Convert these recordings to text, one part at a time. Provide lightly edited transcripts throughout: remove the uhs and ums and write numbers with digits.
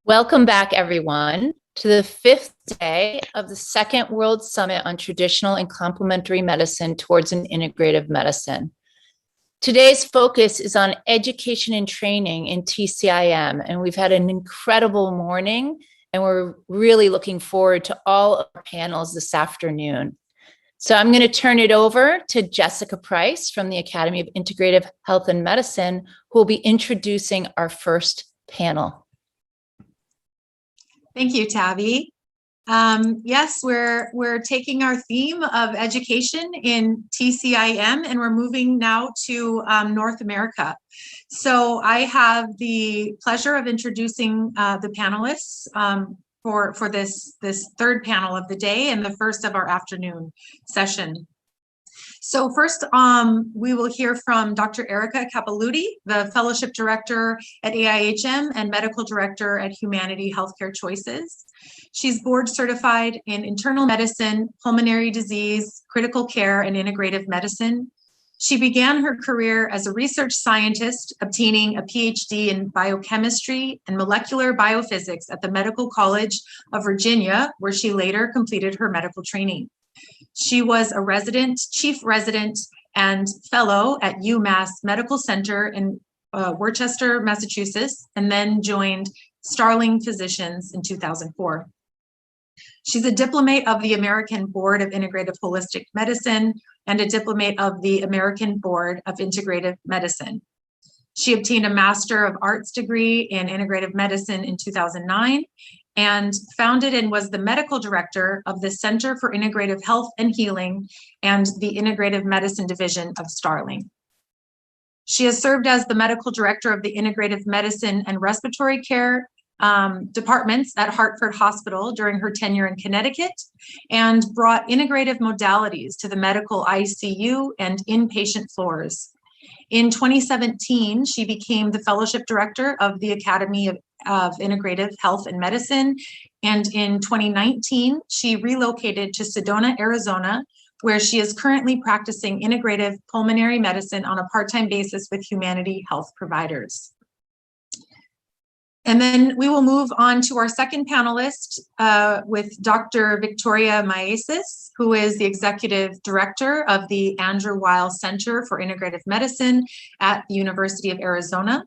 Welcome back, everyone, to the 5th day of the Second World Summit on Traditional and Complementary Medicine towards an Integrative Medicine. Today's focus is on education and training in TCIM, and we've had an incredible morning, and we're really looking forward to all of our panels this afternoon. So I'm going to turn it over to Jessica Price from the Academy of Integrative Health and Medicine, who will be introducing our first panel. Thank you, Tabby. Yes, we're taking our theme of education in TCIM and we're moving now to North America. So I have the pleasure of introducing the panelists for this third panel of the day and the first of our afternoon session. So first, we will hear from Dr. Erica Capilouti, the Fellowship Director at AIHM and Medical Director at Humanity Healthcare Choices. She's board certified in internal medicine, pulmonary disease, critical care, and integrative medicine. She began her career as a research scientist, obtaining a PhD in biochemistry and molecular biophysics at the Medical College of Virginia, where she later completed her medical training. She was a resident, chief resident, and fellow at UMass Medical Center in Worcester, Massachusetts, and then joined Starling Physicians in 2004. She's a diplomate of the American Board of Integrative Holistic Medicine and a diplomate of the American Board of Integrative Medicine. She obtained a Master of Arts degree in Integrative Medicine in 2009 and founded and was the medical director of the Center for Integrative Health and Healing and the Integrative Medicine Division of Starling. She has served as the medical director of the Integrative Medicine and Respiratory Care departments at Hartford Hospital during her tenure in Connecticut and brought integrative modalities to the medical ICU and inpatient floors. In 2017, she became the fellowship director of the Academy of Integrative Health and Medicine. And in 2019, she relocated to Sedona, Arizona, where she is currently practicing integrative pulmonary medicine on a part-time basis with Humanity Health providers. And then we will move on to our second panelist with Dr. Victoria Maesis, who is the executive director of the Andrew Weil Center for Integrative Medicine at the University of Arizona.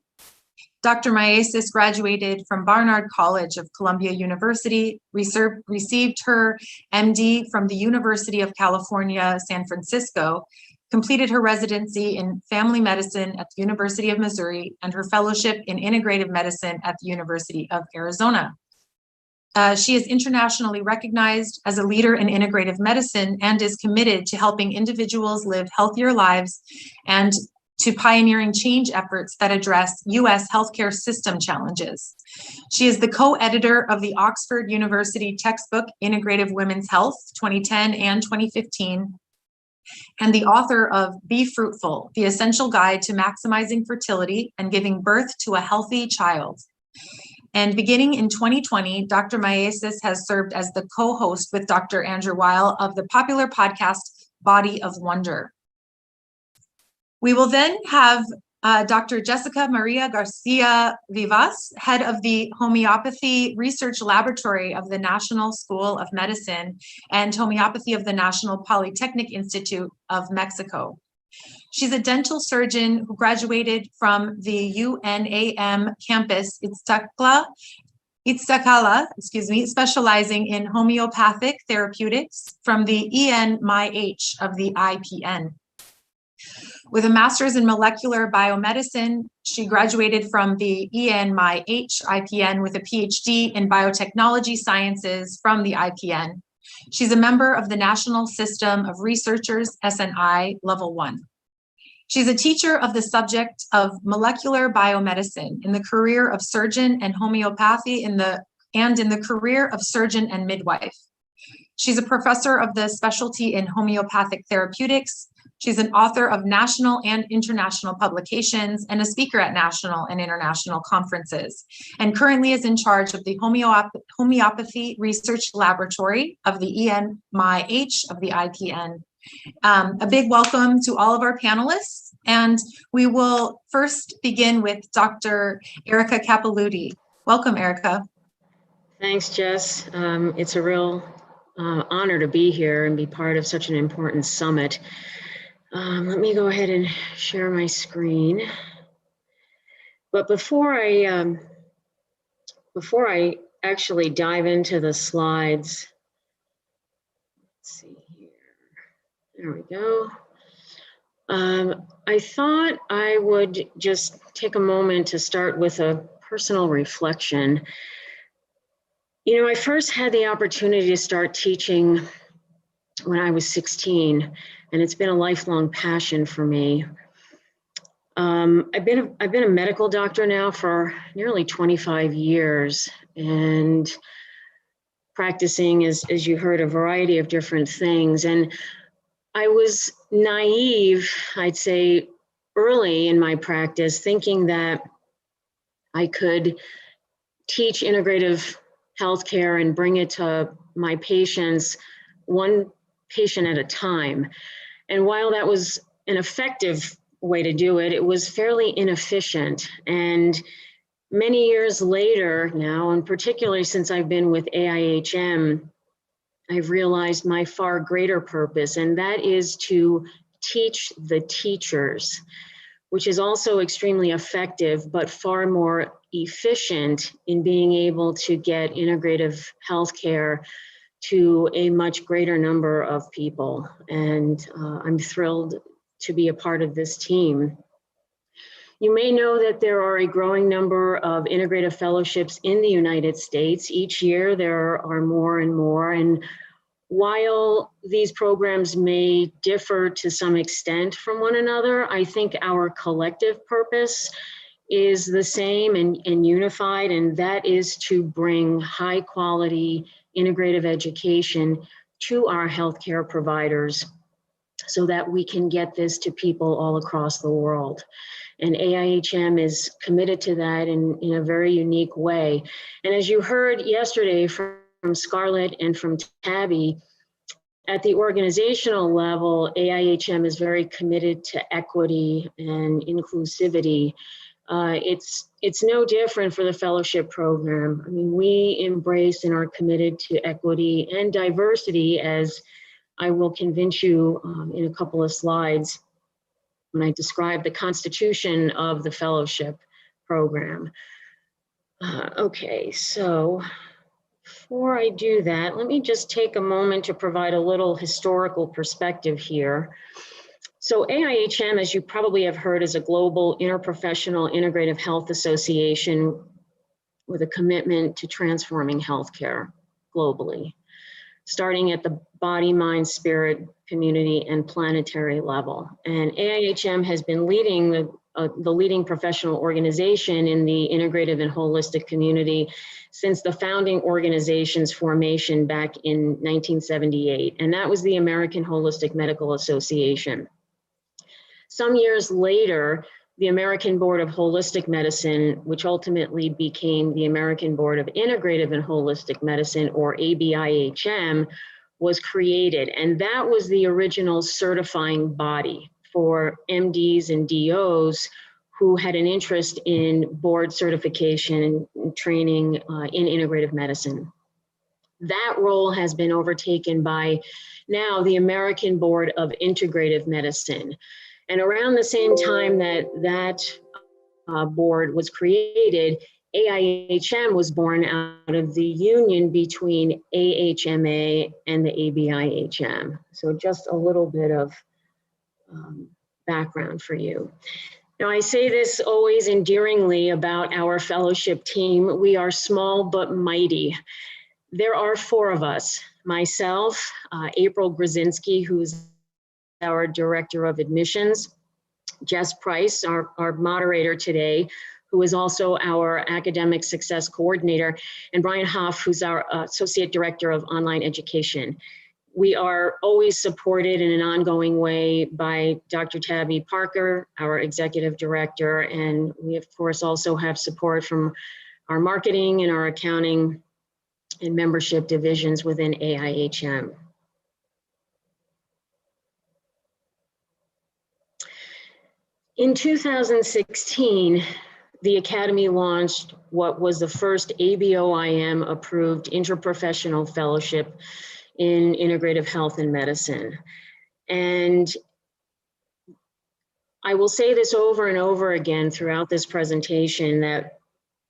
Dr. Maesis graduated from Barnard College of Columbia University, received her MD from the University of California, San Francisco, completed her residency in family medicine at the University of Missouri, and her fellowship in integrative medicine at the University of Arizona. She is internationally recognized as a leader in integrative medicine and is committed to helping individuals live healthier lives and to pioneering change efforts that address U.S. healthcare system challenges. She is the co-editor of the Oxford University textbook, Integrative Women's Health, 2010 and 2015, and the author of Be Fruitful, The Essential Guide to Maximizing Fertility and Giving Birth to a Healthy Child. And beginning in 2020, Dr. Maesis has served as the co-host with Dr. Andrew Weil of the popular podcast, Body of Wonder. We will then have Dr. Jessica Maria Garcia Vivas, head of the Homeopathy Research Laboratory of the National School of Medicine and Homeopathy of the National Polytechnic Institute of Mexico. She's a dental surgeon who graduated from the UNAM campus Iztacala, specializing in homeopathic therapeutics from the ENMIH of the IPN. With a master's in molecular biomedicine, she graduated from the ENMIH IPN with a PhD in biotechnology sciences from the IPN. She's a member of the National System of Researchers, SNI, Level 1. She's a teacher of the subject of molecular biomedicine in the career of surgeon and homeopathy in the career of surgeon and midwife. She's a professor of the specialty in homeopathic therapeutics. She's an author of national and international publications and a speaker at national and international conferences, and currently is in charge of the Homeopathy Research Laboratory of the ENMIH of the IPN. A big welcome to all of our panelists, and we will first begin with Dr. Erica Capilouti. Welcome, Erica. Thanks, Jess. It's a real honor to be here and be part of such an important summit. Let me go ahead and share my screen. But before I actually dive into the slides, let's see here. There we go. I thought I would just take a moment to start with a personal reflection. You know, I first had the opportunity to start teaching when I was 16, and it's been a lifelong passion for me. I've been a medical doctor now for nearly 25 years, and practicing, as you heard, a variety of different things. And I was naive, I'd say, early in my practice, thinking that I could teach integrative healthcare and bring it to my patients one patient at a time. And while that was an effective way to do it, it was fairly inefficient. And many years later now, and particularly since I've been with AIHM, I've realized my far greater purpose, and that is to teach the teachers, which is also extremely effective, but far more efficient in being able to get integrative healthcare to a much greater number of people. And I'm thrilled to be a part of this team. You may know that there are a growing number of integrative fellowships in the United States. Each year there are more and more. And while these programs may differ to some extent from one another, I think our collective purpose is the same and unified, and that is to bring high quality integrative education to our healthcare providers so that we can get this to people all across the world. And AIHM is committed to that in a very unique way. And as you heard yesterday from Scarlett and from Tabby, at the organizational level, AIHM is very committed to equity and inclusivity. It's no different for the fellowship program. I mean, we embrace and are committed to equity and diversity, as I will convince you in a couple of slides when I describe the constitution of the fellowship. program. Okay, so before I do that, let me just take a moment to provide a little historical perspective here. So AIHM, as you probably have heard, is a global interprofessional integrative health association with a commitment to transforming healthcare globally, starting at the body, mind, spirit, community, and planetary level. And AIHM has been leading the leading professional organization in the integrative and holistic community since the founding organization's formation back in 1978. And that was the American Holistic Medical Association. Some years later, the American Board of Holistic Medicine, which ultimately became the American Board of Integrative and Holistic Medicine, or ABIHM, was created. And that was the original certifying body for MDs and DOs who had an interest in board certification and training in integrative medicine. That role has been overtaken by now the American Board of Integrative Medicine. And around the same time that board was created, AIHM was born out of the union between AHMA and the ABIHM. So just a little bit of background for you. Now, I say this always endearingly about our fellowship team. We are small but mighty. There are 4 of us, myself, April Grzinski, who's our Director of Admissions, Jess Price, our moderator today, who is also our Academic Success Coordinator, and Brian Hoff, who's our Associate Director of Online Education. We are always supported in an ongoing way by Dr. Tabby Parker, our Executive Director, and we of course also have support from our marketing and our accounting and membership divisions within AIHM. In 2016, the Academy launched what was the first ABOIM approved interprofessional fellowship in integrative health and medicine. And I will say this over and over again throughout this presentation, that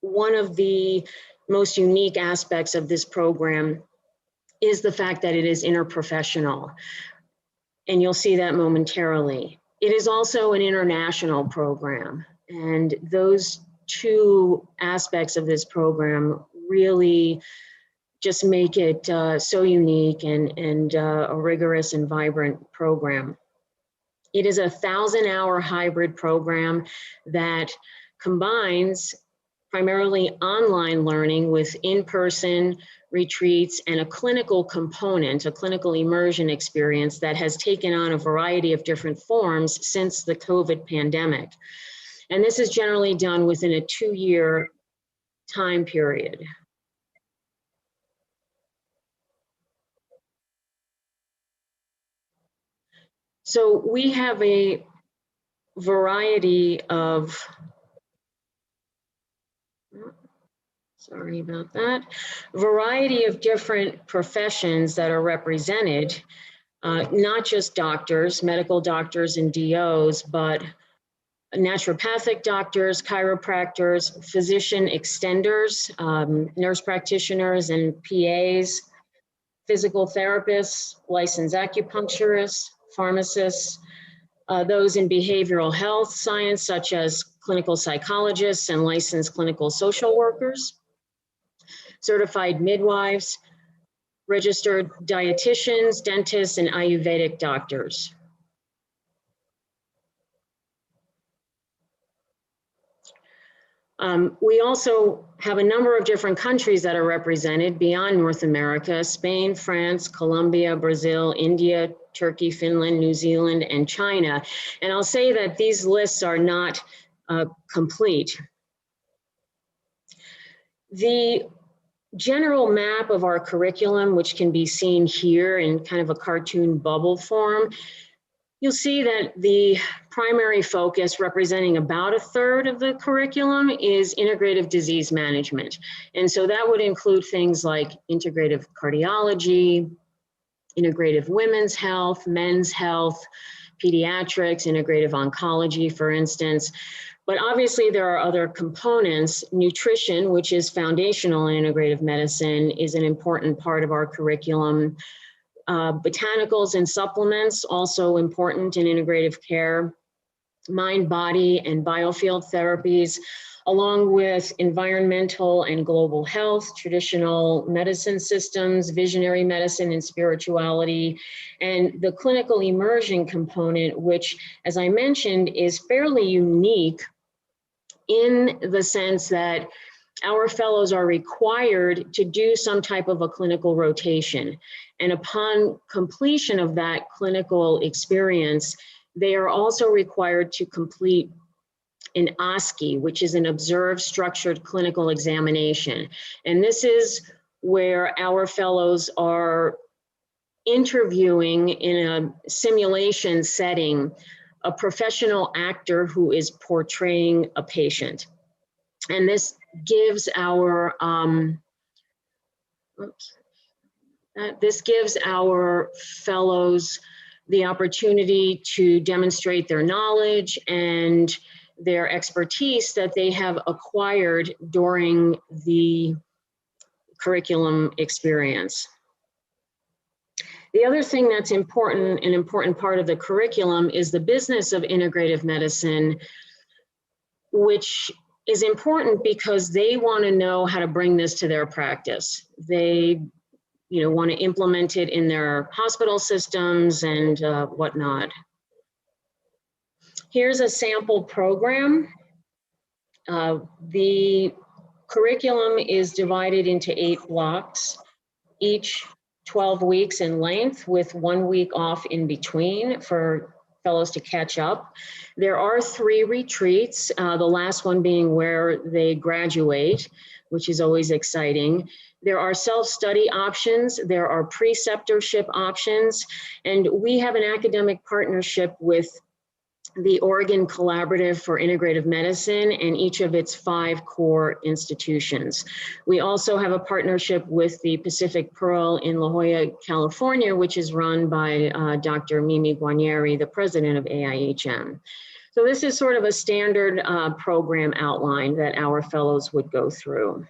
one of the most unique aspects of this program is the fact that it is interprofessional. And you'll see that momentarily. It is also an international program, and those 2 aspects of this program really just make it so unique and a rigorous and vibrant program. It is a 1,000-hour hybrid program that combines primarily online learning with in-person retreats and a clinical component, a clinical immersion experience that has taken on a variety of different forms since the COVID pandemic. And this is generally done within a 2-year time period. So we have a variety of, sorry about that, variety of different professions that are represented, not just doctors, medical doctors and DOs, but naturopathic doctors, chiropractors, physician extenders, nurse practitioners and PAs, physical therapists, licensed acupuncturists, pharmacists, those in behavioral health science, such as clinical psychologists and licensed clinical social workers, certified midwives, registered dietitians, dentists, and Ayurvedic doctors. We also have a number of different countries that are represented beyond North America: Spain, France, Colombia, Brazil, India, Turkey, Finland, New Zealand, and China. And I'll say that these lists are not complete. The general map of our curriculum, which can be seen here in kind of a cartoon bubble form, you'll see that the primary focus, representing about 1/3 of the curriculum, is integrative disease management. And so that would include things like integrative cardiology, integrative women's health, men's health, pediatrics, integrative oncology, for instance. But obviously there are other components. Nutrition, which is foundational in integrative medicine, is an important part of our curriculum. Botanicals and supplements, also important in integrative care. Mind, body, and biofield therapies, along with environmental and global health, traditional medicine systems, visionary medicine and spirituality, and the clinical immersion component, which, as I mentioned, is fairly unique in the sense that our fellows are required to do some type of a clinical rotation. And upon completion of that clinical experience, they are also required to complete an OSCE, which is an observed structured clinical examination. And this is where our fellows are interviewing in a simulation setting a professional actor who is portraying a patient. And this gives our fellows the opportunity to demonstrate their knowledge and their expertise that they have acquired during the curriculum experience. The other thing that's important, an important part of the curriculum, is the business of integrative medicine, which is important because they want to know how to bring this to their practice. They want to implement it in their hospital systems and whatnot. Here's a sample program. The curriculum is divided into 8 blocks, each 12 weeks in length, with 1 week off in between for fellows to catch up. There are 3 retreats, the last one being where they graduate, which is always exciting. There are self-study options, there are preceptorship options, and we have an academic partnership with the Oregon Collaborative for Integrative Medicine and each of its 5 core institutions. We also have a partnership with the Pacific Pearl in La Jolla, California, which is run by Dr. Mimi Guarnieri, the president of AIHM. So this is sort of a standard program outline that our fellows would go through.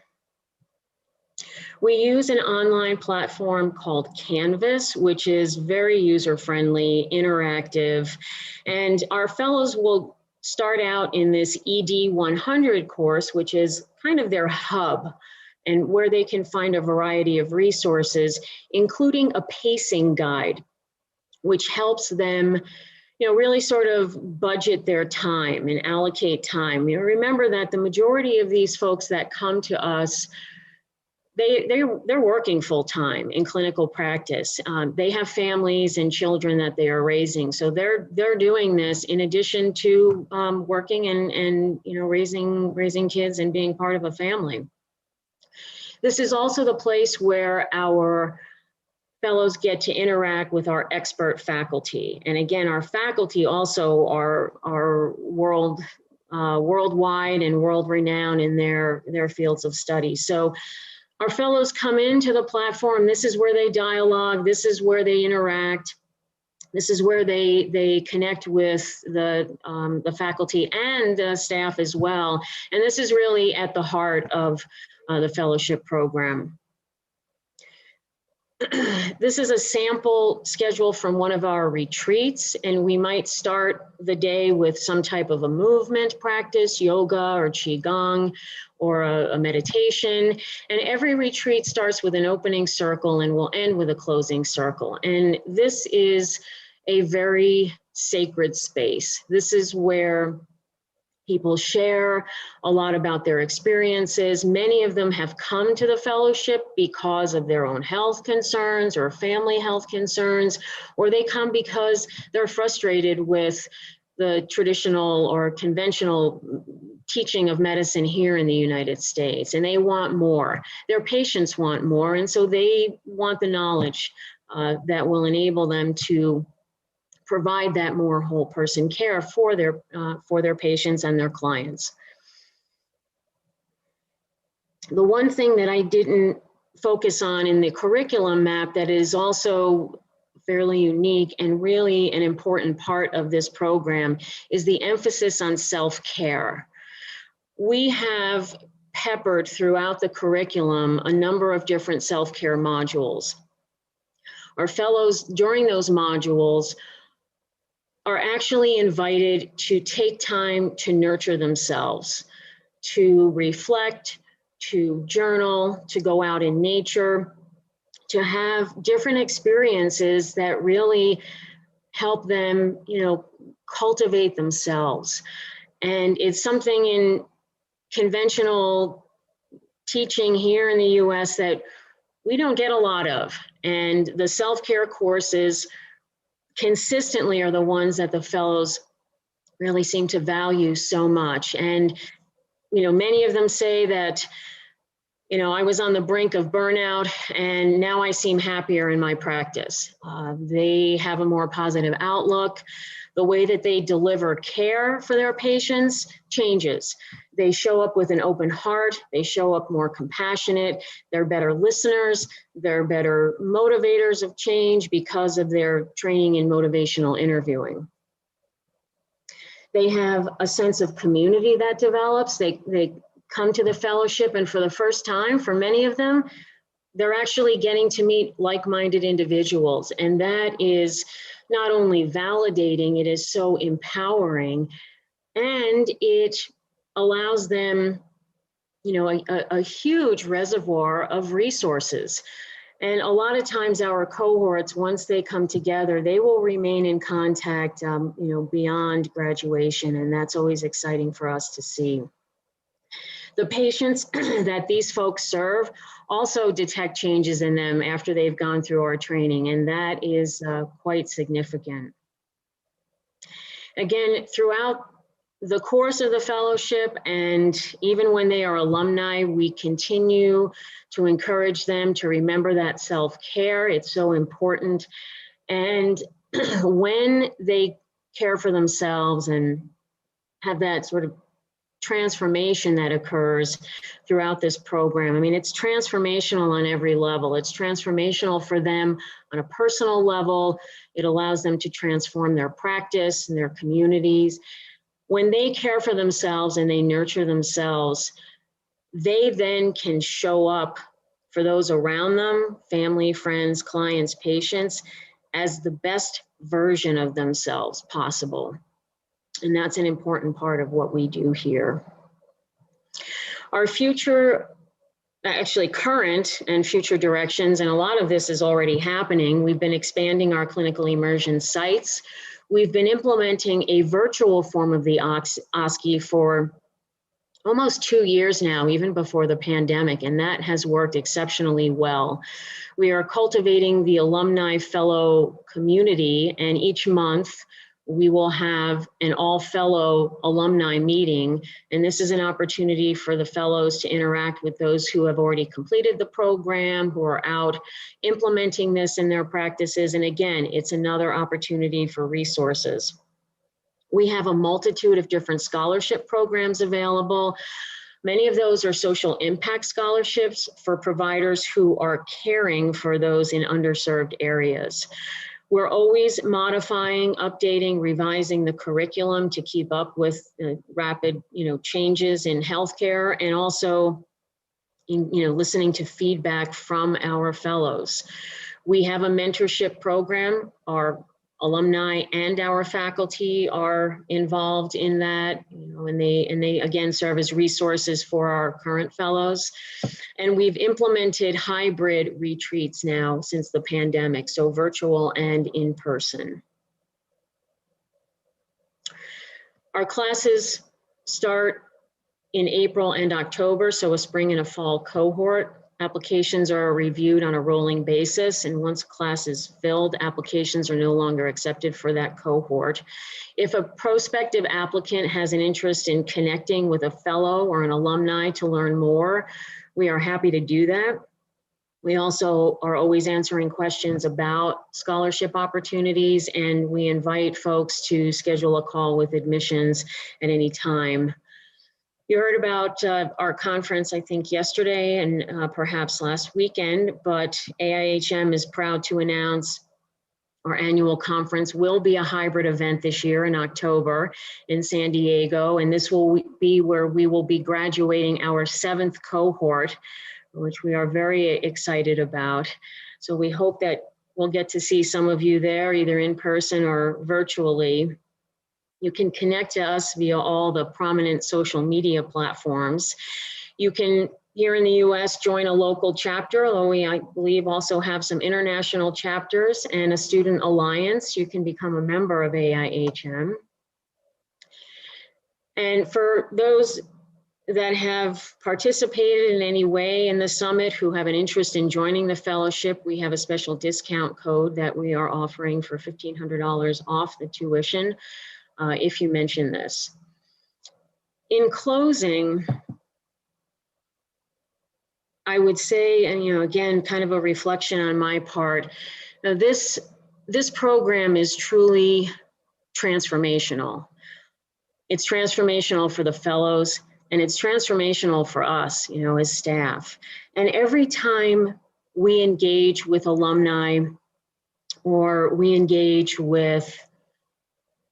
We use an online platform called Canvas, which is very user-friendly, interactive, and our fellows will start out in this ED 100 course, which is kind of their hub and where they can find a variety of resources, including a pacing guide, which helps them really sort of budget their time and allocate time. Remember that the majority of these folks that come to us, they're working full time in clinical practice. They have families and children that they are raising. So they're doing this in addition to working and raising kids and being part of a family. This is also the place where our fellows get to interact with our expert faculty. And again, our faculty also are worldwide and world renowned in their fields of study. So our fellows come into the platform. This is where they dialogue. This is where they interact. This is where they connect with the faculty and the staff as well. And this is really at the heart of the fellowship program. This is a sample schedule from one of our retreats, and we might start the day with some type of a movement practice, yoga or qigong, or a meditation. And every retreat starts with an opening circle and will end with a closing circle. And this is a very sacred space. This is where people share a lot about their experiences. Many of them have come to the fellowship because of their own health concerns or family health concerns, or they come because they're frustrated with the traditional or conventional teaching of medicine here in the United States, and they want more. Their patients want more, and so they want the knowledge that will enable them to provide that more whole person care for their patients and their clients. The one thing that I didn't focus on in the curriculum map that is also fairly unique and really an important part of this program is the emphasis on self-care. We have peppered throughout the curriculum a number of different self-care modules. Our fellows during those modules are actually invited to take time to nurture themselves, to reflect, to journal, to go out in nature, to have different experiences that really help them, cultivate themselves. And it's something in conventional teaching here in the US that we don't get a lot of. And the self-care courses consistently are the ones that the fellows really seem to value so much. And, many of them say that, I was on the brink of burnout and now I seem happier in my practice. They have a more positive outlook. The way that they deliver care for their patients changes. They show up with an open heart. They show up more compassionate. They're better listeners. They're better motivators of change because of their training in motivational interviewing. They have a sense of community that develops. They come to the fellowship, and for the first time, for many of them, they're actually getting to meet like-minded individuals. And that is not only validating, it is so empowering, and it allows them, a huge reservoir of resources. And a lot of times our cohorts, once they come together, they will remain in contact, beyond graduation. And that's always exciting for us to see. The patients that these folks serve also detect changes in them after they've gone through our training, and that is quite significant. Again, throughout the course of the fellowship, and even when they are alumni, we continue to encourage them to remember that self-care. It's so important. And when they care for themselves and have that sort of transformation that occurs throughout this program. I mean, it's transformational on every level. It's transformational for them on a personal level. It allows them to transform their practice and their communities. When they care for themselves and they nurture themselves, they then can show up for those around them, family, friends, clients, patients, as the best version of themselves possible. And that's an important part of what we do here. Our current and future directions, and a lot of this is already happening. We've been expanding our clinical immersion sites. We've been implementing a virtual form of the OSCE for almost 2 years now, even before the pandemic, and that has worked exceptionally well. We are cultivating the alumni fellow community, and each month we will have an all-fellow alumni meeting, and this is an opportunity for the fellows to interact with those who have already completed the program, who are out implementing this in their practices, and again, it's another opportunity for resources. We have a multitude of different scholarship programs available. Many of those are social impact scholarships for providers who are caring for those in underserved areas. We're always modifying, updating, revising the curriculum to keep up with rapid, changes in healthcare, and also, listening to feedback from our fellows. We have a mentorship program. Our alumni and our faculty are involved in that, and they again serve as resources for our current fellows. And we've implemented hybrid retreats now since the pandemic, so virtual and in person. Our classes start in April and October, so a spring and a fall cohort. Applications are reviewed on a rolling basis, and once class is filled, applications are no longer accepted for that cohort. If a prospective applicant has an interest in connecting with a fellow or an alumni to learn more, we are happy to do that. We also are always answering questions about scholarship opportunities, and we invite folks to schedule a call with admissions at any time. You heard about our conference, I think, yesterday and perhaps last weekend, but AIHM is proud to announce our annual conference will be a hybrid event this year in October in San Diego, and this will be where we will be graduating our 7th cohort, which we are very excited about. So we hope that we'll get to see some of you there, either in person or virtually. You can connect to us via all the prominent social media platforms. You can, here in the US, join a local chapter, although we, I believe, also have some international chapters and a student alliance. You can become a member of AIHM. And for those that have participated in any way in the summit who have an interest in joining the fellowship, we have a special discount code that we are offering for $1,500 off the tuition if you mention this. In closing, I would say, and again, kind of a reflection on my part, this program is truly transformational. It's transformational for the fellows, and it's transformational for us, as staff. And every time we engage with alumni or we engage with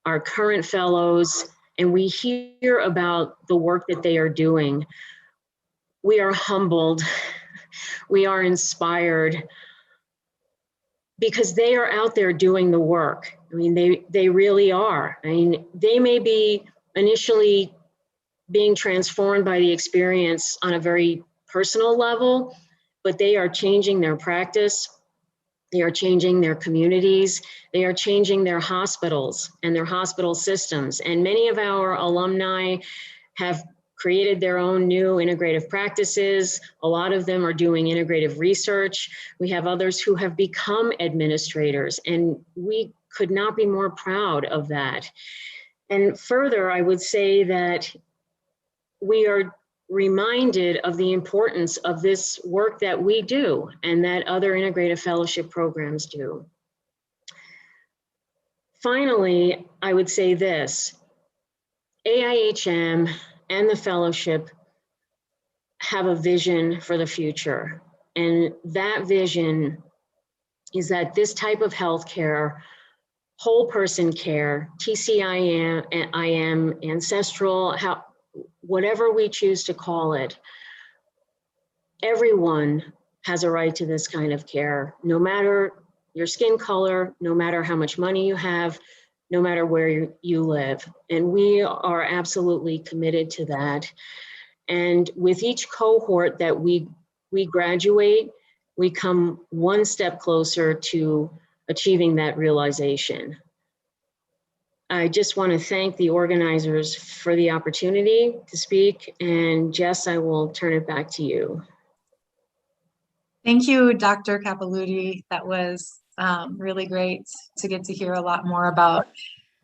our current fellows and we hear about the work that they are doing, we are humbled, we are inspired, because they are out there doing the work. I mean, they really are. I mean, they may be initially being transformed by the experience on a very personal level, but they are changing their practice, they are changing their communities, they are changing their hospitals and their hospital systems. And many of our alumni have created their own new integrative practices. A lot of them are doing integrative research. We have others who have become administrators, and we could not be more proud of that. And further, I would say that we are reminded of the importance of this work that we do and that other integrative fellowship programs do. Finally, I would say this: AIHM and the fellowship have a vision for the future. And that vision is that this type of healthcare, whole person care, TCIM, ancestral, whatever we choose to call it, everyone has a right to this kind of care, no matter your skin color, no matter how much money you have, no matter where you live. And we are absolutely committed to that. And with each cohort that we graduate, we come one step closer to achieving that realization. I just want to thank the organizers for the opportunity to speak. And Jess, I will turn it back to you. Thank you, Dr. Capilouti. That was really great to get to hear a lot more about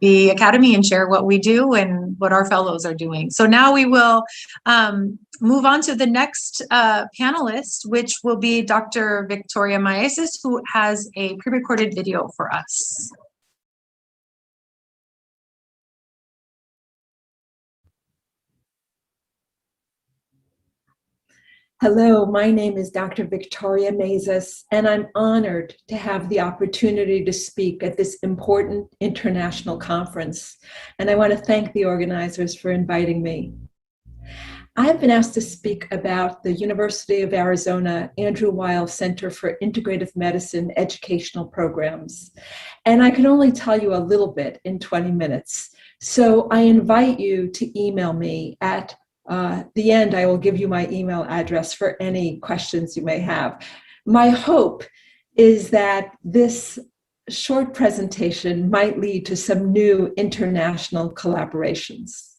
the Academy and share what we do and what our fellows are doing. So now we will move on to the next panelist, which will be Dr. Victoria Maeses, who has a pre-recorded video for us. Hello, my name is Dr. Victoria Maeses, and I'm honored to have the opportunity to speak at this important international conference. And I want to thank the organizers for inviting me. I've been asked to speak about the University of Arizona Andrew Weil Center for Integrative Medicine educational programs. And I can only tell you a little bit in 20 minutes. So I invite you to email me at the end. I will give you my email address for any questions you may have. My hope is that this short presentation might lead to some new international collaborations.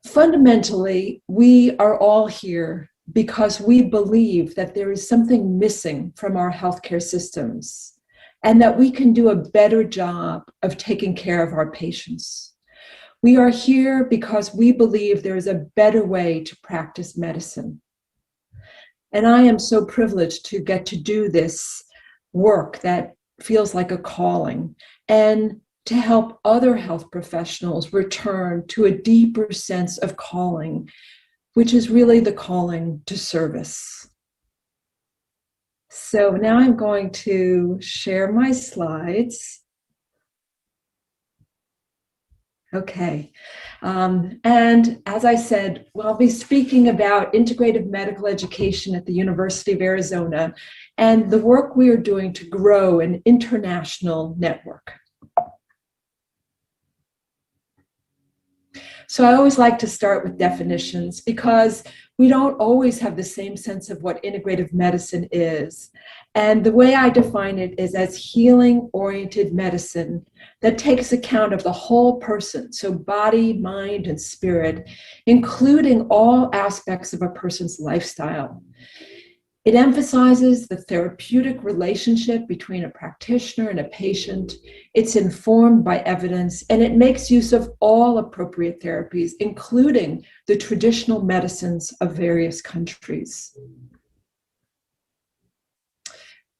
Fundamentally, we are all here because we believe that there is something missing from our healthcare systems and that we can do a better job of taking care of our patients. We are here because we believe there is a better way to practice medicine. And I am so privileged to get to do this work that feels like a calling, and to help other health professionals return to a deeper sense of calling, which is really the calling to service. So now I'm going to share my slides. Okay. And as I said, I'll be speaking about integrative medical education at the University of Arizona and the work we are doing to grow an international network. So I always like to start with definitions because we don't always have the same sense of what integrative medicine is. And the way I define it is as healing-oriented medicine that takes account of the whole person, so body, mind, and spirit, including all aspects of a person's lifestyle. It emphasizes the therapeutic relationship between a practitioner and a patient. It's informed by evidence, and it makes use of all appropriate therapies, including the traditional medicines of various countries.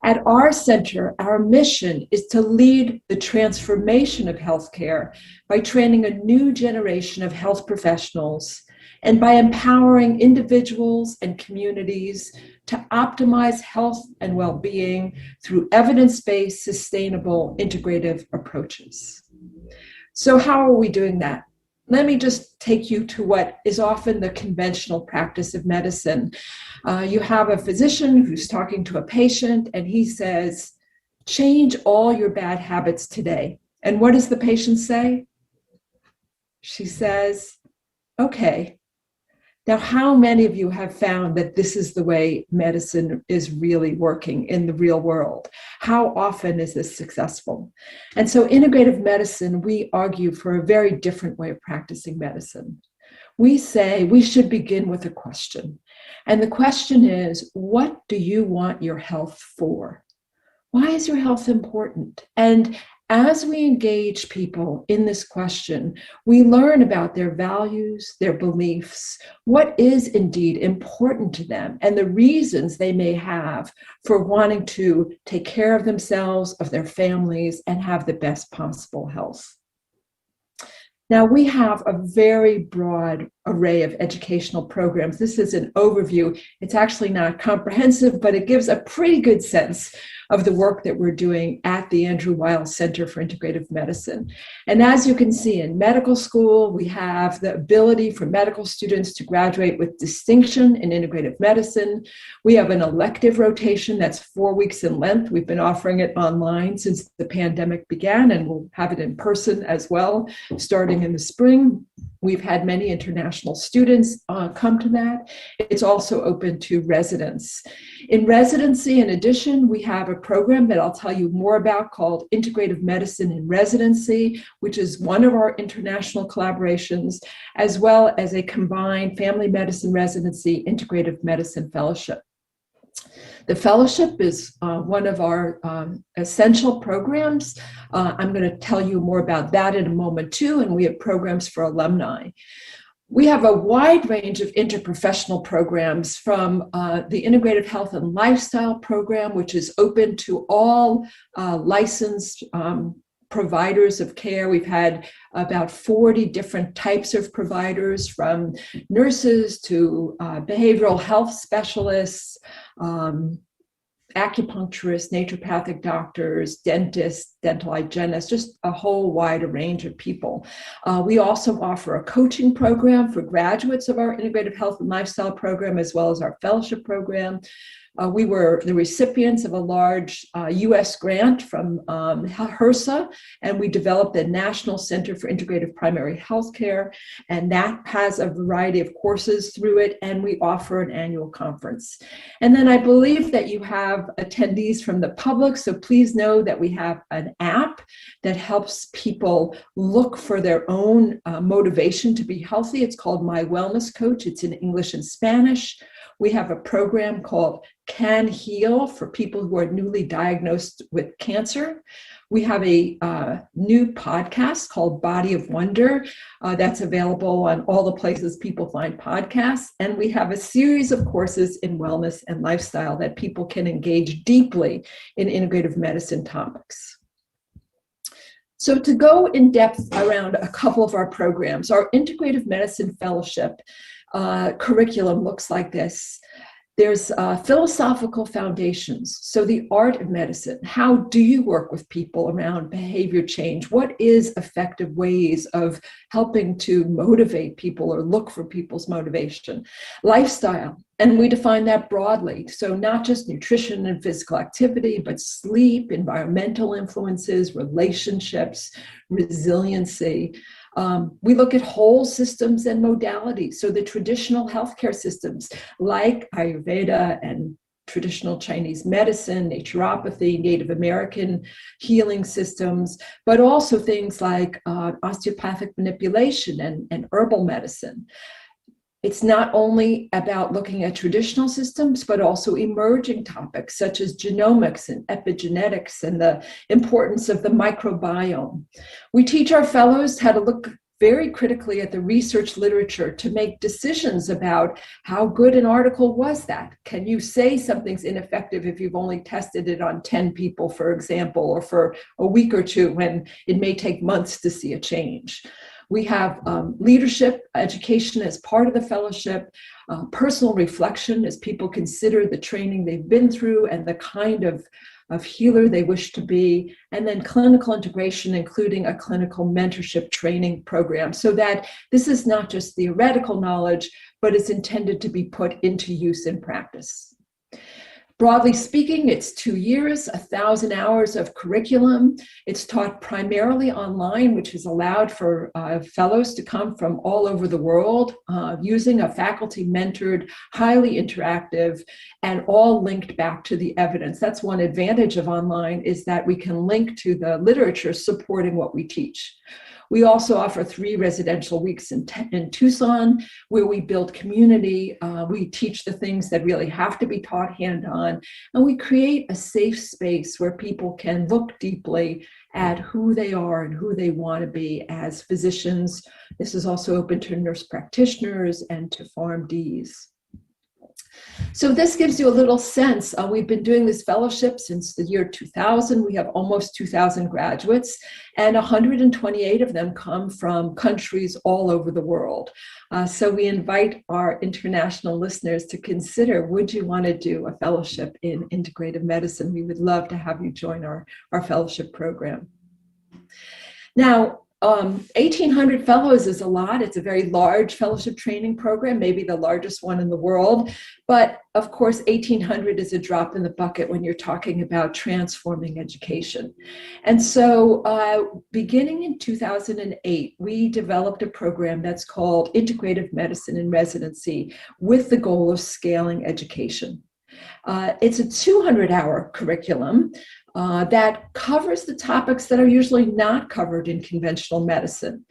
At our center, our mission is to lead the transformation of healthcare by training a new generation of health professionals and by empowering individuals and communities to optimize health and well-being through evidence-based, sustainable, integrative approaches. So how are we doing that? Let me just take you to what is often the conventional practice of medicine. You have a physician who's talking to a patient and he says, change all your bad habits today. And what does the patient say? She says, okay. Now, how many of you have found that this is the way medicine is really working in the real world? How often is this successful? And so integrative medicine, we argue for a very different way of practicing medicine. We say we should begin with a question. And the question is, what do you want your health for? Why is your health important? And as we engage people in this question, we learn about their values, their beliefs, what is indeed important to them, and the reasons they may have for wanting to take care of themselves, of their families, and have the best possible health. Now, we have a very broad array of educational programs. This is an overview. It's actually not comprehensive, but it gives a pretty good sense of the work that we're doing at the Andrew Weil Center for Integrative Medicine. And as you can see, in medical school, we have the ability for medical students to graduate with distinction in integrative medicine. We have an elective rotation that's 4 weeks in length. We've been offering it online since the pandemic began, and we'll have it in person as well, starting in the spring. We've had many international students come to that. It's also open to residents. In residency, in addition, we have a program that I'll tell you more about called Integrative Medicine in Residency, which is one of our international collaborations, as well as a combined family medicine residency, integrative medicine fellowship. The fellowship is one of our essential programs. I'm going to tell you more about that in a moment too, and we have programs for alumni. We have a wide range of interprofessional programs, from the Integrative Health and Lifestyle program, which is open to all licensed providers of care. We've had about 40 different types of providers, from nurses to behavioral health specialists, acupuncturists, naturopathic doctors, dentists, dental hygienists, just a whole wide range of people. We also offer a coaching program for graduates of our Integrative Health and Lifestyle program, as well as our fellowship program. We were the recipients of a large U.S. grant from HRSA, and we developed the National Center for Integrative Primary Healthcare, and that has a variety of courses through it, and we offer an annual conference. And then I believe that you have attendees from the public, so please know that we have an app that helps people look for their own motivation to be healthy. It's called My Wellness Coach. It's in English and Spanish. We have a program called Can Heal for people who are newly diagnosed with cancer. We have a new podcast called Body of Wonder that's available on all the places people find podcasts. And we have a series of courses in wellness and lifestyle that people can engage deeply in integrative medicine topics. So to go in depth around a couple of our programs, our Integrative Medicine Fellowship curriculum looks like this. There's philosophical foundations. So the art of medicine. How do you work with people around behavior change? What is effective ways of helping to motivate people or look for people's motivation? Lifestyle. And we define that broadly. So not just nutrition and physical activity, but sleep, environmental influences, relationships, resiliency. We look at whole systems and modalities. So the traditional healthcare systems like Ayurveda and traditional Chinese medicine, naturopathy, Native American healing systems, but also things like osteopathic manipulation and herbal medicine. It's not only about looking at traditional systems, but also emerging topics such as genomics and epigenetics and the importance of the microbiome. We teach our fellows how to look very critically at the research literature to make decisions about how good an article was that. Can you say something's ineffective if you've only tested it on 10 people, for example, or for a week or two when it may take months to see a change? We have leadership education as part of the fellowship, personal reflection as people consider the training they've been through and the kind of healer they wish to be, and then clinical integration, including a clinical mentorship training program, so that this is not just theoretical knowledge, but it's intended to be put into use in practice. Broadly speaking, it's 2 years, 1,000 hours of curriculum. It's taught primarily online, which has allowed for fellows to come from all over the world using a faculty-mentored, highly interactive, and all linked back to the evidence. That's one advantage of online, is that we can link to the literature supporting what we teach. We also offer 3 residential weeks in Tucson, where we build community. We teach the things that really have to be taught hand-on, and we create a safe space where people can look deeply at who they are and who they want to be as physicians. This is also open to nurse practitioners and to PharmDs. So this gives you a little sense. We've been doing this fellowship since the year 2000. We have almost 2,000 graduates, and 128 of them come from countries all over the world. So we invite our international listeners to consider, would you want to do a fellowship in integrative medicine? We would love to have you join our fellowship program. Now, 1,800 fellows is a lot. It's a very large fellowship training program, maybe the largest one in the world. But of course, 1,800 is a drop in the bucket when you're talking about transforming education. And so beginning in 2008, we developed a program that's called Integrative Medicine in Residency with the goal of scaling education. It's a 200-hour curriculum that covers the topics that are usually not covered in conventional medicine.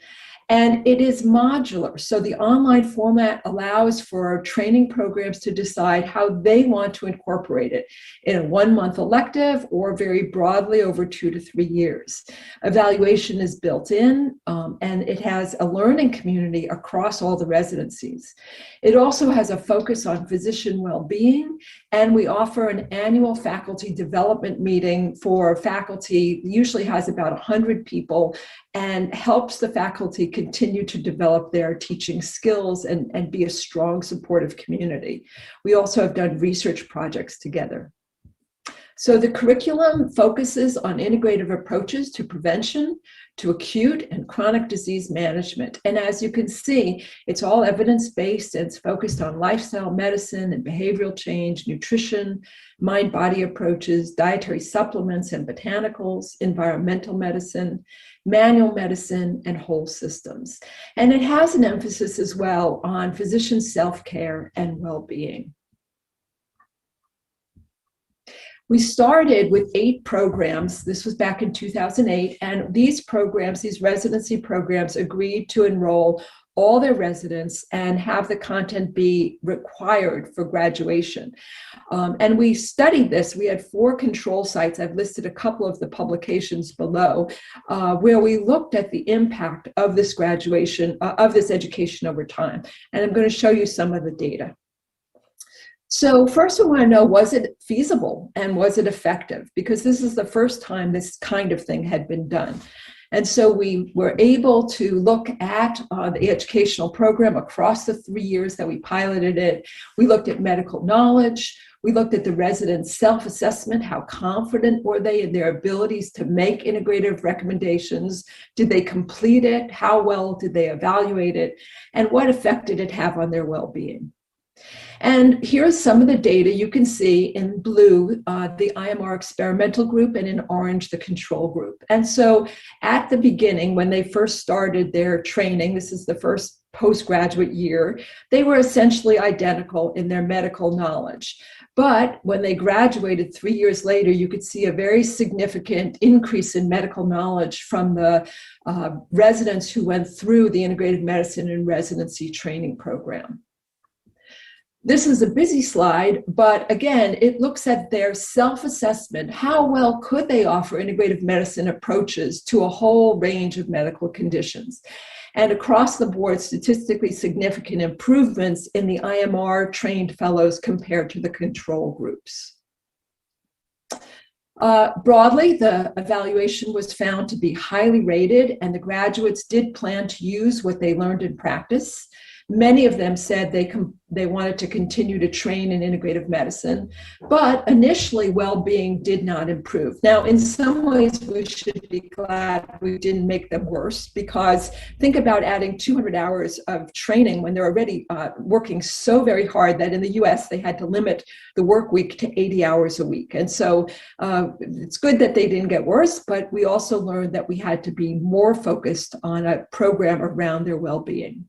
And it is modular. So the online format allows for training programs to decide how they want to incorporate it in a 1-month elective or very broadly over 2 to 3 years. Evaluation is built in, and it has a learning community across all the residencies. It also has a focus on physician well-being, and we offer an annual faculty development meeting for faculty, usually has about 100 people, and helps the faculty continue to develop their teaching skills and be a strong supportive community. We also have done research projects together. So the curriculum focuses on integrative approaches to prevention, to acute and chronic disease management. And as you can see, it's all evidence-based and it's focused on lifestyle medicine and behavioral change, nutrition, mind-body approaches, dietary supplements and botanicals, environmental medicine, manual medicine, and whole systems. And it has an emphasis as well on physician self-care and well-being. We started with 8 programs. This was back in 2008. And these programs, these residency programs, agreed to enroll all their residents and have the content be required for graduation. And we studied this. We had 4 control sites. I've listed a couple of the publications below, where we looked at the impact of this graduation, of this education over time. And I'm going to show you some of the data. So first we want to know, was it feasible and was it effective? Because this is the first time this kind of thing had been done. And so we were able to look at the educational program across the 3 years that we piloted it. We looked at medical knowledge. We looked at the residents' self-assessment. How confident were they in their abilities to make integrative recommendations? Did they complete it? How well did they evaluate it? And what effect did it have on their well-being? And here's some of the data you can see in blue, the IMR experimental group, and in orange, the control group. And so at the beginning, when they first started their training, this is the first postgraduate year, they were essentially identical in their medical knowledge. But when they graduated 3 years later, you could see a very significant increase in medical knowledge from the residents who went through the Integrative Medicine and Residency training program. This is a busy slide, but again, it looks at their self-assessment. How well could they offer integrative medicine approaches to a whole range of medical conditions? And across the board, statistically significant improvements in the IMR trained fellows compared to the control groups. Broadly, the evaluation was found to be highly rated, and the graduates did plan to use what they learned in practice. Many of them said they wanted to continue to train in integrative medicine, but initially well-being did not improve. Now, in some ways, we should be glad we didn't make them worse, because think about adding 200 hours of training when they're already working so very hard that in the US, they had to limit the work week to 80 hours a week. And so it's good that they didn't get worse, but we also learned that we had to be more focused on a program around their well-being.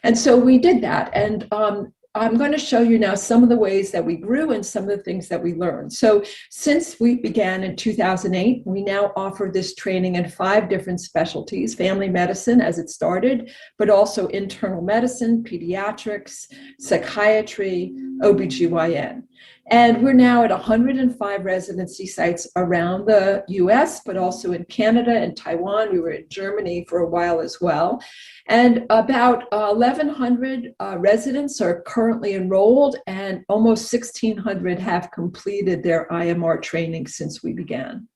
And so we did that. And I'm going to show you now some of the ways that we grew and some of the things that we learned. So since we began in 2008, we now offer this training in 5 different specialties: family medicine as it started, but also internal medicine, pediatrics, psychiatry, OBGYN. And we're now at 105 residency sites around the US, but also in Canada and Taiwan. We were in Germany for a while as well. And about 1,100 residents are currently enrolled, and almost 1,600 have completed their IMR training since we began.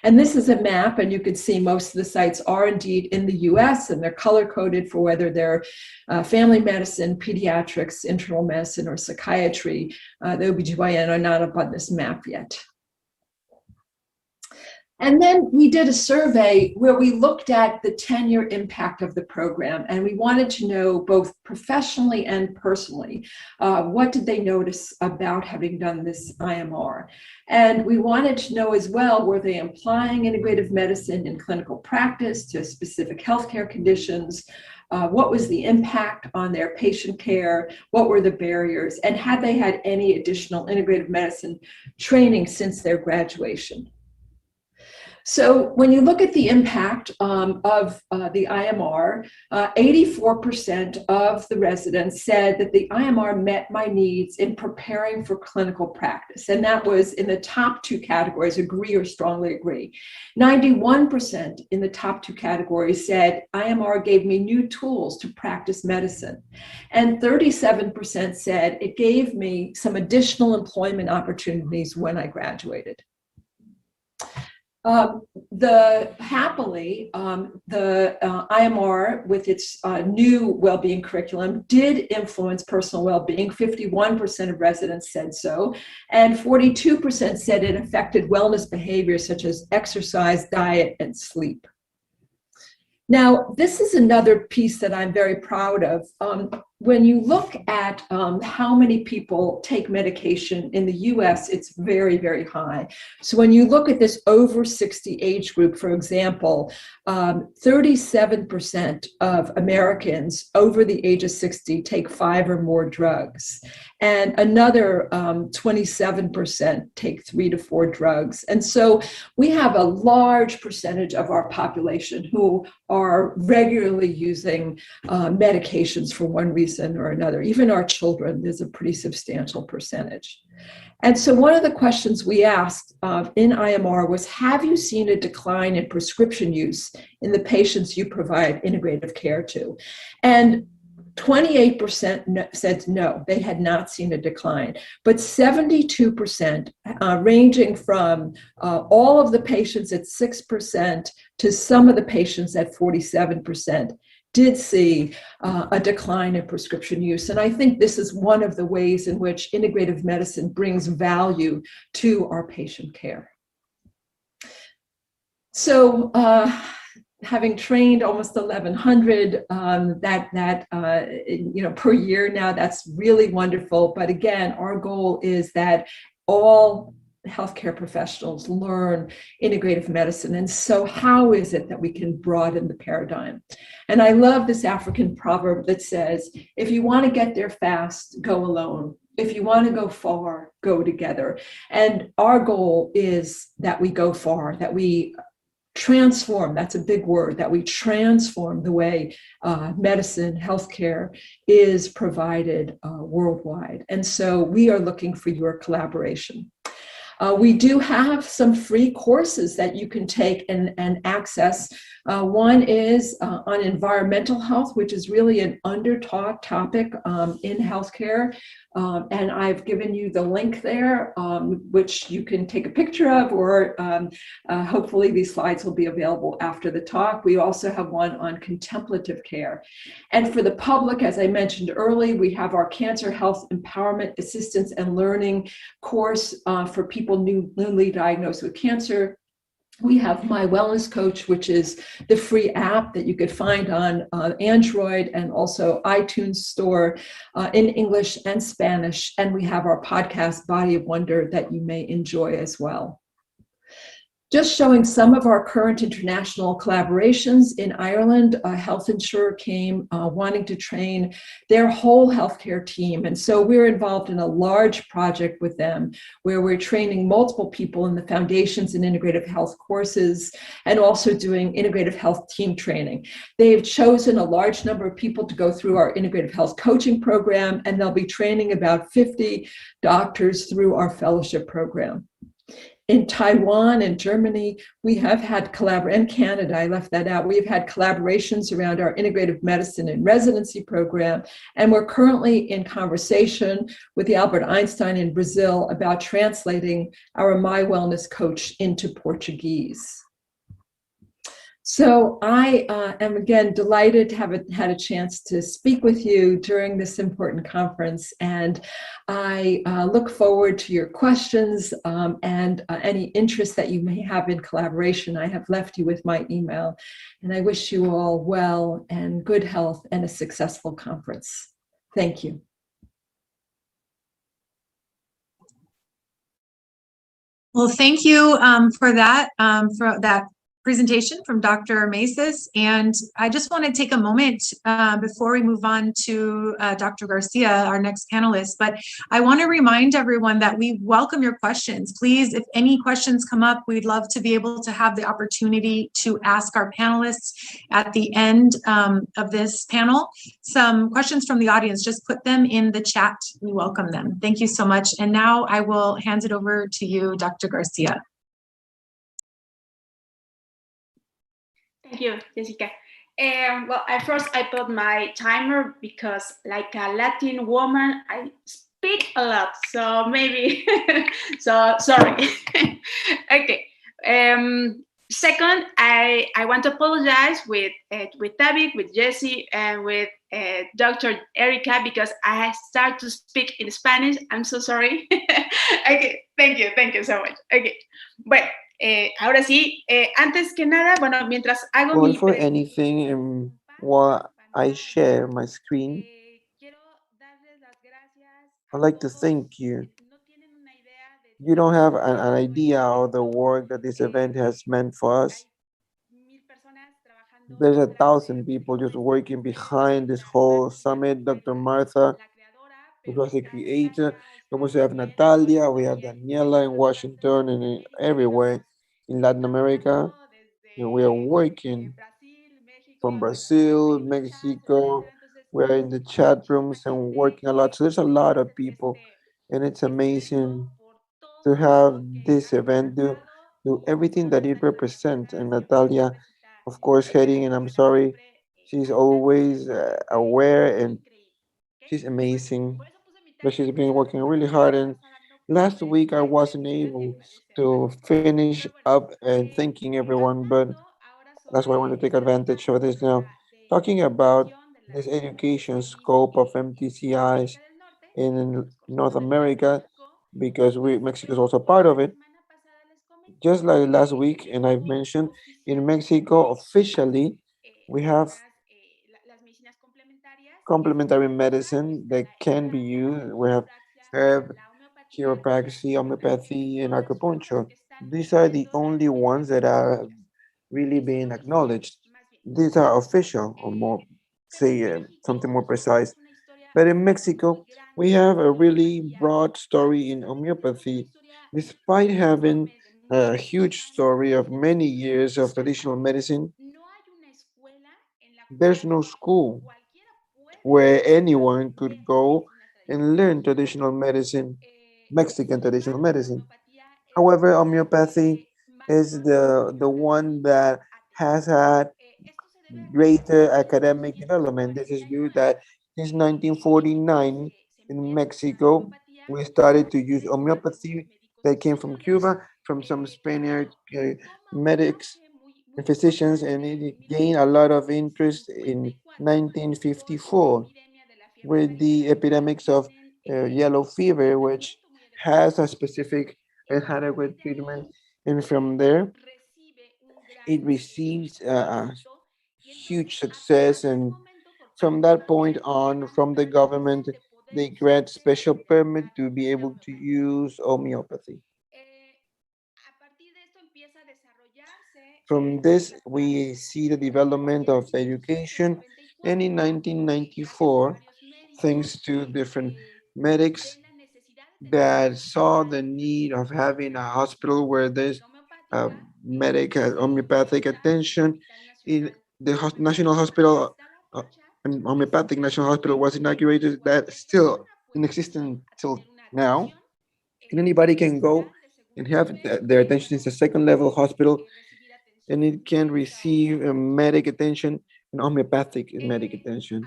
And this is a map, and you can see most of the sites are indeed in the US, and they're color-coded for whether they're family medicine, pediatrics, internal medicine, or psychiatry. The OBGYN are not up on this map yet. And then we did a survey where we looked at the 10-year impact of the program, and we wanted to know both professionally and personally, what did they notice about having done this IMR? And we wanted to know as well, were they applying integrative medicine in clinical practice to specific healthcare conditions? What was the impact on their patient care? What were the barriers? And had they had any additional integrative medicine training since their graduation? So when you look at the impact of the IMR, 84% of the residents said that the IMR met my needs in preparing for clinical practice. And that was in the top 2 categories: agree or strongly agree. 91% in the top 2 categories said IMR gave me new tools to practice medicine. And 37% said it gave me some additional employment opportunities when I graduated. Happily, the IMR with its new well-being curriculum did influence personal well-being. 51% of residents said so, and 42% said it affected wellness behaviors such as exercise, diet, and sleep. Now, this is another piece that I'm very proud of. When you look at how many people take medication in the US, it's very, very high. So when you look at this over 60 age group, for example, 37% of Americans over the age of 60 take 5 or more drugs. And another 27% take 3 to 4 drugs. And so we have a large percentage of our population who are regularly using medications for one reason or another. Even our children, there's a pretty substantial percentage. And so one of the questions we asked in IMR was, have you seen a decline in prescription use in the patients you provide integrative care to? And 28% said no, they had not seen a decline, but 72%, ranging from all of the patients at 6% to some of the patients at 47%, did see a decline in prescription use. And I think this is one of the ways in which integrative medicine brings value to our patient care. So, having trained almost 1,100 per year now, that's really wonderful. But again, our goal is that all healthcare professionals learn integrative medicine. And so how is it that we can broaden the paradigm? And I love this African proverb that says, if you want to get there fast, go alone. If you want to go far, go together. And our goal is that we go far, that we transform, that's a big word, that we transform the way medicine, healthcare is provided worldwide. And so we are looking for your collaboration. We do have some free courses that you can take and access. One is on environmental health, which is really an under-taught topic in healthcare. And I've given you the link there, which you can take a picture of, or hopefully these slides will be available after the talk. We also have one on contemplative care. And for the public, as I mentioned earlier, we have our Cancer Health Empowerment Assistance and Learning course for people newly diagnosed with cancer. We have My Wellness Coach, which is the free app that you could find on Android and also iTunes Store in English and Spanish. And we have our podcast, Body of Wonder, that you may enjoy as well. Just showing some of our current international collaborations. In Ireland, a health insurer came wanting to train their whole healthcare team. And so we're involved in a large project with them where we're training multiple people in the foundations and integrative health courses and also doing integrative health team training. They've chosen a large number of people to go through our integrative health coaching program, and they'll be training about 50 doctors through our fellowship program. In Taiwan and Germany, we have had and Canada, I left that out. We've had collaborations around our integrative medicine and residency program. And we're currently in conversation with the Albert Einstein in Brazil about translating our My Wellness Coach into Portuguese. So I am again delighted to have had a chance to speak with you during this important conference, and I look forward to your questions and any interest that you may have in collaboration. I have left you with my email, and I wish you all well and good health and a successful conference. Thank you. Well, thank you for that presentation from Dr. Maces. And I just want to take a moment before we move on to Dr. Garcia, our next panelist. But I want to remind everyone that we welcome your questions. Please, if any questions come up, we'd love to be able to have the opportunity to ask our panelists at the end of this panel. Some questions from the audience, just put them in the chat. We welcome them. Thank you so much. And now I will hand it over to you, Dr. Garcia. Thank you, Jessica. Well, at first I put my timer because like a Latin woman, I speak a lot. So maybe, so sorry. Okay. Second, I want to apologize with David, with Jesse, and with Dr. Erica because I start to speak in Spanish. I'm so sorry. Okay, thank you so much. Okay, bueno. Ahora sí, antes que nada, bueno, mientras hago Call mi for anything while I share my screen. I'd like to thank you. You don't have an idea of the work that this event has meant for us. There's 1,000 people just working behind this whole summit. Dr. Martha, who was the creator. We also have Natalia, we have Daniela in Washington and everywhere in Latin America. And we are working from Brazil, Mexico. We're in the chat rooms and working a lot. So there's a lot of people, and it's amazing to have this event do everything that it represents. And Natalia, of course, heading, and I'm sorry, She's always aware and she's amazing. But she's been working really hard. And last week I wasn't able to finish up and thanking everyone, but that's why I want to take advantage of this now. Talking about this education scope of MTCIs in North America, because Mexico is also part of it. Just like last week, and I've mentioned in Mexico officially, we have complementary medicine that can be used. We have herb, chiropractic, homeopathy, and acupuncture. These are the only ones that are really being acknowledged. These are official, or more, say something more precise. But in Mexico, we have a really broad story in homeopathy. Despite having a huge story of many years of traditional medicine, there's no school where anyone could go and learn traditional medicine, Mexican traditional medicine. However, homeopathy is the one that has had greater academic development. This is due that since 1949 in Mexico, we started to use homeopathy that came from Cuba, from some Spaniard medics and physicians, and it gained a lot of interest in 1954 with the epidemics of yellow fever, which has a specific and adequate treatment. And from there, it receives a huge success. And from that point on, from the government, they grant special permit to be able to use homeopathy. From this, we see the development of education. And in 1994, thanks to different medics that saw the need of having a hospital where there's homeopathic attention, in the National Hospital, uh, homeopathic National Hospital was inaugurated, that still in existence till now. And anybody can go and have their attention. It's a second level hospital, and it can receive medic attention and homeopathic medic attention.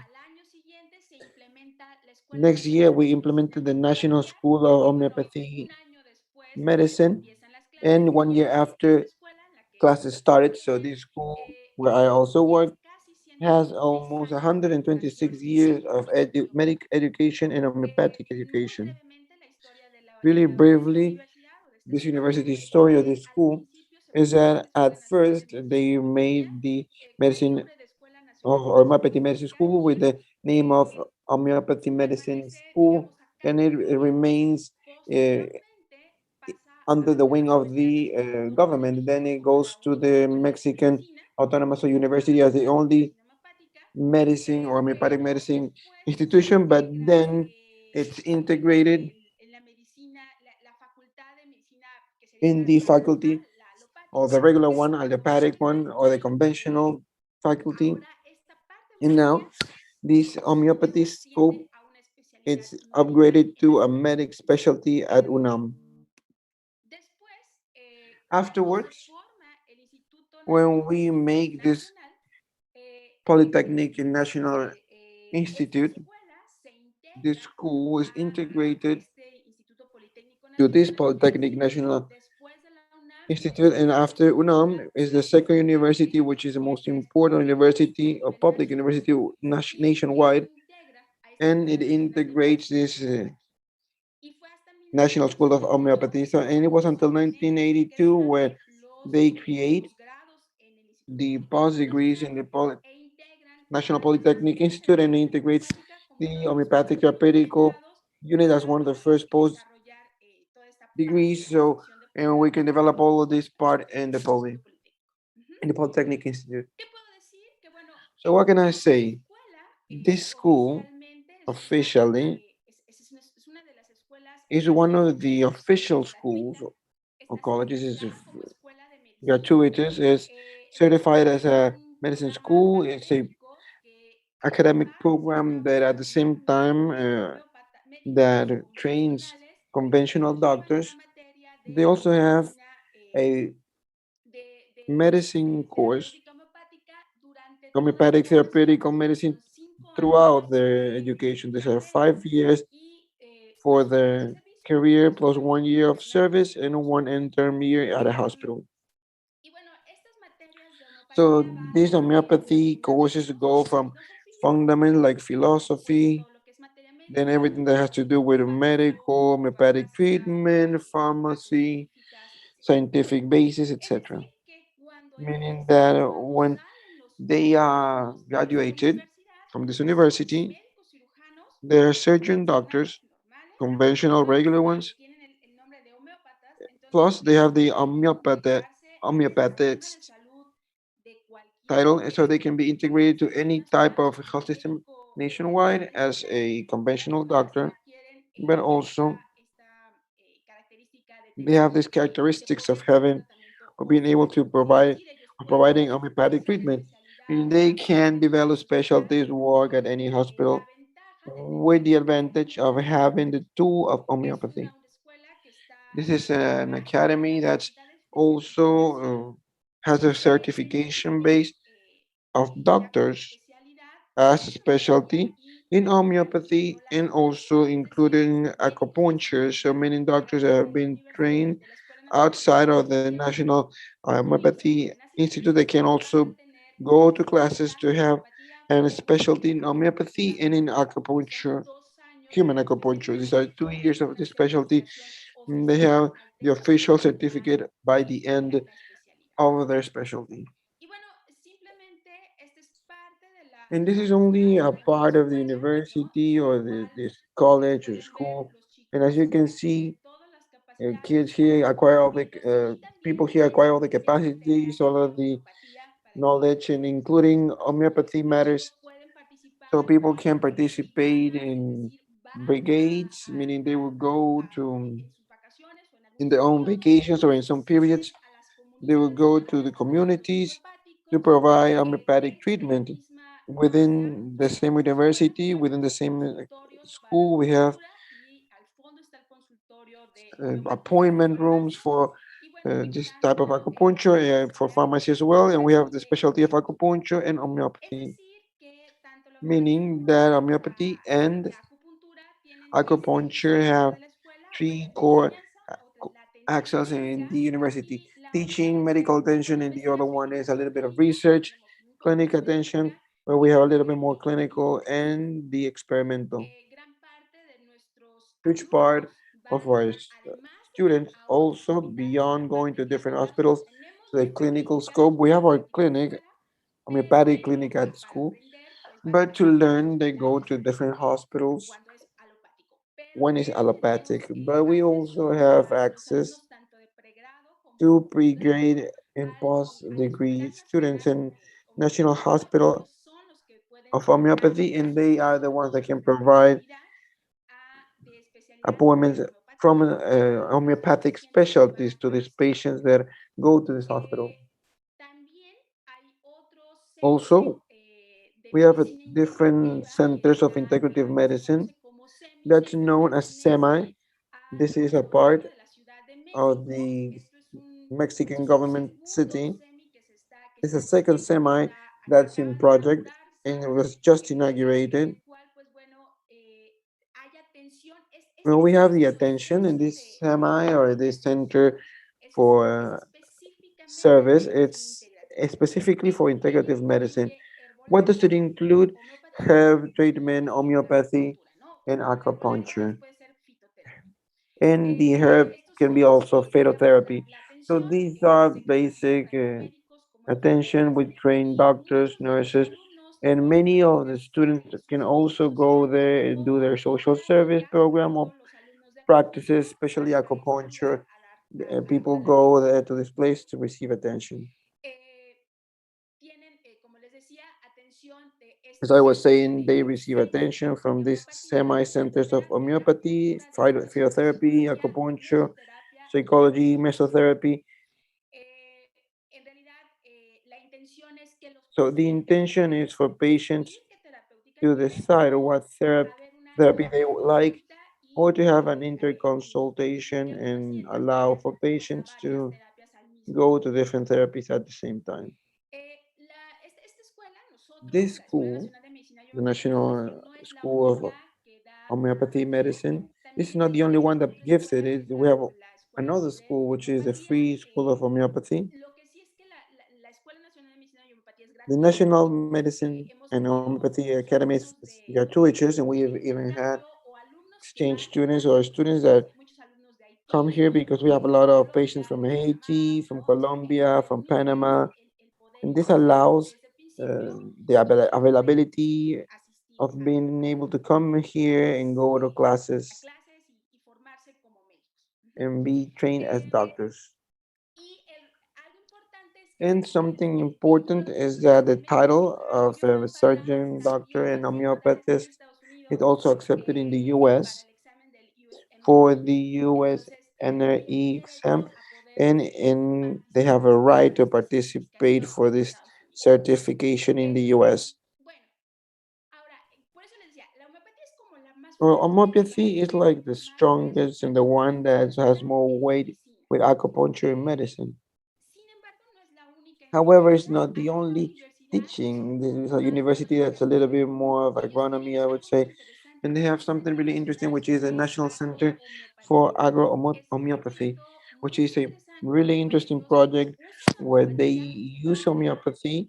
Next year, we implemented the National School of Homeopathy Medicine, and 1 year after classes started, so this school where I also work has almost 126 years of medic education and homeopathic education. Really briefly, this university story of this school is that at first they made the medicine of homeopathy medicine school with the name of homeopathy medicine school, and it remains uh, under the wing of the government. Then it goes to the Mexican Autonomous University as the only medicine or homeopathic medicine institution, but then it's integrated in the faculty or the regular one, allopathic one, or the conventional faculty. And now this homeopathy scope, it's upgraded to a medic specialty at UNAM. Afterwards, when we make this Polytechnic National Institute, the school is integrated to this Polytechnic National Institute, and after UNAM is the second university, which is the most important university or public university nationwide, and it integrates this National School of Homeopathy. So, and it was until 1982 where they create the post degrees in the National Polytechnic Institute, and integrates the homeopathic therapeutic unit as one of the first post degrees. So, and we can develop all of this part in the Polytechnic Institute. So, what can I say? This school officially is one of the official schools or colleges, is gratuitous, is certified as a medicine school. It's a academic program that at the same time that trains conventional doctors. They also have a medicine course homeopathic therapeutic medicine throughout their education. These are 5 years for their career plus 1 year of service and one intern year at a hospital. So these homeopathy courses go from fundamental like philosophy, then everything that has to do with medical, homeopathic treatment, pharmacy, scientific basis, etc. Meaning that when they are graduated from this university, they're surgeon doctors, conventional regular ones, plus they have the homeopathic title, and so they can be integrated to any type of health system nationwide as a conventional doctor, but also they have these characteristics of having or being able to provide or providing homeopathic treatment, meaning they can develop specialties, work at any hospital with the advantage of having the tool of homeopathy. This is an academy that's also has a certification base of doctors as a specialty in homeopathy and also including acupuncture. So many doctors have been trained outside of the National Homeopathy Institute. They can also go to classes to have a specialty in homeopathy and in acupuncture, human acupuncture. These are 2 years of the specialty. They have the official certificate by the end of their specialty. And this is only a part of the university or this college or school. And as you can see, kids here acquire all the people here acquire all the capacities, all of the knowledge, and including homeopathy matters. So people can participate in brigades, meaning they will go to in their own vacations or in some periods. They will go to the communities to provide homeopathic treatment within the same university, within the same school. We have appointment rooms for this type of acupuncture for pharmacy as well, and we have the specialty of acupuncture and homeopathy, meaning that homeopathy and acupuncture have three core axes in the university: teaching, medical attention, and the other one is a little bit of research, clinic attention, where we have a little bit more clinical, and the experimental. Huge part of our students also beyond going to different hospitals to the clinical scope. We have our clinic, homeopathic clinic at school, but to learn they go to different hospitals. One is allopathic, but we also have access to pre-grade and post-degree students in National Hospital of Homeopathy, and they are the ones that can provide appointments from homeopathic specialties to these patients that go to this hospital. Also, we have different centers of integrative medicine that's known as SEMI. This is a part of the Mexican government city. It's a second SEMI that's in project and it was just inaugurated. Well, we have the attention in this SEMI or this center for service. It's specifically for integrative medicine. What does it include? Herb treatment, homeopathy, and acupuncture. And the herb can be also phytotherapy. So these are basic attention with trained doctors, nurses, and many of the students can also go there and do their social service program or practices, especially acupuncture. People go there to this place to receive attention. As I was saying, they receive attention from these semi-centers of homeopathy, phytotherapy, acupuncture, psychology, mesotherapy. So the intention is for patients to decide what therapy they would like, or to have an interconsultation and allow for patients to go to different therapies at the same time. This school, the National School of Homeopathy Medicine, this is not the only one that gives it. We have another school, which is the Free School of Homeopathy. The National Medicine and Homeopathy Academy is gratuitous, and we have even had exchange students or students that come here because we have a lot of patients from Haiti, from Colombia, from Panama, and this allows the availability of being able to come here and go to classes and be trained as doctors. And something important is that the title of a surgeon, doctor, and homeopathist is also accepted in the US for the US NRE exam, and they have a right to participate for this certification in the US. Well, homeopathy is like the strongest and the one that has more weight with acupuncture and medicine. However, it's not the only teaching. There is a university that's a little bit more of agronomy, I would say, and they have something really interesting, which is the National Center for Homeopathy, which is a really interesting project where they use homeopathy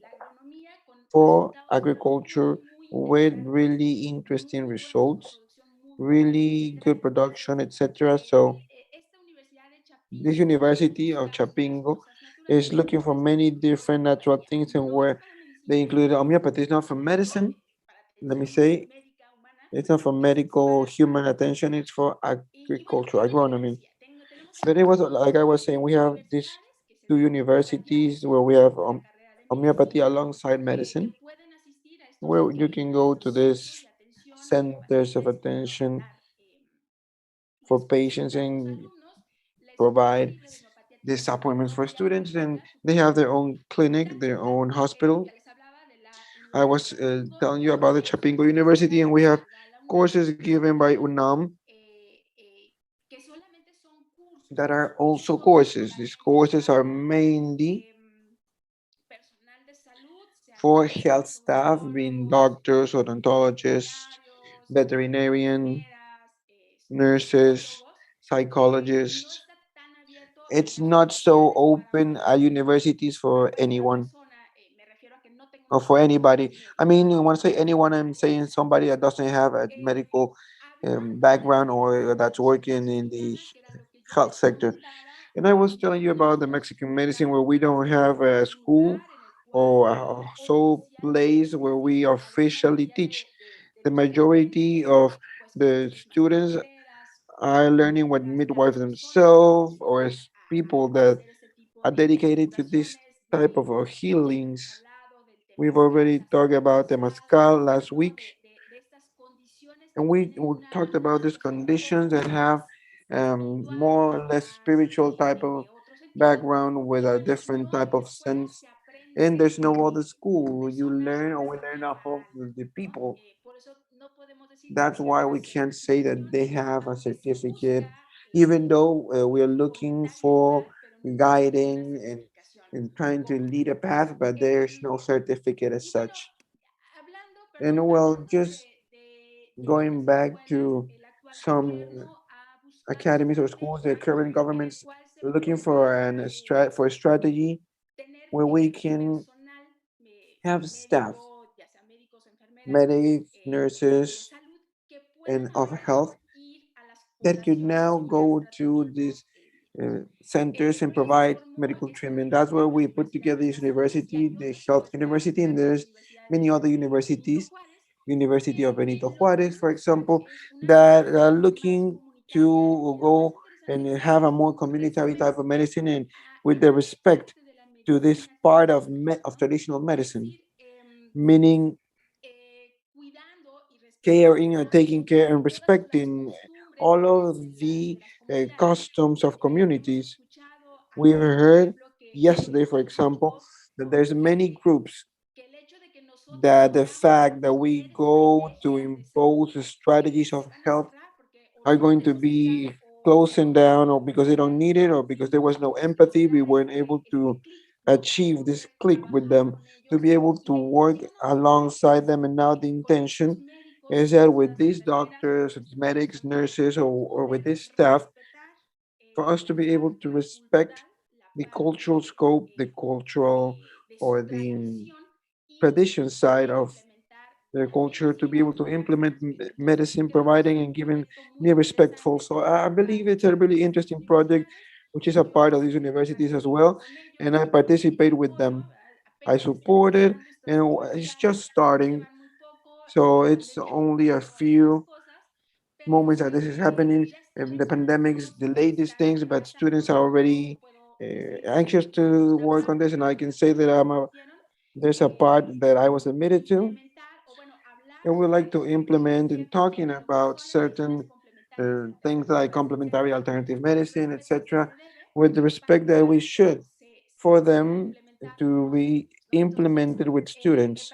for agriculture with really interesting results, really good production, etc. So this University of Chapingo is looking for many different natural things and where they include homeopathy. It's not for medicine, let me say, it's not for medical human attention, it's for agriculture, agronomy. But it was like I was saying, we have these two universities where we have homeopathy alongside medicine, where you can go to these centers of attention for patients and provide these appointments for students, and they have their own clinic, their own hospital. I was telling you about the Chapingo University, and we have courses given by UNAM that are also courses. These courses are mainly for health staff, being doctors, odontologists, veterinarian, nurses, psychologists. It's not so open at universities for anyone or for anybody. I mean, when I say anyone, I'm saying somebody that doesn't have a medical background or that's working in the health sector. And I was telling you about the Mexican medicine where we don't have a school or a sole place where we officially teach. The majority of the students are learning what midwives themselves or as people that are dedicated to this type of healings. We've already talked about the Temazcal last week, and we talked about these conditions that have more or less spiritual type of background with a different type of sense. And there's no other school. You learn or we learn off of the people. That's why we can't say that they have a certificate, even though we are looking for guiding and trying to lead a path, but there's no certificate as such. And well, just going back to some academies or schools, the current government's looking for for a strategy where we can have staff, medics, nurses, and of health that could now go to these centers and provide medical treatment. That's where we put together this university, the health university, and there's many other universities, University of Benito Juarez, for example, that are looking to go and have a more communitary type of medicine and with the respect to this part of of traditional medicine, meaning caring and taking care and respecting all of the customs of communities. We heard yesterday, for example, that there's many groups that the fact that we go to impose strategies of health are going to be closing down or because they don't need it or because there was no empathy, we weren't able to achieve this click with them, to be able to work alongside them. And now the intention is that with these doctors, medics, nurses, or with this staff, for us to be able to respect the cultural scope, the cultural or the tradition side of their culture, to be able to implement medicine, providing and giving me respectful. So I believe it's a really interesting project, which is a part of these universities as well, and I participate with them. I support it, and it's just starting, so it's only a few moments that this is happening. And the pandemics delayed these things, but students are already anxious to work on this, and I can say that there's a part that I was admitted to, and we like to implement and talking about certain things like complementary alternative medicine, etc., with the respect that we should for them to be implemented with students.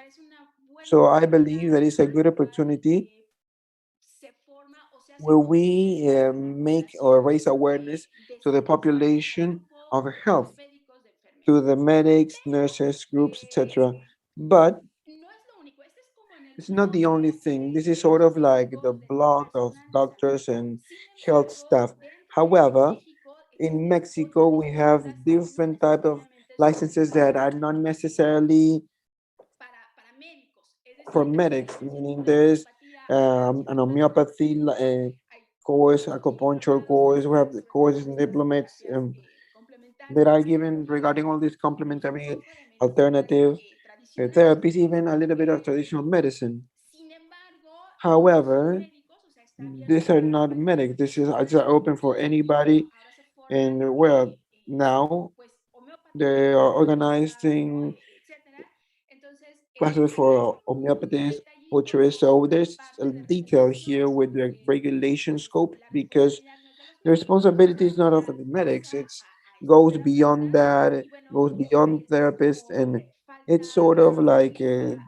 So I believe that it's a good opportunity where we make or raise awareness to the population of health, to the medics, nurses, groups, etc. But it's not the only thing. This is sort of like the block of doctors and health staff. However, in Mexico, we have different type of licenses that are not necessarily for medics, meaning there's an homeopathy course, acupuncture course, we have the courses and diplomates that are given regarding all these complementary alternative therapies, even a little bit of traditional medicine. However, these are not medics. This is it's open for anybody, and well, now they are organizing classes for homeopathies, culturists. So there's a detail here with the regulation scope, because the responsibility is not of the medics. It's goes beyond that. It goes beyond therapists, and it's sort of like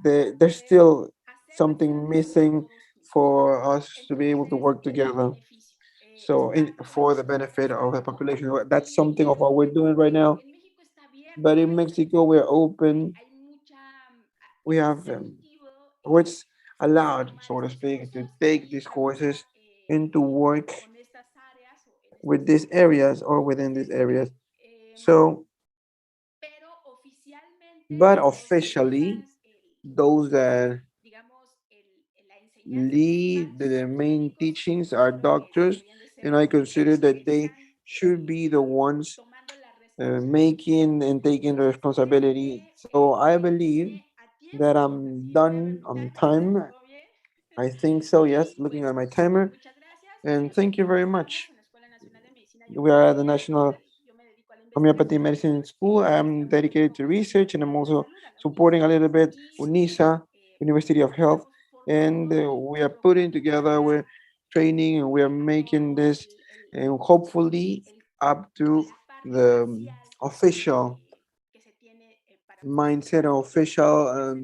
there's still something missing for us to be able to work together. So for the benefit of the population, that's something of what we're doing right now. But in Mexico, we're open. We have what's allowed, so to speak, to take these courses and to work with these areas or within these areas. So, but officially, those that lead the main teachings are doctors, and I consider that they should be the ones making and taking the responsibility. So I believe that I'm done on time. I think so, yes, looking at my timer. And thank you very much. We are at the National Homeopathy Medicine School. I'm dedicated to research, and I'm also supporting a little bit UNISA, University of Health. And we are putting together, we're training, and we are making this, and hopefully up to the official mindset or official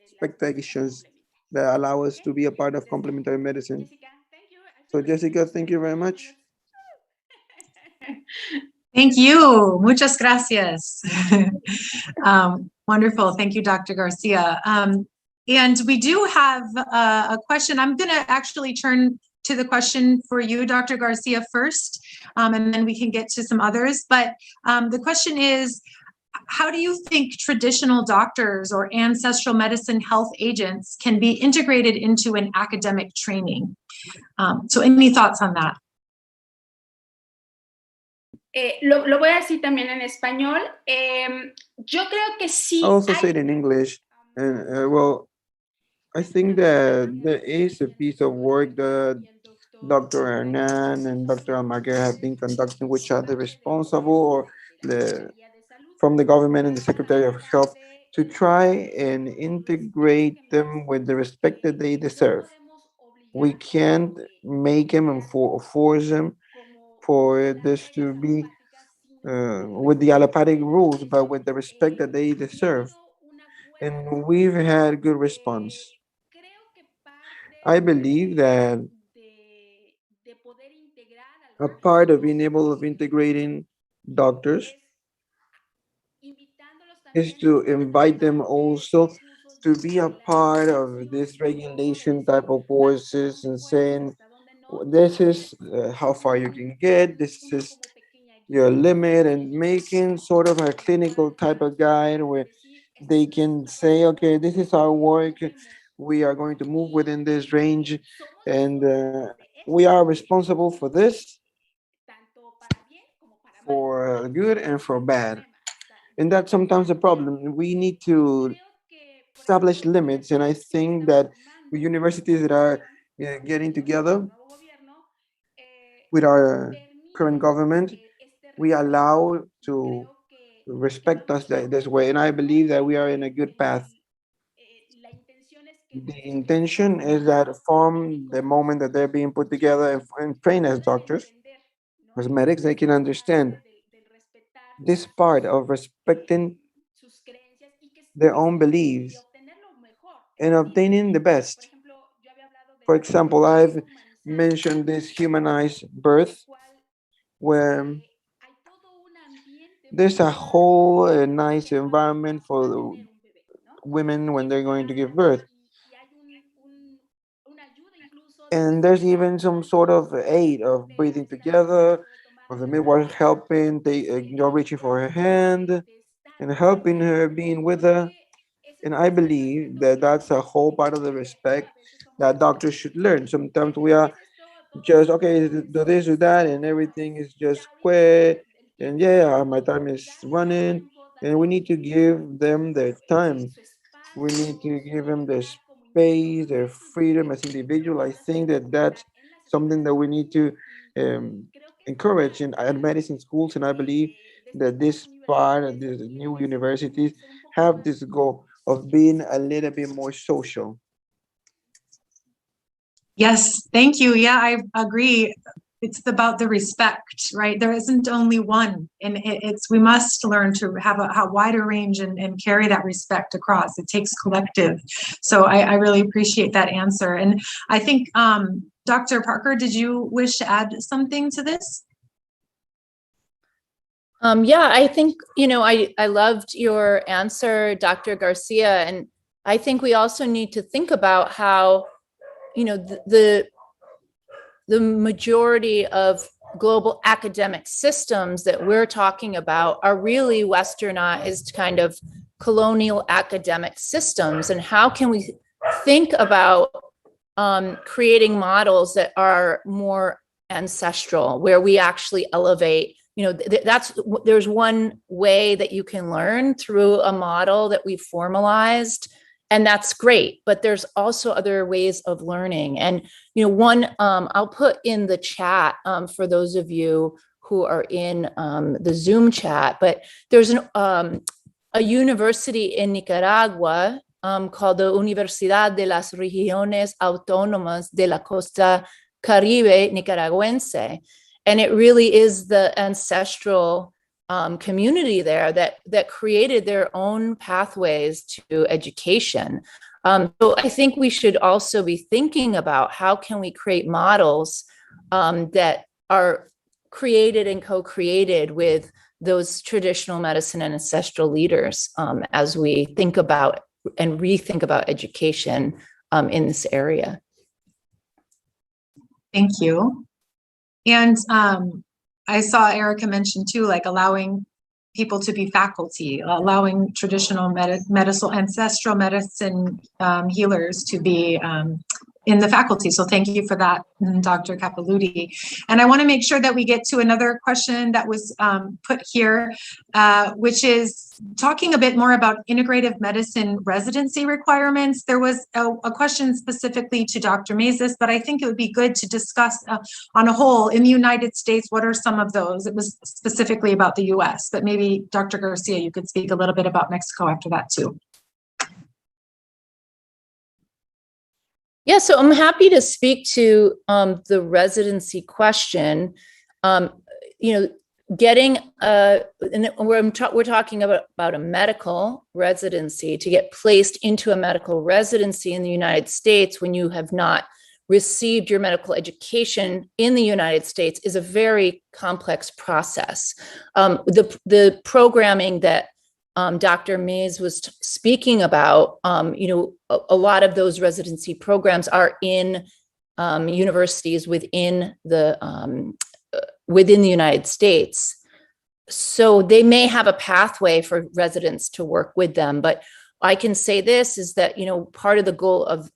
expectations that allow us to be a part of complementary medicine. So, Jessica, thank you very much. Thank you. Muchas gracias. Wonderful. Thank you, Dr. Garcia. And we do have a question. I'm going to actually turn to the question for you, Dr. Garcia, first, and then we can get to some others. But the question is, how do you think traditional doctors or ancestral medicine health agents can be integrated into an academic training? So any thoughts on that? Lo voy a decir también en español. Yo creo que sí. I'll also say it in English. And well, I think that there is a piece of work that Dr. Hernan and Dr. Almaguer have been conducting, which are the responsible or the from the government and the Secretary of Health, to try and integrate them with the respect that they deserve. We can't make them and force them for this to be with the allopathic rules, but with the respect that they deserve. And we've had good response. I believe that a part of being able of integrating doctors is to invite them also to be a part of this regulation type of courses and saying, this is how far you can get, this is your limit, and making sort of a clinical type of guide where they can say, okay, this is our work, we are going to move within this range, and we are responsible for this, for good and for bad. And that's sometimes a problem. We need to establish limits, and I think that with universities that are getting together with our current government, we allow to respect us this way, and I believe that we are in a good path. The intention is that from the moment that they're being put together and trained as doctors, as medics, they can understand this part of respecting their own beliefs and obtaining the best. For example, I've mentioned this humanized birth, where there's a whole nice environment for the women when they're going to give birth. And there's even some sort of aid of breathing together, of the midwife helping, you're reaching for her hand and helping her, being with her. And I believe that that's a whole part of the respect that doctors should learn. Sometimes we are just, okay, do this, do that, and everything is just quick. And yeah, my time is running. And we need to give them their time. We need to give them their space, their freedom as individual. I think that that's something that we need to um, encourage in at medicine schools, and I believe that this part of the new universities have this goal of being a little bit more social. Yes, thank you. Yeah, I agree. It's about the respect, right? There isn't only one, and it's we must learn to have a wider range and carry that respect across. It takes collective. So I really appreciate that answer. And I think, Dr. Parker, did you wish to add something to this? Yeah, I think, I loved your answer, Dr. Garcia. And I think we also need to think about how, the majority of global academic systems that we're talking about are really westernized kind of colonial academic systems. And how can we think about creating models that are more ancestral, where we actually elevate, there's one way that you can learn through a model that we've formalized, and that's great, but there's also other ways of learning. And one, I'll put in the chat for those of you who are in the Zoom chat, but there's a university in Nicaragua called the Universidad de las Regiones Autónomas de la Costa Caribe Nicaragüense. And it really is the ancestral community there that created their own pathways to education. So I think we should also be thinking about how can we create models that are created and co-created with those traditional medicine and ancestral leaders as we think about and rethink about education in this area. Thank you. And I saw Erica mention too, like allowing people to be faculty, allowing traditional ancestral medicine healers to be in the faculty. So thank you for that, Dr. Capilouti. And I want to make sure that we get to another question that was put here, which is talking a bit more about integrative medicine residency requirements. There was a question specifically to Dr. Mazes, but I think it would be good to discuss on a whole in the United States, what are some of those? It was specifically about the US, but maybe Dr. Garcia, you could speak a little bit about Mexico after that too. Yeah, so I'm happy to speak to the residency question. Getting and we're talking about a medical residency. To get placed into a medical residency in the United States when you have not received your medical education in the United States is a very complex process. The programming that Dr. Mays was speaking about, a lot of those residency programs are in universities within the United States. So they may have a pathway for residents to work with them, but I can say this is that, part of the goal of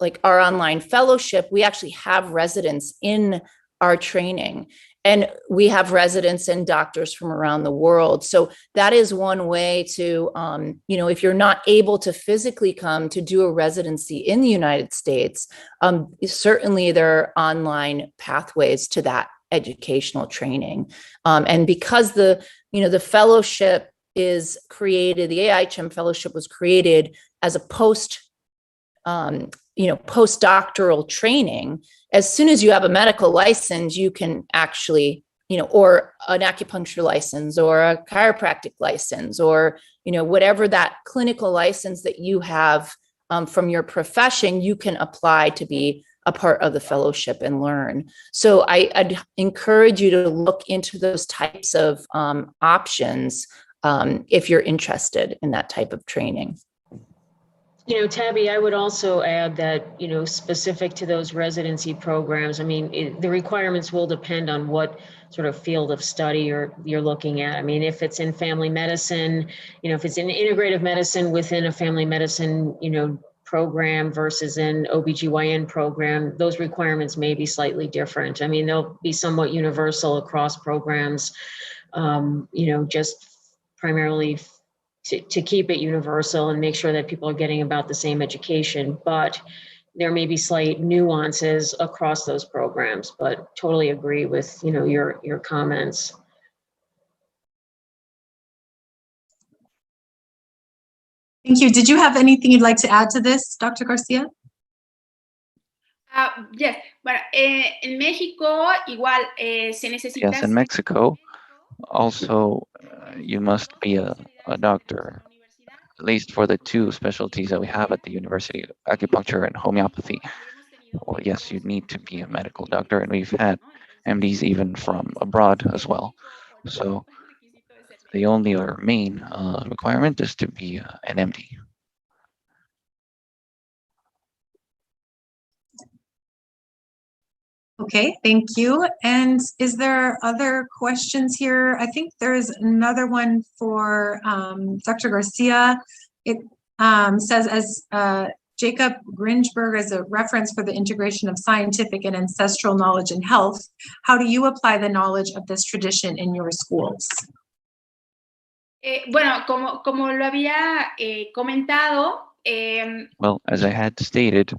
like our online fellowship, we actually have residents in our training, and we have residents and doctors from around the world. So that is one way to, if you're not able to physically come to do a residency in the United States, certainly there are online pathways to that educational training. And because the fellowship is created, the AIHM fellowship was created as a postdoctoral training. As soon as you have a medical license, you can actually, or an acupuncture license or a chiropractic license, or, whatever that clinical license that you have from your profession, you can apply to be a part of the fellowship and learn. So I'd encourage you to look into those types of options if you're interested in that type of training. Tabby, I would also add that, specific to those residency programs, the requirements will depend on what sort of field of study you're looking at. If it's in family medicine, if it's in integrative medicine within a family medicine, program versus an OBGYN program, those requirements may be slightly different. They'll be somewhat universal across programs, just primarily to keep it universal and make sure that people are getting about the same education. But there may be slight nuances across those programs, but totally agree with, your comments. Thank you. Did you have anything you'd like to add to this, Dr. Garcia? Yes, but en México igual se necesita. Yes, in Mexico, also you must be a doctor, at least for the two specialties that we have at the university, acupuncture and homeopathy. Well, yes, you need to be a medical doctor, and we've had MDs even from abroad as well. So the only or main requirement is to be an MD. Okay, thank you. And is there other questions here? I think there is another one for Dr. Garcia. It says, as Jacob Grinchberg as a reference for the integration of scientific and ancestral knowledge in health, how do you apply the knowledge of this tradition in your schools? Bueno, como lo había comentado. Well, as I had stated,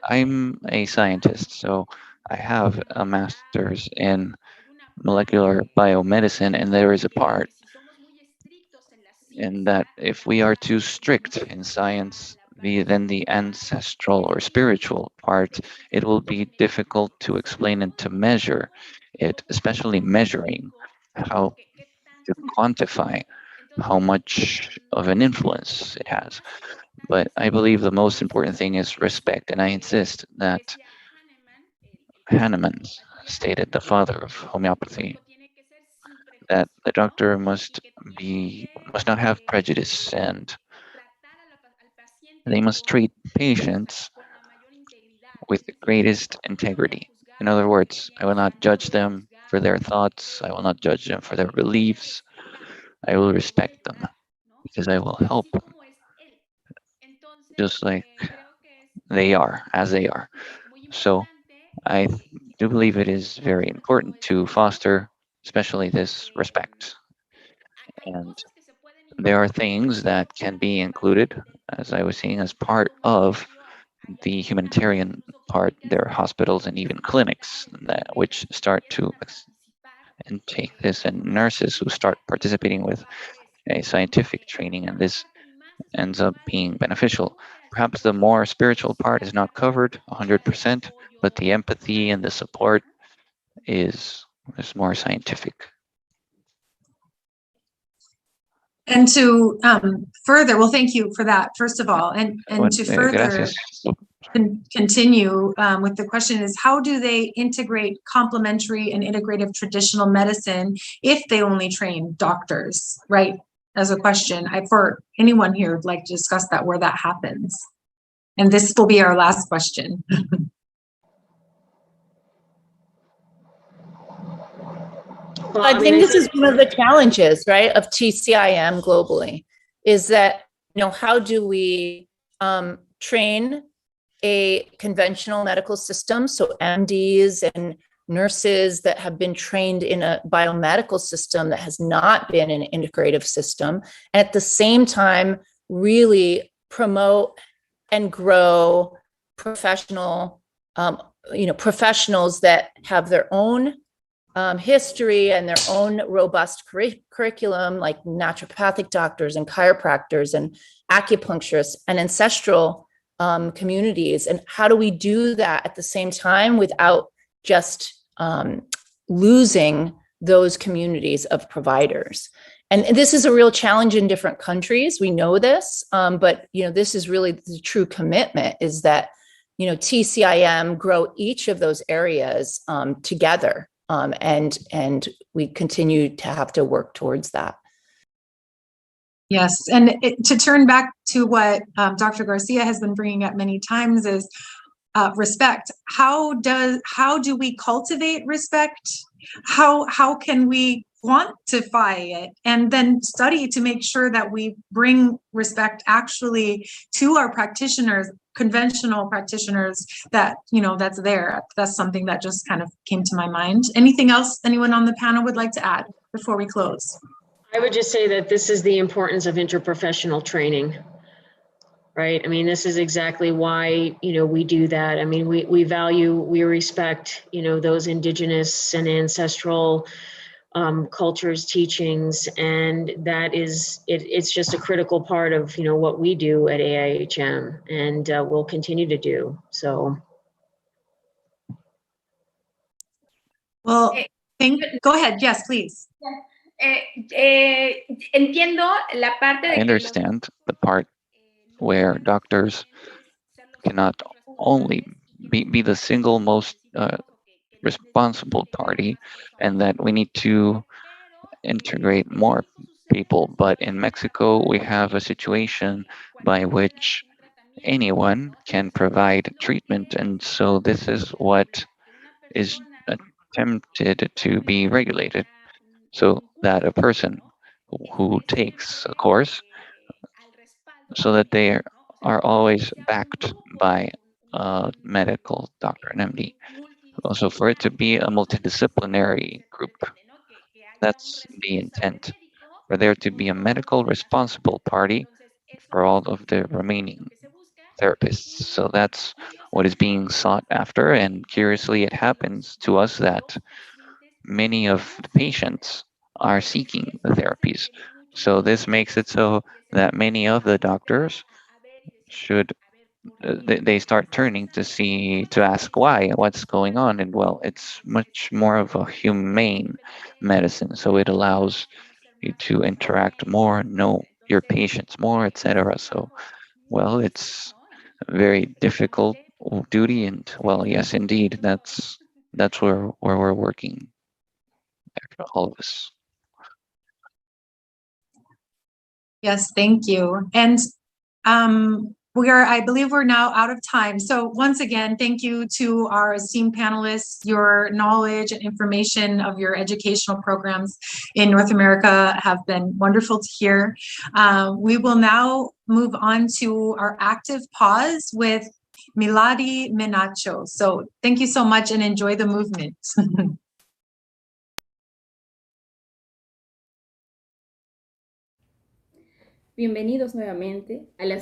I'm a scientist, so I have a master's in molecular biomedicine, and there is a part in that if we are too strict in science, then the ancestral or spiritual part, it will be difficult to explain and to measure it, especially measuring how to quantify how much of an influence it has. But I believe the most important thing is respect, and I insist that Hahnemann stated, the father of homeopathy, that the doctor must not have prejudice, and they must treat patients with the greatest integrity. In other words, I will not judge them for their thoughts. I will not judge them for their beliefs. I will respect them because I will help them just like they are, as they are. So I do believe it is very important to foster, especially this respect. And there are things that can be included, as I was saying, as part of the humanitarian part. There are hospitals and even clinics which start to and take this, and nurses who start participating with a scientific training, and this ends up being beneficial. Perhaps the more spiritual part is not covered 100%, but the empathy and the support is more scientific. And to further, well, thank you for that, first of all. And to further continue with the question is, how do they integrate complementary and integrative traditional medicine if they only train doctors, right? as a question for anyone here who'd like to discuss that, where that happens. And this will be our last question. Well, I think this is one of the challenges, right, of TCIM globally, is that, how do we train a conventional medical system, so MDs and nurses that have been trained in a biomedical system that has not been an integrative system, and at the same time really promote and grow professionals that have their own history and their own robust curriculum, like naturopathic doctors and chiropractors and acupuncturists and ancestral communities. And how do we do that at the same time without just losing those communities of providers? And this is a real challenge in different countries. We know this, but this is really the true commitment, is that TCIM grow each of those areas together. And we continue to have to work towards that. Yes, and to turn back to what Dr. Garcia has been bringing up many times is respect. How do we cultivate respect? How can we quantify it and then study to make sure that we bring respect actually to our practitioners, conventional practitioners, that that's there. That's something that just kind of came to my mind. Anything else anyone on the panel would like to add before we close? I would just say that this is the importance of interprofessional training, right? I mean, this is exactly why, we do that. I mean, we value, we respect, those indigenous and ancestral cultures, teachings, and that is, it's just a critical part of, what we do at AIHM, and we'll continue to do. So. Well, go ahead. Yes, please. Entiendo la parte de I understand the part where doctors cannot only be the single most responsible party, and that we need to integrate more people. But in Mexico, we have a situation by which anyone can provide treatment, and so this is what is attempted to be regulated, so that a person who takes a course, so that they are always backed by a medical doctor, an MD. Also, for it to be a multidisciplinary group, that's the intent, for there to be a medical responsible party for all of the remaining therapists. So that's what is being sought after. And curiously, it happens to us that many of the patients are seeking the therapies. So this makes it so that many of the doctors should they start turning to ask what's going on. And well, it's much more of a humane medicine, so it allows you to interact more, know your patients more, etc. So well, it's a very difficult duty, and well, yes, indeed, that's where we're working, all of us. Yes, thank you. And I believe we're now out of time. So once again, thank you to our esteemed panelists. Your knowledge and information of your educational programs in North America have been wonderful to hear. We will now move on to our active pause with Milady Menacho. So thank you so much and enjoy the movement.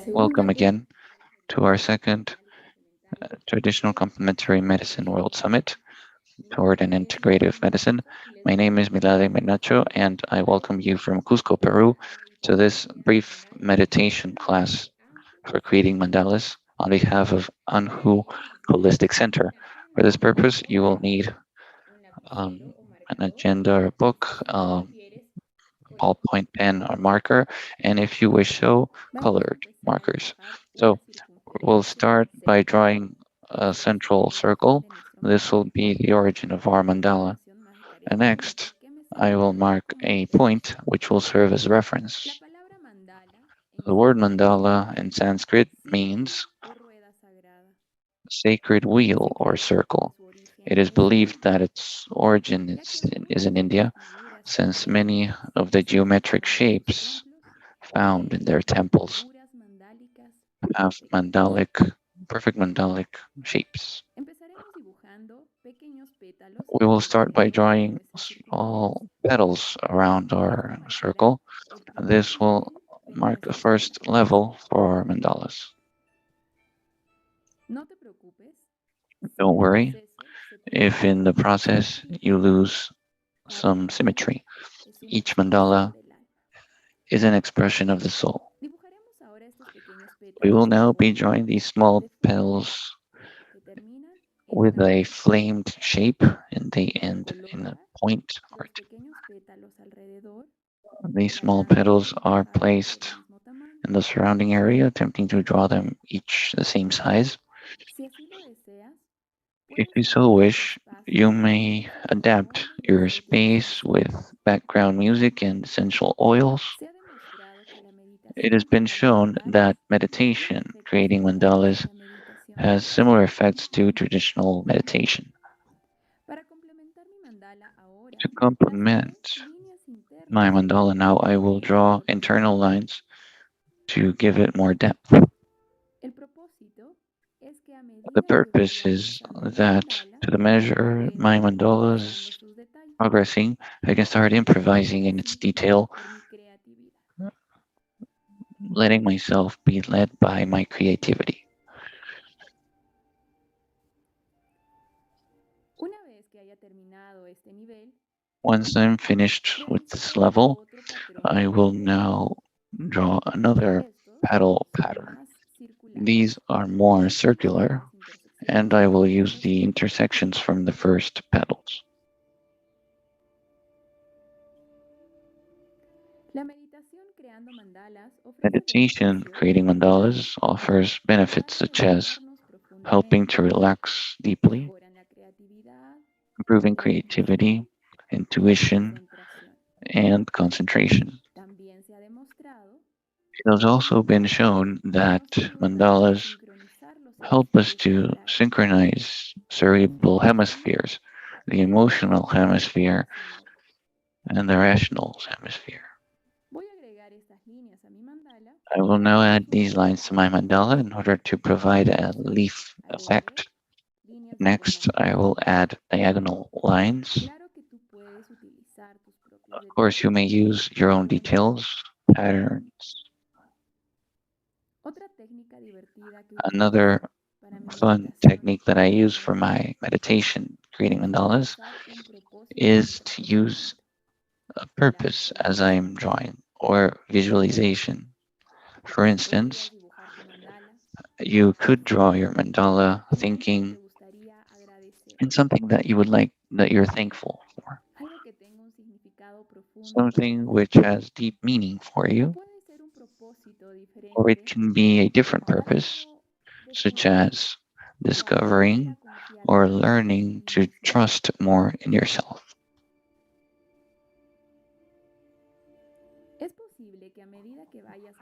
Welcome again to our second Traditional Complementary Medicine World Summit toward an Integrative Medicine. My name is Milady Menacho, and I welcome you from Cusco, Peru, to this brief meditation class for creating mandalas on behalf of Anhu Holistic Center. For this purpose, you will need an agenda or book, ballpoint pen or marker, and if you wish so, colored markers. So we'll start by drawing a central circle. This will be the origin of our mandala. And next, I will mark a point which will serve as reference. The word mandala in Sanskrit means sacred wheel or circle. It is believed that its origin is in India, since many of the geometric shapes found in their temples have perfect mandalic shapes. We will start by drawing small petals around our circle. This will mark the first level for our mandalas. Don't worry if in the process you lose some symmetry. Each mandala is an expression of the soul. We will now be drawing these small petals with a flamed shape in the end, in a point or two. These small petals are placed in the surrounding area, attempting to draw them each the same size. If you so wish, you may adapt your space with background music and essential oils. It has been shown that meditation, creating mandalas, has similar effects to traditional meditation. To complement my mandala now, I will draw internal lines to give it more depth. The purpose is that to the measure my mandala is progressing, I can start improvising in its detail, letting myself be led by my creativity. Once I'm finished with this level, I will now draw another petal pattern. These are more circular, and I will use the intersections from the first petals. Meditation, creating mandalas, offers benefits such as helping to relax deeply, improving creativity, intuition, and concentration. It has also been shown that mandalas help us to synchronize cerebral hemispheres, the emotional hemisphere, and the rational hemisphere. I will now add these lines to my mandala in order to provide a leaf effect. Next, I will add diagonal lines. Of course, you may use your own details, patterns. Another fun technique that I use for my meditation, creating mandalas, is to use a purpose as I'm drawing or visualization. For instance, you could draw your mandala thinking in something that you would like, that you're thankful for, something which has deep meaning for you, or it can be a different purpose, such as discovering or learning to trust more in yourself.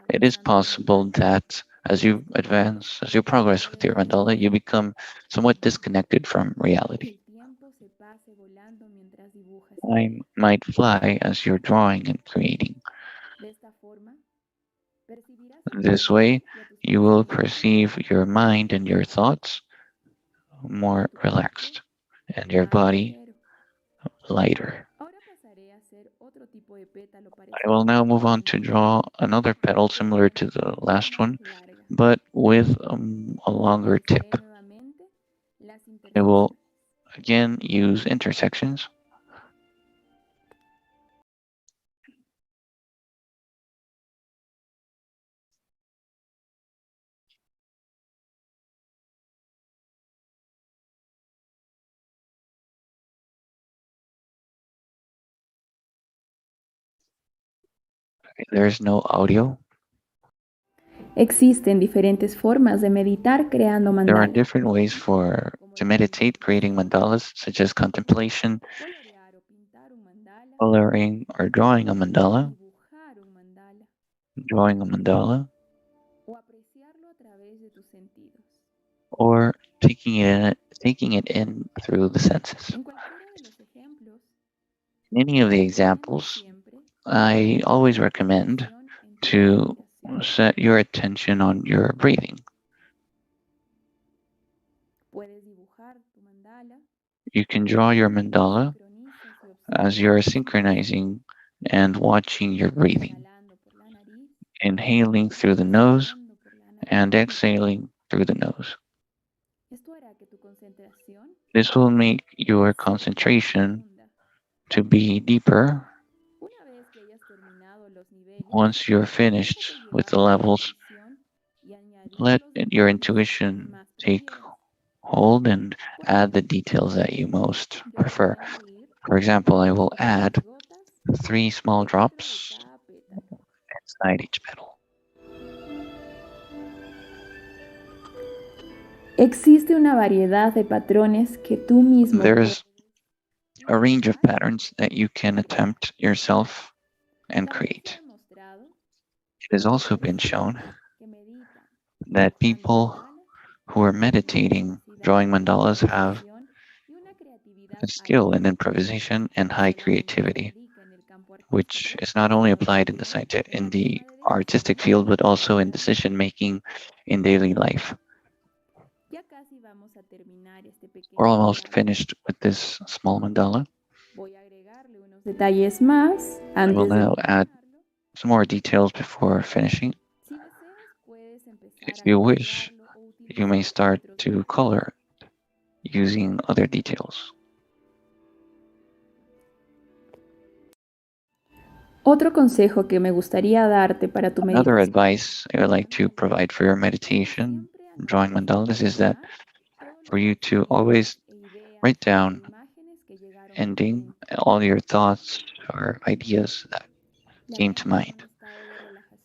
It is possible that as you advance, as you progress with your mandala, you become somewhat disconnected from reality. Time might fly as you're drawing and creating. This way, you will perceive your mind and your thoughts more relaxed and your body lighter. I will now move on to draw another petal similar to the last one, but with a longer tip. I will again use intersections. There's no audio. Existen diferentes formas de meditar creando There are mandalas. different ways to meditate creating mandalas, such as contemplation, coloring or drawing a mandala, drawing a mandala, or taking it in through the senses. In any of the examples, I always recommend to set your attention on your breathing. You can draw your mandala as you're synchronizing and watching your breathing, inhaling through the nose and exhaling through the nose. This will make your concentration to be deeper. Once you're finished with the levels, let your intuition take hold and add the details that you most prefer. For example, I will add 3 small drops inside each petal. Existe una variedad de patrones que tú mismo There's a range of patterns that you can attempt yourself and create. It has also been shown that people who are meditating, drawing mandalas, have a skill in improvisation and high creativity, which is not only applied in the artistic field, but also in decision making in daily life. We're almost finished with this small mandala. detalles más I will antes de now add some more details before finishing. If you wish, you may start to color using other details. Otro consejo que me gustaría darte para tu Another meditación advice I would like to provide for your meditation, drawing mandalas, is that for you to always write down ending all your thoughts or ideas that came to mind.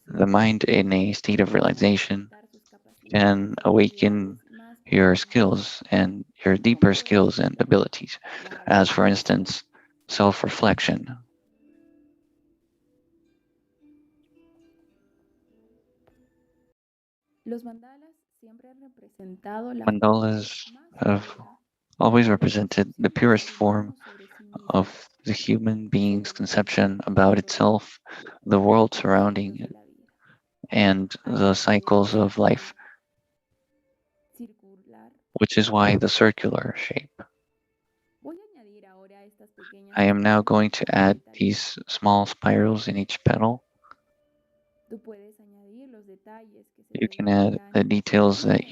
The mind in a state of relaxation can awaken your skills and your deeper skills and abilities, as for instance, self-reflection. Mandalas have always represented the purest form of the human being's conception about itself, the world surrounding it, and the cycles of life, which is why the circular shape. I am now going to add these small spirals in each petal. You can add the details that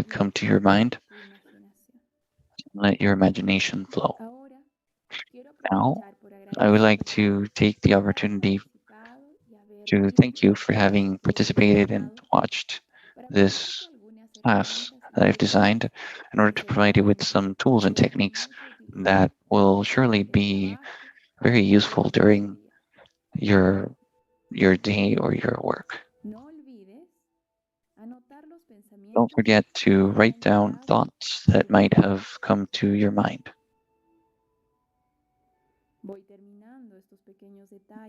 come to your mind. Let your imagination flow. Now, I would like to take the opportunity to thank you for having participated and watched this class that I've designed in order to provide you with some tools and techniques that will surely be very useful during your day or your work. Don't forget to write down thoughts that might have come to your mind.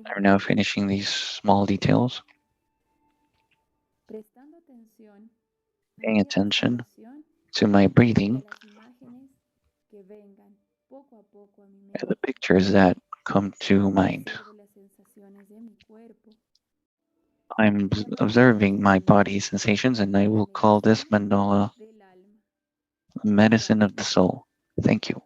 I'm now finishing these small details, paying attention to my breathing and the pictures that come to mind. I'm observing my body sensations, and I will call this mandala medicine of the soul. Thank you.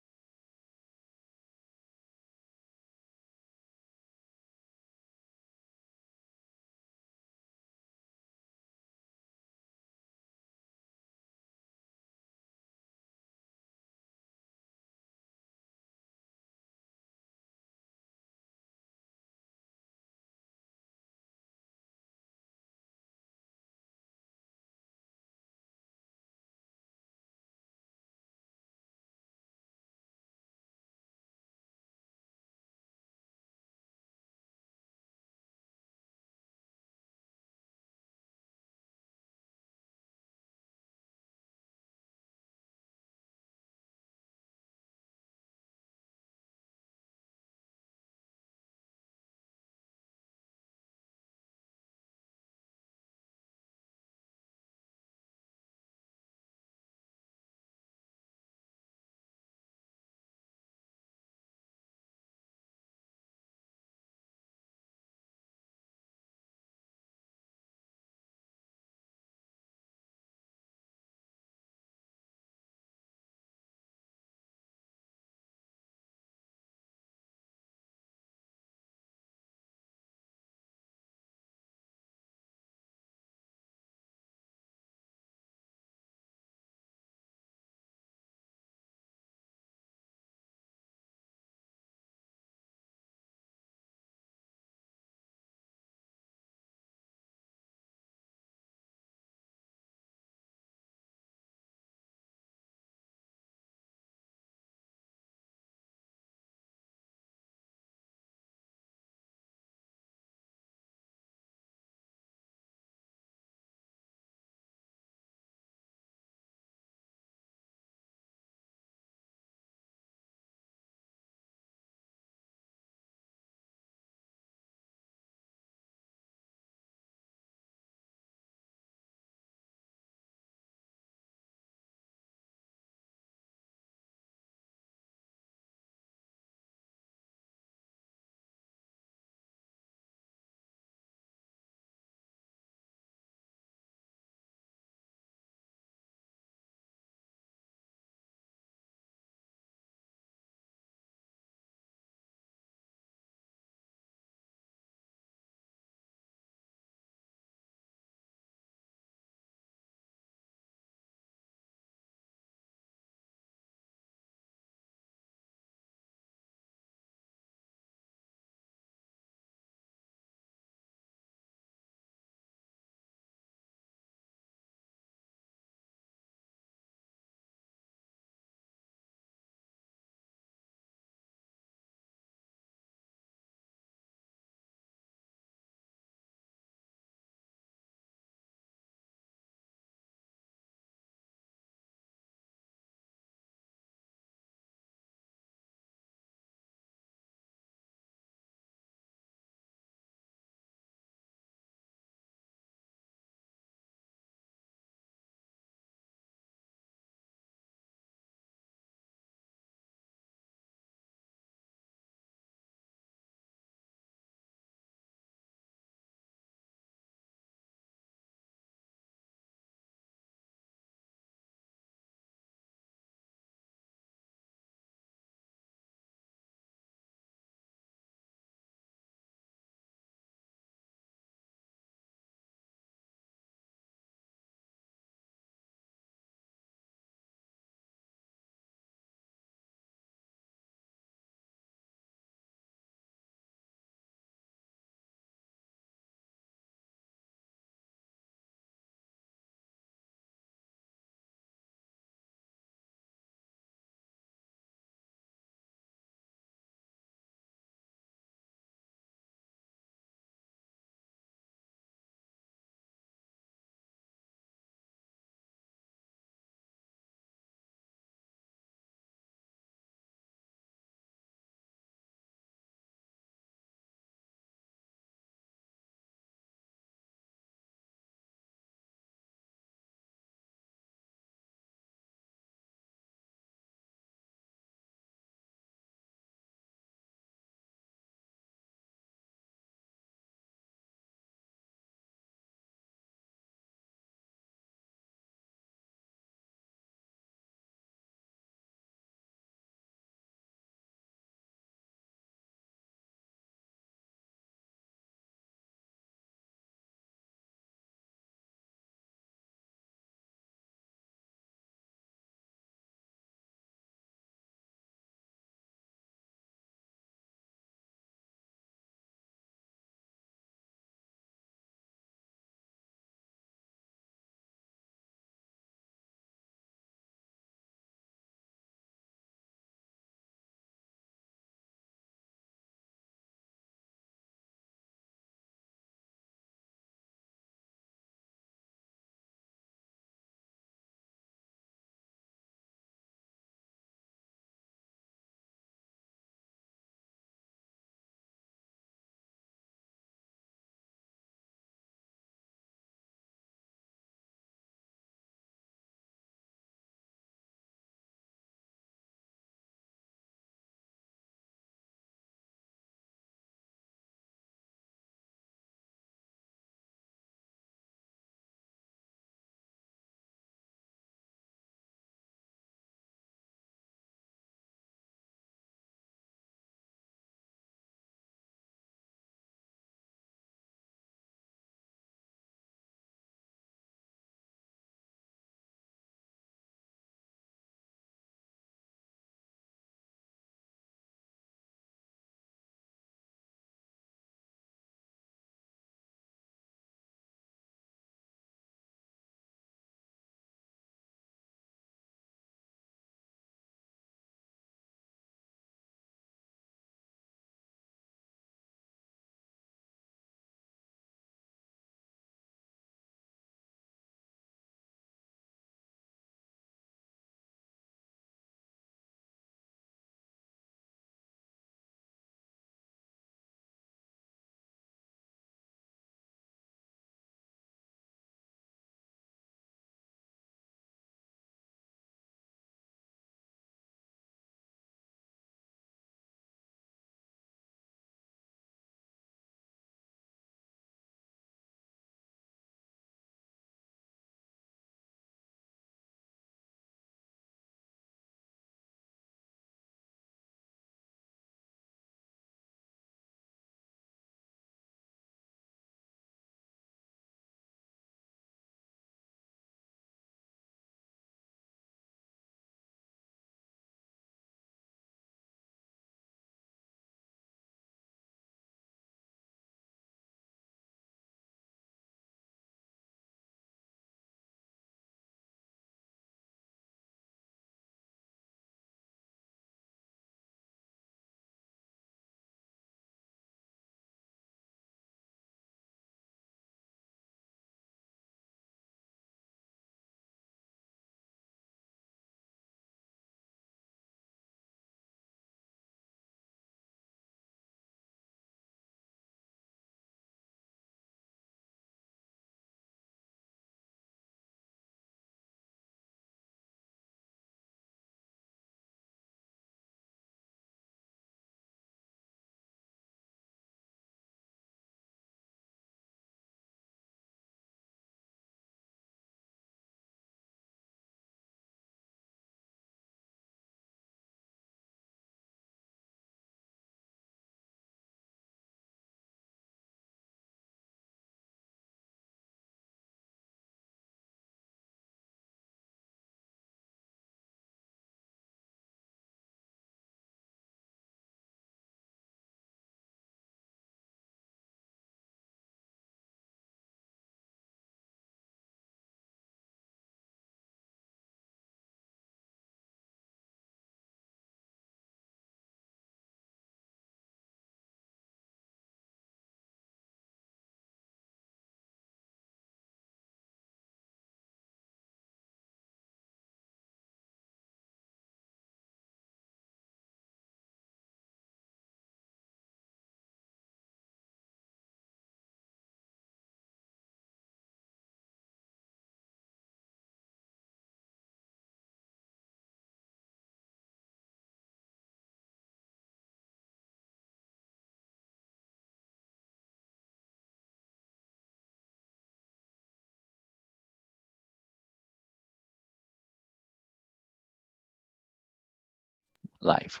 live.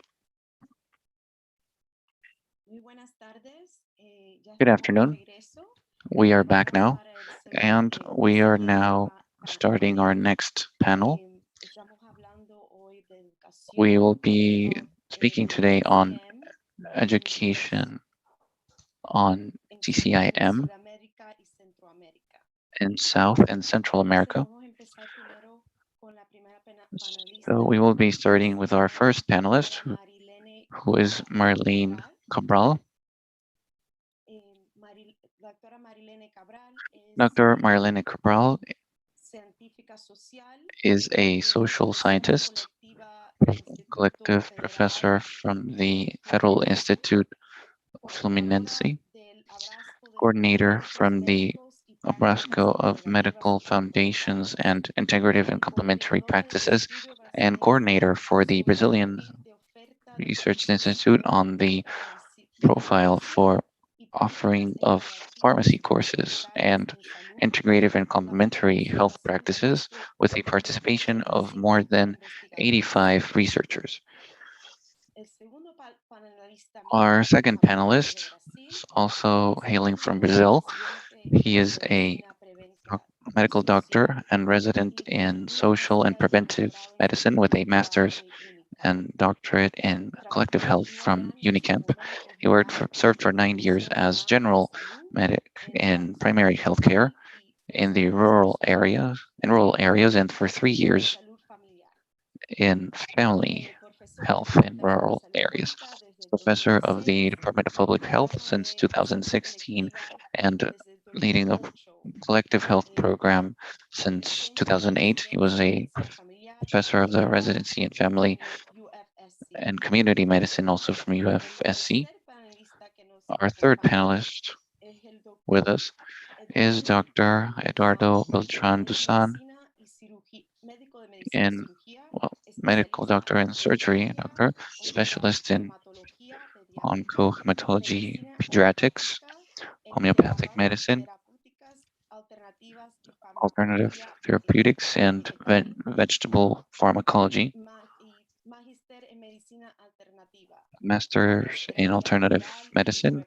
Good afternoon. We are back now, and we are now starting our next panel. We will be speaking today on education on TCIM in South and Central America. So we will be starting with our first panelist, who is Marlene Cabral. Dr. Marlene Cabral is a social scientist, collective professor from the Federal Institute Fluminense, coordinator from the Abrasco of Medical Foundations and Integrative and Complementary Practices, and coordinator for the Brazilian Research Institute on the profile for offering of pharmacy courses and integrative and complementary health practices with the participation of more than 85 researchers. Our second panelist is also hailing from Brazil. He is a medical doctor and resident in social and preventive medicine with a master's and doctorate in collective health from Unicamp. He served for 9 years as general medic in primary healthcare in the rural areas, and for 3 years in family health in rural areas. Professor of the Department of Public Health since 2016 and leading the collective health program since 2008. He was a professor of the residency in family and community medicine, also from UFSC. Our third panelist with us is Dr. Eduardo Beltran Dusan, in medical doctor in surgery, doctor, specialist in oncohematology, pediatrics, homeopathic medicine, alternative therapeutics, and vegetable pharmacology. Masters in alternative medicine,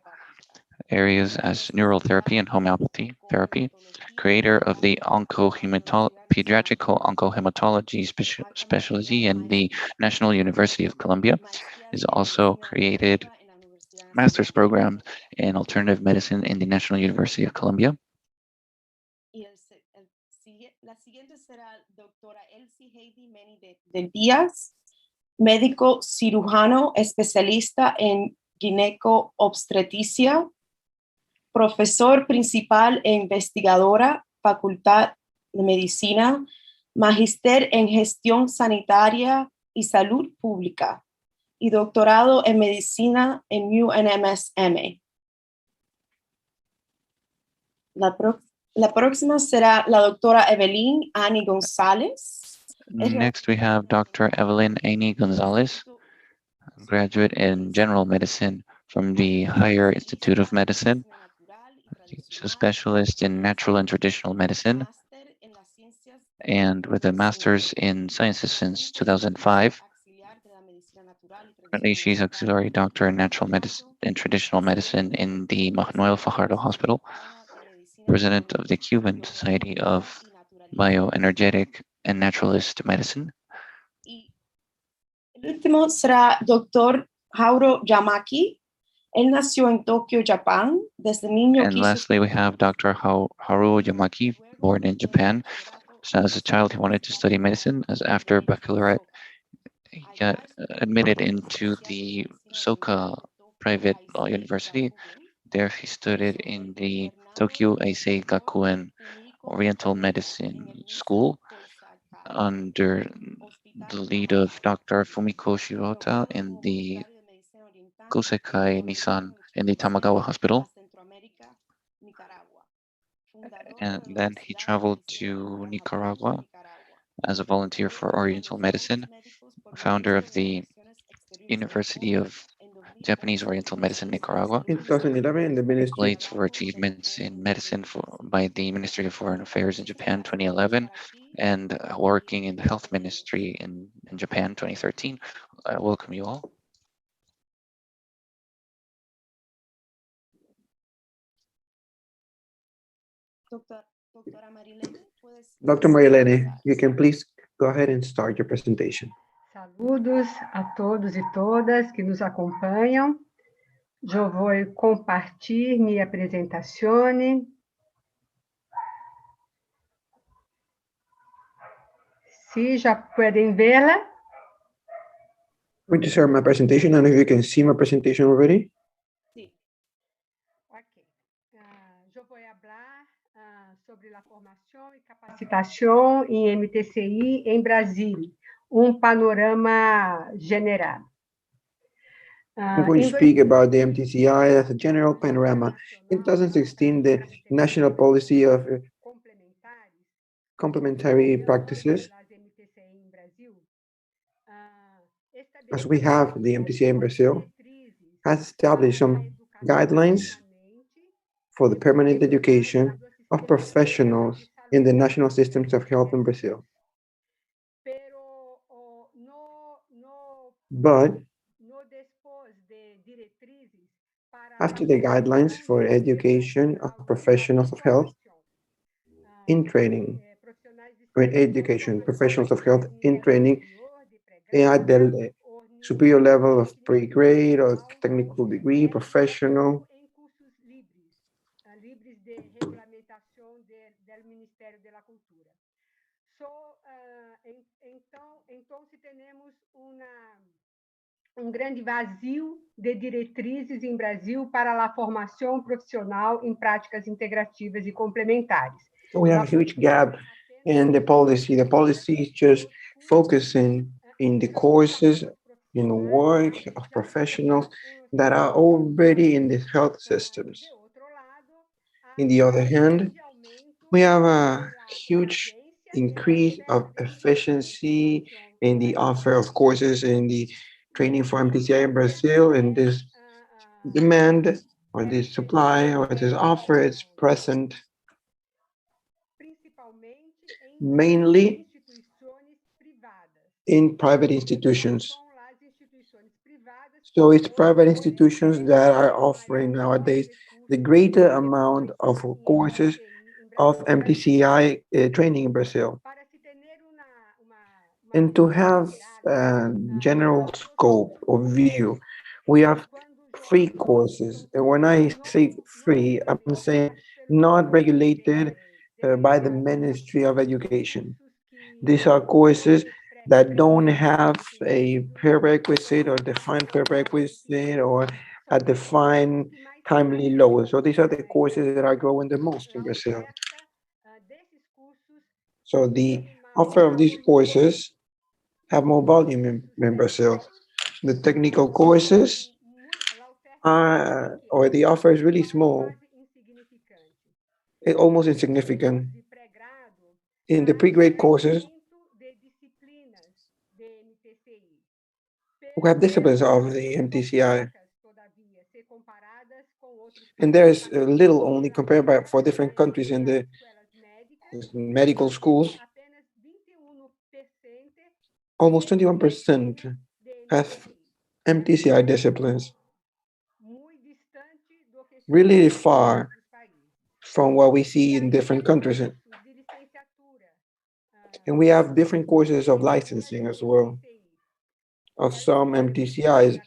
areas as neural therapy and homeopathy therapy, creator of the pediatric oncohematology specialty in the National University of Colombia, is also created master's program in alternative medicine in the National University of Colombia. Médico cirujano especialista en gineco-obstetricia, profesor principal e investigadora, Facultad de Medicina, magíster en gestión sanitaria y salud pública, y doctorado en medicina en UNMSM. La próxima será la doctora Evelyn Ani González. Next, we have Dr. Evelyn Ani Gonzalez, graduate in general medicine from the Higher Institute of Medicine. She's a specialist in natural and traditional medicine, and with a master's in sciences since 2005. Currently, she's auxiliary doctor in natural medicine and traditional medicine in the Manuel Fajardo Hospital, president of the Cuban Society of Bioenergetic and Naturalist Medicine. El último será Dr. Haru Yamaki. Él nació en Tokio, Japón. Desde niño And lastly, we have Dr. Haru Yamaki, born in Japan. So as a child, he wanted to study medicine. As after baccalaureate, he got admitted into the Soka private law university. There he studied in the Tokyo Eisei Gakuen Oriental Medicine School under the lead of Dr. Fumiko Shirota in the Kosekai Nissan in the Tamagawa Hospital. And then he traveled to Nicaragua as a volunteer for Oriental Medicine, founder of the University of Japanese Oriental Medicine, Nicaragua. In 2011, the Ministry Accolades for achievements in medicine by the Ministry of Foreign Affairs in Japan, 2011. and working in the health ministry in Japan 2013. I welcome you all. Dr. Marilene, you can please go ahead and start your presentation. Saludos a todos e todas que nos acompanham. Eu vou compartilhar minha apresentação. Se já podem vê-la. I'm going to start my presentation. I don't know if you can see my presentation already. Ok. Eu vou falar sobre a formação e capacitação em MTCI em Brasil, panorama geral. I'm going to speak about the MTCI as a general panorama. In 2016, the national policy of complementary practices, as we have the MTCI in Brazil, has established some guidelines for the permanent education of professionals in the national systems of health in Brazil. But after the guidelines for education of professionals of health in training, or in education, professionals of health in training at the superior level of pre-grade or technical degree, professional, livres de regulamentação do Ministério da Cultura. Então temos grande vazio de diretrizes em Brasil para a formação profissional em práticas integrativas e complementares. So we have a huge gap in the policy. The policy is just focusing in the courses, in the work of professionals that are already in the health systems. On the other hand, we have a huge increase of efficiency in the offer of courses in the training for MTCI in Brazil, and this demand or this supply or this offer is present mainly in private institutions. So it's private institutions that are offering nowadays the greater amount of courses of MTCI training in Brazil. And to have a general scope or view, we have free courses. And when I say free, I'm saying not regulated by the Ministry of Education. These are courses that don't have a prerequisite or defined prerequisite or a defined timely low. So these are the courses that are growing the most in Brazil. So the offer of these courses have more volume in Brazil. The technical courses are, or the offer is really small, almost insignificant. In the pre-grade courses, we have disciplines of the MTCI, and there is little only compared by for different countries in the medical schools. Almost 21% have MTCI disciplines, really far from what we see in different countries. And we have different courses of licensing as well, of some MTCIs,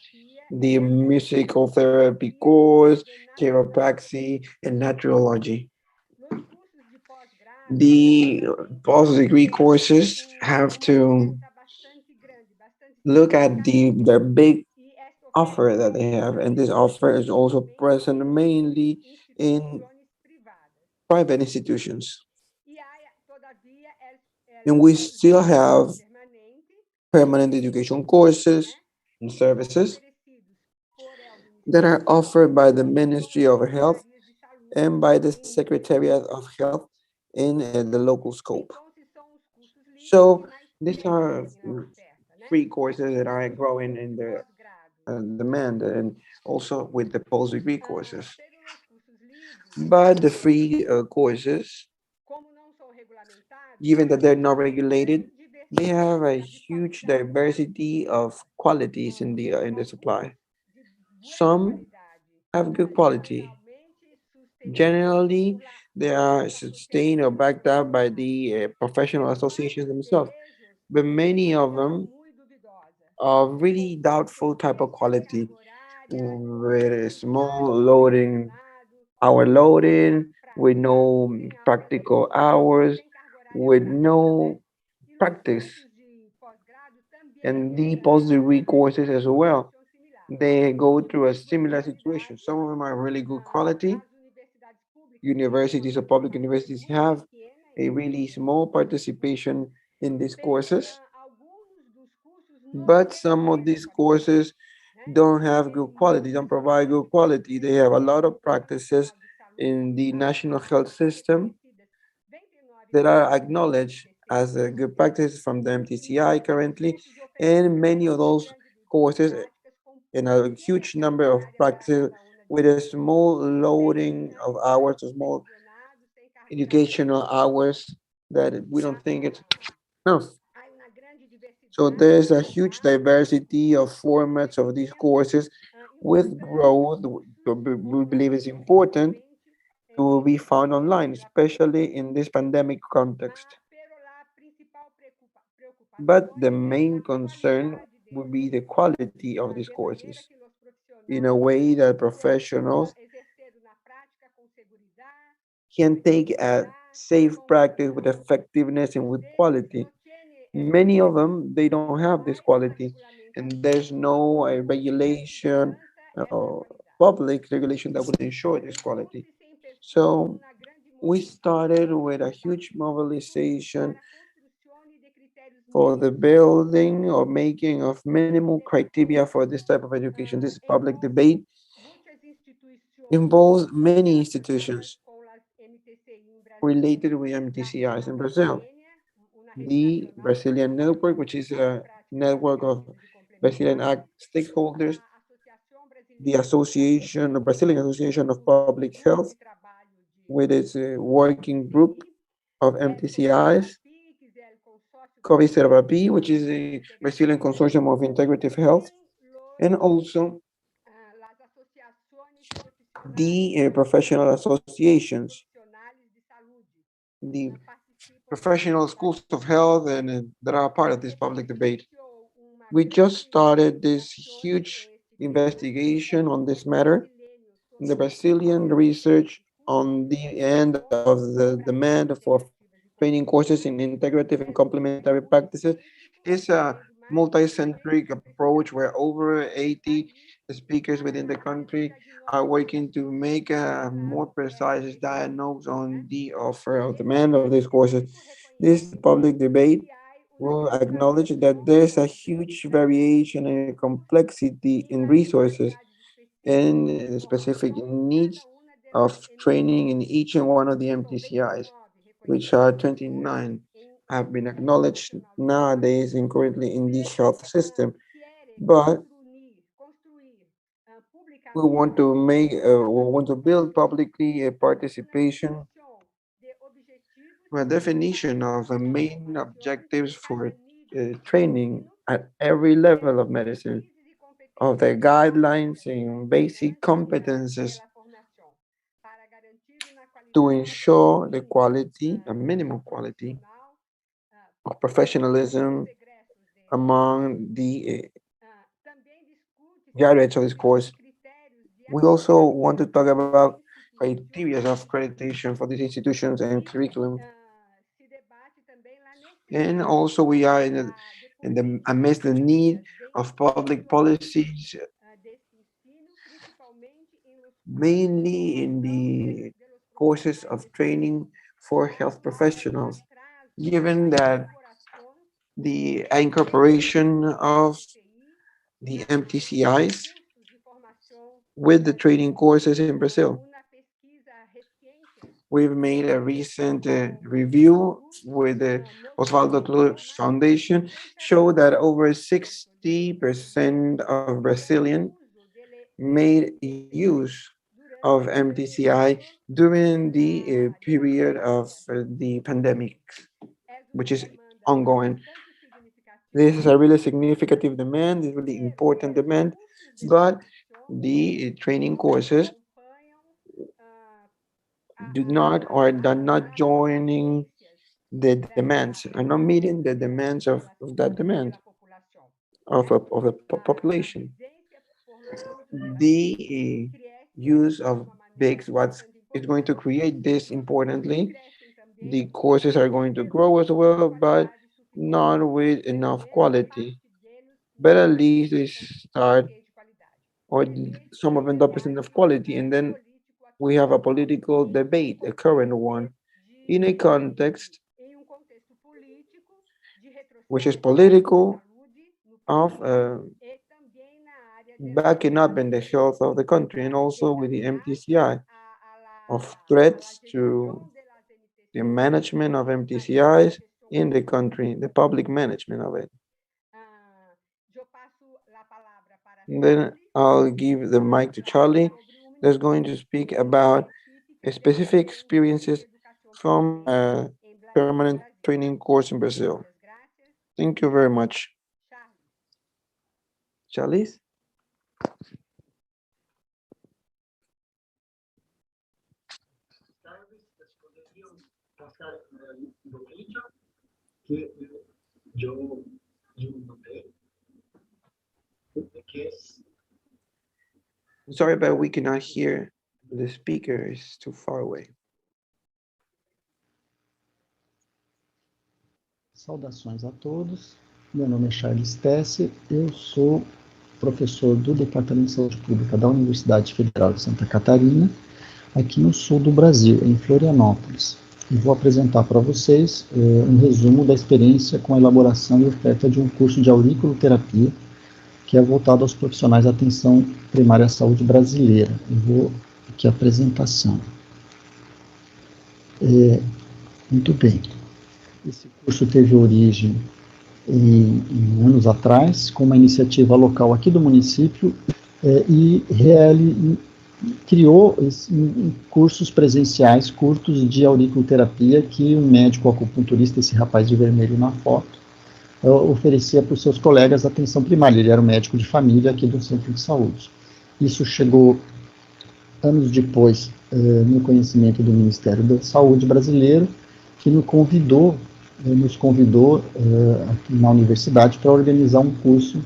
the musical therapy course, chiropractic, and naturology. The post-degree courses have to look at their big offer that they have, and this offer is also present mainly in private institutions. And we still have permanent education courses and services that are offered by the Ministry of Health and by the Secretariat of Health in the local scope. So these are free courses that are growing in the demand, and also with the post-degree courses. But the free courses, Given that they're not regulated, they have a huge diversity of qualities in the supply. Some have good quality. Generally, they are sustained or backed up by the professional associations themselves, but many of them are really doubtful type of quality, with a small loading, hour loading, with no practical hours, with no practice, and the post-degree courses as well. They go through a similar situation. Some of them are really good quality. Universities or public universities have a really small participation in these courses, but some of these courses don't have good quality, don't provide good quality. They have a lot of practices in the national health system that are acknowledged as a good practice from the MTCI currently, and many of those courses and a huge number of practices with a small loading of hours, a small educational hours that we don't think it's enough. So there's a huge diversity of formats of these courses with growth. We believe is important to be found online, especially in this pandemic context. But the main concern would be the quality of these courses in a way that professionals can take a safe practice with effectiveness and with quality. Many of them, they don't have this quality, and there's no regulation or public regulation that would ensure this quality. So we started with a huge mobilization for the building or making of minimum criteria for this type of education. This public debate involves many institutions related with MTCIs in Brazil. The Brazilian network, which is a network of Brazilian stakeholders, the Association, the Brazilian Association of Public Health, with its working group of MTCIs, COVI, which is the Brazilian Consortium of Integrative Health, and also the professional associations, the professional schools of health, and that are part of this public debate. We just started this huge investigation on this matter. The Brazilian research on the end of the demand for training courses in integrative and complementary practices is a multi-centric approach where over 80 speakers within the country are working to make a more precise diagnose on the offer of demand of these courses. This public debate will acknowledge that there's a huge variation and complexity in resources and specific needs of training in each and one of the MTCIs, which are 29, have been acknowledged nowadays and currently in the health system. But we want to build publicly a participation, a definition of the main objectives for training at every level of medicine, of the guidelines and basic competences to ensure the quality, a minimum quality of professionalism among the graduates of this course. We also want to talk about criteria of accreditation for these institutions and curriculum. And also we are amidst the need of public policies, mainly in the courses of training for health professionals, given that the incorporation of the MTCIs with the training courses in Brazil. We've made a recent review with the Osvaldo Cruz Foundation, show that over 60% of Brazilians made use of MTCI during the period of the pandemic. which is ongoing. This is a really significant demand, it's really important demand, but the training courses do not or are not joining the demands, are not meeting the demands of that demand of the population. The use of bigs, what is going to create this importantly, the courses are going to grow as well, but not with enough quality. But at least they start, or some of them don't present enough quality, and then we have a political debate, a current one, in a context which is political of backing up in the health of the country, and also with the MTCI, of threats to the management of MTCIs in the country, the public management of it. And then I'll give the mic to Charlie, that's going to speak about specific experiences from a permanent training course in Brazil. Thank you very much. Charlie? Sorry, but we cannot hear. The speaker is too far away. Saudações a todos. Meu nome é Charles Tesser, eu sou professor do Departamento de Saúde Pública da Universidade Federal de Santa Catarina, aqui no sul do Brasil, em Florianópolis. E vou apresentar para vocês um resumo da experiência com a elaboração e oferta de um curso de auriculoterapia, que é voltado aos profissionais da atenção primária à saúde brasileira. Eu vou aqui a apresentação. Muito bem. Esse curso teve origem em anos atrás, com uma iniciativa local aqui do município, e criou cursos presenciais curtos de auriculoterapia que um médico acupunturista, esse rapaz de vermelho na foto, oferecia para os seus colegas da atenção primária. Ele era um médico de família aqui do centro de saúde. Isso chegou anos depois no conhecimento do Ministério da Saúde brasileiro, que nos convidou aqui na universidade para organizar um curso,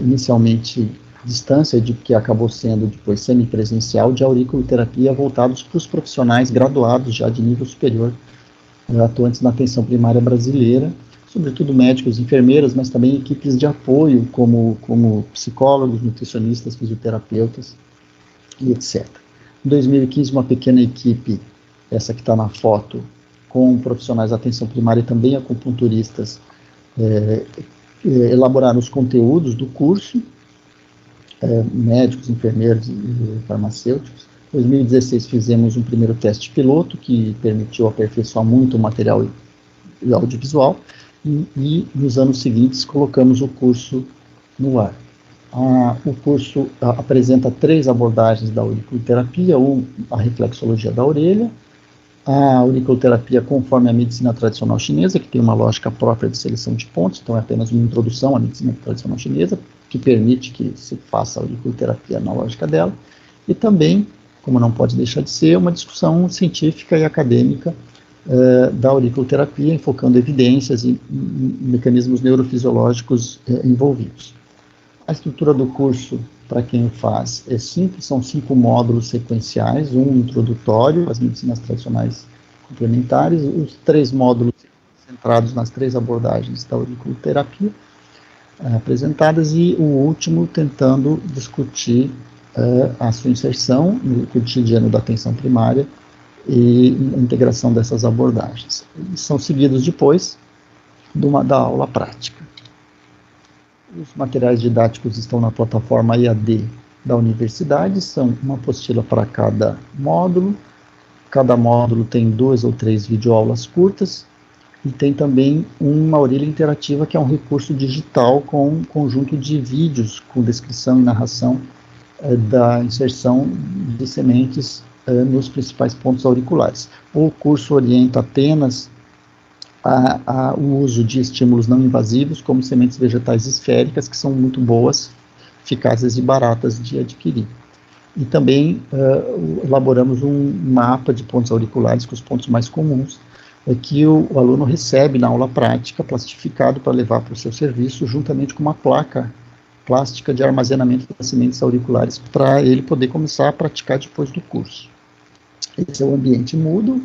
inicialmente distância, que acabou sendo depois semipresencial, de auriculoterapia, voltados para os profissionais graduados já de nível superior, atuantes na atenção primária brasileira, sobretudo médicos, enfermeiras, mas também equipes de apoio, como psicólogos, nutricionistas, fisioterapeutas e etc. Em 2015, uma pequena equipe, essa que está na foto, com profissionais da atenção primária e também acupunturistas, elaboraram os conteúdos do curso, médicos, enfermeiros e farmacêuticos. Em 2016 fizemos um primeiro teste piloto, que permitiu aperfeiçoar muito o material audiovisual, e nos anos seguintes colocamos o curso no ar. O curso apresenta 3 abordagens da auriculoterapia: a reflexologia da orelha, a auriculoterapia conforme a medicina tradicional chinesa, que tem uma lógica própria de seleção de pontos, então é apenas uma introdução à medicina tradicional chinesa, que permite que se faça a auriculoterapia na lógica dela, e também, como não pode deixar de ser, uma discussão científica e acadêmica da auriculoterapia, enfocando evidências e mecanismos neurofisiológicos envolvidos. A estrutura do curso, para quem o faz, é simples, são 5 módulos sequenciais, um introdutório, as medicinas tradicionais complementares, os 3 módulos centrados nas 3 abordagens da auriculoterapia apresentadas, e o último tentando discutir a sua inserção no cotidiano da atenção primária e a integração dessas abordagens. E são seguidos depois da aula prática. Os materiais didáticos estão na plataforma EAD da universidade, são uma apostila para cada módulo tem 2 ou 3 videoaulas curtas, e tem também uma orelha interativa, que é um recurso digital com um conjunto de vídeos com descrição e narração da inserção de sementes nos principais pontos auriculares. O curso orienta apenas o uso de estímulos não invasivos, como sementes vegetais esféricas, que são muito boas, eficazes e baratas de adquirir. E também elaboramos um mapa de pontos auriculares, com os pontos mais comuns, que o aluno recebe na aula prática, plastificado para levar para o seu serviço, juntamente com uma placa plástica de armazenamento das sementes auriculares, para ele poder começar a praticar depois do curso. Esse é o ambiente mudo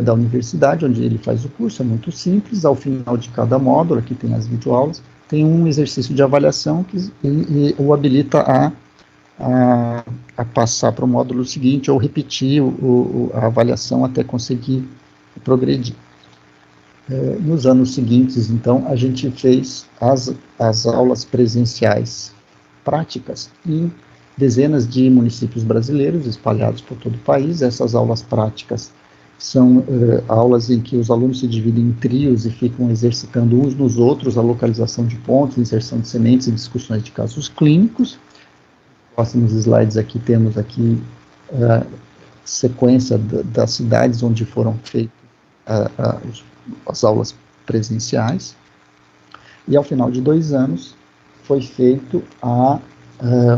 da universidade, onde ele faz o curso, é muito simples. Ao final de cada módulo, aqui tem as videoaulas, tem um exercício de avaliação que o habilita a passar para o módulo seguinte ou repetir a avaliação até conseguir progredir. Nos anos seguintes, então, a gente fez as aulas presenciais práticas em dezenas de municípios brasileiros espalhados por todo o país. Essas aulas práticas são aulas em que os alunos se dividem em trios e ficam exercitando uns nos outros a localização de pontos, inserção de sementes e discussões de casos clínicos. Próximos slides aqui temos aqui a sequência das cidades onde foram feitas as aulas presenciais. E ao final de 2 anos foi feito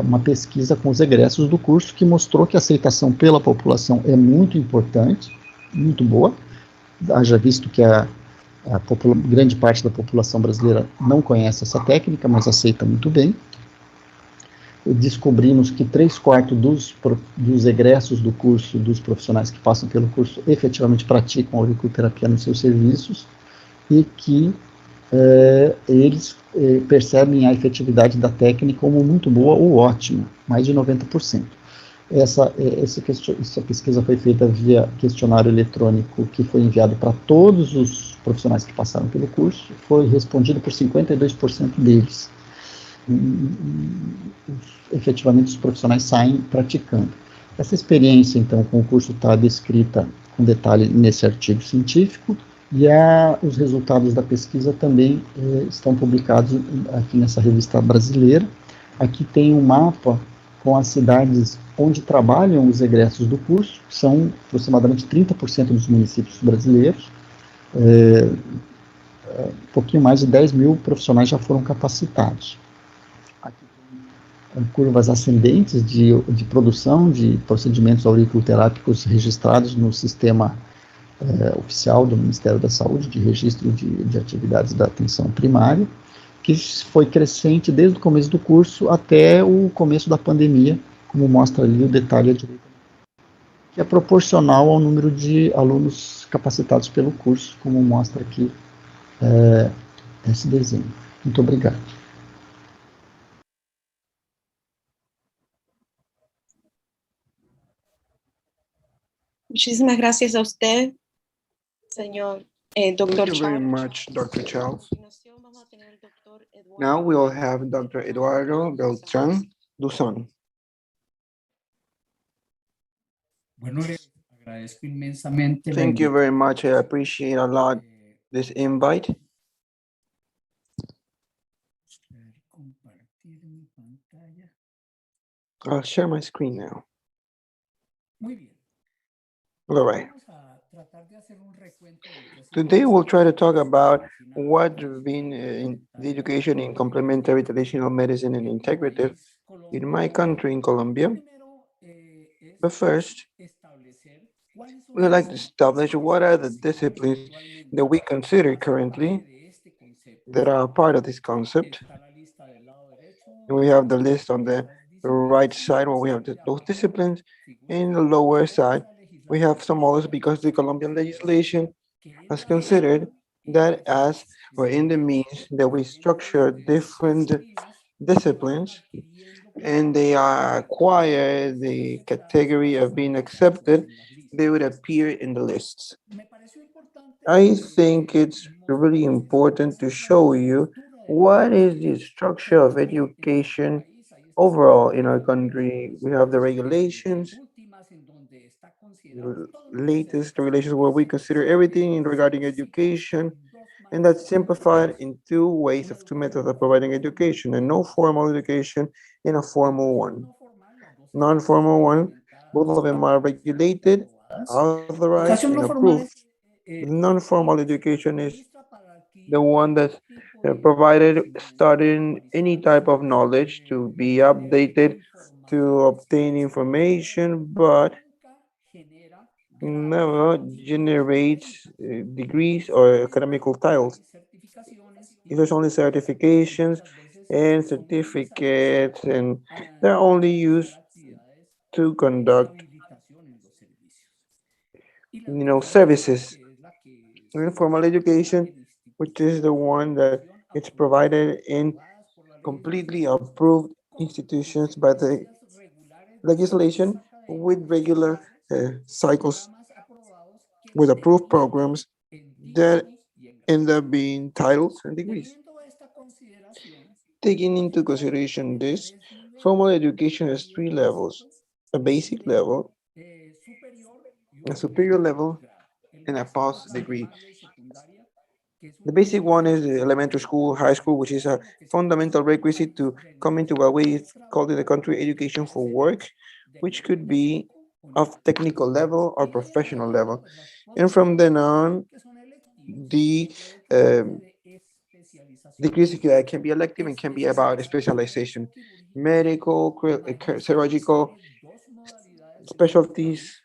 uma pesquisa com os egressos do curso que mostrou que a aceitação pela população é muito importante, muito boa, haja visto que grande parte da população brasileira não conhece essa técnica, mas aceita muito bem. Descobrimos que 3/4 dos egressos do curso, dos profissionais que passam pelo curso, efetivamente praticam auriculoterapia nos seus serviços e que eles percebem a efetividade da técnica como muito boa ou ótima, mais de 90%. Essa pesquisa foi feita via questionário eletrônico que foi enviado para todos os profissionais que passaram pelo curso, foi respondido por 52% deles. Efetivamente os profissionais saem praticando. Essa experiência, então, com o curso está descrita com detalhe nesse artigo científico, e os resultados da pesquisa também estão publicados aqui nessa revista brasileira. Aqui tem um mapa com as cidades onde trabalham os egressos do curso, que são aproximadamente 30% dos municípios brasileiros. Um pouquinho mais de 10 mil profissionais já foram capacitados. Curvas ascendentes de produção de procedimentos auriculoterápicos registrados no sistema oficial do Ministério da Saúde, de registro de atividades da atenção primária, que foi crescente desde o começo do curso até o começo da pandemia, como mostra ali o detalhe à direita, que é proporcional ao número de alunos capacitados pelo curso, como mostra aqui esse desenho. Muito obrigado. Muchísimas gracias a usted, señor Dr. Thank you very much, Dr. Charles. Now we will have Dr. Eduardo Beltrán Duzón. Thank you very much. I appreciate a lot this invite. I'll share my screen now. All right. Today we'll try to talk about what's been in the education in complementary traditional medicine and integrative in my country, in Colombia. But first, we would like to establish what are the disciplines that we consider currently that are part of this concept. And we have the list on the right side where we have those disciplines. In the lower side, we have some others because the Colombian legislation has considered that as or in the means that we structure different disciplines and they acquire the category of being accepted, they would appear in the lists. I think it's really important to show you what is the structure of education overall in our country. We have the regulations, the latest regulations where we consider everything regarding education, and that's simplified in two ways of two methods of providing education: a no formal education and a formal one. Non-formal one, both of them are regulated, authorized, and approved Non-formal education is the one that's provided studying any type of knowledge to be updated, to obtain information, but never generates degrees or academical titles. It is only certifications and certificates, and they're only used to conduct, services. Informal education, which is the one that it's provided in completely approved institutions by the legislation with regular cycles, with approved programs that end up being titles and degrees. Taking into consideration this, formal education has three levels: a basic level, a superior level, and a post degree. The basic one is the elementary school, high school, which is a fundamental requisite to come into what we call in the country education for work, which could be of technical level or professional level. And from then on, the um, degrees can be elective and can be about specialization, medical, surgical specialties.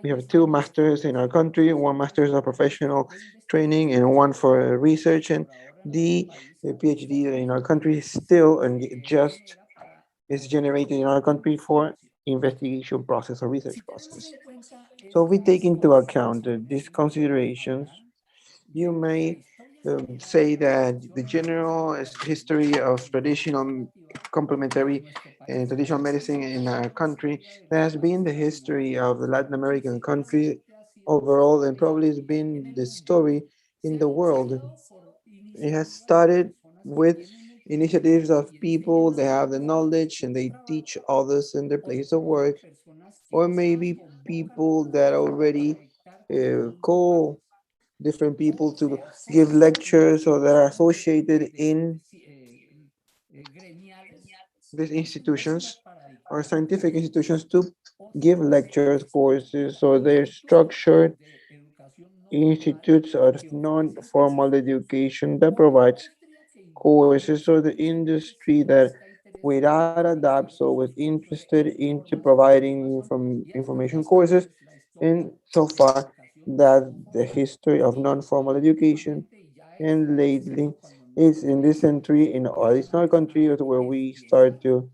We have two masters in our country, one master's of professional training and one for research. And the PhD in our country is still and just is generated in our country for investigation process or research process. So we take into account these considerations. You may say that the general history of traditional complementary and traditional medicine in our country has been the history of the Latin American country overall, and probably has been the story in the world. It has started with initiatives of people that have the knowledge and they teach others in their place of work, or maybe people that already call different people to give lectures or that are associated in these institutions or scientific institutions to give lectures, courses, so they're structured institutes of non-formal education that provides courses so the industry that without a doubt so was interested into providing information courses. And so far that the history of non-formal education, and lately it's in this century in additional countries where we start to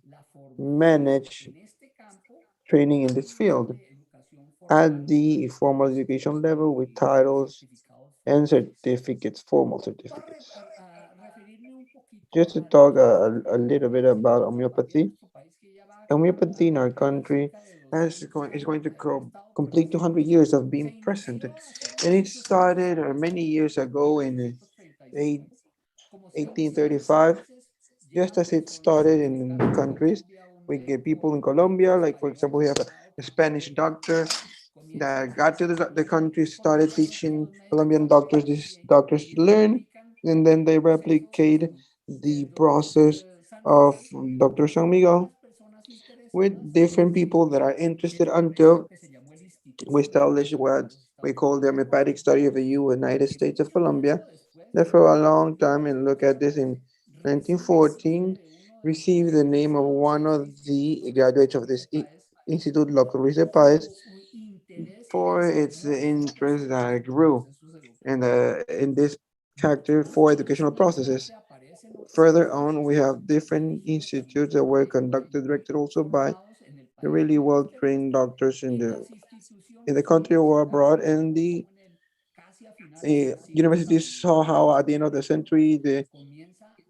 manage training in this field at the formal education level with titles and certificates, formal certificates. Just to talk a little bit about homeopathy. Homeopathy in our country is going to complete 200 years of being present. And it started many years ago in 1835, just as it started in countries. We get people in Colombia, like for example, we have a Spanish doctor that got to the country, started teaching Colombian doctors, these doctors to learn, and then they replicate the process of Dr. San Miguel with different people that are interested until we established what we call the homeopathic study of the United States of Colombia, that for a long time, and look at this in 1914, received the name of one of the graduates of this institute, Dr. Luis de Paez, for its interest that grew in this character for educational processes. Further on, we have different institutes that were conducted, directed also by really well-trained doctors in the country or abroad, and the universities saw how at the end of the century the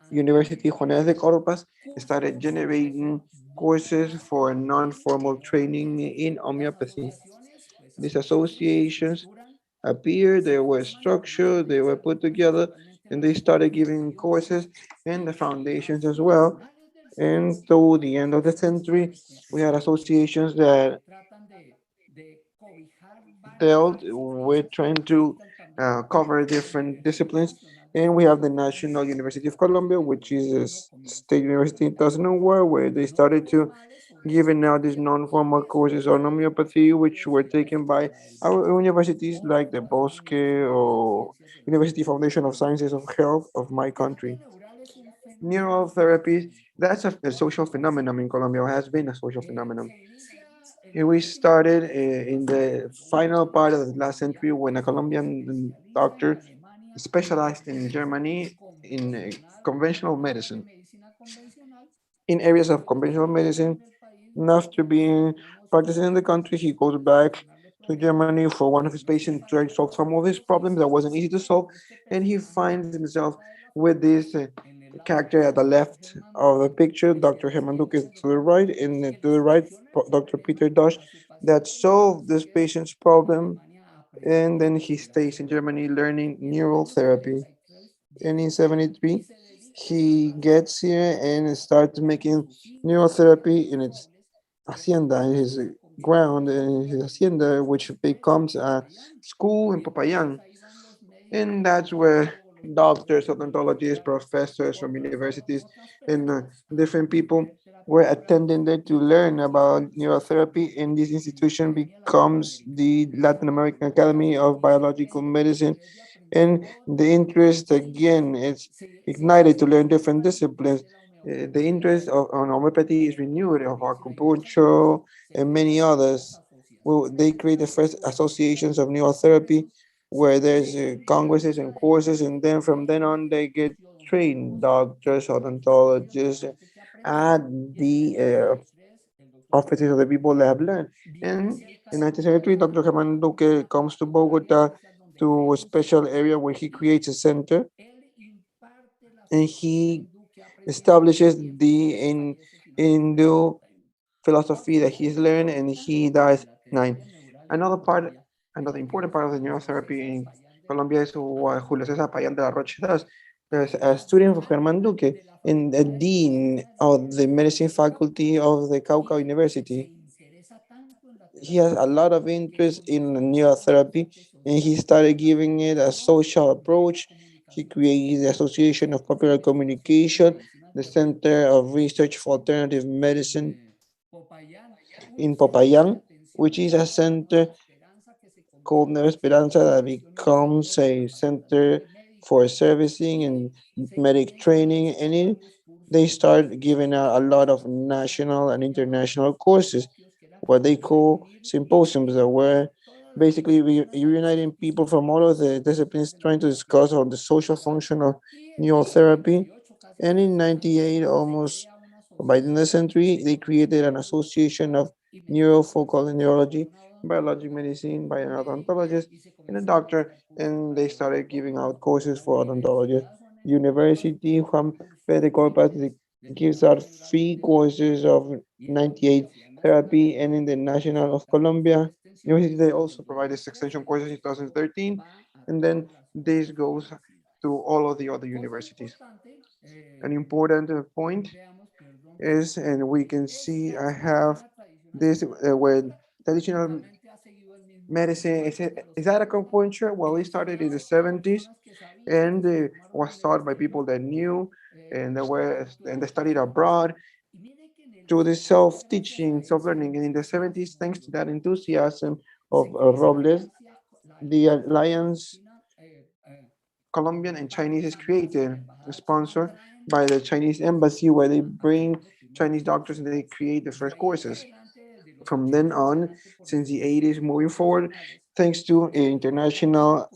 University Juanes de Corpas started generating courses for non-formal training in homeopathy. These associations appeared, they were structured, they were put together, and they started giving courses and the foundations as well. And through the end of the century, we had associations that dealt with trying to cover different disciplines. And we have the National University of Colombia, which is a state university in Tasnawar, where they started to given out these non-formal courses on homeopathy, which were taken by our universities like the Bosque or University Foundation of Sciences of Health of my country. Neural therapy, that's a social phenomenon in Colombia, or has been a social phenomenon. We started in the final part of the last century when a Colombian doctor specialized in Germany in conventional medicine. In areas of conventional medicine, and after being practicing in the country, he goes back to Germany for one of his patients to try to solve some of his problems that wasn't easy to solve, and he finds himself with this character at the left of the picture, Dr. Herman Duque to the right, and to the right, Dr. Peter Dosh, that solved this patient's problem, and then he stays in Germany learning neural therapy. And in 73, he gets here and starts making neurotherapy in its hacienda, in his ground, in his hacienda, which becomes a school in Popayan. And that's where doctors, odontologists, professors from universities, and different people were attending there to learn about neurotherapy. And this institution becomes the Latin American Academy of Biological Medicine, and the interest again is ignited to learn different disciplines. The interest on homeopathy is renewed of acupuncture and many others. Well, they create the first associations of neurotherapy where there's congresses and courses, and then from then on they get trained doctors, odontologists at the offices of the people that have learned. And in 1973, Dr. Germán Duque comes to Bogota to a special area where he creates a center, and he establishes the Hindu philosophy that he's learned, and he dies 9. Another part, another important part of the neurotherapy in Colombia is what Julio César Payán de la Roche does. There's a student of Germán Duque and the dean of the medicine faculty of the Cauca University. He has a lot of interest in neurotherapy, and he started giving it a social approach. He created the Association of Popular Communication, the Center of Research for Alternative Medicine in Popayán, which is a center called Nueva Esperanza that becomes a center for servicing and medic training, and they start giving out a lot of national and international courses, what they call symposiums, that were basically reuniting people from all of the disciplines trying to discuss on the social function of neurotherapy. And in 98, almost by the end of the century, they created an association of neurofocal neurology, biologic medicine by an odontologist and a doctor, and they started giving out courses for odontologists. University Juan P. de Corpas gives out free courses of 98 therapy, and in the National of Colombia University they also provide this extension courses in 2013, and then this goes to all of the other universities. An important point is, and we can see I have this where traditional medicine is that acupuncture? Well, it started in the 70s, and was taught by people that knew, and they studied abroad to the self-teaching, self-learning. And in the 70s, thanks to that enthusiasm of Robles, the Alliance Colombian and Chinese is created, sponsored by the Chinese embassy, where they bring Chinese doctors and they create the first courses. From then on, since the 80s moving forward, thanks to an international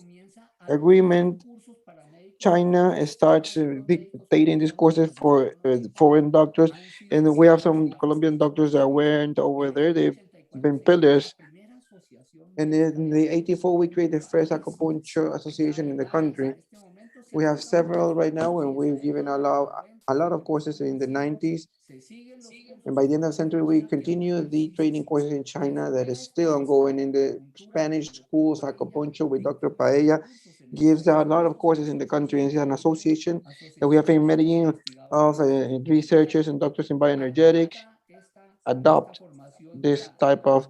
agreement, China starts dictating these courses for foreign doctors, and we have some Colombian doctors that went over there. They've been pillars. And in the 84, we created the first acupuncture association in the country. We have several right now, and we've given a lot of courses in the 90s. And by the end of the century, we continue the training courses in China that is still ongoing in the Spanish schools. Acupuncture with Dr. Paella gives out a lot of courses in the country. It's an association that we have in Medellin of researchers and doctors in bioenergetics adopt this type of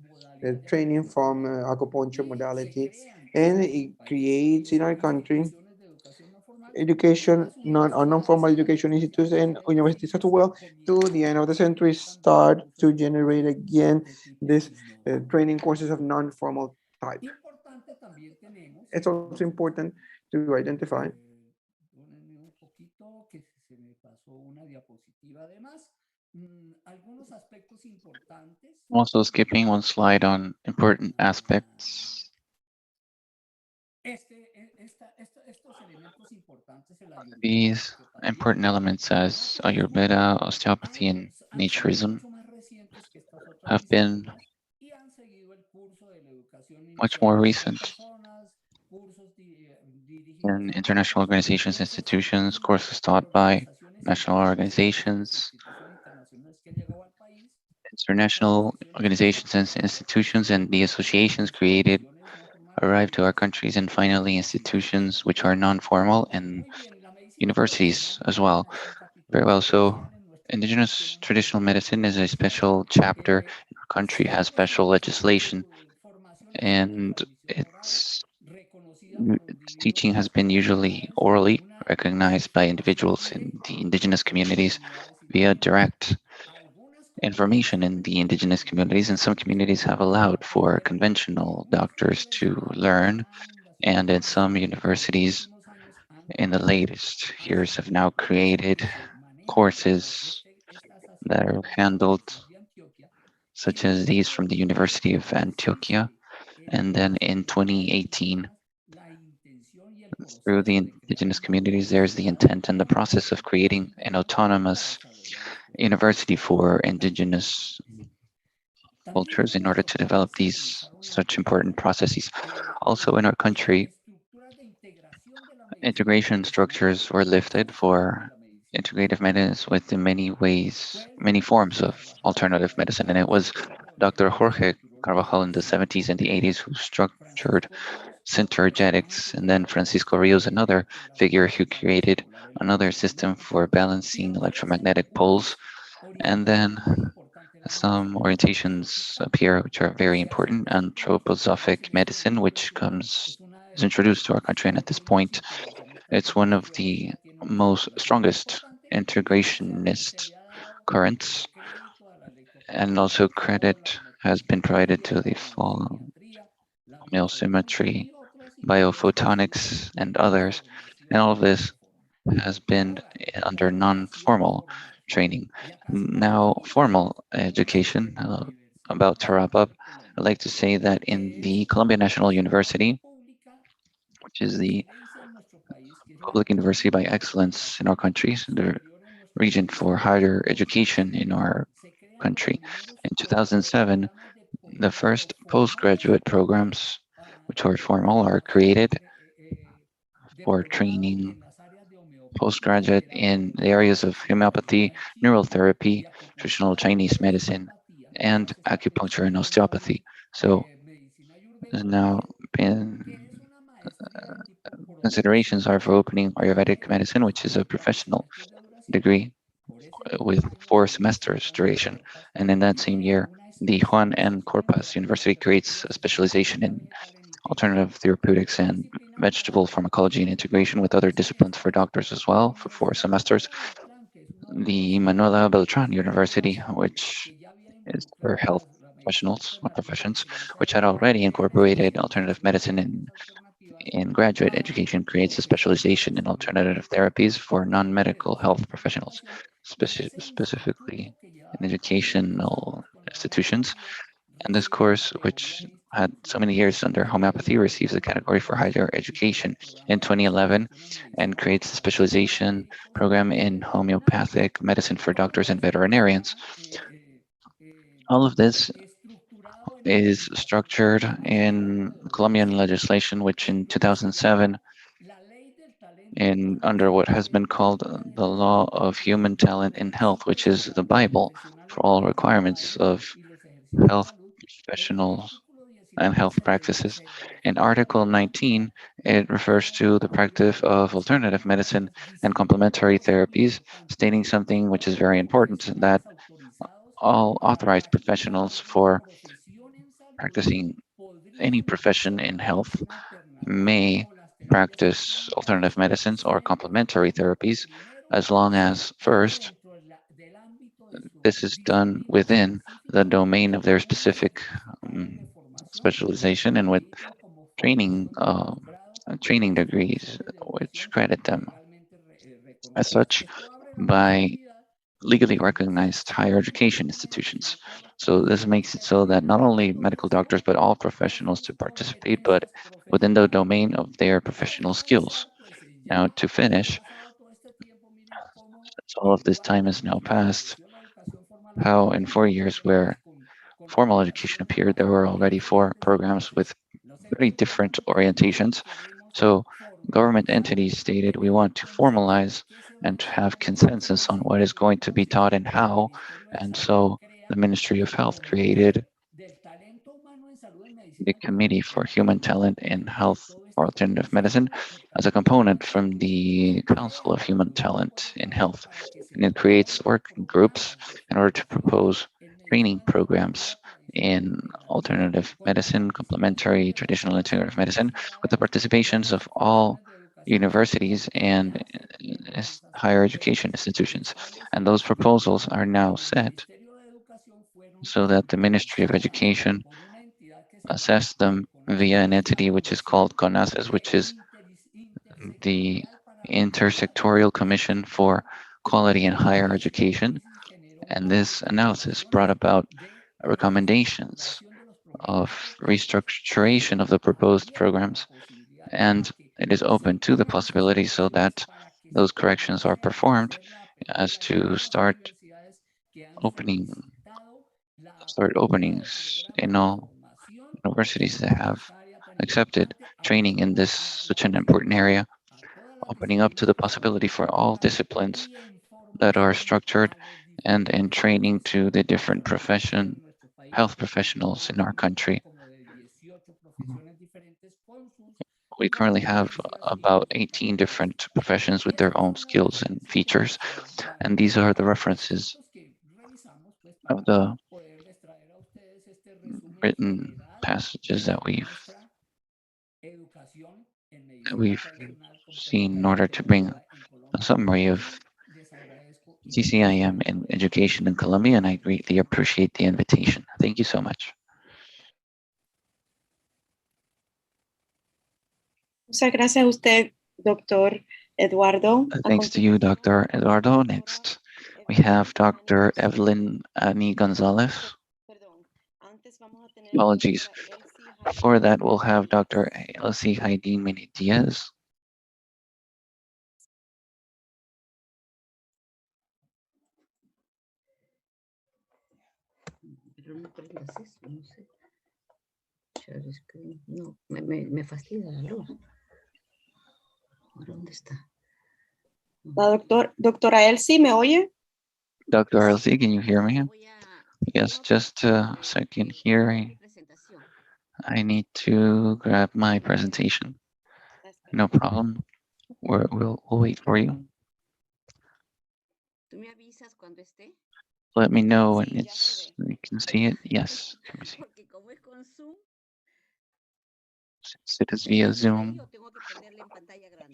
training from acupuncture modality, and it creates in our country education, non-formal education institutes and universities as well, to the end of the century, start to generate again this training courses of non-formal type. It's also important to identify Also skipping one slide on important aspects. These important elements as Ayurveda, osteopathy, and naturism have been much more recent in international organizations, institutions, courses taught by national organizations, international organizations and institutions, and the associations created arrived to our countries, and finally institutions which are non-formal and universities as well. Very well. So indigenous traditional medicine is a special chapter in our country, has special legislation, and its teaching has been usually orally recognized by individuals in the indigenous communities via direct information in the indigenous communities, and some communities have allowed for conventional doctors to learn, and in some universities in the latest years have now created courses that are handled, such as these from the University of Antioquia. And then in 2018, through the indigenous communities, there's the intent and the process of creating an autonomous university for indigenous cultures in order to develop these such important processes. Also in our country, integration structures were lifted for integrative medicine with the many ways, many forms of alternative medicine. And it was Dr. Jorge Carvajal in the 70s and the 80s who structured synergetics, and then Francisco Rios, another figure who created another system for balancing electromagnetic poles. And then some orientations appear which are very important. Anthroposophic medicine, which is introduced to our country, and at this point, it's one of the most strongest integrationist currents, and also credit has been provided to the homeosymmetry, biophotonics, and others. And all of this has been under non-formal training. Now, formal education, about to wrap up, I'd like to say that in the Colombia National University, which is the public university by excellence in our country, the region for higher education in our country. In 2007, the first postgraduate programs, which are formal, are created for training postgraduate in the areas of homeopathy, neurotherapy, traditional Chinese medicine, and acupuncture and osteopathy. So there's now been considerations are for opening Ayurvedic medicine, which is a professional degree with 4 semesters duration. And in that same year, the Juan N. Corpas University creates a specialization in alternative therapeutics and vegetable pharmacology and integration with other disciplines for doctors as well for 4 semesters. The Manuela Beltran University, which is for health professionals or professions, which had already incorporated alternative medicine in graduate education, creates a specialization in alternative therapies for non-medical health professionals, specifically in educational institutions. And this course, which had so many years under homeopathy, receives a category for higher education in 2011 and creates a specialization program in homeopathic medicine for doctors and veterinarians. All of this is structured in Colombian legislation, which in 2007, under what has been called the Law of Human Talent in Health, which is the Bible for all requirements of health professionals and health practices. In Article 19, it refers to the practice of alternative medicine and complementary therapies, stating something which is very important, that all authorized professionals for practicing any profession in health may practice alternative medicines or complementary therapies, as long as first this is done within the domain of their specific specialization and with training training degrees which credit them as such by legally recognized higher education institutions. So this makes it so that not only medical doctors but all professionals to participate, but within the domain of their professional skills. Now to finish, since all of this time has now passed, how in 4 years where formal education appeared, there were already 4 programs with very different orientations. So government entities stated we want to formalize and to have consensus on what is going to be taught and how. And so the Ministry of Health created the Committee for Human Talent in Health or Alternative Medicine as a component from the Council of Human Talent in Health. And it creates working groups in order to propose training programs in alternative medicine, complementary, traditional, and integrative medicine, with the participations of all universities and higher education institutions. And those proposals are now set so that the Ministry of Education assess them via an entity which is called CONACES, which is the Intersectorial Commission for Quality in Higher Education. And this analysis brought about recommendations of restructuration of the proposed programs, and it is open to the possibility so that those corrections are performed as to start openings in all universities that have accepted training in this such an important area, opening up to the possibility for all disciplines that are structured and in training to the different health professionals in our country. We currently have about 18 different professions with their own skills and features, and these are the references of the written passages that we've seen in order to bring a summary of TCIM in education in Colombia, and I greatly appreciate the invitation. Thank you so much. Muchas gracias a usted, doctor Eduardo. Thanks to you, Dr. Eduardo. Next, we have Dr. Evelyn Ani Gonzalez. Apologies. Before that, we'll have Dr. Elsie Heidi Diaz. No, me fastidia la luz. ¿Dónde está? La doctora Elsie, ¿me oye? Dr. Elsie, can you hear me? Yes, just a second here. I need to grab my presentation. No problem. We'll wait for you. Let me know when you can see it. Yes. Let me see. Since it is via Zoom,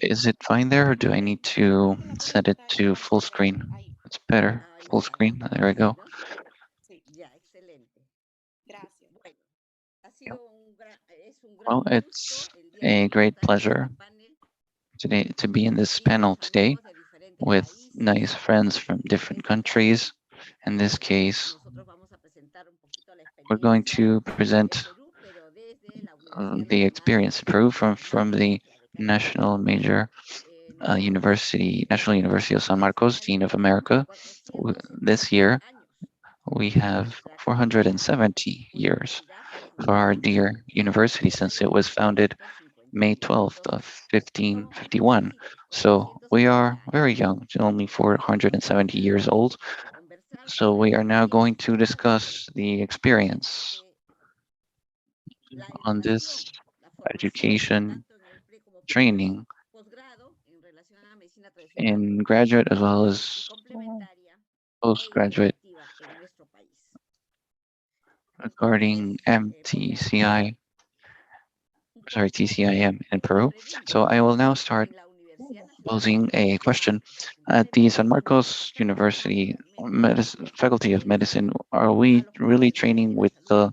is it fine there, or do I need to set it to full screen? It's better, full screen. There we go. Well, it's a great pleasure today to be in this panel today with nice friends from different countries. In this case, we're going to present the experience in Peru from the National University of San Marcos, Dean of America. This year, we have 470 years for our dear university since it was founded May 12th of 1551. So we are very young, only 470 years old. So we are now going to discuss the experience on this education training in graduate as well as postgraduate regarding MTCI TCIM in Peru. So I will now start posing a question. At the San Marcos University Faculty of Medicine, are we really training with the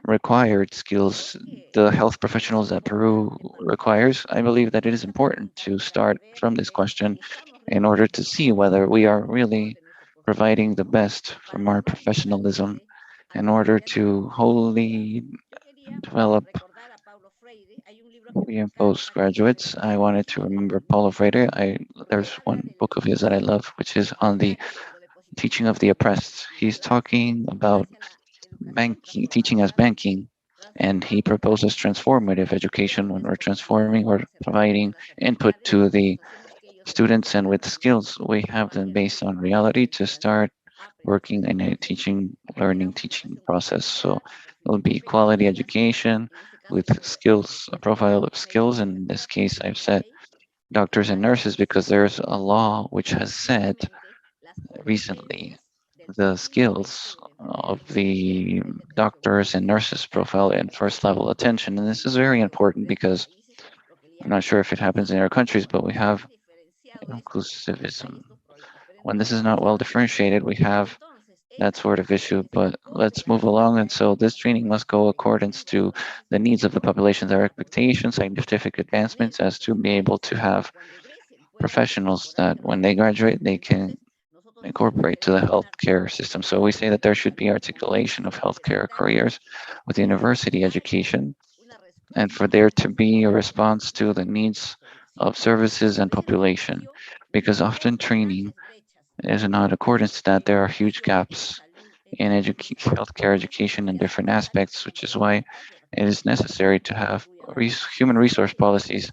required skills the health professionals that Peru requires? I believe that it is important to start from this question in order to see whether we are really providing the best from our professionalism in order to wholly develop we and postgraduates. I wanted to remember Paulo Freire. There's one book of his that I love, which is on the teaching of the oppressed. He's talking about banking, teaching as banking, and he proposes transformative education when we're transforming or providing input to the students, and with skills we have them based on reality to start working in a learning teaching process. So it will be quality education with skills, a profile of skills. And in this case, I've said doctors and nurses because there's a law which has said recently the skills of the doctors and nurses profile in first level attention. And this is very important because I'm not sure if it happens in other countries, but we have inclusivism. When this is not well differentiated, we have that sort of issue, but let's move along. And so this training must go accordance to the needs of the population, their expectations, scientific advancements, as to be able to have professionals that when they graduate, they can incorporate to the healthcare system. So we say that there should be articulation of healthcare careers with university education, and for there to be a response to the needs of services and population, because often training is not accordance to that. There are huge gaps in healthcare education in different aspects, which is why it is necessary to have human resource policies,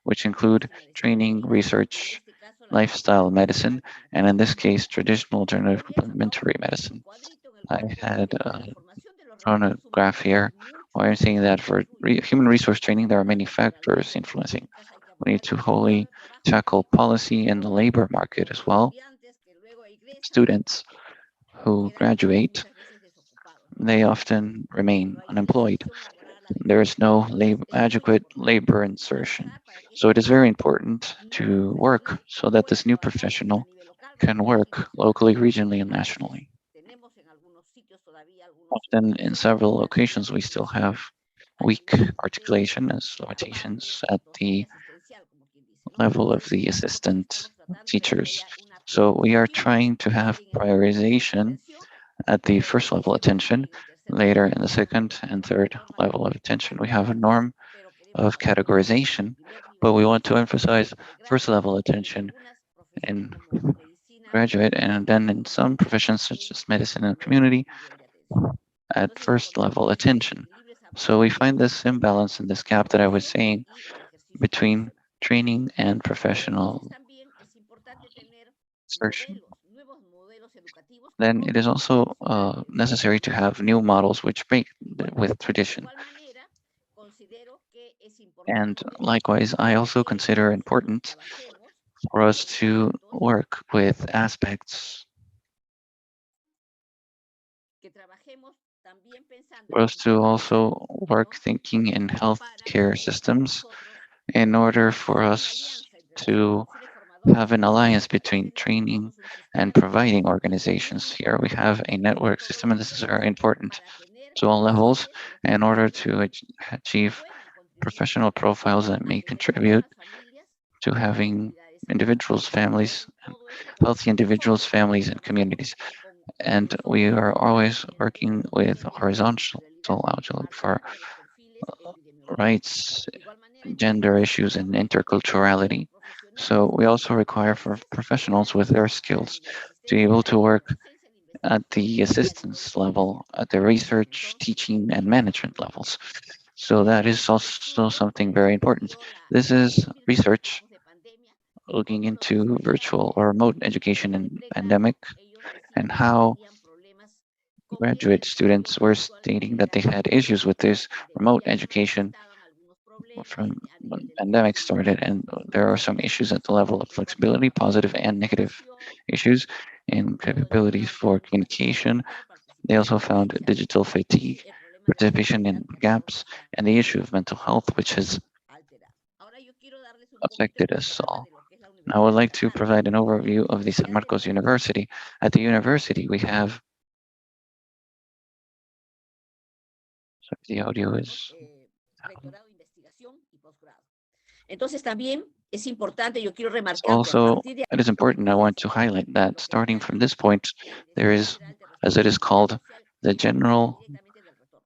which include training, research, lifestyle medicine, and in this case, traditional alternative complementary medicine. I had drawn a graph here where I'm saying that for human resource training, there are many factors influencing. We need to wholly tackle policy and the labor market as well. Students who graduate, they often remain unemployed. There is no adequate labor insertion. So it is very important to work so that this new professional can work locally, regionally, and nationally. Often in several locations, we still have weak articulation as limitations at the level of the assistant teachers. So we are trying to have prioritization at the first level attention. Later in the second and third level of attention, we have a norm of categorization, but we want to emphasize first level attention in graduate, and then in some professions such as medicine and community at first level attention. So we find this imbalance and this gap that I was saying between training and professional insertion. Then it is also necessary to have new models which break with tradition. And likewise, I also consider important for us to work with aspects, for us to also work thinking in healthcare systems in order for us to have an alliance between training and providing organizations. Here we have a network system, and this is very important to all levels in order to achieve professional profiles that may contribute to having individuals, families, and healthy individuals, families, and communities. And we are always working with horizontal outlook for rights, gender issues, and interculturality. So we also require for professionals with their skills to be able to work at the assistance level, at the research, teaching, and management levels. So that is also something very important. This is research looking into virtual or remote education in pandemic and how graduate students were stating that they had issues with this remote education from when the pandemic started, and there are some issues at the level of flexibility, positive and negative issues in capabilities for communication. They also found digital fatigue participation in gaps, and the issue of mental health, which has affected us all. I would like to provide an overview of the San Marcos University. At the university, we have, sorry, the audio is, also, it is important, I want to highlight that starting from this point, there is, as it is called, the General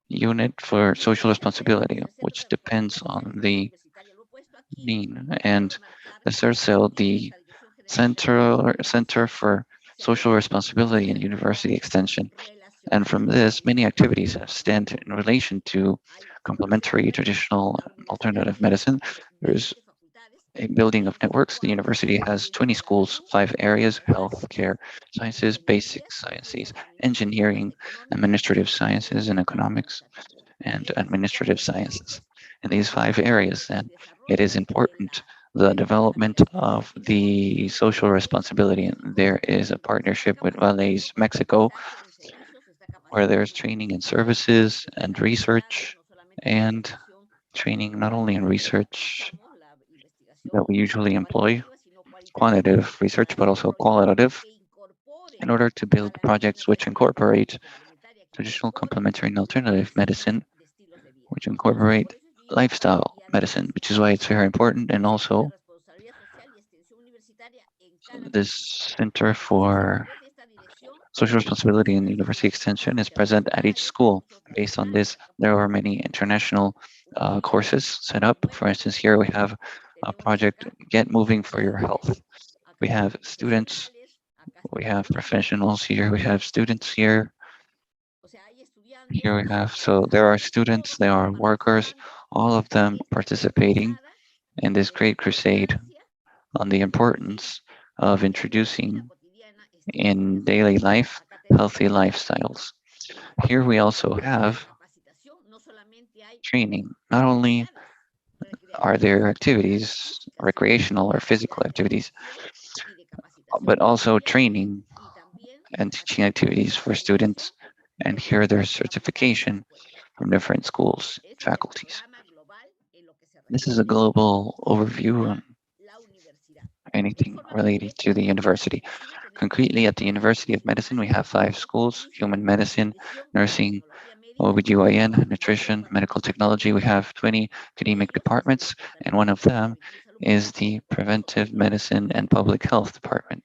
Unit for Social Responsibility, which depends on the dean, and the CERCEL, the Center for Social Responsibility and University Extension. And from this, many activities have stemmed in relation to complementary, traditional, and alternative medicine. There's a building of networks. The university has 20 schools, 5 areas: healthcare sciences, basic sciences, engineering, administrative sciences, and economics, and administrative sciences. In these 5 areas, then, it is important the development of the social responsibility. There is a partnership with Valais Mexico, where there's training in services and research, and training not only in research that we usually employ, quantitative research, but also qualitative, in order to build projects which incorporate traditional, complementary, and alternative medicine, which incorporate lifestyle medicine, which is why it's very important. And also, this Center for Social Responsibility and University Extension is present at each school. Based on this, there are many international courses set up. For instance, here we have a project, Get Moving for Your Health. We have students, we have professionals here, we have students here. Here we have, so there are students, there are workers, all of them participating in this great crusade on the importance of introducing in daily life healthy lifestyles. Here we also have training. Not only are there activities, recreational or physical activities, but also training and teaching activities for students. And here there's certification from different schools, faculties. This is a global overview on anything related to the university. Concretely, at the University of Medicine, we have 5 schools: human medicine, nursing, OBGYN, nutrition, medical technology. We have 20 academic departments, and one of them is the preventive medicine and public health department.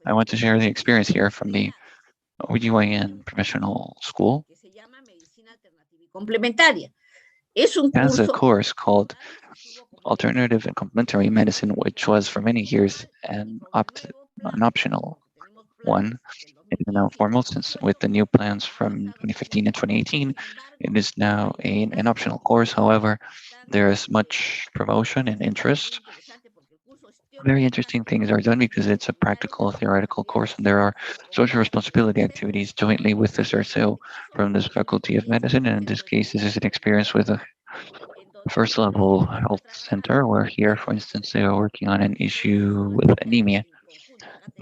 I want to share the experience here from the OBGYN professional school. It has a course called Alternative and Complementary Medicine, which was for many years an optional one. It is now formal, since with the new plans from 2015 and 2018, it is now an optional course. However, there is much promotion and interest. Very interesting things are done because it's a practical theoretical course, and there are social responsibility activities jointly with the CERCEO from this Faculty of Medicine. And in this case, this is an experience with a first level health center, where here, for instance, they are working on an issue with anemia.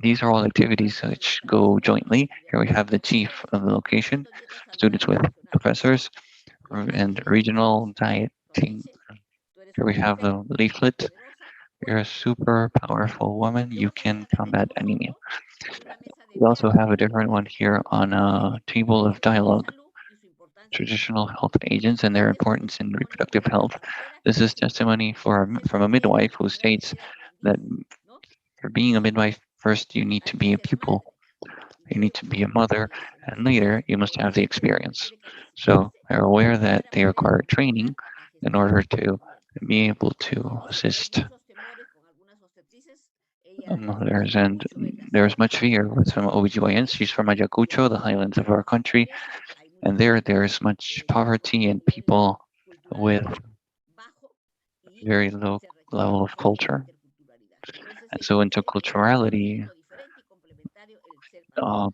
These are all activities which go jointly. Here we have the chief of the location, students with professors, and regional dieting. Here we have the leaflet. You're a super powerful woman, you can combat anemia. We also have a different one here on a table of dialogue: traditional health agents and their importance in reproductive health. This is testimony from a midwife who states that for being a midwife, first you need to be a pupil, you need to be a mother, and later you must have the experience. So they're aware that they require training in order to be able to assist mothers. And there's much fear with some OBGYNs. She's from Ayacucho, the highlands of our country, and there's much poverty and people with very low level of culture. And so interculturality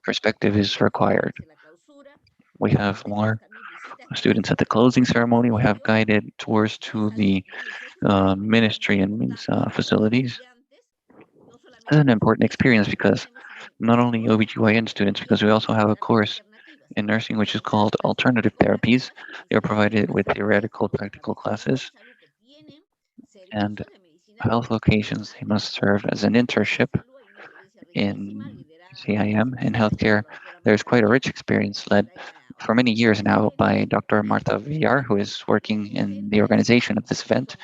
perspective is required. We have more students at the closing ceremony. We have guided tours to the ministry and means facilities. This is an important experience because not only OBGYN students, because we also have a course in nursing, which is called alternative therapies. They are provided with theoretical practical classes and health locations. They must serve as an internship in CIM. In healthcare, there's quite a rich experience led for many years now by Dr. Marta Villar, who is working in the organization of this event,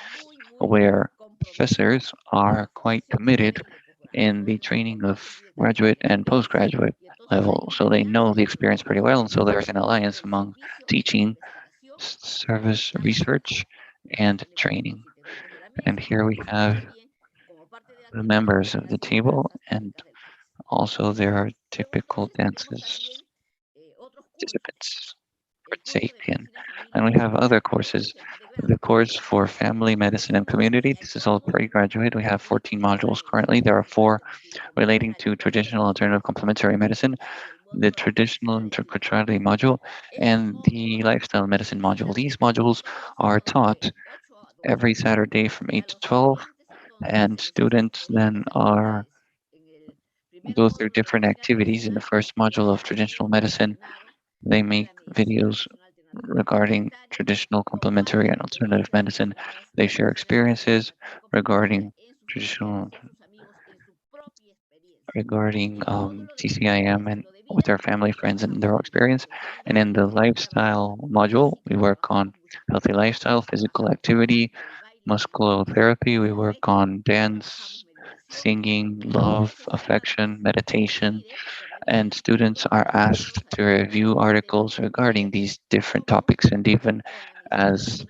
where professors are quite committed in the training of graduate and postgraduate level. So they know the experience pretty well. And so there's an alliance among teaching, service research, and training. And here we have the members of the table, and also there are typical dances participants partaken. And we have other courses. The course for family medicine and community. This is all pre-graduate. We have 14 modules currently. There are 4 relating to traditional, alternative, complementary medicine, the traditional interculturality module, and the lifestyle medicine module. These modules are taught every Saturday from 8 to 12, and students then are go through different activities. In the first module of traditional medicine, they make videos regarding traditional, complementary, and alternative medicine. They share experiences regarding traditional, regarding TCIM and with their family, friends, and their experience. And in the lifestyle module, we work on healthy lifestyle, physical activity, musculotherapy. We work on dance, singing, love, affection, meditation, and students are asked to review articles regarding these different topics, and even as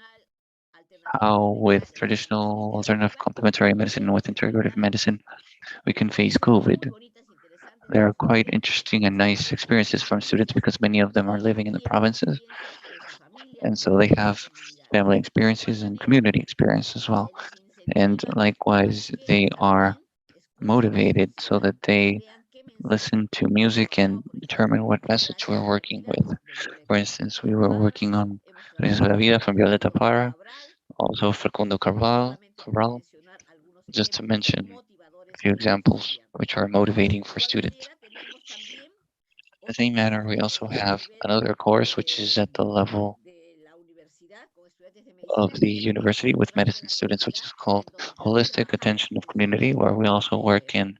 how with traditional, alternative, complementary medicine and with integrative medicine we can face COVID. There are quite interesting and nice experiences from students because many of them are living in the provinces, and so they have family experiences and community experience as well. And likewise, they are motivated so that they listen to music and determine what message we're working with. For instance, we were working on Reins de la Vida from Violeta Parra, also Facundo Cabral, just to mention a few examples which are motivating for students. In the same manner, we also have another course which is at the level of the university with medicine students, which is called Holistic Attention of Community, where we also work in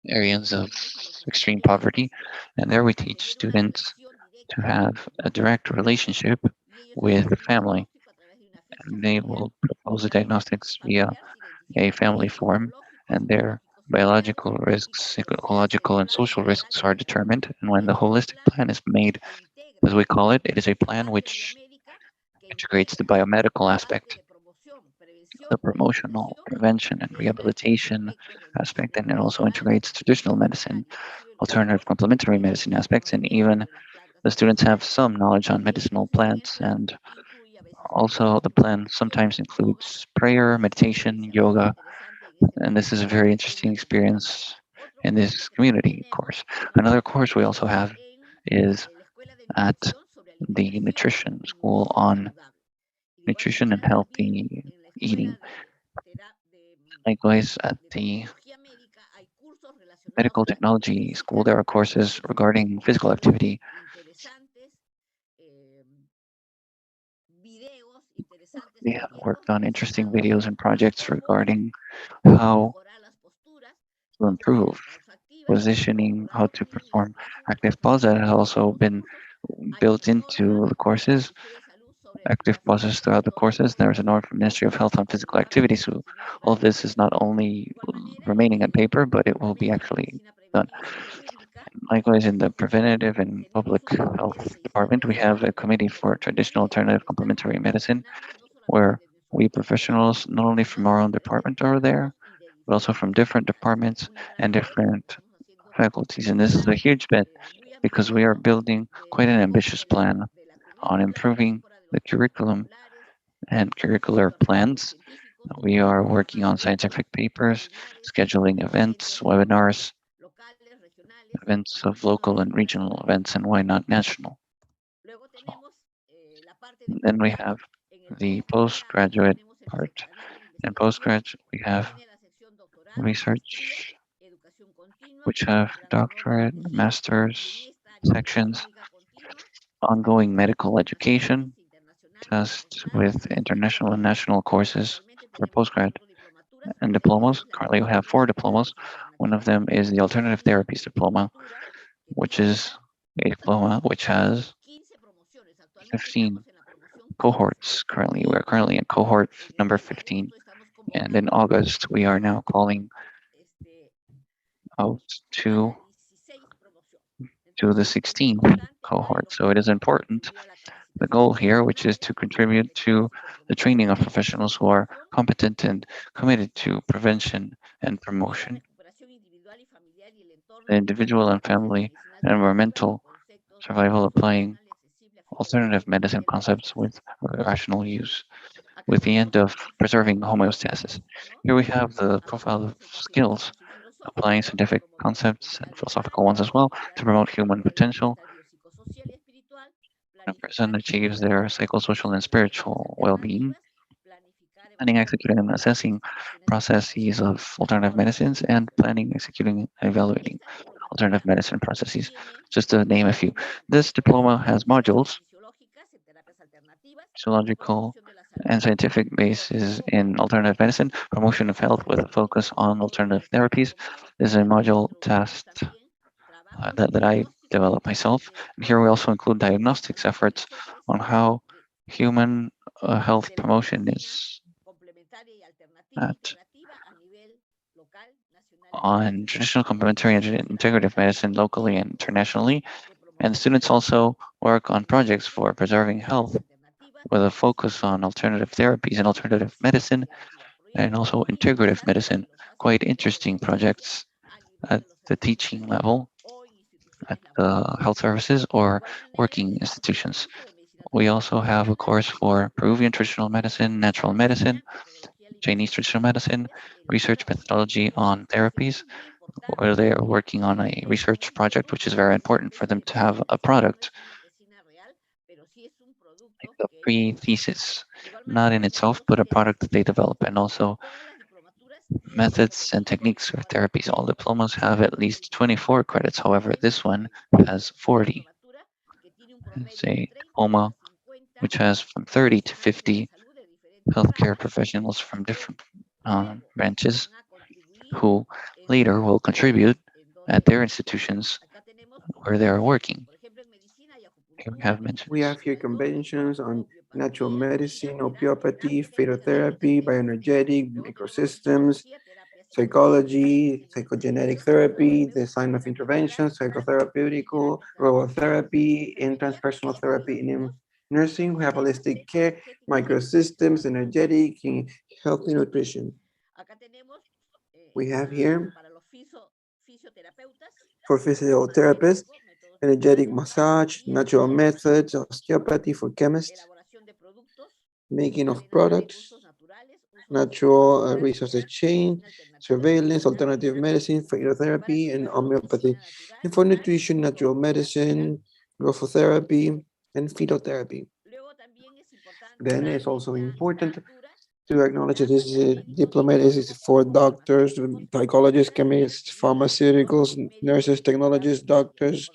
areas of extreme poverty. And there we teach students to have a direct relationship with the family. And they will propose the diagnostics via a family form, and their biological risks, psychological, and social risks are determined. And when the holistic plan is made, as we call it, it is a plan which integrates the biomedical aspect, the promotional, prevention, and rehabilitation aspect, and it also integrates traditional medicine, alternative complementary medicine aspects, and even the students have some knowledge on medicinal plants. And also the plan sometimes includes prayer, meditation, yoga, and this is a very interesting experience in this community course. Another course we also have is at the nutrition school on nutrition and healthy eating. Likewise, at the medical technology school, there are courses regarding physical activity. We have worked on interesting videos and projects regarding how to improve positioning, how to perform active pause that has also been built into the courses, active pauses throughout the courses. There's an order from Ministry of Health on physical activity. So all of this is not only remaining on paper, but it will be actually done. Likewise, in the preventative and public health department, we have a committee for traditional, alternative, complementary medicine, where we professionals, not only from our own department are there, but also from different departments and different faculties. And this is a huge bet because we are building quite an ambitious plan on improving the curriculum and curricular plans. We are working on scientific papers, scheduling events, webinars, events of local and regional events, and why not national. So, then we have the postgraduate part. In postgraduate, we have research, which have doctorate, masters, sections, ongoing medical education, test with international and national courses for postgrad and diplomas. Currently, we have 4 diplomas. One of them is the Alternative Therapies Diploma, which is a diploma which has 15 cohorts currently. We're currently in cohort number 15. And in August, we are now calling out to the 16th cohort. So it is important. The goal here, which is to contribute to the training of professionals who are competent and committed to prevention and promotion, the individual and family and environmental survival, applying alternative medicine concepts with rational use, with the end of preserving homeostasis. Here we have the profile of skills, applying scientific concepts and philosophical ones as well to promote human potential. A person achieves their psychosocial and spiritual well-being, planning, executing, and assessing processes of alternative medicines, and planning, executing, and evaluating alternative medicine processes, just to name a few. This diploma has modules, physiological and scientific basis in alternative medicine, promotion of health with a focus on alternative therapies. This is a module test that I developed myself. And here we also include diagnostics efforts on how human health promotion is at on traditional, complementary, and integrative medicine locally and internationally. And students also work on projects for preserving health with a focus on alternative therapies and alternative medicine, and also integrative medicine. Quite interesting projects at the teaching level, at the health services or working institutions. We also have a course for Peruvian traditional medicine, natural medicine, Chinese traditional medicine, research methodology on therapies, where they are working on a research project, which is very important for them to have a product, like a pre-thesis, not in itself, but a product that they develop, and also methods and techniques for therapies. All diplomas have at least 24 credits. However, this one has 40. It's a diploma which has from 30 to 50 healthcare professionals from different branches who later will contribute at their institutions where they are working. Here we have mentions. We have here conventions on natural medicine, homeopathy, phytotherapy, bioenergetic, microsystems, psychology, psychogenetic therapy, design of intervention, psychotherapeutical, robotherapy, and transpersonal therapy in nursing. We have holistic care, microsystems, energetic, and healthy nutrition. We have here for physiotherapists, energetic massage, natural methods, osteopathy for chemists, making of products, natural resources chain, surveillance, alternative medicine, phytotherapy, and homeopathy. And for nutrition, natural medicine, growthotherapy, and phytotherapy. Then it's also important to acknowledge that this diploma is for doctors, psychologists, chemists, pharmaceuticals, nurses, technologists, doctors,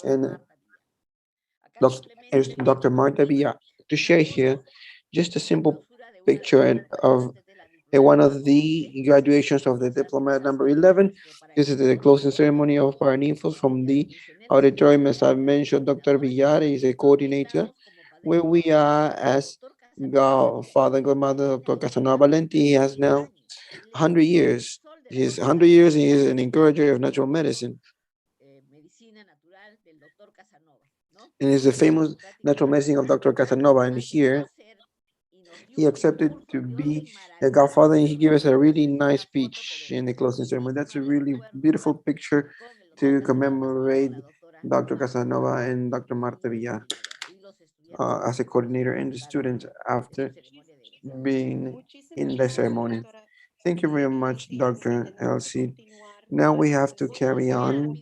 and Dr. Marta Villa. To share here just a simple picture of one of the graduations of the diploma number 11. This is the closing ceremony of paraninfos from the auditorium. As I mentioned, Dr. Villar is a coordinator, where we are as father and godmother, Dr. Casanova Valenti. He has now 100 years. He's 100 years, and he is an encourager of natural medicine. And is the famous natural medicine of Dr. Casanova. And here, he accepted to be the godfather, and he gave us a really nice speech in the closing ceremony. That's a really beautiful picture to commemorate Dr. Casanova and Dr. Marta Villar as a coordinator and the students after being in the ceremony. Thank you very much, Dr. Elsie. Now we have to carry on.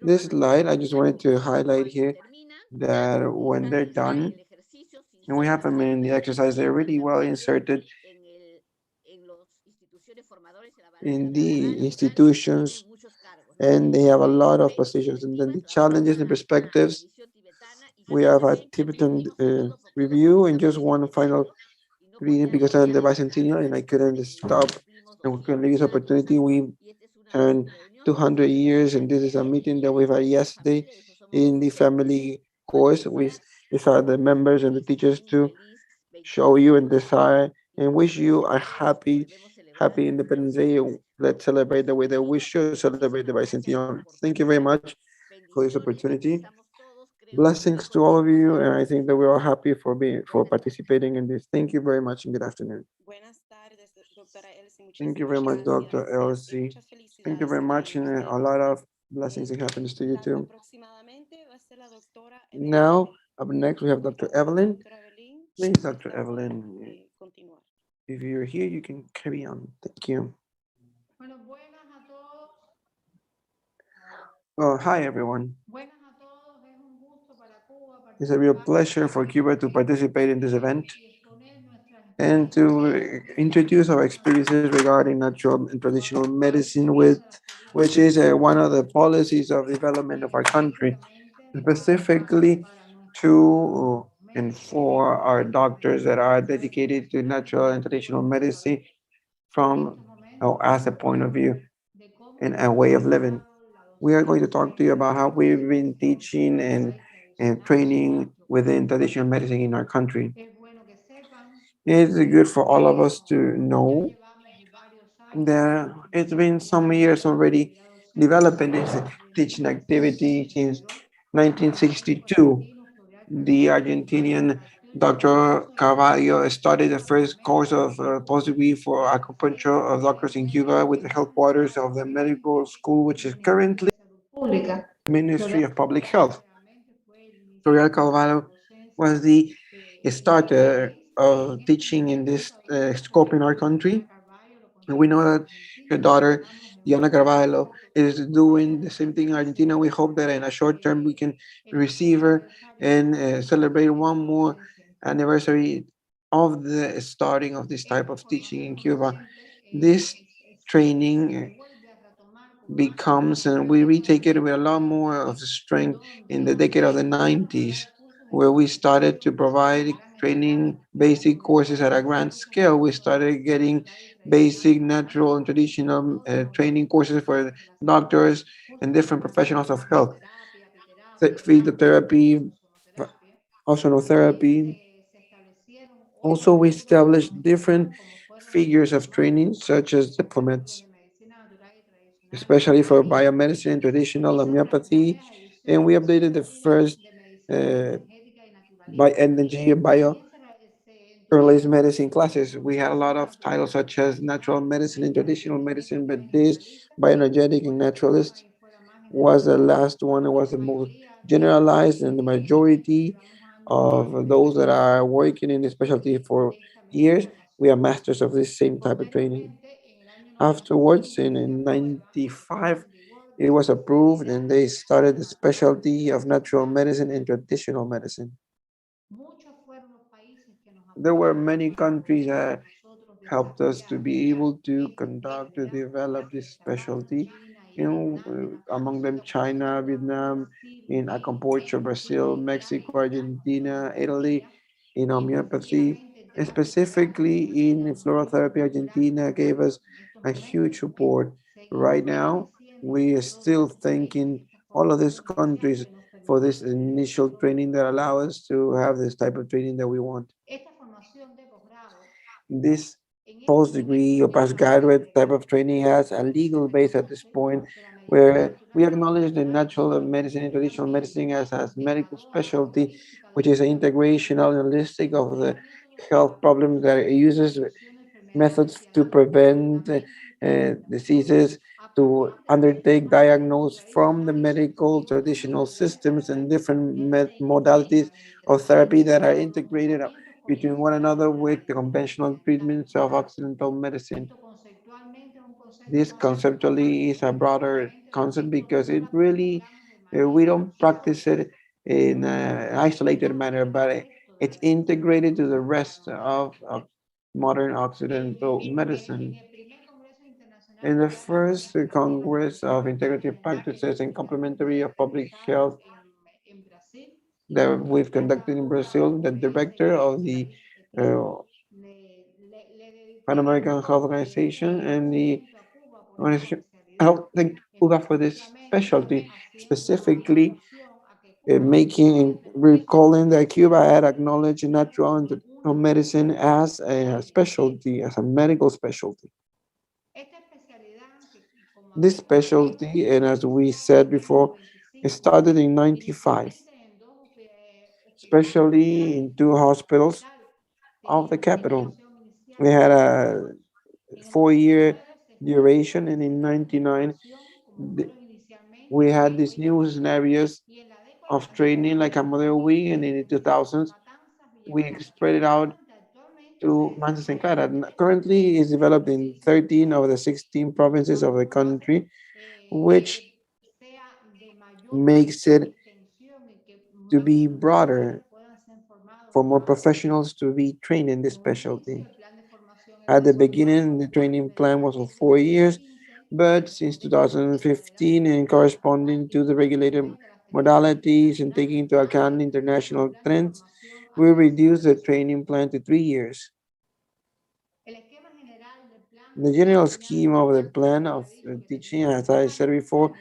This slide, I just wanted to highlight here that when they're done, and we have them in the exercise, they're really well inserted in the institutions and they have a lot of positions. And then the challenges and perspectives. We have a Tibetan review and just one final reading because I'm the bicentennial and I couldn't stop and we couldn't leave this opportunity. We turned 200 years, and this is a meeting that we've had yesterday in the family course. These are the members and the teachers to show you and desire and wish you a happy Independence Day. Let's celebrate the way that we should celebrate the bicentennial. Thank you very much for this opportunity. Blessings to all of you, and I think that we're all happy for participating in this. Thank you very much and good afternoon. Thank you very much, Dr. Elsie. Thank you very much, and a lot of blessings and happiness to you too. Now, up next, we have Dr. Evelyn. Please, Dr. Evelyn, if you're here, you can carry on. Thank you. Well, hi, everyone. It's a real pleasure for Cuba to participate in this event and to introduce our experiences regarding natural and traditional medicine, which is one of the policies of development of our country, specifically to and for our doctors that are dedicated to natural and traditional medicine from as a point of view and a way of living. We are going to talk to you about how we've been teaching and training within traditional medicine in our country. It's good for all of us to know that it's been some years already developing this teaching activity since 1962. The Argentinian Dr. Carvalho started the first course of post-degree for acupuncture of doctors in Cuba with the headquarters of the medical school, which is currently Ministry of Public Health. Dr. Carvalho was the starter of teaching in this scope in our country. And we know that your daughter, Diana Carvalho, is doing the same thing in Argentina. We hope that in a short term we can receive her and celebrate one more anniversary of the starting of this type of teaching in Cuba. This training becomes, and we retake it with a lot more of strength in the decade of the 90s, where we started to provide training basic courses at a grand scale. We started getting basic natural and traditional training courses for doctors and different professionals of health, physiotherapy, ozonotherapy. Also, we established different figures of training, such as diplomats, especially for biomedicine, traditional homeopathy, and we updated the first by energy and bio earliest medicine classes. We had a lot of titles such as natural medicine and traditional medicine, but this bioenergetic and naturalist was the last one. It was the most generalized, and the majority of those that are working in the specialty for years, we are masters of this same type of training. Afterwards, in 95, it was approved and they started the specialty of natural medicine and traditional medicine. There were many countries that helped us to be able to conduct, to develop this specialty. Among them China, Vietnam, in acupuncture, Brazil, Mexico, Argentina, Italy, in homeopathy, and specifically in fluorotherapy. Argentina gave us a huge support. Right now, we are still thanking all of these countries for this initial training that allow us to have this type of training that we want. This post-degree or postgraduate type of training has a legal base at this point where we acknowledge the natural medicine and traditional medicine as medical specialty, which is an integration and holistic of the health problems that it uses methods to prevent diseases, to undertake diagnose from the medical traditional systems and different modalities of therapy that are integrated between one another with the conventional treatments of Occidental medicine. This conceptually is a broader concept because it really, we don't practice it in an isolated manner, but it's integrated to the rest of modern Occidental medicine. In the first Congress of Integrative Practices and Complementary of Public Health that we've conducted in Brazil, the director of the uh, Pan American Health Organization and the organization helped thank Cuba for this specialty, specifically making and recalling that Cuba had acknowledged natural and traditional medicine as a specialty, as a medical specialty. This specialty, and as we said before, it started in 95, especially in two hospitals of the capital. We had a 4-year duration, and in 99, we had these new scenarios of training like a mother wing, and in the 2000s, we spread it out to Mansa and Clara. Currently, it's developed in 13 of the 16 provinces of the country, which makes it to be broader for more professionals to be trained in this specialty. At the beginning, the training plan was for 4 years, but since 2015, and corresponding to the regulated modalities and taking into account international trends, we reduced the training plan to 3 years. The general scheme of the plan of teaching, as I said before,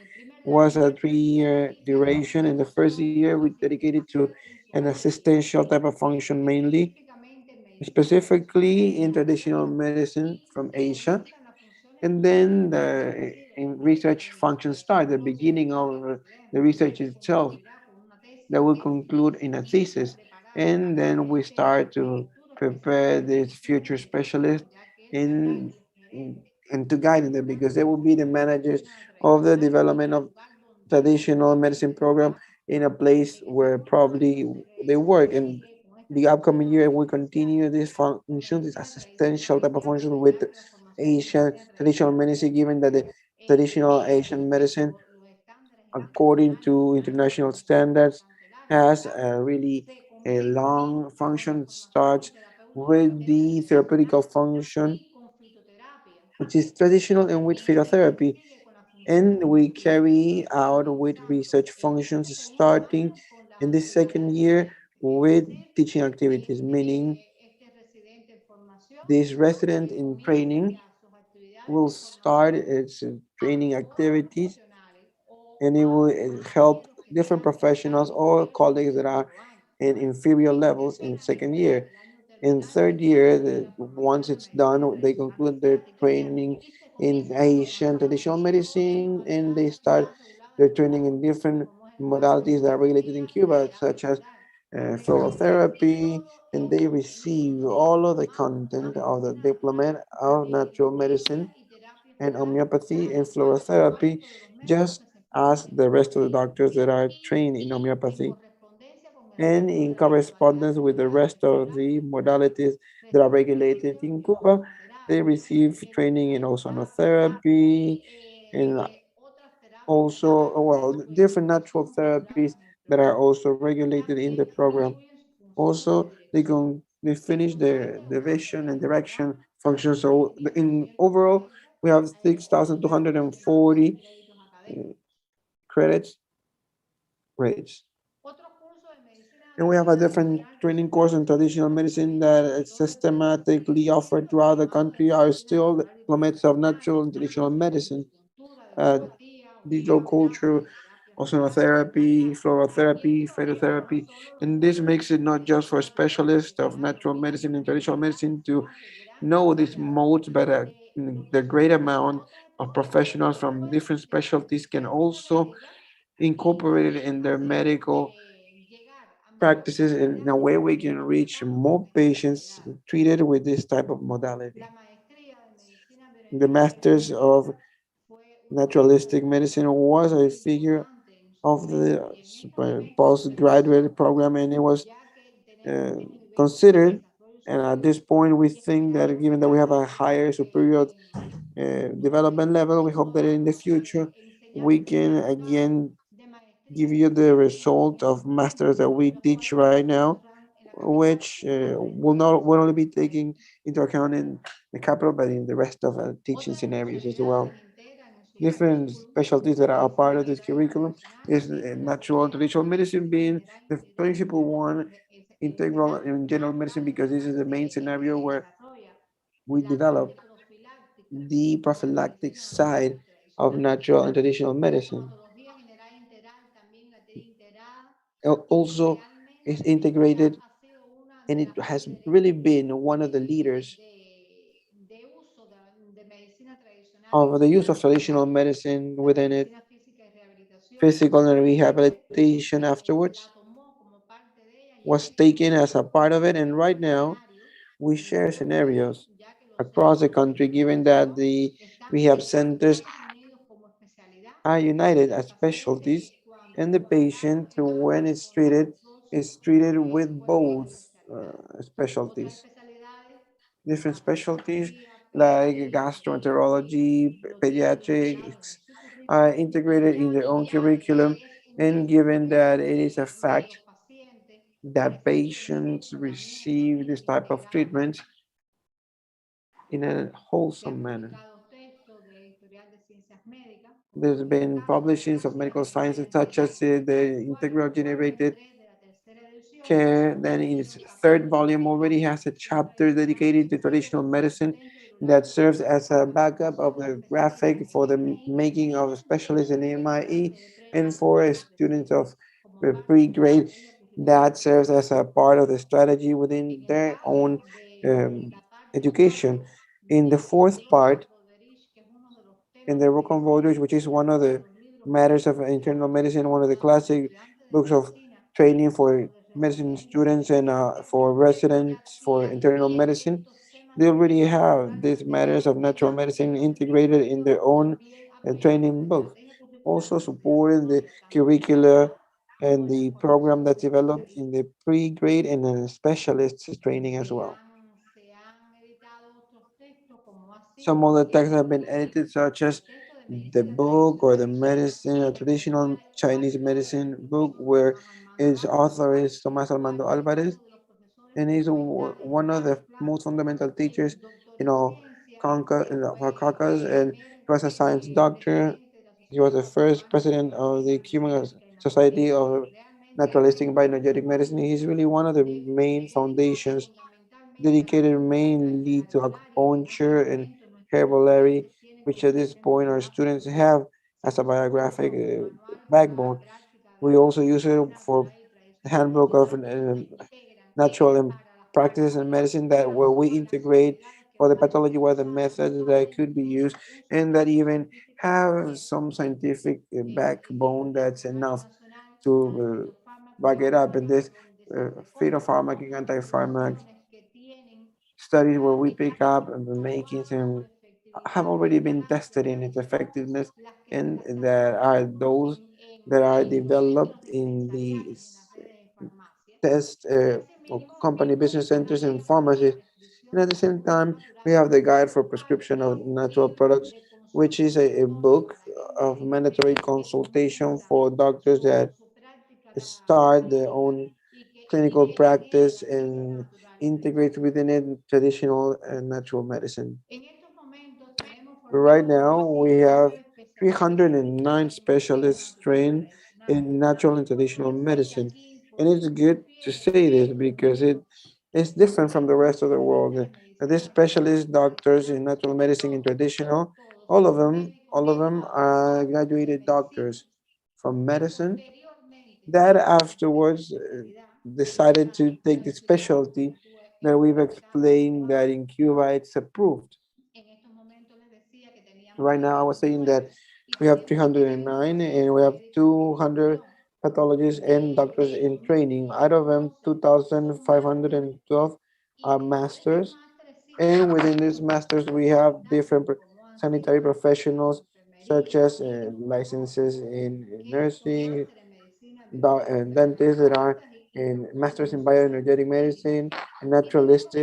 was a 3-year duration. In the first year, we dedicated to an assistential type of function mainly, specifically in traditional medicine from Asia. And then the in research function start, the beginning of the research itself that will conclude in a thesis. And then we start to prepare this future specialist in, and to guide them because they will be the managers of the development of traditional medicine program in a place where probably they work. And the upcoming year we continue this function, this assistential type of function with Asian traditional medicine, given that the traditional Asian medicine, according to international standards, has a really a long function. It starts with the therapeutical function, which is traditional, and with phytotherapy. And we carry out with research functions starting in the second year with teaching activities, meaning this resident in training will start its training activities, and it will help different professionals or colleagues that are in inferior levels in second year. In third year, once it's done, they conclude their training in Asian traditional medicine, and they start their training in different modalities that are regulated in Cuba, such as fluorotherapy, and they receive all of the content of the diploma of natural medicine and homeopathy and fluorotherapy, just as the rest of the doctors that are trained in homeopathy, and in correspondence with the rest of the modalities that are regulated in Cuba. They receive training in ozonotherapy and also, well, different natural therapies that are also regulated in the program. Also, they finish the vision and direction function. So in overall, we have 6,240 credits grades. And we have a different training course in traditional medicine that is systematically offered throughout the country are still diplomats of natural and traditional medicine, digital culture, ozonotherapy, fluorotherapy, phytotherapy. And this makes it not just for specialists of natural medicine and traditional medicine to know these modes, but the great amount of professionals from different specialties can also incorporate it in their medical practices, in a way we can reach more patients treated with this type of modality. The Masters of Naturalistic Medicine was a figure of the postgraduate program, and it was uh, considered. And at this point, we think that given that we have a higher superior development level, we hope that in the future we can again give you the result of masters that we teach right now, which will only be taken into account in the capital, but in the rest of teaching scenarios as well. Different specialties that are a part of this curriculum is natural and traditional medicine being the principal one, integral and general medicine, because this is the main scenario where we develop the prophylactic side of natural and traditional medicine. Also, it's integrated, and it has really been one of the leaders of the use of traditional medicine within it, physical and rehabilitation afterwards was taken as a part of it. And right now, we share scenarios across the country, given that the rehab centers are united as specialties, and the patient, when it's treated, is treated with both specialties. Different specialties like gastroenterology, pediatrics are integrated in their own curriculum, and given that it is a fact that patients receive this type of treatment in a wholesome manner. There's been publishings of medical sciences such as the integral generated care. Then in its third volume already has a chapter dedicated to traditional medicine that serves as a backup of the graphic for the making of specialists in MIE and for students of pre-grade that serves as a part of the strategy within their own um, education. In the fourth part, in the Broken Voters, which is one of the matters of internal medicine, one of the classic books of training for medicine students and for residents for internal medicine. They already have these matters of natural medicine integrated in their own training book, also supporting the curricula and the program that's developed in the pre-grade and specialist training as well. Some other texts have been edited, such as the book or the medicine, a traditional Chinese medicine book, where its author is Tomás Armando Álvarez, and he's one of the most fundamental teachers, you know, of our Caucus, and he was a science doctor. He was the first president of the Cuban Society of Naturalistic and Bioenergetic Medicine. He's really one of the main foundations dedicated mainly to acupuncture and herbalism, which at this point our students have as a biographic backbone. We also use it for the handbook of natural and practices and medicine, that where we integrate for the pathology what the methods that could be used, and that even have some scientific backbone that's enough to back it up. And this phytopharmac and anti-pharmac studies where we pick up and the makings and have already been tested in its effectiveness, and there are those that are developed in the test or company business centers and pharmacies. And at the same time, we have the guide for prescription of natural products, which is a book of mandatory consultation for doctors that start their own clinical practice and integrate within it traditional and natural medicine. Right now, we have 309 specialists trained in natural and traditional medicine. And it's good to say this because it's different from the rest of the world. These specialists, doctors in natural medicine and traditional, all of them are graduated doctors from medicine that afterwards decided to take the specialty that we've explained that in Cuba it's approved. Right now, I was saying that we have 309 and we have 200 pathologists and doctors in training. Out of them, 2,512 are masters. And within these masters, we have different sanitary professionals, such as licenses in nursing, dentists that are in masters in bioenergetic medicine, naturalists,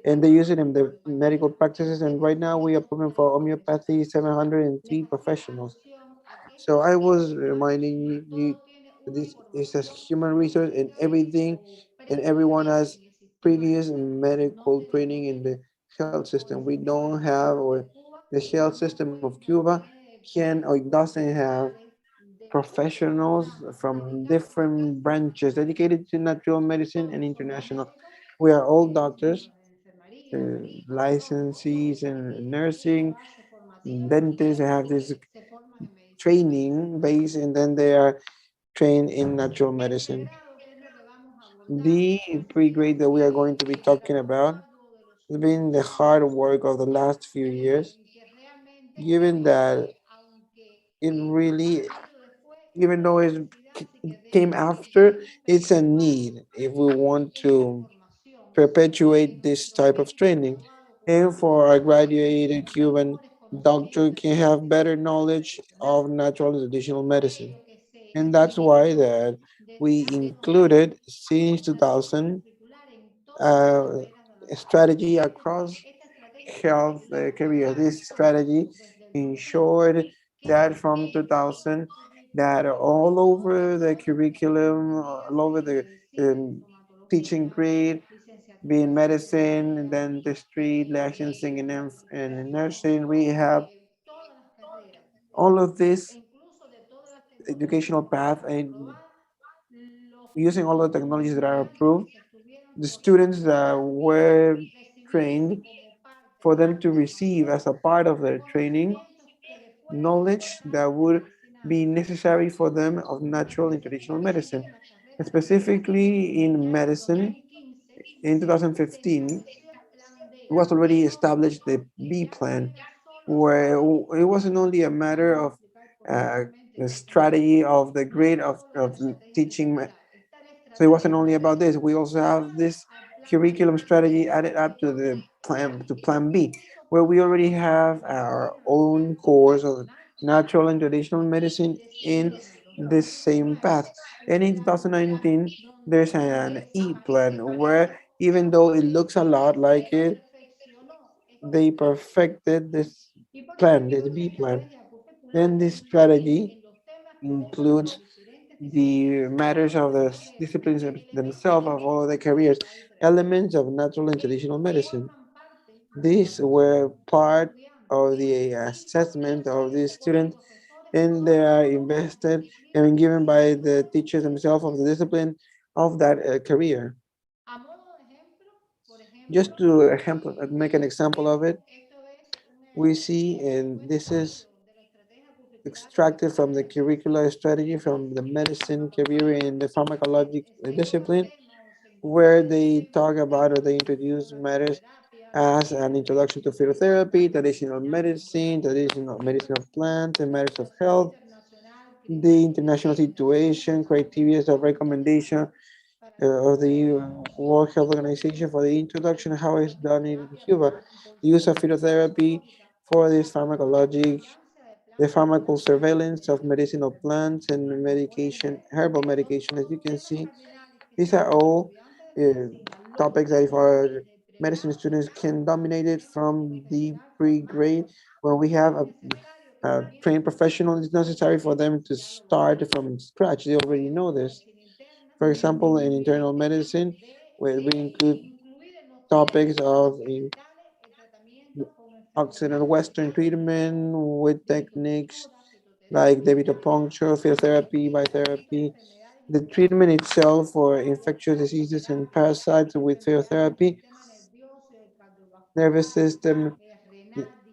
and they use it in the medical practices. And right now we are approving for homeopathy 703 professionals. So I was reminding you, this is a human resource, and everything and everyone has previous medical training in the health system. We don't have, or the health system of Cuba can or doesn't have professionals from different branches dedicated to natural medicine and international. We are all doctors, licensees and nursing, dentists have this training base, and then they are trained in natural medicine. The pre-grade that we are going to be talking about has been the hard work of the last few years, given that it really, even though it came after, it's a need if we want to perpetuate this type of training. And for a graduated Cuban doctor can have better knowledge of natural and traditional medicine. And that's why that we included since 2000 a strategy across health career. This strategy ensured that from 2000 that all over the curriculum, all over the um, teaching grade, be in medicine, dentistry, licensing, and nursing, we have all of this educational path and using all the technologies that are approved, the students that were trained for them to receive as a part of their training knowledge that would be necessary for them of natural and traditional medicine. Specifically in medicine, in 2015, was already established the B plan, where it wasn't only a matter of the strategy of the grade of teaching. So it wasn't only about this. We also have this curriculum strategy added up to the plan B, where we already have our own course of natural and traditional medicine in this same path. And in 2019, there's an E plan where even though it looks a lot like it, they perfected this plan, this B plan. And this strategy includes the matters of the disciplines themselves of all the careers, elements of natural and traditional medicine. These were part of the assessment of the student, and they are invested and given by the teachers themselves of the discipline of that career. Just to make an example of it, we see, and this is extracted from the curricular strategy from the medicine career in the pharmacologic discipline, where they talk about or they introduce matters as an introduction to phytotherapy, traditional medicine of plants, and matters of health, the international situation, criteria of recommendation of the World Health Organization for the introduction, how it's done in Cuba, the use of phytotherapy for this pharmacologic, the pharmacosurveillance of medicinal plants and medication, herbal medication. As you can see, these are all uh, topics that if our medicine students can dominate it from the pre-grade, when we have a trained professional, it's necessary for them to start from scratch. They already know this. For example, in internal medicine, where we include topics of Occidental Western treatment with techniques like debitopuncture, field therapy, biotherapy, the treatment itself for infectious diseases and parasites with field therapy, nervous system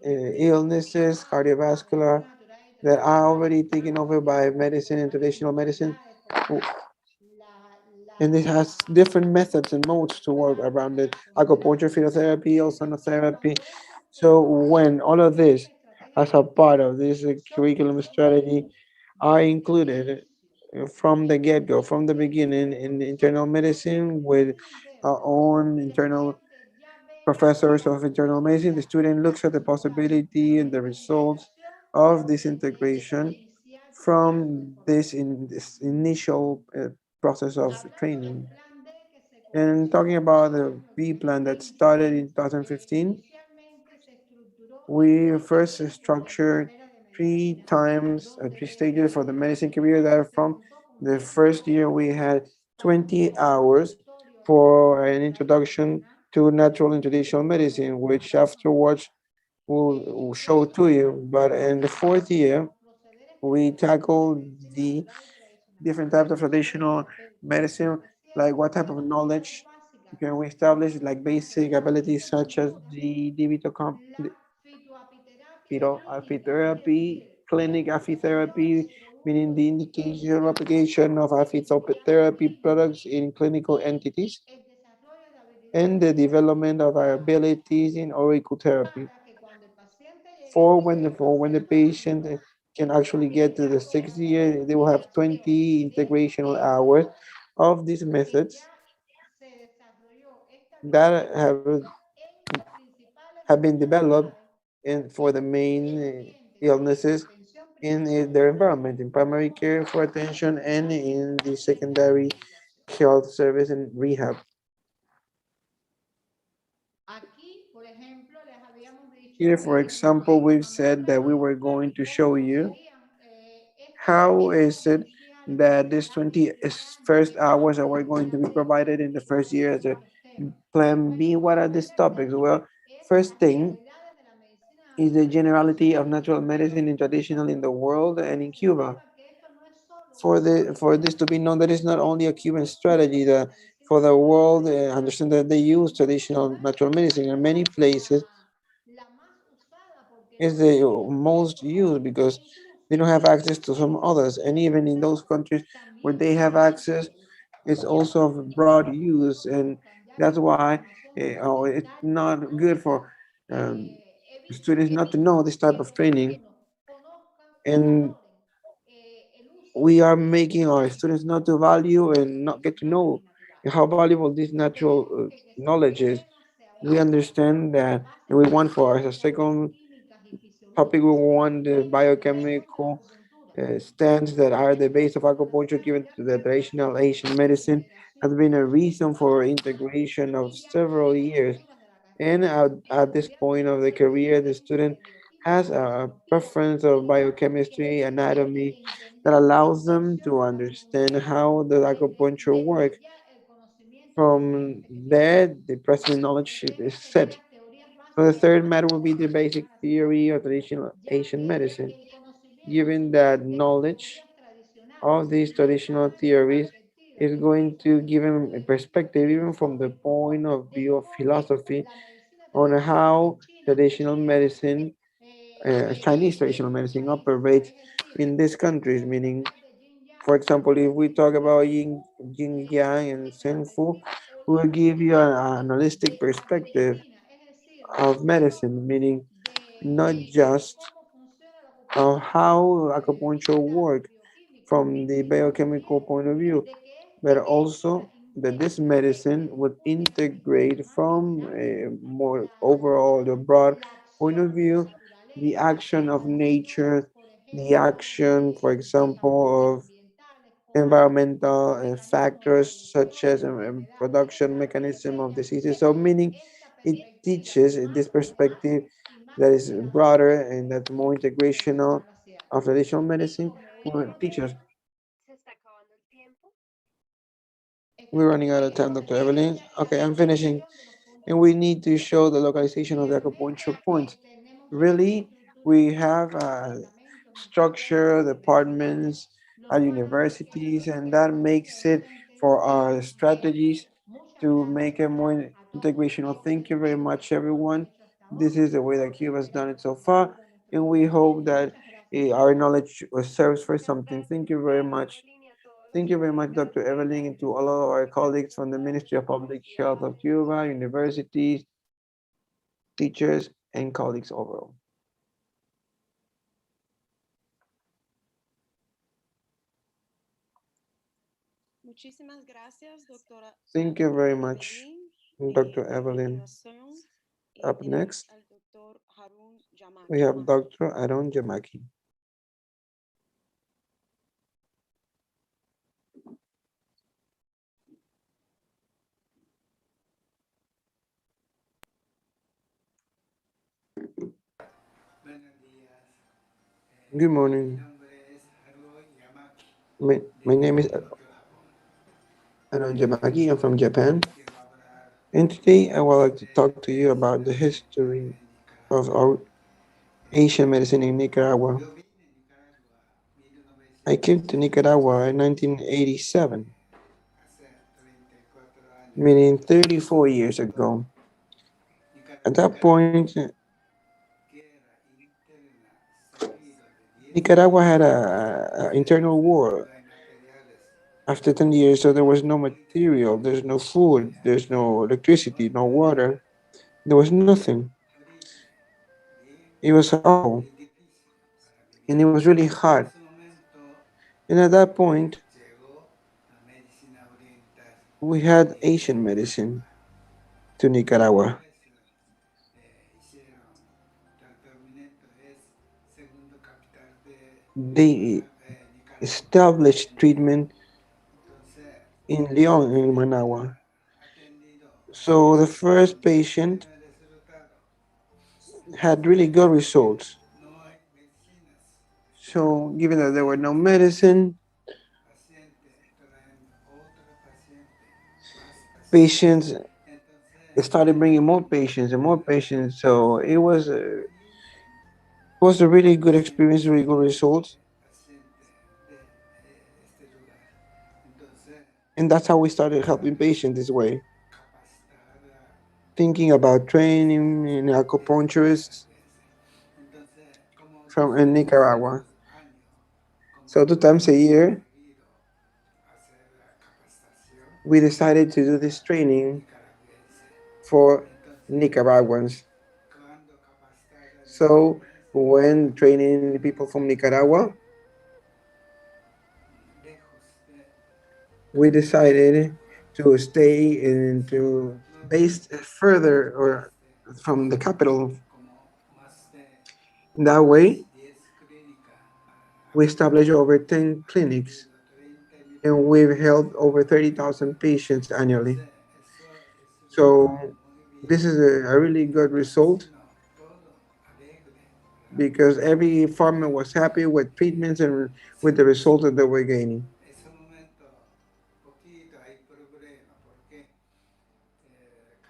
illnesses, cardiovascular, that are already taken over by medicine and traditional medicine. And it has different methods and modes to work around it. Acupuncture, phytotherapy, ozonotherapy. So when all of this, as a part of this curriculum strategy, are included from the get-go, from the beginning in internal medicine with our own internal professors of internal medicine, the student looks at the possibility and the results of this integration from this initial process of training. And talking about the B plan that started in 2015, we first structured three stages for the medicine career that from the first year we had 20 hours for an introduction to natural and traditional medicine, which afterwards will show to you. But in the fourth year, we tackle the different types of traditional medicine, like what type of knowledge can we establish, like basic abilities such as the phytoapitherapy, clinic apitherapy, meaning the indication or application of apitherapy products in clinical entities, and the development of our abilities in auricultherapy. For when the patient can actually get to the sixth year, they will have 20 integrational hours of these methods that have been developed for the main illnesses in their environment, in primary care for attention and in the secondary health service and rehab. Here, for example, we've said that we were going to show you how is it that this 20 first hours that we're going to be provided in the first year as a plan B. What are these topics? Well, first thing is the generality of natural medicine in traditional in the world and in Cuba. For this to be known, that is not only a Cuban strategy. That for the world, understand that they use traditional natural medicine in many places. Is the most used because they don't have access to some others, and even in those countries where they have access, it's also of broad use, and that's why it's not good for um, students not to know this type of training, and we are making our students not to value and not get to know how valuable this natural knowledge is. We understand that, and we want for as a second topic, we want the biochemical stands that are the base of acupuncture given to the traditional Asian medicine has been a reason for integration of several years. And at this point of the career, the student has a preference of biochemistry, anatomy that allows them to understand how the acupuncture works. From there, the present knowledge is set. So the third matter will be the basic theory of traditional Asian medicine. Given that knowledge of these traditional theories is going to give him a perspective, even from the point of view of philosophy, on how traditional medicine, Chinese traditional medicine, operates in these countries. Meaning, for example, if we talk about yin yang, and Sen Fu, we will give you an holistic perspective of medicine, meaning not just of how acupuncture works from the biochemical point of view, but also that this medicine would integrate from a more overall, the broad point of view, the action of nature, the action, for example, of environmental factors such as production mechanism of diseases. So meaning it teaches this perspective that is broader and that's more integrational of traditional medicine. Will teach us. We're running out of time, Dr. Evelyn. Okay, I'm finishing. And we need to show the localization of the acupuncture points. Really, we have structure departments at universities, and that makes it for our strategies to make it more integrational. Thank you very much, everyone. This is the way that Cuba has done it so far, and we hope that our knowledge serves for something. Thank you very much. Thank you very much, Dr. Evelyn, and to all of our colleagues from the Ministry of Public Health of Cuba, universities, teachers, and colleagues overall. Thank you very much, Dr. Evelyn. Up next, we have Dr. Aaron Jamaki. Good morning. My name is I'm Yamaki. I'm from Japan. And today I would like to talk to you about the history of our Asian medicine in Nicaragua. I came to Nicaragua in 1987, meaning 34 years ago. At that point, Nicaragua had a internal war after 10 years, so there was no material, there's no food, there's no electricity, no water, there was nothing. It was awful, and it was really hard. And at that point, we had Asian medicine to Nicaragua. They established treatment in Leon, in Managua. So the first patient had really good results. So, given that there were no medicine, patients started bringing more patients and more patients. So it was a really good experience, really good results, and that's how we started helping patients this way. Thinking about training in acupuncturists from in Nicaragua. So 2 times a year, we decided to do this training for Nicaraguans. So when training people from Nicaragua, we decided to stay and to base further or from the capital. That way, we established over 10 clinics and we've held over 30,000 patients annually. So this is a really good result because every farmer was happy with treatments and with the results that they were gaining.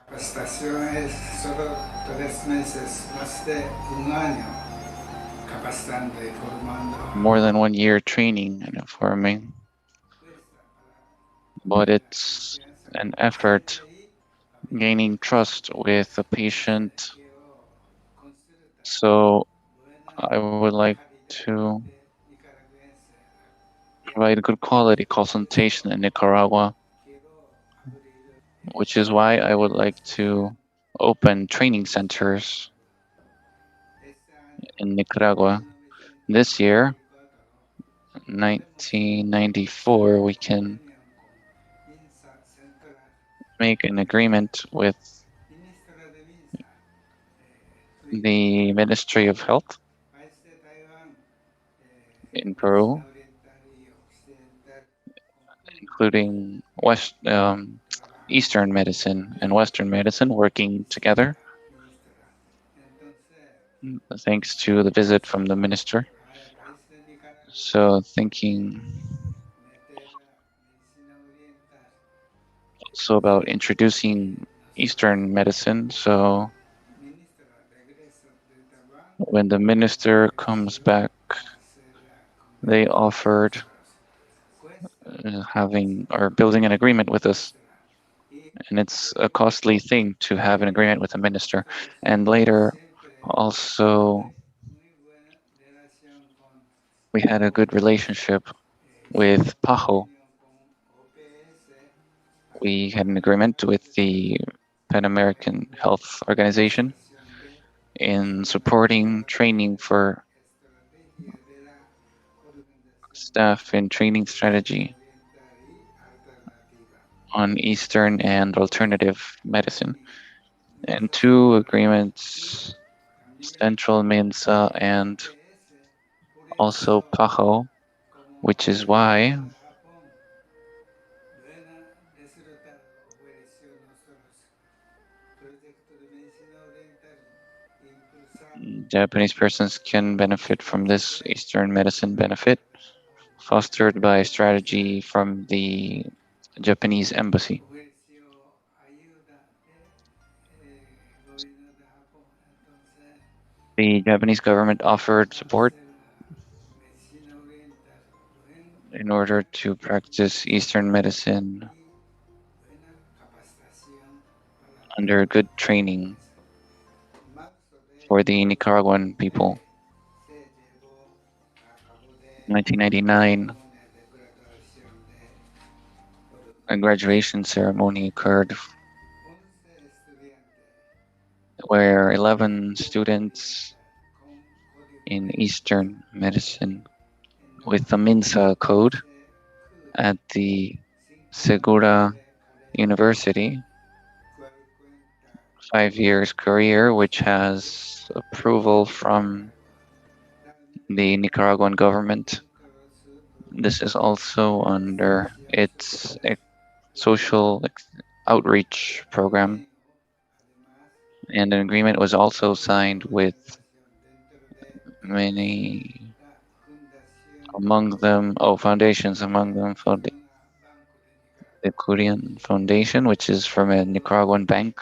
Capacitación es solo 3 meses, más de un año capacitando y formando. More than 1 year training and forming, but it's an effort gaining trust with the patient. So I would like to provide good quality consultation in Nicaragua, which is why I would like to open training centers in Nicaragua. This year, 1994, we can make an agreement with the Ministry of Health in Peru, including Eastern medicine and Western medicine working together, thanks to the visit from the minister. So thinking also about introducing Eastern medicine. So when the minister comes back, they offered having or building an agreement with us. And it's a costly thing to have an agreement with a minister. And later, also, we had a good relationship with PAHO. We had an agreement with the Pan American Health Organization in supporting training for staff in training strategy on Eastern and alternative medicine. And 2 agreements, Central Mensa and also PAHO, which is why Japanese persons can benefit from this Eastern medicine benefit, fostered by strategy from the Japanese embassy. The Japanese government offered support in order to practice Eastern medicine under good training for the Nicaraguan people. In 1999, a graduation ceremony occurred where 11 students in Eastern medicine with the Minsa code at the Segura University, 5 years career, which has approval from the Nicaraguan government. This is also under its social outreach program, and an agreement was also signed with many among them, foundations, among them for the Korean Foundation, which is from a Nicaraguan bank,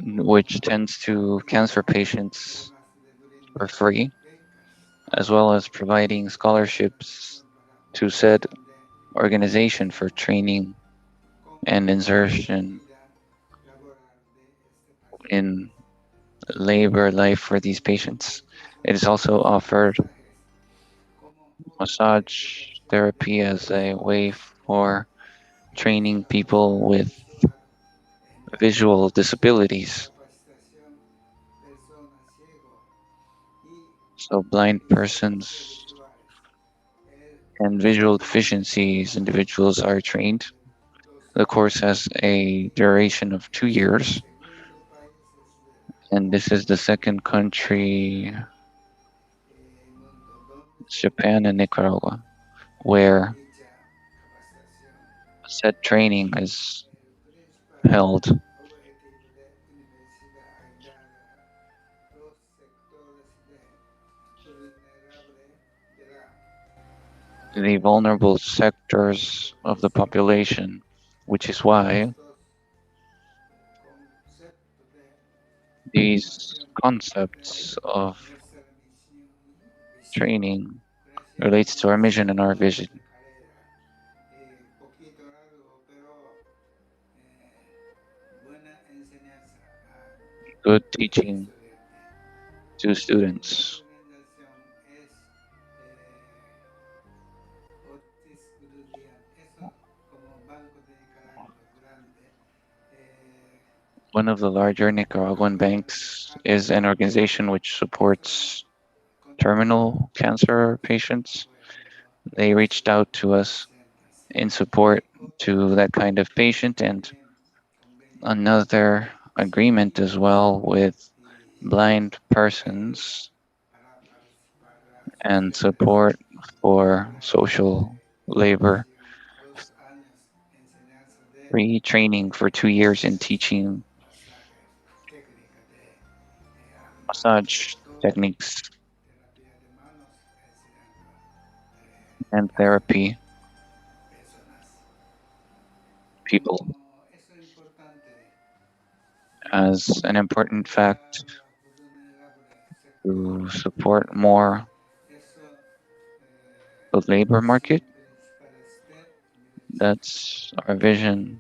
which tends to cancer patients for free, as well as providing scholarships to said organization for training and insertion in labor life for these patients. It is also offered massage therapy as a way for training people with visual disabilities. So blind persons and visual deficiencies individuals are trained. The course has a duration of 2 years, and this is the second country, Japan and Nicaragua, where said training is held. The vulnerable sectors of the population, which is why these concepts of training relates to our mission and our vision. Good teaching to students. One of the larger Nicaraguan banks is an organization which supports terminal cancer patients. They reached out to us in support to that kind of patient, and another agreement as well with blind persons and support for social labor, free training for 2 years in teaching massage techniques and therapy people. As an important fact to support more the labor market, that's our vision,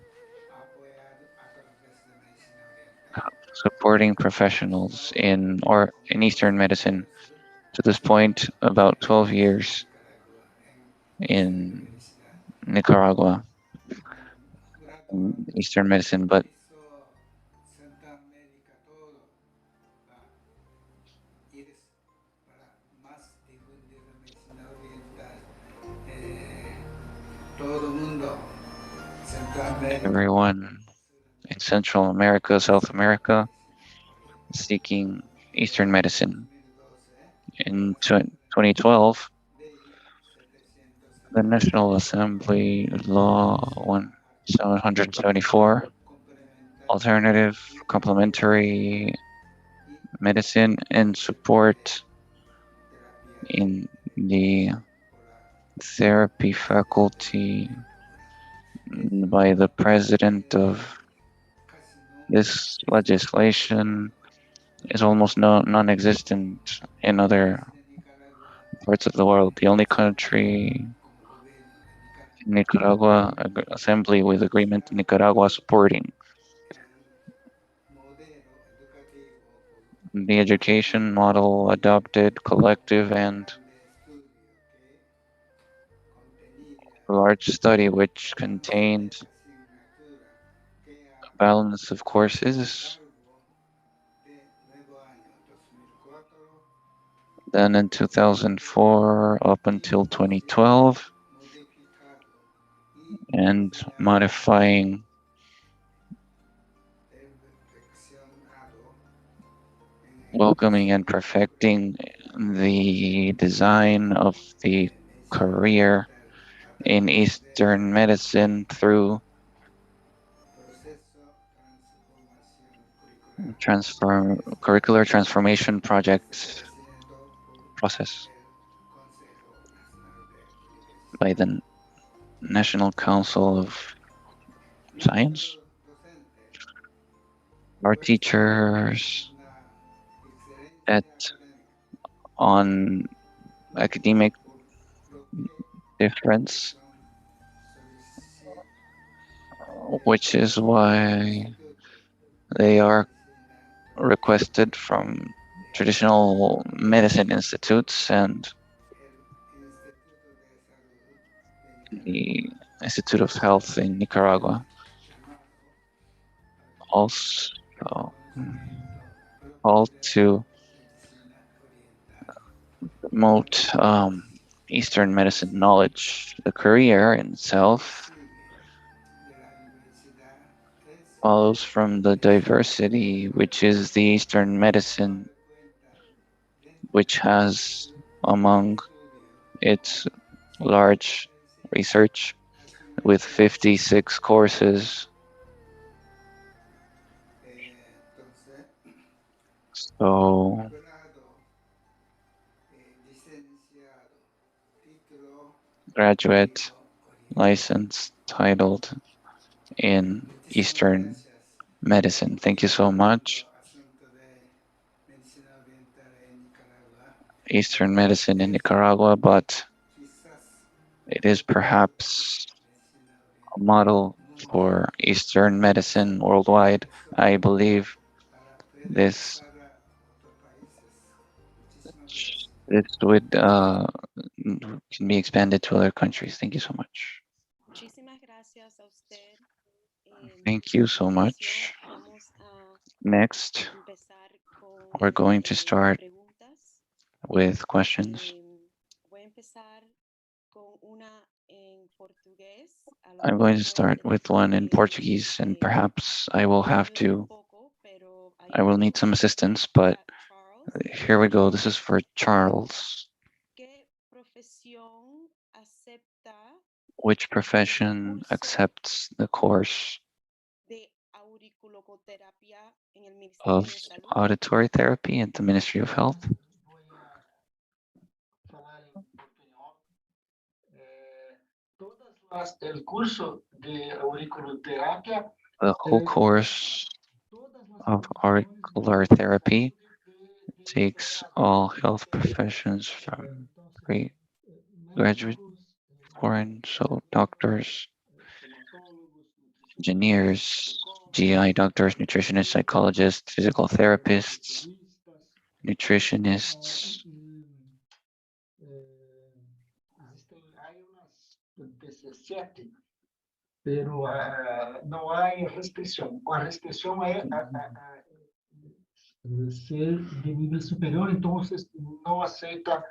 supporting professionals in Eastern medicine. To this point, about 12 years in Nicaragua, in Eastern medicine, but everyone in Central America, South America, seeking Eastern medicine. In 2012, the National Assembly Law 1774, Alternative Complementary Medicine, and support in the therapy faculty by the president of this legislation is almost non-existent in other parts of the world. The only country, Nicaragua Assembly with agreement in Nicaragua supporting the education model adopted collective and large study which contained a balance of courses. Then in 2004 up until 2012, and modifying welcoming and perfecting the design of the career in Eastern medicine through curricular transformation project process by the National Council of Science. Our teachers on academic difference, which is why they are requested from traditional medicine institutes and the Institute of Health in Nicaragua. Also, all to promote Eastern medicine knowledge. The career in itself follows from the diversity, which is the Eastern medicine, which has among its large research with 56 courses. So graduate license titled in Eastern medicine. Thank you so much. Eastern medicine in Nicaragua, but it is perhaps a model for Eastern medicine worldwide. I believe this would can be expanded to other countries. Thank you so much. Thank you so much. Next, we're going to start with questions. I'm going to start with one in Portuguese, and perhaps I will need some assistance, but here we go. This is for Charles. Which profession accepts the course of auditory therapy at the Ministry of Health? The whole course of auricular therapy takes all health professions from graduate foreign, so doctors, engineers, GI doctors, nutritionists, psychologists, physical therapists, nutritionists. Pero no hay restricción. La restricción es ser de nivel superior, entonces no acepta.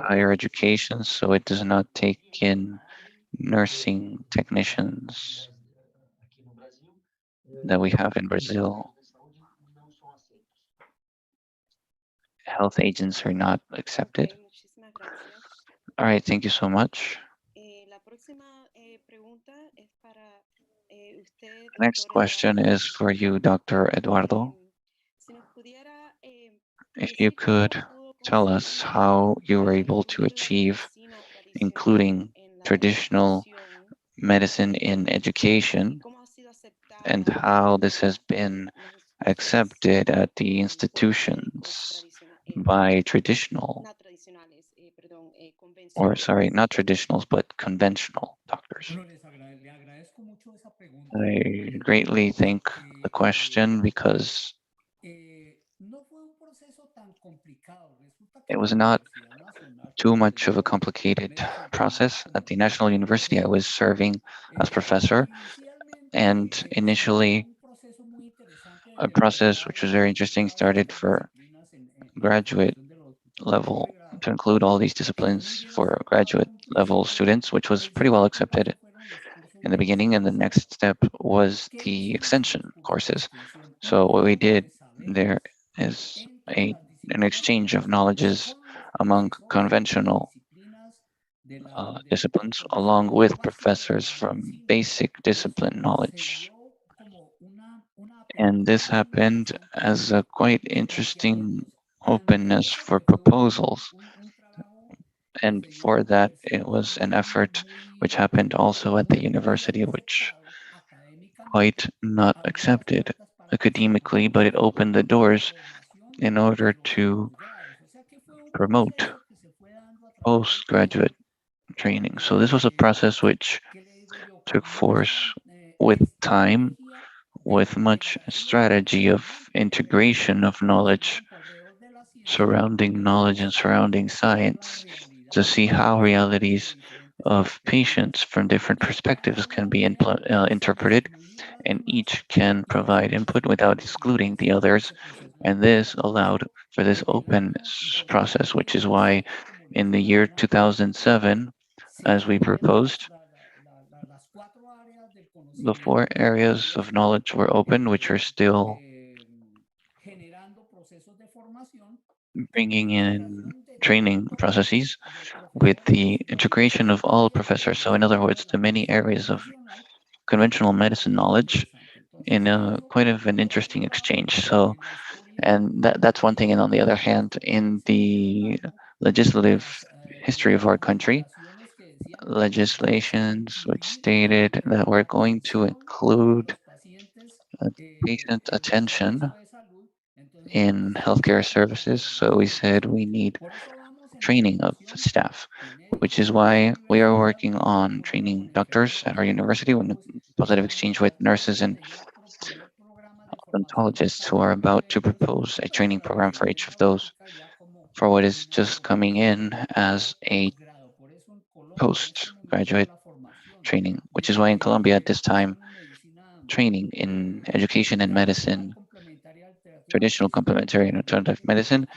Higher education, so it does not take in nursing technicians that we have in Brazil. Health agents are not accepted. All right, thank you so much. The next question is for you, Dr. Eduardo. If you could tell us how you were able to achieve including traditional medicine in education and how this has been accepted at the institutions by traditional, or sorry, not traditionals, but conventional doctors? I greatly thank the question because it was not too much of a complicated process. At the National University, I was serving as professor, and initially, a process which was very interesting started for graduate level to include all these disciplines for graduate level students, which was pretty well accepted in the beginning. And the next step was the extension courses. So what we did there is an exchange of knowledges among conventional disciplines, along with professors from basic discipline knowledge. And this happened as a quite interesting openness for proposals. And for that, it was an effort which happened also at the university, which quite not accepted academically, but it opened the doors in order to promote postgraduate training. So this was a process which took force with time, with much strategy of integration of knowledge, surrounding knowledge and surrounding science to see how realities of patients from different perspectives can be interpreted, and each can provide input without excluding the others. And this allowed for this open process, which is why in the year 2007, as we proposed, the four areas of knowledge were open, which are still bringing in training processes with the integration of all professors. So, in other words, the many areas of conventional medicine knowledge in a quite of an interesting exchange. So, and that's one thing. And on the other hand, in the legislative history of our country, legislations which stated that we're going to include patient attention in healthcare services. So we said we need training of staff, which is why we are working on training doctors at our university with positive exchange with nurses and odontologists who are about to propose a training program for each of those for what is just coming in as a postgraduate training, which is why in Colombia at this time, training in education and medicine, traditional, complementary, and alternative medicine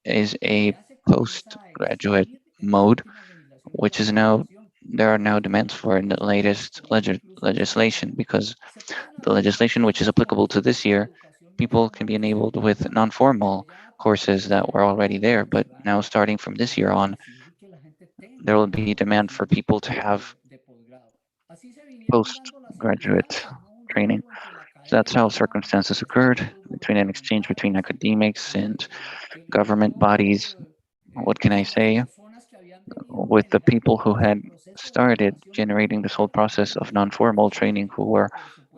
is a postgraduate mode, which is now there are now demands for in the latest legislation because the legislation which is applicable to this year, people can be enabled with non-formal courses that were already there, but now starting from this year on, there will be demand for people to have postgraduate training. So that's how circumstances occurred between an exchange between academics and government bodies. What can I say? With the people who had started generating this whole process of non-formal training, who were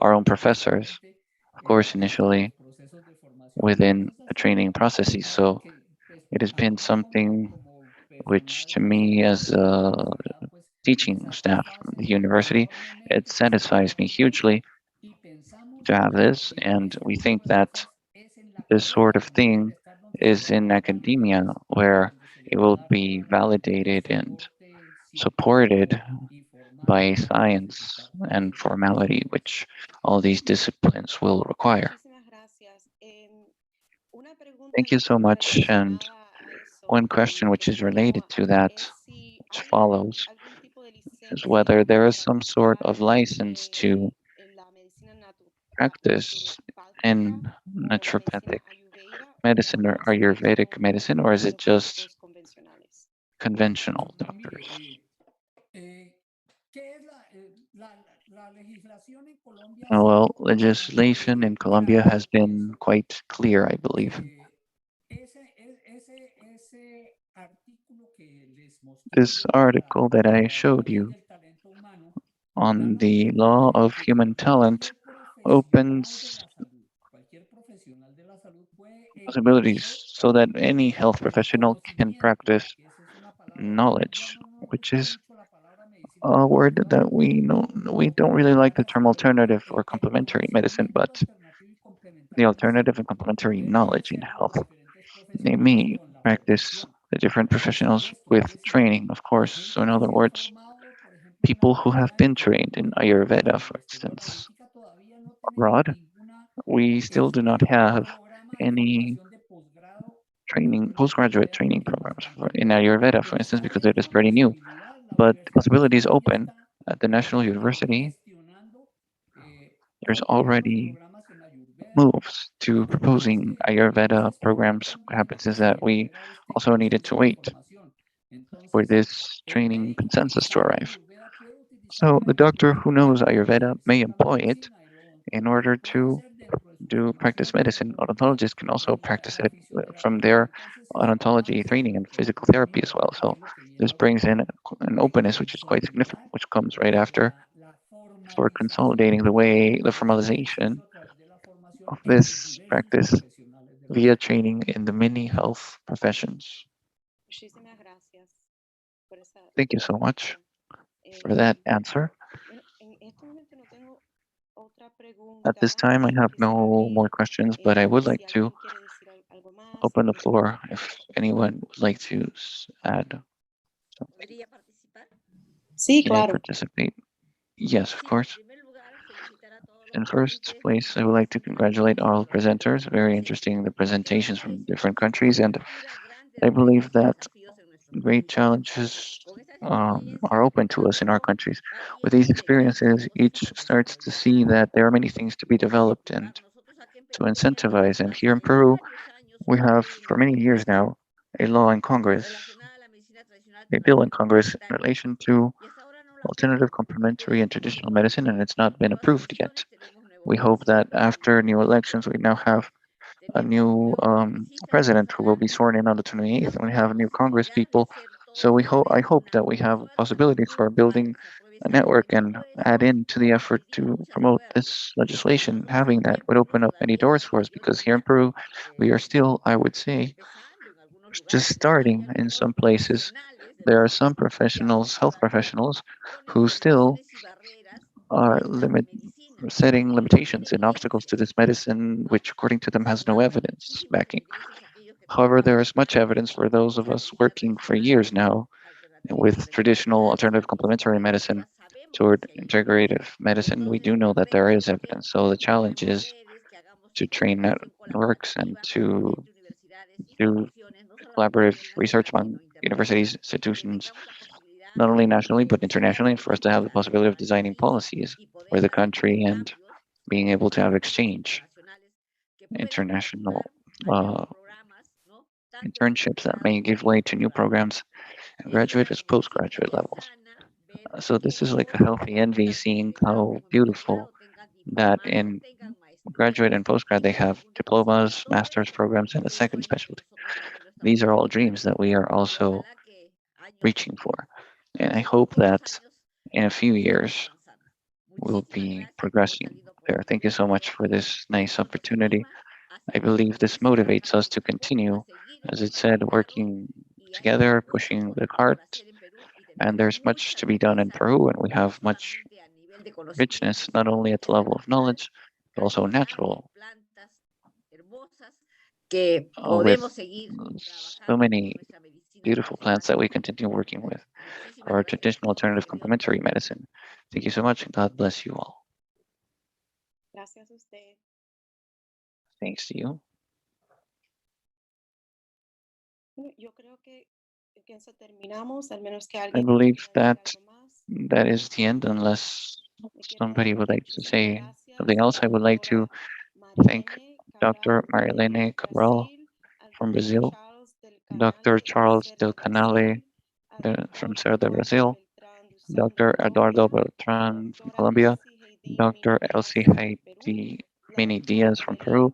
our own professors, of course, initially within the training processes. So it has been something which, to me, as a teaching staff from the university, it satisfies me hugely to have this. And we think that this sort of thing is in academia where it will be validated and supported by science and formality, which all these disciplines will require. Thank you so much. And one question which is related to that, which follows, is whether there is some sort of license to practice in naturopathic medicine or Ayurvedic medicine, or is it just conventional doctors? Well, legislation in Colombia has been quite clear, I believe. This article that I showed you on the law of human talent opens possibilities so that any health professional can practice knowledge, which is a word that we don't really like the term alternative or complementary medicine, but the alternative and complementary knowledge in health. They may practice the different professionals with training, of course. So in other words, people who have been trained in Ayurveda, for instance, abroad, we still do not have any training, postgraduate training programs in Ayurveda, for instance, because it is pretty new. But the possibility is open at the National University. There's already moves to proposing Ayurveda programs. What happens is that we also needed to wait for this training consensus to arrive. So the doctor who knows Ayurveda may employ it in order to do practice medicine. Odontologists can also practice it from their odontology training and physical therapy as well. So this brings in an openness which is quite significant, which comes right after for consolidating the formalization of this practice via training in the many health professions. Thank you so much for that answer. At this time, I have no more questions, but I would like to open the floor if anyone would like to add something. Sí, Can I claro. participate? Yes, of course. In first place, I would like to congratulate all presenters. Very interesting, the presentations from different countries, and I believe that great challenges are open to us in our countries. With these experiences, each starts to see that there are many things to be developed and to incentivize. And here in Peru, we have for many years now a law in Congress, a bill in Congress in relation to alternative, complementary, and traditional medicine, and it's not been approved yet. We hope that after new elections, we now have a new president who will be sworn in on the 28th, and we have new Congress people. So I hope that we have a possibility for building a network and add in to the effort to promote this legislation. Having that would open up many doors for us because here in Peru, we are still, I would say, just starting in some places. There are some professionals, health professionals, who still are setting limitations and obstacles to this medicine, which according to them has no evidence backing. However, there is much evidence for those of us working for years now with traditional alternative complementary medicine toward integrative medicine. We do know that there is evidence. So the challenge is to train networks and to do collaborative research among universities, institutions, not only nationally but internationally, and for us to have the possibility of designing policies for the country and being able to have exchange, international internships that may give way to new programs at graduate as postgraduate levels. So this is like a healthy envy, seeing how beautiful that in graduate and postgrad they have diplomas, master's programs, and a second specialty. These are all dreams that we are also reaching for. And I hope that in a few years we'll be progressing there. Thank you so much for this nice opportunity. I believe this motivates us to continue, as it said, working together, pushing the cart. And there's much to be done in Peru, and we have much richness, not only at the level of knowledge, but also natural, with so many beautiful plants that we continue working with for our traditional alternative complementary medicine. Thank you so much, and God bless you all. Thanks to you. I believe that that is the end, unless somebody would like to say something else. I would like to thank Dr. Marilene Cabral from Brazil, Dr. Charles Del Canale from Cerro de Brazil, Dr. Eduardo Beltran from Colombia, Dr. Elsie Haiti Mini Diaz from Peru,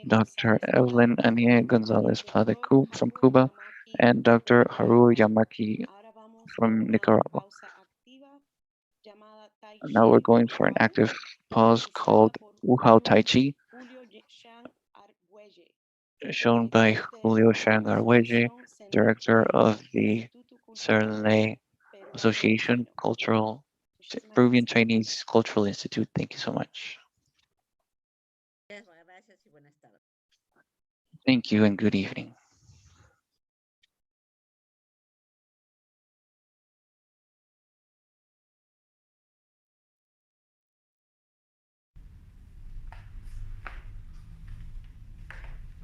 Dr. Evelyn Anie Gonzalez Plata from Cuba, and Dr. Haru Yamaki from Nicaragua. Now we're going for an active pause called Wuhao Tai Chi, shown by Julio Shangarwege, director of the Serle Association Peruvian Chinese Cultural Institute. Thank you so much. Thank you and good evening.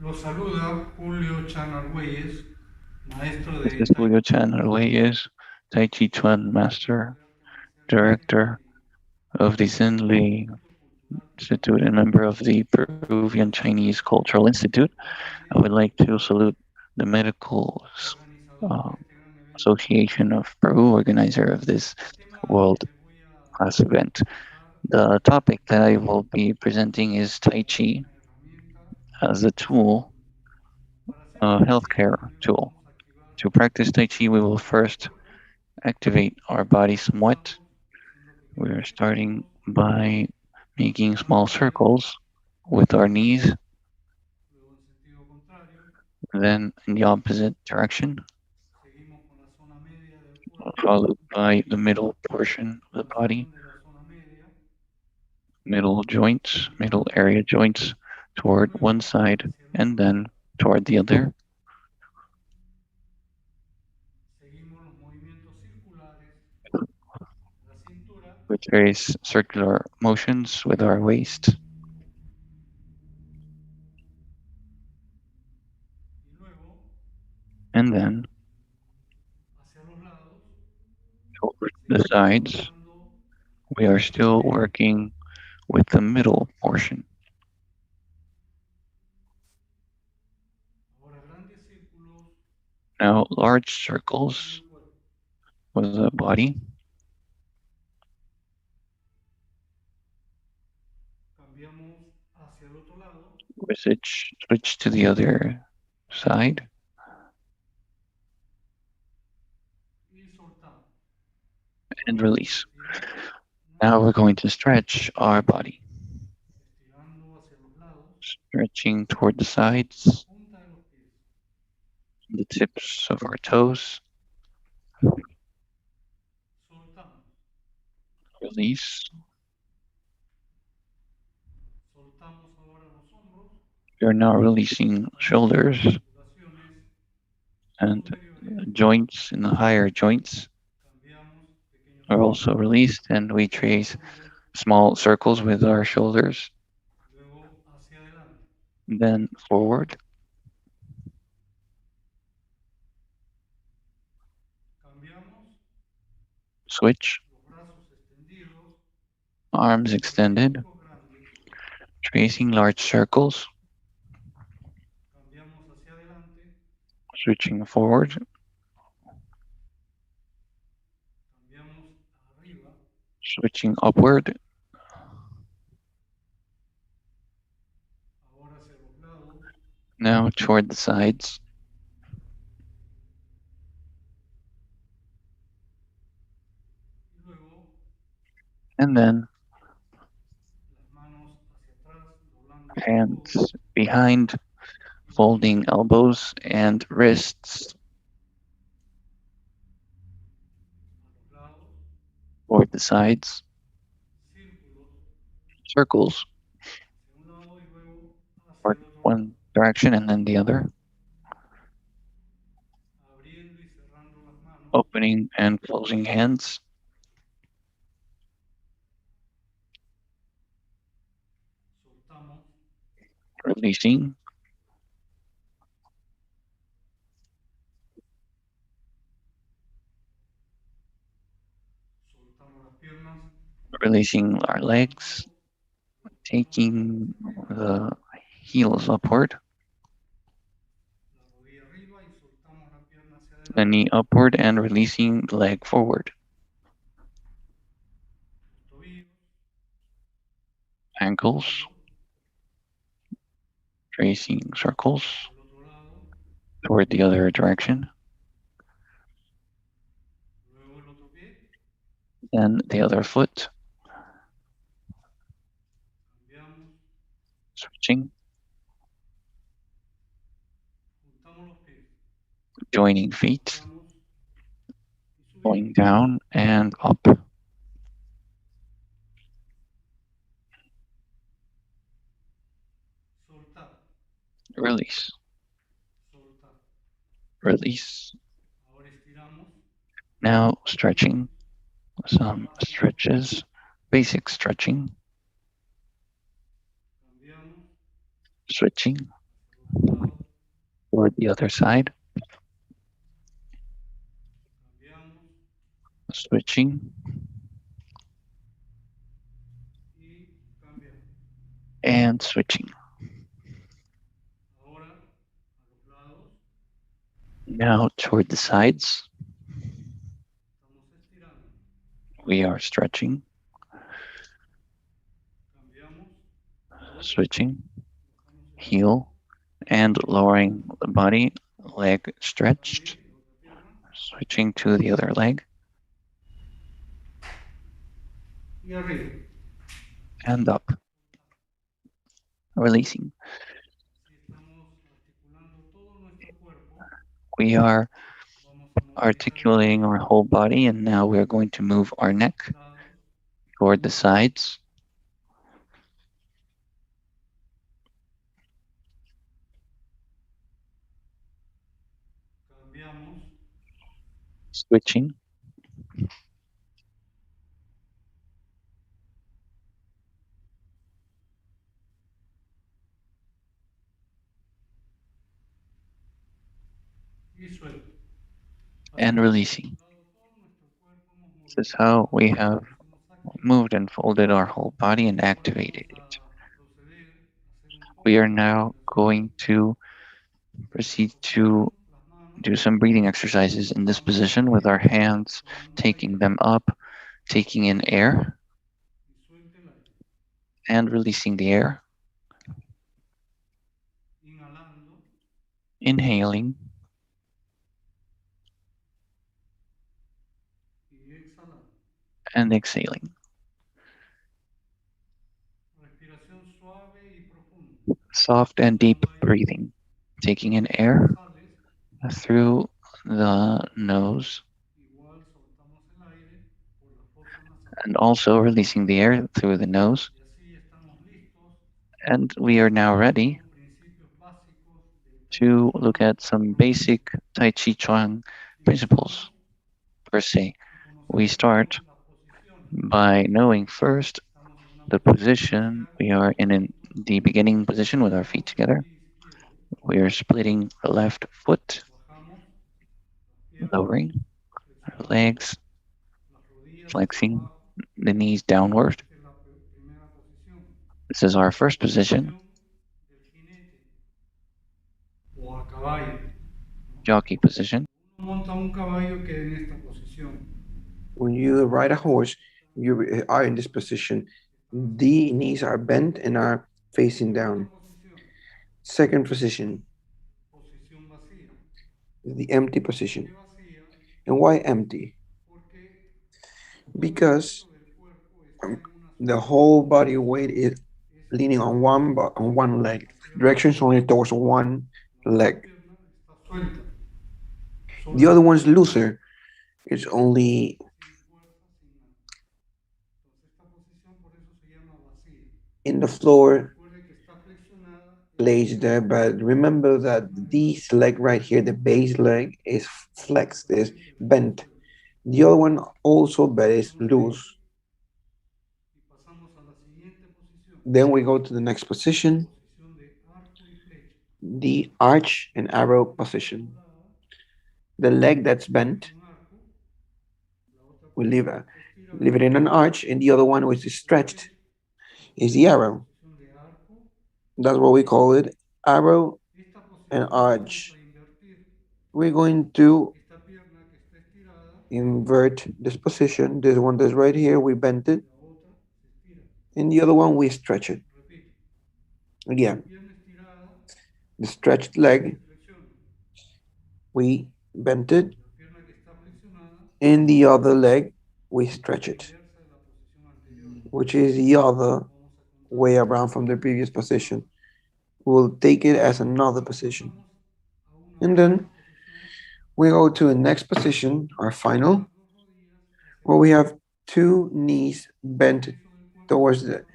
Los saluda Julio Chan Argüelles, maestro This de is Julio Chan Arguelles, Tai Chi Chuan Master, Director of the Zenli Institute and member of the Peruvian Chinese Cultural Institute. I would like to salute the Medical Association of Peru, organizer of this world-class event. The topic that I will be presenting is Tai Chi as a tool, a healthcare tool. To practice Tai Chi, we will first activate our body somewhat. We're starting by making small circles with our knees, then in the opposite direction, followed by the middle portion of the body, middle joints, middle area joints toward one side and then toward the other. With various circular motions with our waist. And then over the sides, we are still working with the middle portion. Now, large circles with the body. We switch to the other side. And release. Now we're going to stretch our body. Stretching toward the sides, the tips of our toes. Release. We are now releasing shoulders and joints in the higher joints are also released, and we trace small circles with our shoulders. Then forward. Switch. Arms extended. Tracing large circles. Switching forward. Switching upward. Now toward the sides. And then hands behind, folding elbows and wrists toward the sides. Circles toward one direction and then the other. Opening and closing hands. Releasing. Releasing our legs. Taking the heels upward. The knee upward and releasing the leg forward. Ankles. tracing circles toward the other direction. Then the other foot. Switching. Joining feet. Going down and up. Release. Release. Now stretching. Some stretches. Basic stretching. Switching toward the other side. Switching. And switching. Now toward the sides. We are stretching. Switching. Heel. And lowering the body. Leg stretched. Switching to the other leg. And up. Releasing. We are articulating our whole body, and now we're going to move our neck toward the sides. Switching. And releasing. This is how we have moved and folded our whole body and activated it. We are now going to proceed to do some breathing exercises in this position with our hands, taking them up, taking in air, and releasing the air. Inhaling. And exhaling. Soft and deep breathing, taking in air through the nose and also releasing the air through the nose. And we are now ready to look at some basic Tai Chi Chuan principles per se. We start by knowing first the position. We are in the beginning position with our feet together. We are splitting the left foot, lowering our legs, flexing the knees downward. This is our first position. Jockey position. When you ride a horse, you are in this position. The knees are bent and are facing down. Second position, the empty position. And why empty? Because the whole body weight is leaning on one leg. Direction is only towards one leg. The other one's looser. It's only in the floor, placed there. But remember that this leg right here, the base leg, is flexed, is bent. The other one also, but is loose. Then we go to the next position, the arch and arrow position. The leg that's bent, we leave it in an arch, and the other one which is stretched is the arrow. That's what we call it, arrow and arch. We're going to invert this position. This one that's right here, we bent it. And the other one, we stretch it. Again, the stretched leg, we bend it, and the other leg, we stretch it, which is the other way around from the previous position. We'll take it as another position. And then we go to the next position, our final, where we have two knees bent towards the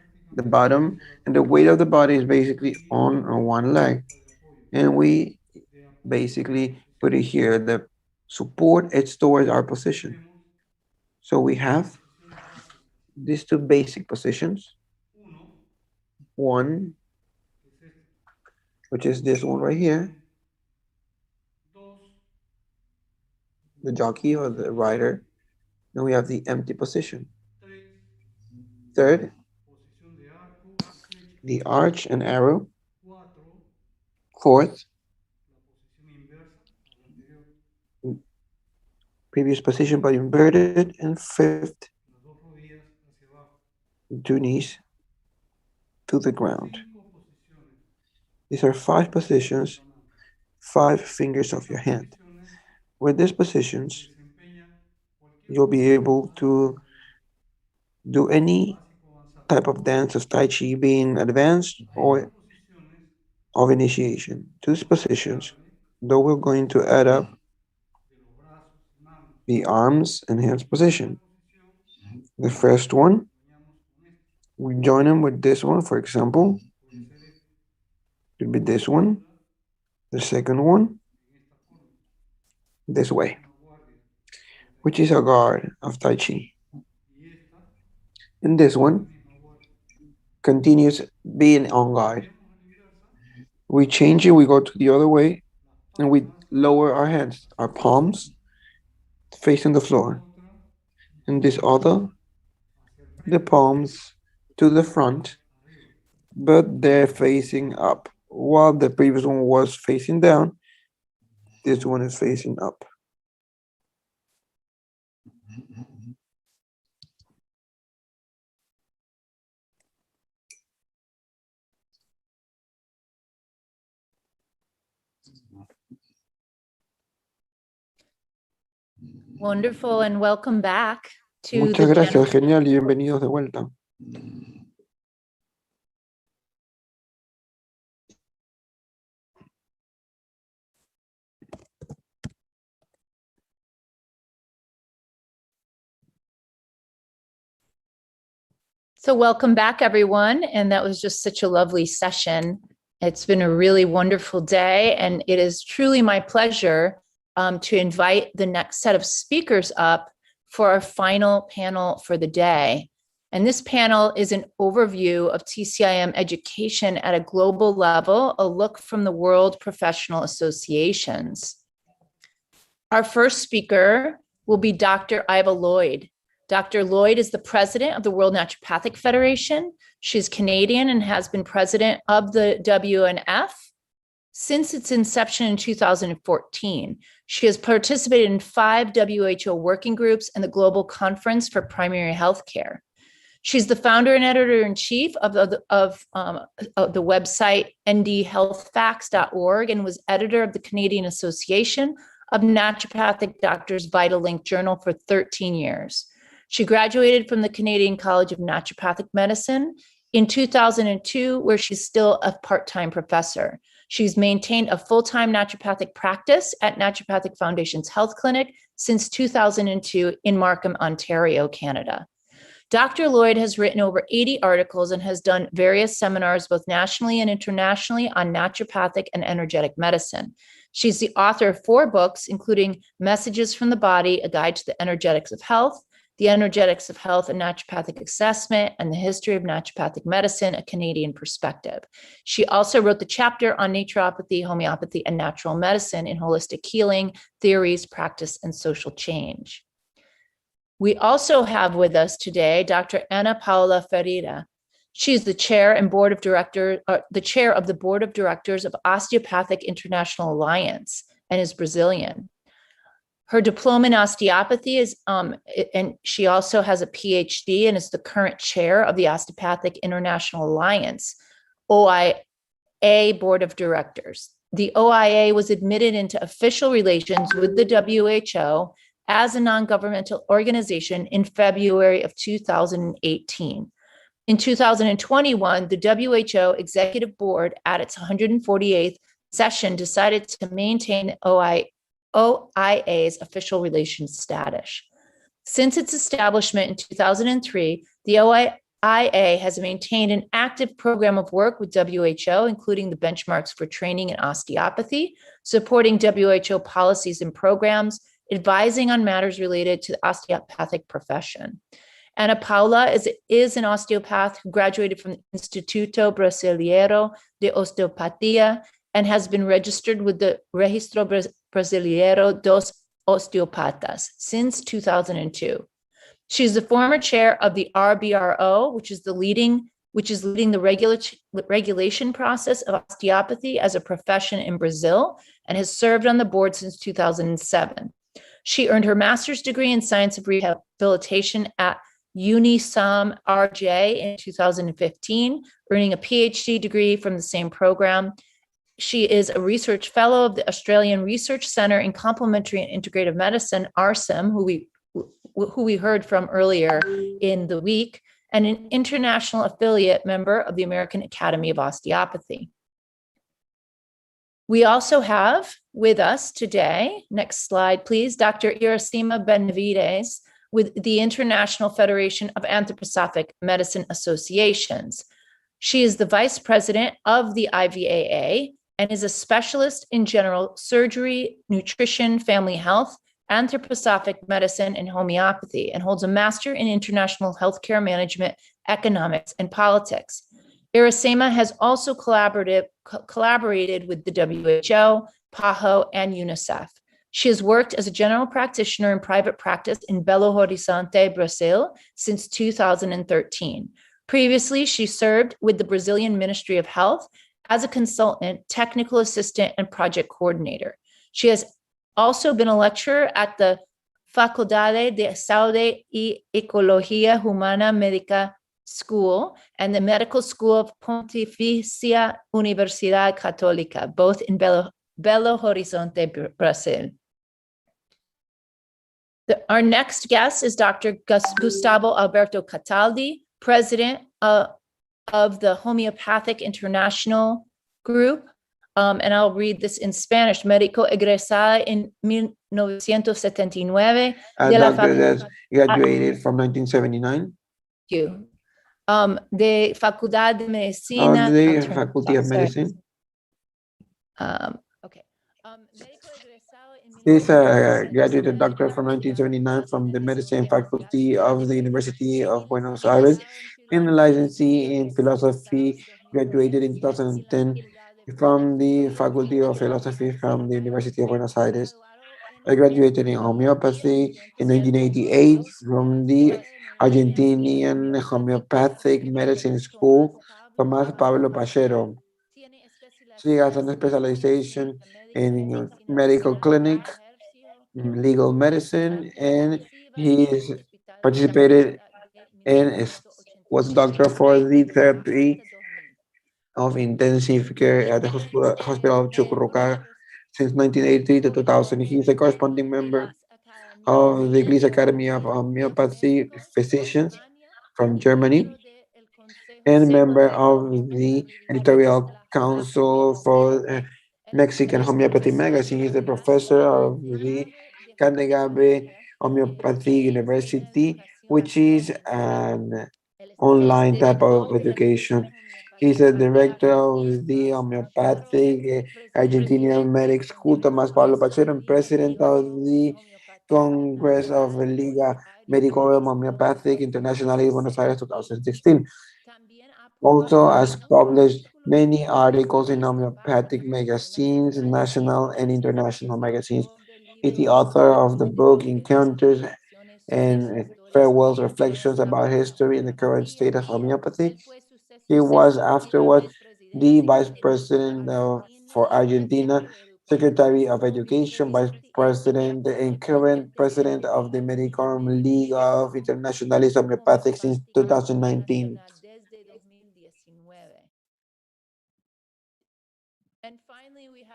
bottom, and the weight of the body is basically on one leg. And we basically put it here. The support, it's towards our position. So we have these two basic positions. One, which is this one right here, the jockey or the rider. Then we have the empty position. Third, the arch and arrow. Fourth, previous position but inverted. And fifth, two knees to the ground. These are 5 positions, 5 fingers of your hand. With these positions, you'll be able to do any type of dance of Tai Chi, being advanced or of initiation. These positions, though we're going to add up the arms and hands position. The first one, we join them with this one, for example. It would be this one. The second one, this way, which is a guard of Tai Chi. And this one continues being on guard. We change it, we go to the other way, and we lower our hands, our palms facing the floor. And this other, the palms to the front, but they're facing up. While the previous one was facing down, this one is facing up. Wonderful, and welcome back to Muchas the gracias, general. genial, y bienvenidos de vuelta. So welcome back, everyone. And that was just such a lovely session. It's been a really wonderful day, and it is truly my pleasure to invite the next set of speakers up for our final panel for the day. And this panel is an overview of TCIM education at a global level, a look from the World Professional Associations. Our first speaker will be Dr. Iva Lloyd. Dr. Lloyd is the president of the World Naturopathic Federation. She's Canadian and has been president of the WNF since its inception in 2014. She has participated in 5 WHO working groups and the Global Conference for Primary Health Care. She's the founder and editor-in-chief of the website ndhealthfacts.org and was editor of the Canadian Association of Naturopathic Doctors Vital Link Journal for 13 years. She graduated from the Canadian College of Naturopathic Medicine in 2002, where she's still a part-time professor. She's maintained a full-time naturopathic practice at Naturopathic Foundation's Health Clinic since 2002 in Markham, Ontario, Canada. Dr. Lloyd has written over 80 articles and has done various seminars, both nationally and internationally, on naturopathic and energetic medicine. She's the author of 4 books, including Messages from the Body, A Guide to the Energetics of Health, The Energetics of Health and Naturopathic Assessment, and the History of Naturopathic Medicine, A Canadian Perspective. She also wrote the chapter on naturopathy, homeopathy, and natural medicine in holistic healing, theories, practice, and social change. We also have with us today Dr. Ana Paula Ferreira. She's the chair and board of director, the chair of the board of directors of Osteopathic International Alliance, and is Brazilian. Her diploma in osteopathy is, and she also has a PhD and is the current chair of the Osteopathic International Alliance, OIA Board of Directors. The OIA was admitted into official relations with the WHO as a non-governmental organization in February of 2018. In 2021, the WHO Executive Board at its 148th session decided to maintain OIA's official relations status. Since its establishment in 2003, the OIA has maintained an active program of work with WHO, including the benchmarks for training in osteopathy, supporting WHO policies and programs, advising on matters related to the osteopathic profession. Ana Paula is an osteopath who graduated from the Instituto Brasileiro de Osteopatia and has been registered with the Registro Brasileiro dos Osteopatas since 2002. She's the former chair of the RBRO, which is leading the regulation process of osteopathy as a profession in Brazil, and has served on the board since 2007. She earned her master's degree in science of rehabilitation at UNISAM RJ in 2015, earning a PhD degree from the same program. She is a research fellow of the Australian Research Centre in Complementary and Integrative Medicine, ARCIM, who we heard from earlier in the week, and an international affiliate member of the American Academy of Osteopathy. We also have with us today, next slide, please, Dr. Iracema Benavides with the International Federation of Anthroposophic Medicine Associations. She is the vice president of the IVAA and is a specialist in general surgery, nutrition, family health, anthroposophic medicine, and homeopathy, and holds a master in international healthcare management, economics, and politics. Iracema has also collaborated with the WHO, PAHO, and UNICEF. She has worked as a general practitioner in private practice in Belo Horizonte, Brazil, since 2013. Previously, she served with the Brazilian Ministry of Health as a consultant, technical assistant, and project coordinator. She has also been a lecturer at the Faculdade de Saúde e Ecologia Humana Médica School and the Medical School of Pontificia Universidade Católica, both in Belo Horizonte, Brazil. Our next guest is Dr. Gustavo Alberto Cataldi, president of the Homeopathic International Group. And I'll read this in Spanish. Médico egresado en 1979. Doctor that graduated from 1979. Thank you. De Facultad de Medicina. Of the Faculty of Medicine. Okay. He's a graduate doctor from 1979 from the Medicine Faculty of the University of Buenos Aires, and a licensee in philosophy, graduated in 2010 from the Faculty of Philosophy from the University of Buenos Aires. I graduated in homeopathy in 1988 from the Argentinian Homeopathic Medicine School, Tomás Pablo Pachero. She has a specialization in medical clinic, legal medicine, and he is participated and was doctor for the therapy of intensive care at the hospital of Chucuruca since 1980 to 2000. He is a corresponding member of the English Academy of Homeopathy Physicians from Germany, and member of the editorial council for Mexican Homeopathy Magazine. He's the professor of the Canegabe Homeopathy University, which is an online type of education. He's the director of the Homeopathic Argentinian Medic School, Tomás Pablo Pachero, and president of the Congress of Liga Médico Homeopathic International in Buenos Aires 2016. Also has published many articles in homeopathic magazines, national and international magazines. He's the author of the book Encounters and Farewells, Reflections about History and the Current State of Homeopathy. He was afterwards the Vice President for Argentina, Secretary of Education, Vice President, and current President of the Medicom League of Internationalist Homeopathic since 2019.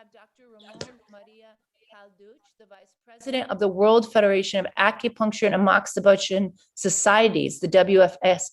have Dr. Ramon Maria Calduch, the Vice President of the World Federation of Acupuncture and Amoxicillin Societies, the WFAS.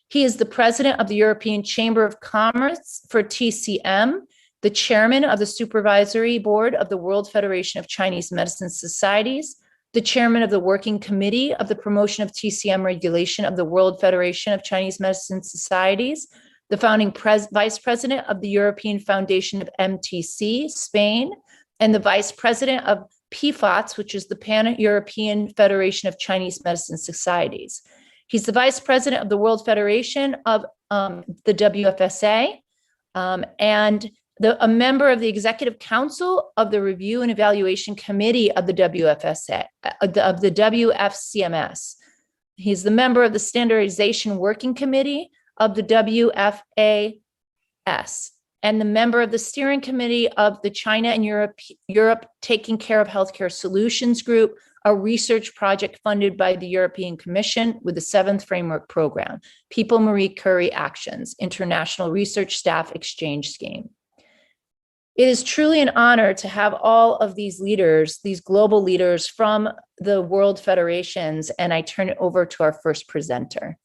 He is the President of the European Chamber of Commerce for TCM, the Chairman of the Supervisory Board of the World Federation of Chinese Medicine Societies, the Chairman of the Working Committee of the Promotion of TCM Regulation of the World Federation of Chinese Medicine Societies, the founding Vice President of the European Foundation of MTC, Spain, and the Vice President of PFOTS, which is the Pan-European Federation of Chinese Medicine Societies. He's the Vice President of the World Federation of the WFSA, and a member of the Executive Council of the Review and Evaluation Committee of the WFSA, of the WFCMS. He's the member of the Standardization Working Committee of the WFAS, and the member of the Steering Committee of the China and Europe Taking Care of Healthcare Solutions Group, a research project funded by the European Commission with the 7th Framework Program, People Marie Curie Actions, International Research Staff Exchange Scheme. It is truly an honor to have all of these leaders, these global leaders from the World Federations, and I turn it over to our first presenter.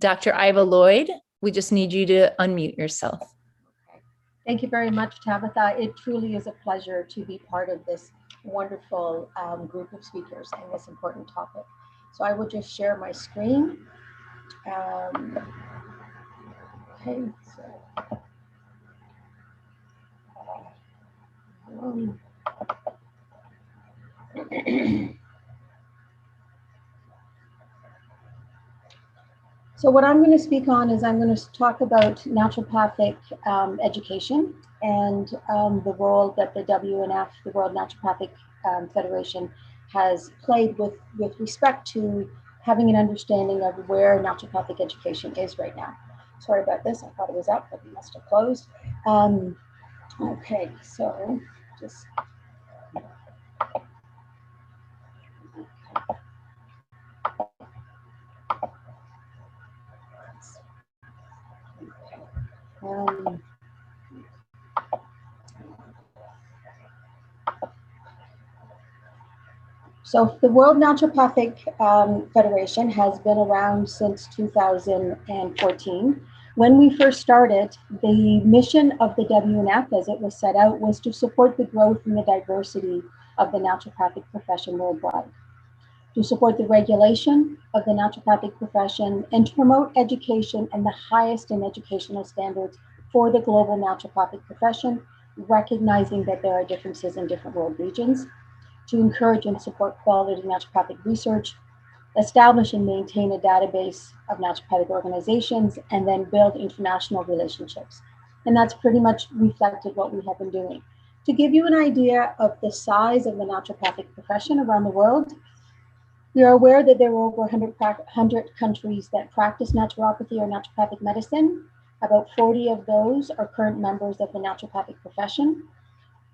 Dr. Iva Lloyd, we just need you to unmute yourself. Thank you very much, Tabitha. It truly is a pleasure to be part of this wonderful group of speakers on this important topic. So I will just share my screen. Okay, so what I'm going to speak on is I'm going to talk about naturopathic education and the role that the WNF, the World Naturopathic Federation, has played with respect to having an understanding of where naturopathic education is right now. Sorry about this, I thought it was up, but it must have closed. Okay, so just. So the World Naturopathic Federation has been around since 2014. When we first started, the mission of the WNF, as it was set out, was to support the growth and the diversity of the naturopathic profession worldwide, to support the regulation of the naturopathic profession, and to promote education and the highest in educational standards for the global naturopathic profession, recognizing that there are differences in different world regions, to encourage and support quality naturopathic research, establish and maintain a database of naturopathic organizations, and then build international relationships. And that's pretty much reflected what we have been doing. To give you an idea of the size of the naturopathic profession around the world, we are aware that there are over 100 countries that practice naturopathy or naturopathic medicine. About 40 of those are current members of the naturopathic profession.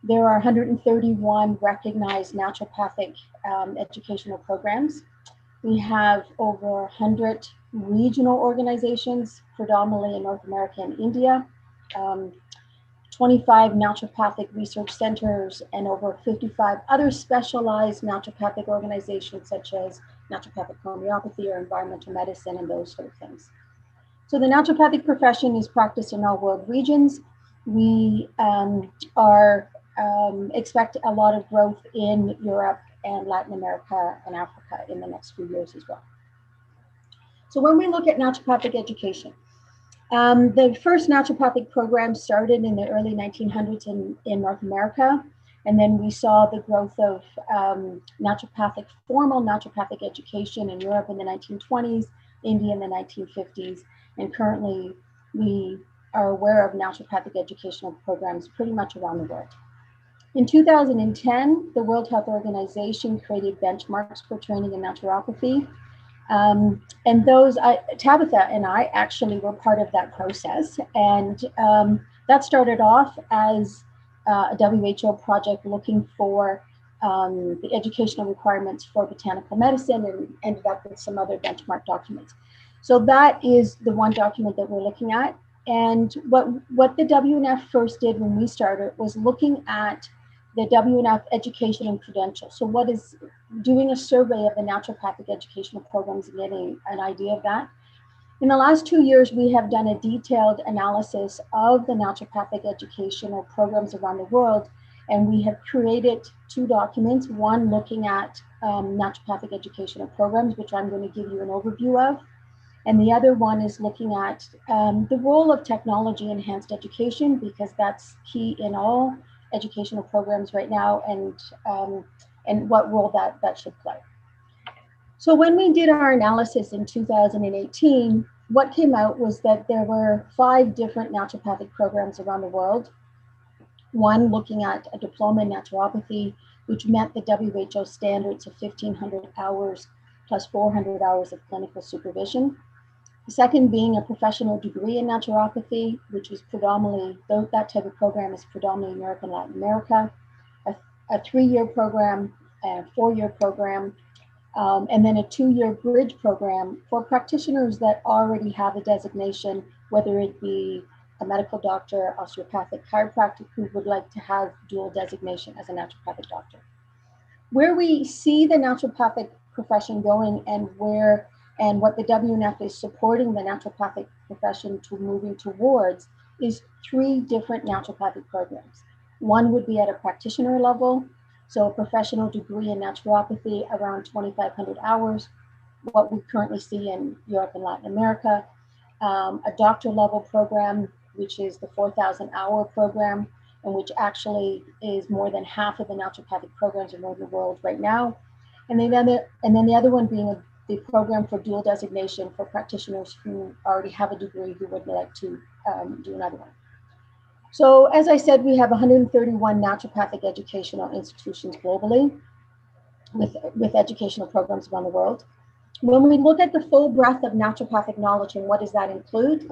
There are 131 recognized naturopathic educational programs. We have over 100 regional organizations, predominantly in North America and India, 25 naturopathic research centers, and over 55 other specialized naturopathic organizations, such as naturopathic homeopathy or environmental medicine and those sort of things. So the naturopathic profession is practiced in all world regions. We expect a lot of growth in Europe and Latin America and Africa in the next few years as well. So when we look at naturopathic education, the first naturopathic program started in the early 1900s in North America, and then we saw the growth of formal naturopathic education in Europe in the 1920s, India in the 1950s, and currently we are aware of naturopathic educational programs pretty much around the world. In 2010, the World Health Organization created benchmarks for training in naturopathy. And those, Tabitha and I actually were part of that process. And that started off as a WHO project looking for the educational requirements for botanical medicine and ended up with some other benchmark documents. So that is the one document that we're looking at. And what the WNF first did when we started was looking at the WNF education and credentials. So what is doing a survey of the naturopathic educational programs and getting an idea of that. In the last 2 years, we have done a detailed analysis of the naturopathic educational programs around the world, and we have created 2 documents, one looking at naturopathic educational programs, which I'm going to give you an overview of, and the other one is looking at the role of technology enhanced education, because that's key in all educational programs right now, and what role that should play. So when we did our analysis in 2018, what came out was that there were 5 different naturopathic programs around the world. One looking at a diploma in naturopathy, which met the WHO standards of 1,500 hours plus 400 hours of clinical supervision. The second being a professional degree in naturopathy, which is predominantly, that type of program is predominantly in Europe and Latin America. A 3-year program, a 4-year program, and then a 2-year bridge program for practitioners that already have a designation, whether it be a medical doctor, osteopathic, chiropractic, who would like to have dual designation as a naturopathic doctor. Where we see the naturopathic profession going and what the WNF is supporting the naturopathic profession to moving towards is 3 different naturopathic programs. One would be at a practitioner level, so a professional degree in naturopathy around 2,500 hours, what we currently see in Europe and Latin America. A doctor level program, which is the 4,000-hour program, and which actually is more than half of the naturopathic programs around the world right now. And then the other one being the program for dual designation for practitioners who already have a degree who would like to do another one. So as I said, we have 131 naturopathic educational institutions globally with educational programs around the world. When we look at the full breadth of naturopathic knowledge and what does that include,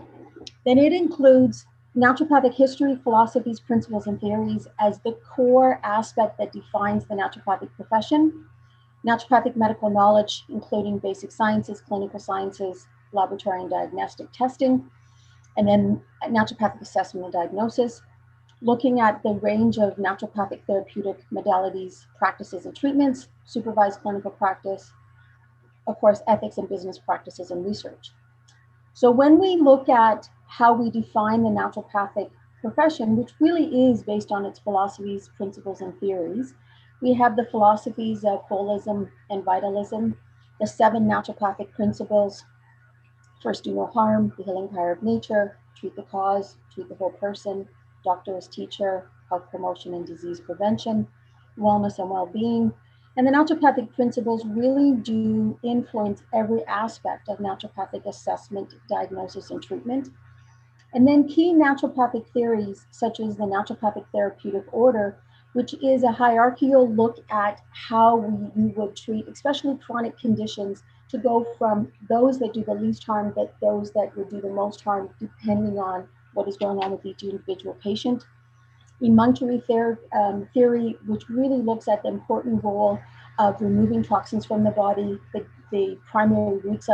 then it includes naturopathic history, philosophies, principles, and theories as the core aspect that defines the naturopathic profession. Naturopathic medical knowledge, including basic sciences, clinical sciences, laboratory and diagnostic testing, and then naturopathic assessment and diagnosis, looking at the range of naturopathic therapeutic modalities, practices, and treatments, supervised clinical practice, of course, ethics and business practices and research. So when we look at how we define the naturopathic profession, which really is based on its philosophies, principles, and theories, we have the philosophies of holism and vitalism, the 7 naturopathic principles: first, do no harm, the healing power of nature, treat the cause, treat the whole person, doctor as teacher, health promotion and disease prevention, wellness and well-being. And the naturopathic principles really do influence every aspect of naturopathic assessment, diagnosis, and treatment. And then key naturopathic theories, such as the naturopathic therapeutic order, which is a hierarchical look at how we would treat, especially chronic conditions, to go from those that do the least harm to those that would do the most harm, depending on what is going on with each individual patient. Emunctory theory, which really looks at the important role of removing toxins from the body, the primary roots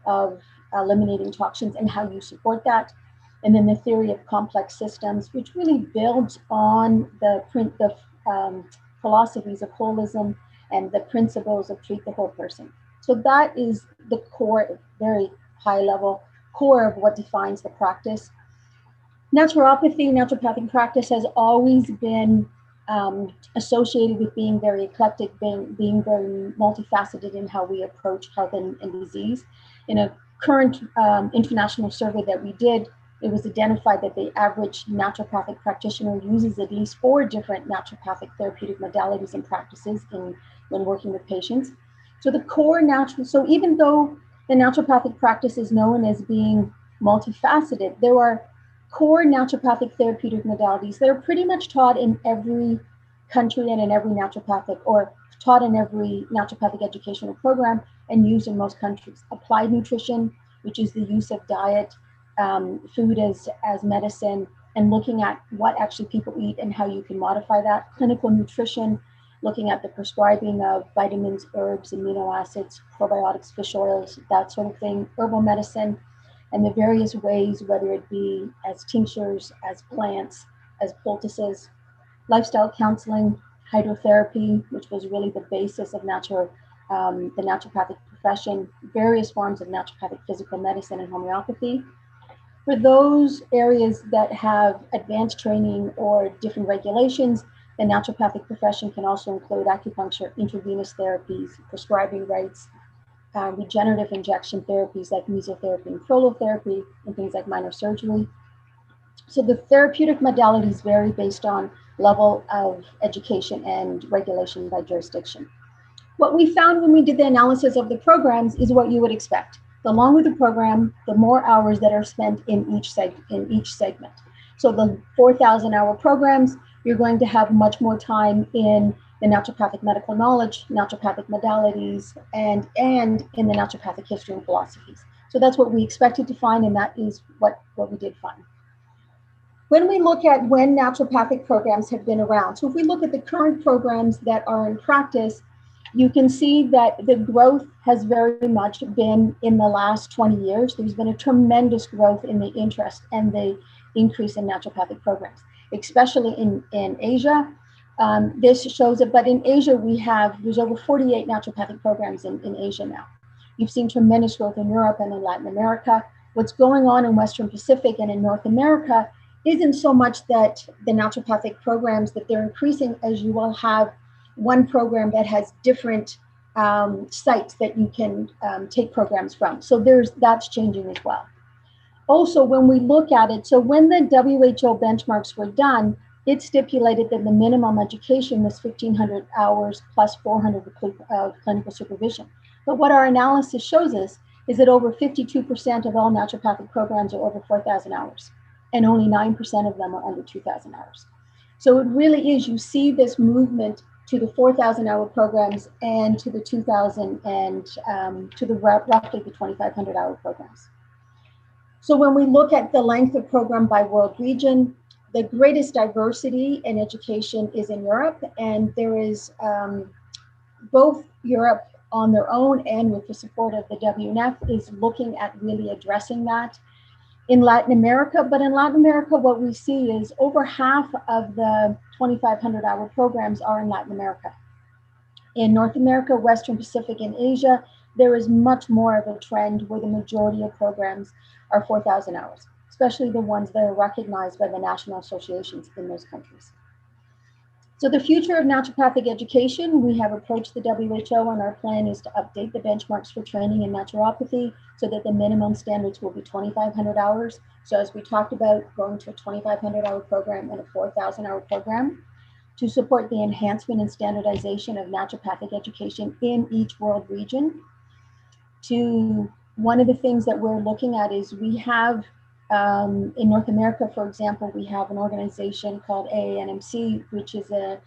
of eliminating toxins and how you support that. And then the theory of complex systems, which really builds on the philosophies of holism and the principles of treat the whole person. So that is the core, very high level core of what defines the practice. Naturopathy, naturopathic practice has always been associated with being very eclectic, being very multifaceted in how we approach health and disease. In a current international survey that we did, it was identified that the average naturopathic practitioner uses at least 4 different naturopathic therapeutic modalities and practices when working with patients. So the core so even though the naturopathic practice is known as being multifaceted, there are core naturopathic therapeutic modalities that are pretty much taught in every country and in every naturopathic, or taught in every naturopathic educational program and used in most countries. Applied nutrition, which is the use of diet, food as medicine, and looking at what actually people eat and how you can modify that. Clinical nutrition, looking at the prescribing of vitamins, herbs, amino acids, probiotics, fish oils, that sort of thing, herbal medicine, and the various ways, whether it be as tinctures, as plants, as poultices, lifestyle counseling, hydrotherapy, which was really the basis of the naturopathic profession, various forms of naturopathic physical medicine and homeopathy. For those areas that have advanced training or different regulations, the naturopathic profession can also include acupuncture, intravenous therapies, prescribing rights, regenerative injection therapies like mesotherapy and prolotherapy, and things like minor surgery. So the therapeutic modalities vary based on level of education and regulation by jurisdiction. What we found when we did the analysis of the programs is what you would expect. The longer the program, the more hours that are spent in each segment. So the 4,000-hour programs, you're going to have much more time in the naturopathic medical knowledge, naturopathic modalities, and in the naturopathic history and philosophies. So that's what we expected to find, and that is what we did find. When we look at when naturopathic programs have been around, so if we look at the current programs that are in practice, you can see that the growth has very much been in the last 20 years. There's been a tremendous growth in the interest and the increase in naturopathic programs, especially in Asia. This shows it, but in Asia, there's over 48 naturopathic programs in Asia now. You've seen tremendous growth in Europe and in Latin America. What's going on in Western Pacific and in North America isn't so much that the naturopathic programs that they're increasing, as you will have one program that has different sites that you can take programs from. So that's changing as well. Also, when we look at it, so when the WHO benchmarks were done, it stipulated that the minimum education was 1,500 hours plus 400 of clinical supervision. But what our analysis shows us is that over 52% of all naturopathic programs are over 4,000 hours, and only 9% of them are under 2,000 hours. So it really is, you see this movement to the 4,000-hour programs and to the 2,000 and to the roughly the 2,500-hour programs. So when we look at the length of program by world region, the greatest diversity in education is in Europe, and there is both Europe on their own and with the support of the WNF is looking at really addressing that. In Latin America, but in Latin America, what we see is over half of the 2,500-hour programs are in Latin America. In North America, Western Pacific, and Asia, there is much more of a trend where the majority of programs are 4,000 hours, especially the ones that are recognized by the national associations in those countries. So the future of naturopathic education, we have approached the WHO, and our plan is to update the benchmarks for training in naturopathy so that the minimum standards will be 2,500 hours. So as we talked about, going to a 2,500-hour program and a 4,000-hour program to support the enhancement and standardization of naturopathic education in each world region. One of the things that we're looking at is we have in North America, for example, we have an organization called AIHM, which is an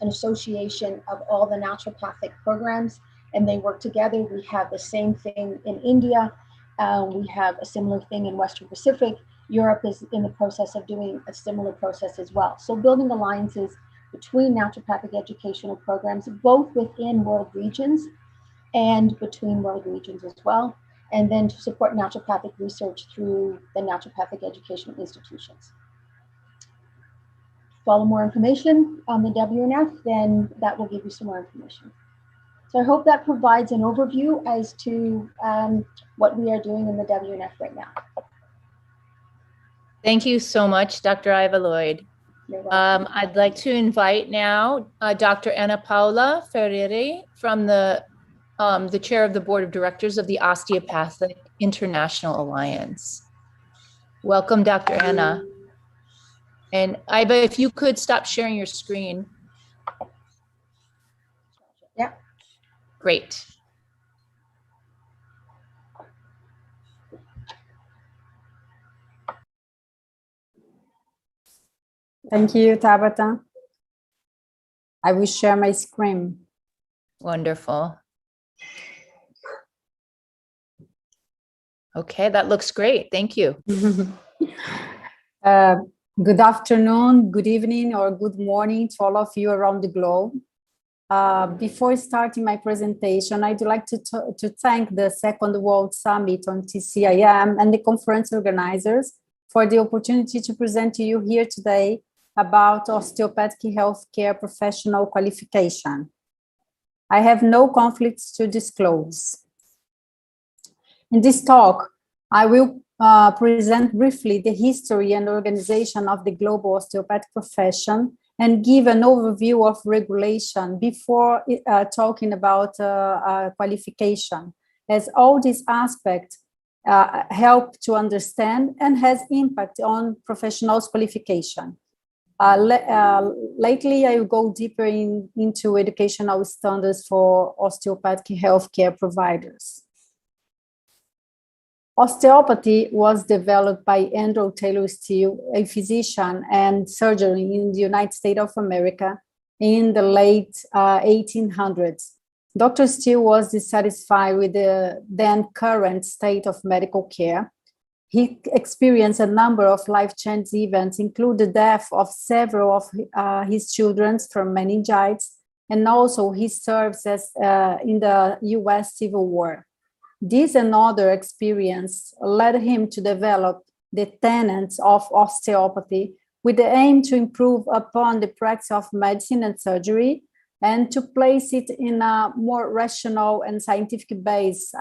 association of all the naturopathic programs, and they work together. We have the same thing in India. We have a similar thing in Western Pacific. Europe is in the process of doing a similar process as well. So building alliances between naturopathic educational programs, both within world regions and between world regions as well, and then to support naturopathic research through the naturopathic educational institutions. Follow more information on the WNF, then that will give you some more information. So I hope that provides an overview as to what we are doing in the WNF right now. Thank you so much, Dr. Iva Lloyd. I'd like to invite now Dr. Ana Paula Ferreira from the chair of the board of directors of the Osteopathic International Alliance. Welcome, Dr. Ana. And Iva, if you could stop sharing your screen. Yeah. Great. Thank you, Tabata. I will share my screen. Wonderful. Okay, that looks great. Thank you. Good afternoon, good evening, or good morning to all of you around the globe. Before starting my presentation, I'd like to thank the Second World Summit on TCIM and the conference organizers for the opportunity to present to you here today about osteopathic healthcare professional qualification. I have no conflicts to disclose. In this talk, I will present briefly the history and organization of the global osteopathic profession and give an overview of regulation before talking about qualification, as all these aspects help to understand and has impact on professionals' qualification. Lately, I will go deeper into educational standards for osteopathic healthcare providers. Osteopathy was developed by Andrew Taylor Still, a physician and surgeon in the United States of America in the late 1800s. Dr. Still was dissatisfied with the then current state of medical care. He experienced a number of life-changing events, including the death of several of his children from meningitis, and also he serves as in the US Civil War. This and other experience led him to develop the tenets of osteopathy with the aim to improve upon the practice of medicine and surgery and to place it in a more rational and scientific base,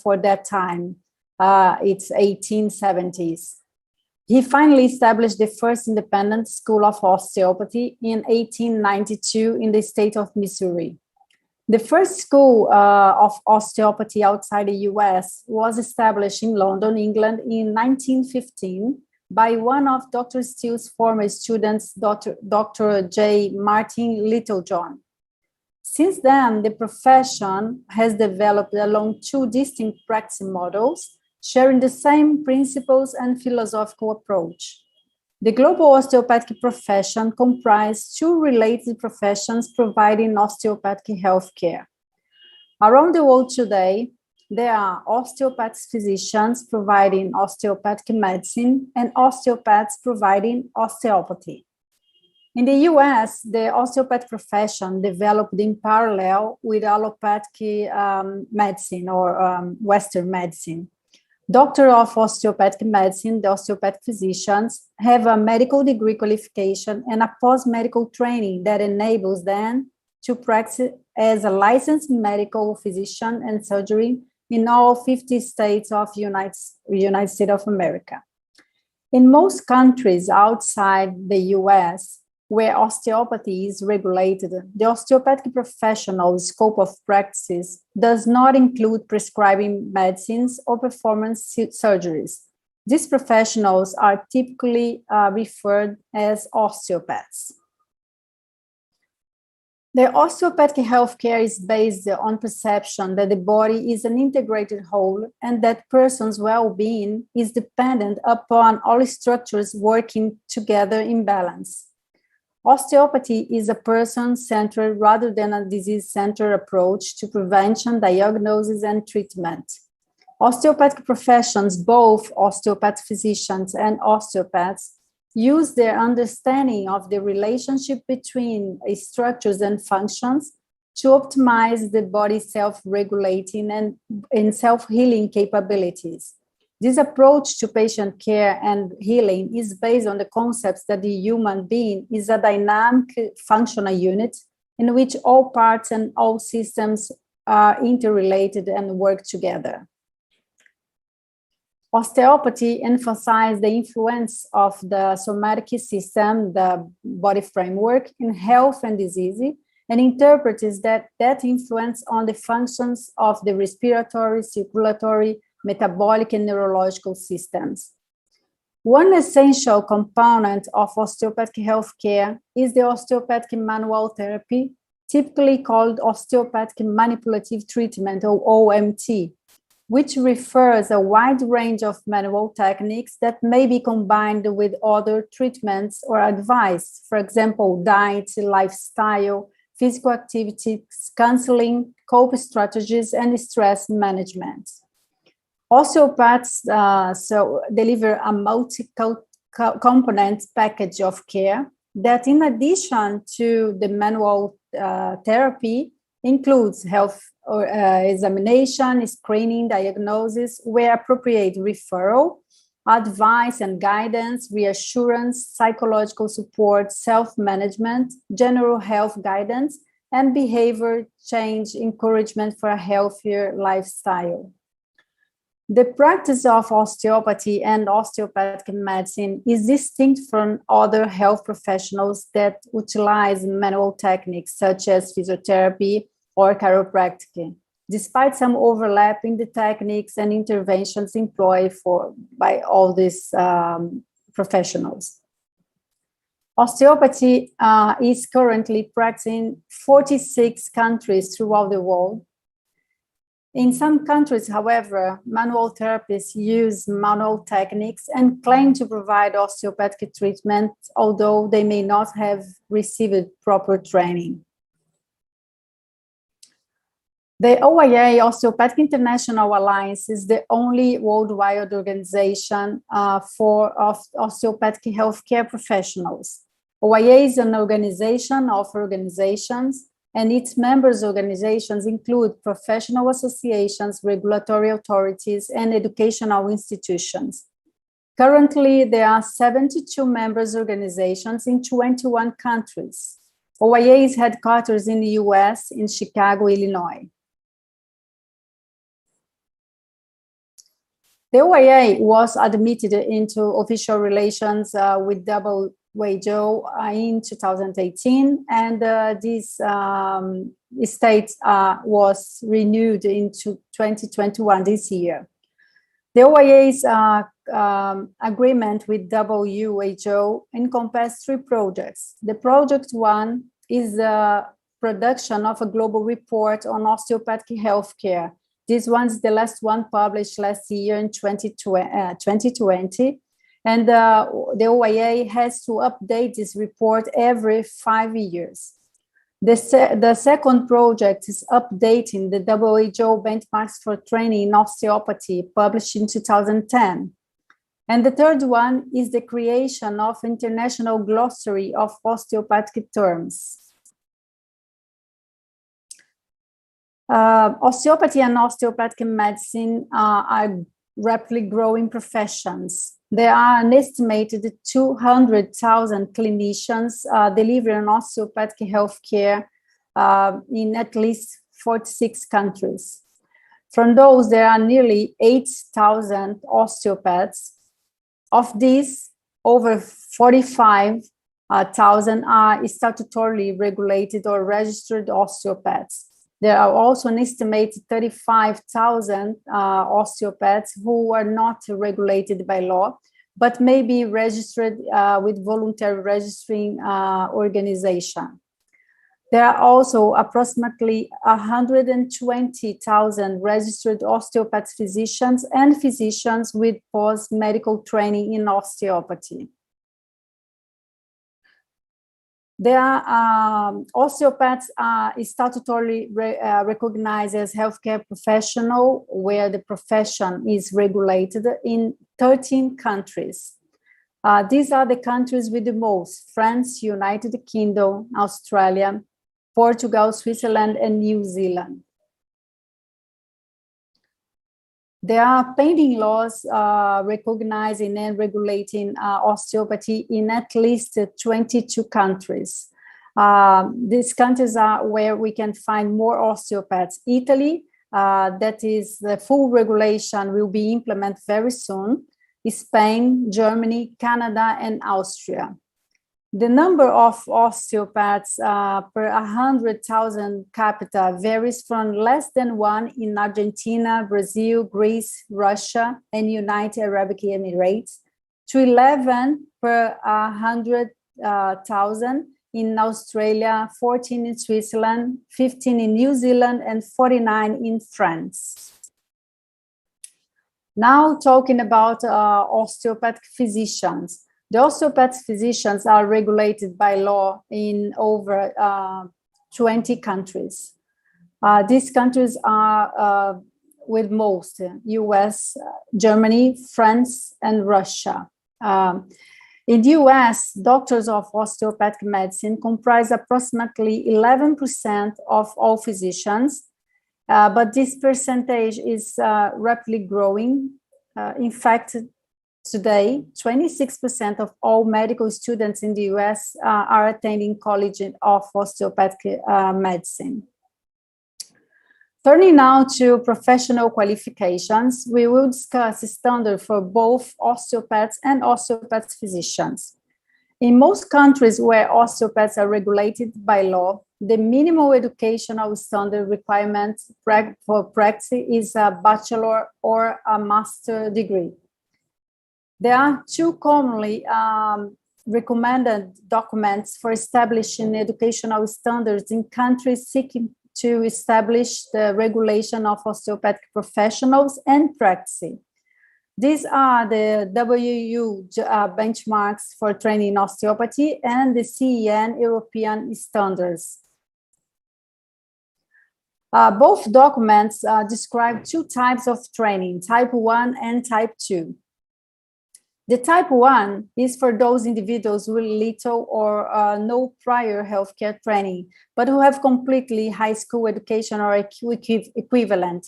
for that time. It's 1870s. He finally established the first independent school of osteopathy in 1892 in the state of Missouri. The first school of osteopathy outside the US was established in London, England in 1915 by one of Dr. Still's former students, Dr. J. Martin Littlejohn. Since then, the profession has developed along two distinct practice models, sharing the same principles and philosophical approach. The global osteopathic profession comprises two related professions providing osteopathic healthcare. Around the world today, there are osteopathic physicians providing osteopathic medicine and osteopaths providing osteopathy. In the US, the osteopathic profession developed in parallel with allopathic medicine or Western medicine. Doctor of osteopathic medicine, the osteopathic physicians, have a medical degree qualification and a post-medical training that enables them to practice as a licensed medical physician and surgery in all 50 states of the United States of America. In most countries outside the US, where osteopathy is regulated, the osteopathic professional scope of practices does not include prescribing medicines or performance surgeries. These professionals are typically referred as osteopaths. The osteopathic healthcare is based on perception that the body is an integrated whole and that person's well-being is dependent upon all structures working together in balance. Osteopathy is a person-centered rather than a disease-centered approach to prevention, diagnosis, and treatment. Osteopathic professions, both osteopath physicians and osteopaths, use their understanding of the relationship between structures and functions to optimize the body's self-regulating and self-healing capabilities. This approach to patient care and healing is based on the concepts that the human being is a dynamic functional unit in which all parts and all systems are interrelated and work together. Osteopathy emphasizes the influence of the somatic system, the body framework, in health and disease, and interprets that influence on the functions of the respiratory, circulatory, metabolic, and neurological systems. One essential component of osteopathic healthcare is the osteopathic manual therapy, typically called osteopathic manipulative treatment, or OMT, which refers a wide range of manual techniques that may be combined with other treatments or advice, for example, diet, lifestyle, physical activity, counseling, coping strategies, and stress management. Osteopaths deliver a multi-component package of care that, in addition to the manual therapy includes health examination, screening, diagnosis, where appropriate, referral, advice and guidance, reassurance, psychological support, self-management, general health guidance, and behavior change encouragement for a healthier lifestyle. The practice of osteopathy and osteopathic medicine is distinct from other health professionals that utilize manual techniques such as physiotherapy or chiropractic, despite some overlap in the techniques and interventions employed by all these professionals. Osteopathy is currently practiced in 46 countries throughout the world. In some countries, however, manual therapists use manual techniques and claim to provide osteopathic treatment, although they may not have received proper training. The OIA, Osteopathic International Alliance, is the only worldwide organization for osteopathic healthcare professionals. OIA is an organization of organizations, and its members' organizations include professional associations, regulatory authorities, and educational institutions. Currently, there are 72 members' organizations in 21 countries. OIA is headquartered in the US, in Chicago, Illinois. The OIA was admitted into official relations with WHO in 2018, and this state was renewed into 2021 this year. The OIA's agreement with WHO encompasses 3 projects. The project 1 is the production of a global report on osteopathic healthcare. This one's the last one published last year in 2020. And the OIA has to update this report every 5 years. The second project is updating the WHO benchmarks for training in osteopathy, published in 2010. And the third one is the creation of international glossary of osteopathic terms. Osteopathy and osteopathic medicine are rapidly growing professions. There are an estimated 200,000 clinicians delivering osteopathic healthcare in at least 46 countries. From those, there are nearly 8,000 osteopaths. Of these, over 45,000 are statutorily regulated or registered osteopaths. There are also an estimated 35,000 osteopaths who are not regulated by law, but may be registered with voluntary registering organization. There are also approximately 120,000 registered osteopath physicians and physicians with post-medical training in osteopathy. There are osteopaths are statutorily recognized as healthcare professional, where the profession is regulated in 13 countries. These are the countries with the most: France, United Kingdom, Australia, Portugal, Switzerland, and New Zealand. There are pending laws recognizing and regulating osteopathy in at least 22 countries. These countries are where we can find more osteopaths. Italy, that is, the full regulation will be implemented very soon. Spain, Germany, Canada, and Austria. The number of osteopaths per 100,000 capita varies from less than 1 in Argentina, Brazil, Greece, Russia, and United Arab Emirates to 11 per 100,000 in Australia, 14 in Switzerland, 15 in New Zealand, and 49 in France. Now talking about osteopathic physicians. The osteopath physicians are regulated by law in over 20 countries. These countries are with most: US, Germany, France, and Russia. In the US, doctors of osteopathic medicine comprise approximately 11% of all physicians, but this percentage is rapidly growing. In fact, today, 26% of all medical students in the US are attending College of Osteopathic Medicine. Turning now to professional qualifications, we will discuss standards for both osteopaths and osteopath physicians. In most countries where osteopaths are regulated by law, the minimal educational standard requirement for practice is a bachelor or a master degree. There are two commonly recommended documents for establishing educational standards in countries seeking to establish the regulation of osteopathic professionals and practice. These are the WU benchmarks for training in osteopathy and the CEN European standards. Both documents describe two types of training, type 1 and type 2. The type 1 is for those individuals with little or no prior healthcare training, but who have completely high school education or equivalent.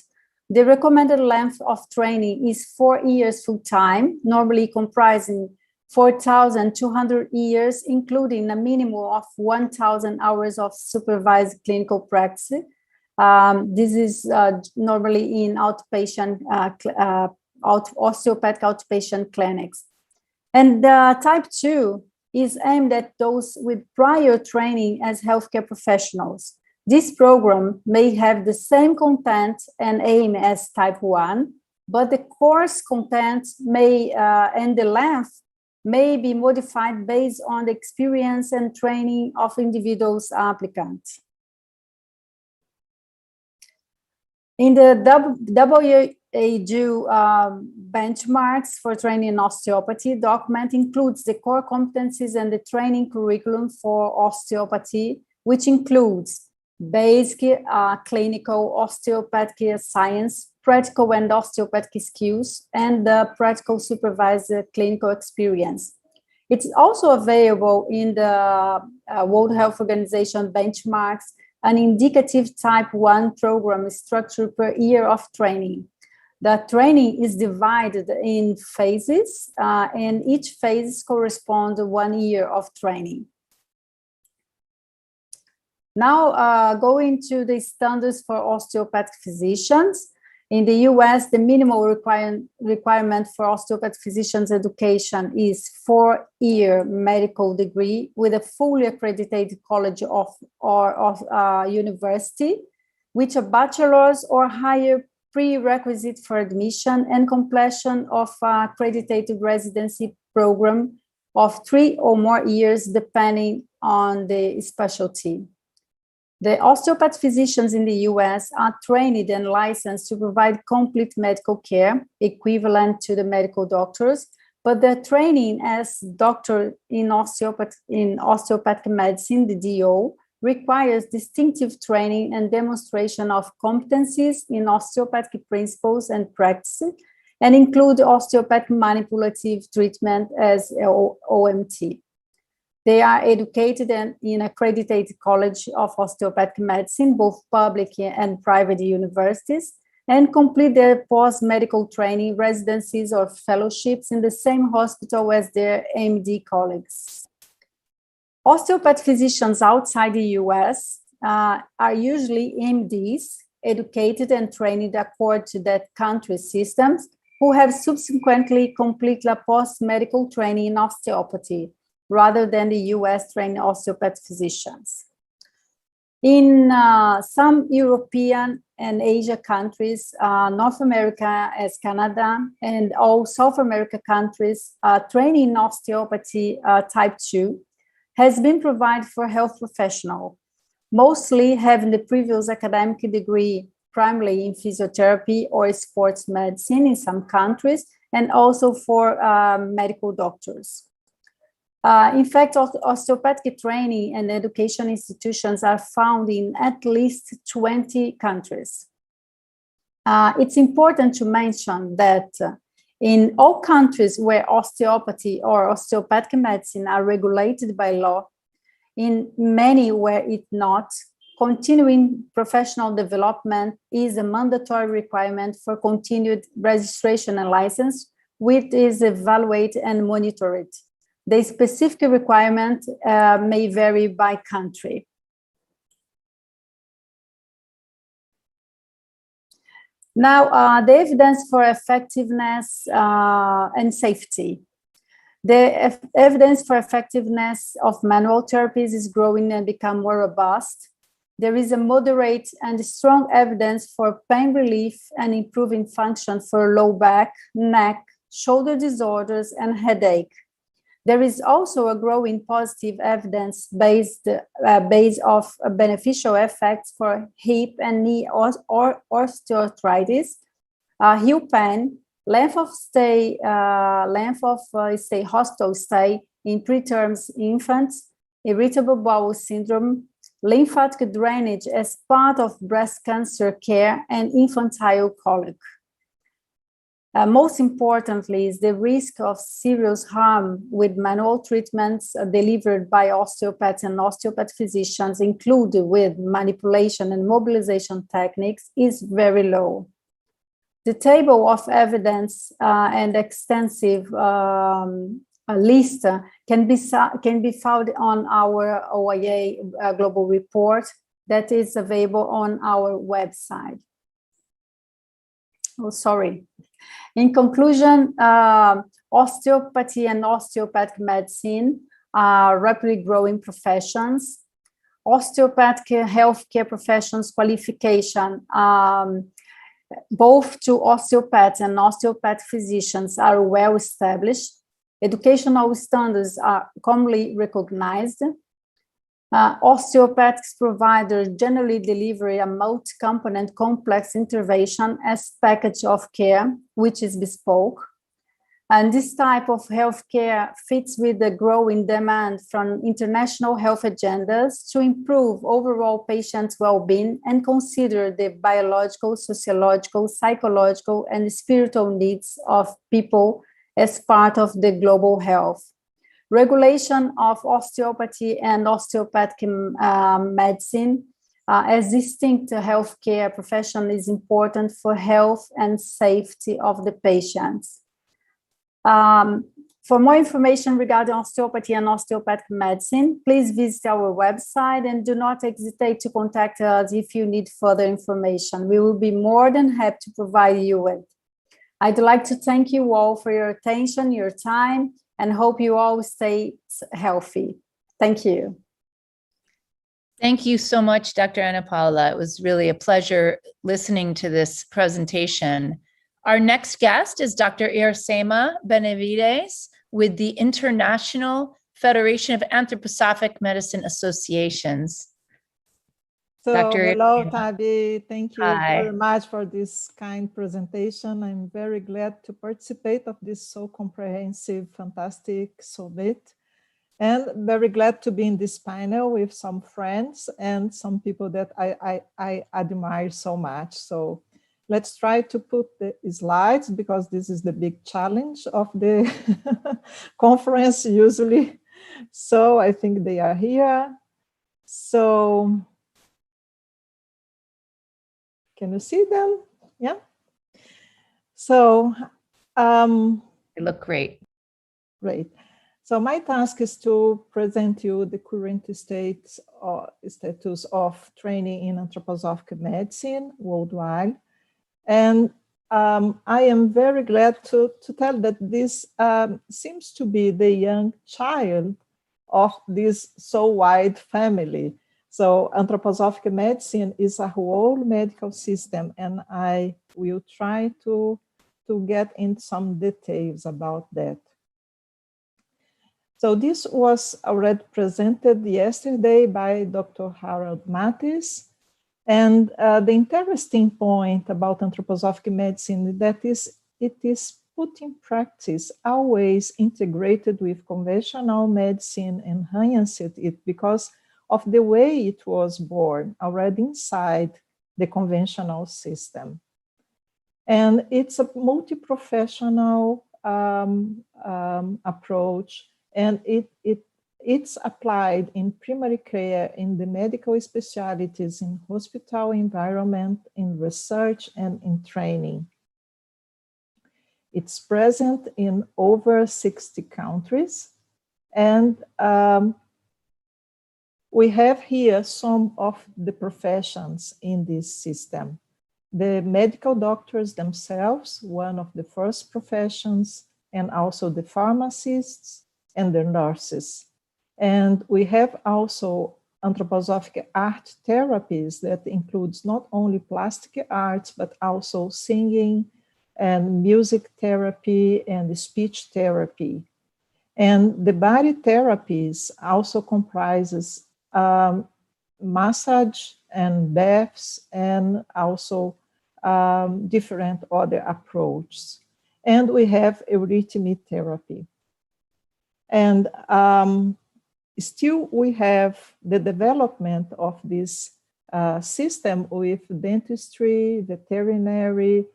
The recommended length of training is 4 years full-time, normally comprising 4,200 years, including a minimum of 1,000 hours of supervised clinical practice. This is normally in outpatient, osteopathic outpatient clinics. And type 2 is aimed at those with prior training as healthcare professionals. This program may have the same content and aim as type 1, but the course content may and the length may be modified based on the experience and training of individuals applicants. In the WADU benchmarks for training in osteopathy, document includes the core competencies and the training curriculum for osteopathy, which includes basic clinical osteopathic science, practical and osteopathic skills, and practical supervised clinical experience. It's also available in the World Health Organization benchmarks. An indicative type 1 program is structured per year of training. The training is divided in phases, and each phase corresponds to 1 year of training. Now, going to the standards for osteopathic physicians. In the US, the minimal requirement for osteopathic physicians education is 4-year medical degree with a fully accredited college or university, with a bachelor's or higher prerequisite for admission and completion of accredited residency program of 3 or more years, depending on the specialty. The osteopath physicians in the US are trained and licensed to provide complete medical care, equivalent to the medical doctors, but their training as doctor in osteopathic medicine, the DO, requires distinctive training and demonstration of competencies in osteopathic principles and practices, and include osteopathic manipulative treatment as OMT. They are educated in accredited College of Osteopathic Medicine, both public and private universities, and complete their post-medical training, residencies, or fellowships in the same hospital as their MD colleagues. Osteopath physicians outside the US are usually MDs, educated and trained according to that country's systems, who have subsequently completed a post-medical training in osteopathy, rather than the US trained osteopath physicians. In some European and Asia countries, North America as Canada, and all South America countries, training in osteopathy type 2 has been provided for health professionals, mostly having the previous academic degree primarily in physiotherapy or sports medicine in some countries, and also for medical doctors. In fact, osteopathic training and education institutions are found in at least 20 countries. It's important to mention that In all countries where osteopathy or osteopathic medicine are regulated by law, in many where it's not, continuing professional development is a mandatory requirement for continued registration and license, which is evaluated and monitored. The specific requirement may vary by country. Now, the evidence for effectiveness and safety. The evidence for effectiveness of manual therapies is growing and become more robust. There is a moderate and strong evidence for pain relief and improving function for low back, neck, shoulder disorders, and headache. There is also a growing positive evidence base of beneficial effects for hip and knee osteoarthritis, heel pain, length of stay hospital stay in preterm infants, irritable bowel syndrome, lymphatic drainage as part of breast cancer care, and infantile colic. Most importantly is the risk of serious harm with manual treatments delivered by osteopaths and osteopath physicians, included with manipulation and mobilization techniques, is very low. The table of evidence and extensive list can be found on our OIA global report that is available on our website. Oh, sorry. In conclusion, osteopathy and osteopathic medicine are rapidly growing professions. Osteopathic healthcare professions qualification, both to osteopaths and osteopathic physicians, are well established. Educational standards are commonly recognized. Osteopathic providers generally deliver a multi-component complex intervention as package of care, which is bespoke. And this type of healthcare fits with the growing demand from international health agendas to improve overall patient well-being and consider the biological, sociological, psychological, and spiritual needs of people as part of the global health. Regulation of osteopathy and osteopathic medicine as distinct healthcare profession is important for health and safety of the patients. For more information regarding osteopathy and osteopathic medicine, please visit our website and do not hesitate to contact us if you need further information. We will be more than happy to provide you with. I'd like to thank you all for your attention, your time, and hope you all stay healthy. Thank you. Thank you so much, Dr. Ana Paula. It was really a pleasure listening to this presentation. Our next guest is Dr. Iracema Benavides with the International Federation of Anthroposophic Medicine Associations. So, Dr. hello, Tabi. Thank you Hi. very much for this kind presentation. I'm very glad to participate of this so comprehensive, fantastic summit. And very glad to be in this panel with some friends and some people that I admire so much. So let's try to put the slides because this is the big challenge of the conference usually. So I think they are here. So can you see them? Yeah. So they look great. Great. So my task is to present you the current status of training in anthroposophic medicine worldwide. And I am very glad to tell that this seems to be the young child of this so wide family. So anthroposophic medicine is a whole medical system, and I will try to get into some details about that. So this was already presented yesterday by Dr. Harold Mattis. And the interesting point about anthroposophic medicine that it is put in practice, always integrated with conventional medicine, enhanced it because of the way it was born already inside the conventional system. And it's a multi-professional approach, and it's applied in primary care, in the medical specialties, in hospital environment, in research, and in training. It's present in over 60 countries, and we have here some of the professions in this system. The medical doctors themselves, one of the first professions, and also the pharmacists and the nurses. And we have also anthroposophic art therapies that includes not only plastic arts, but also singing and music therapy and speech therapy. And the body therapies also comprises massage and baths, and also different other approaches. And we have eurythmy therapy. And still we have the development of this system with dentistry, veterinary,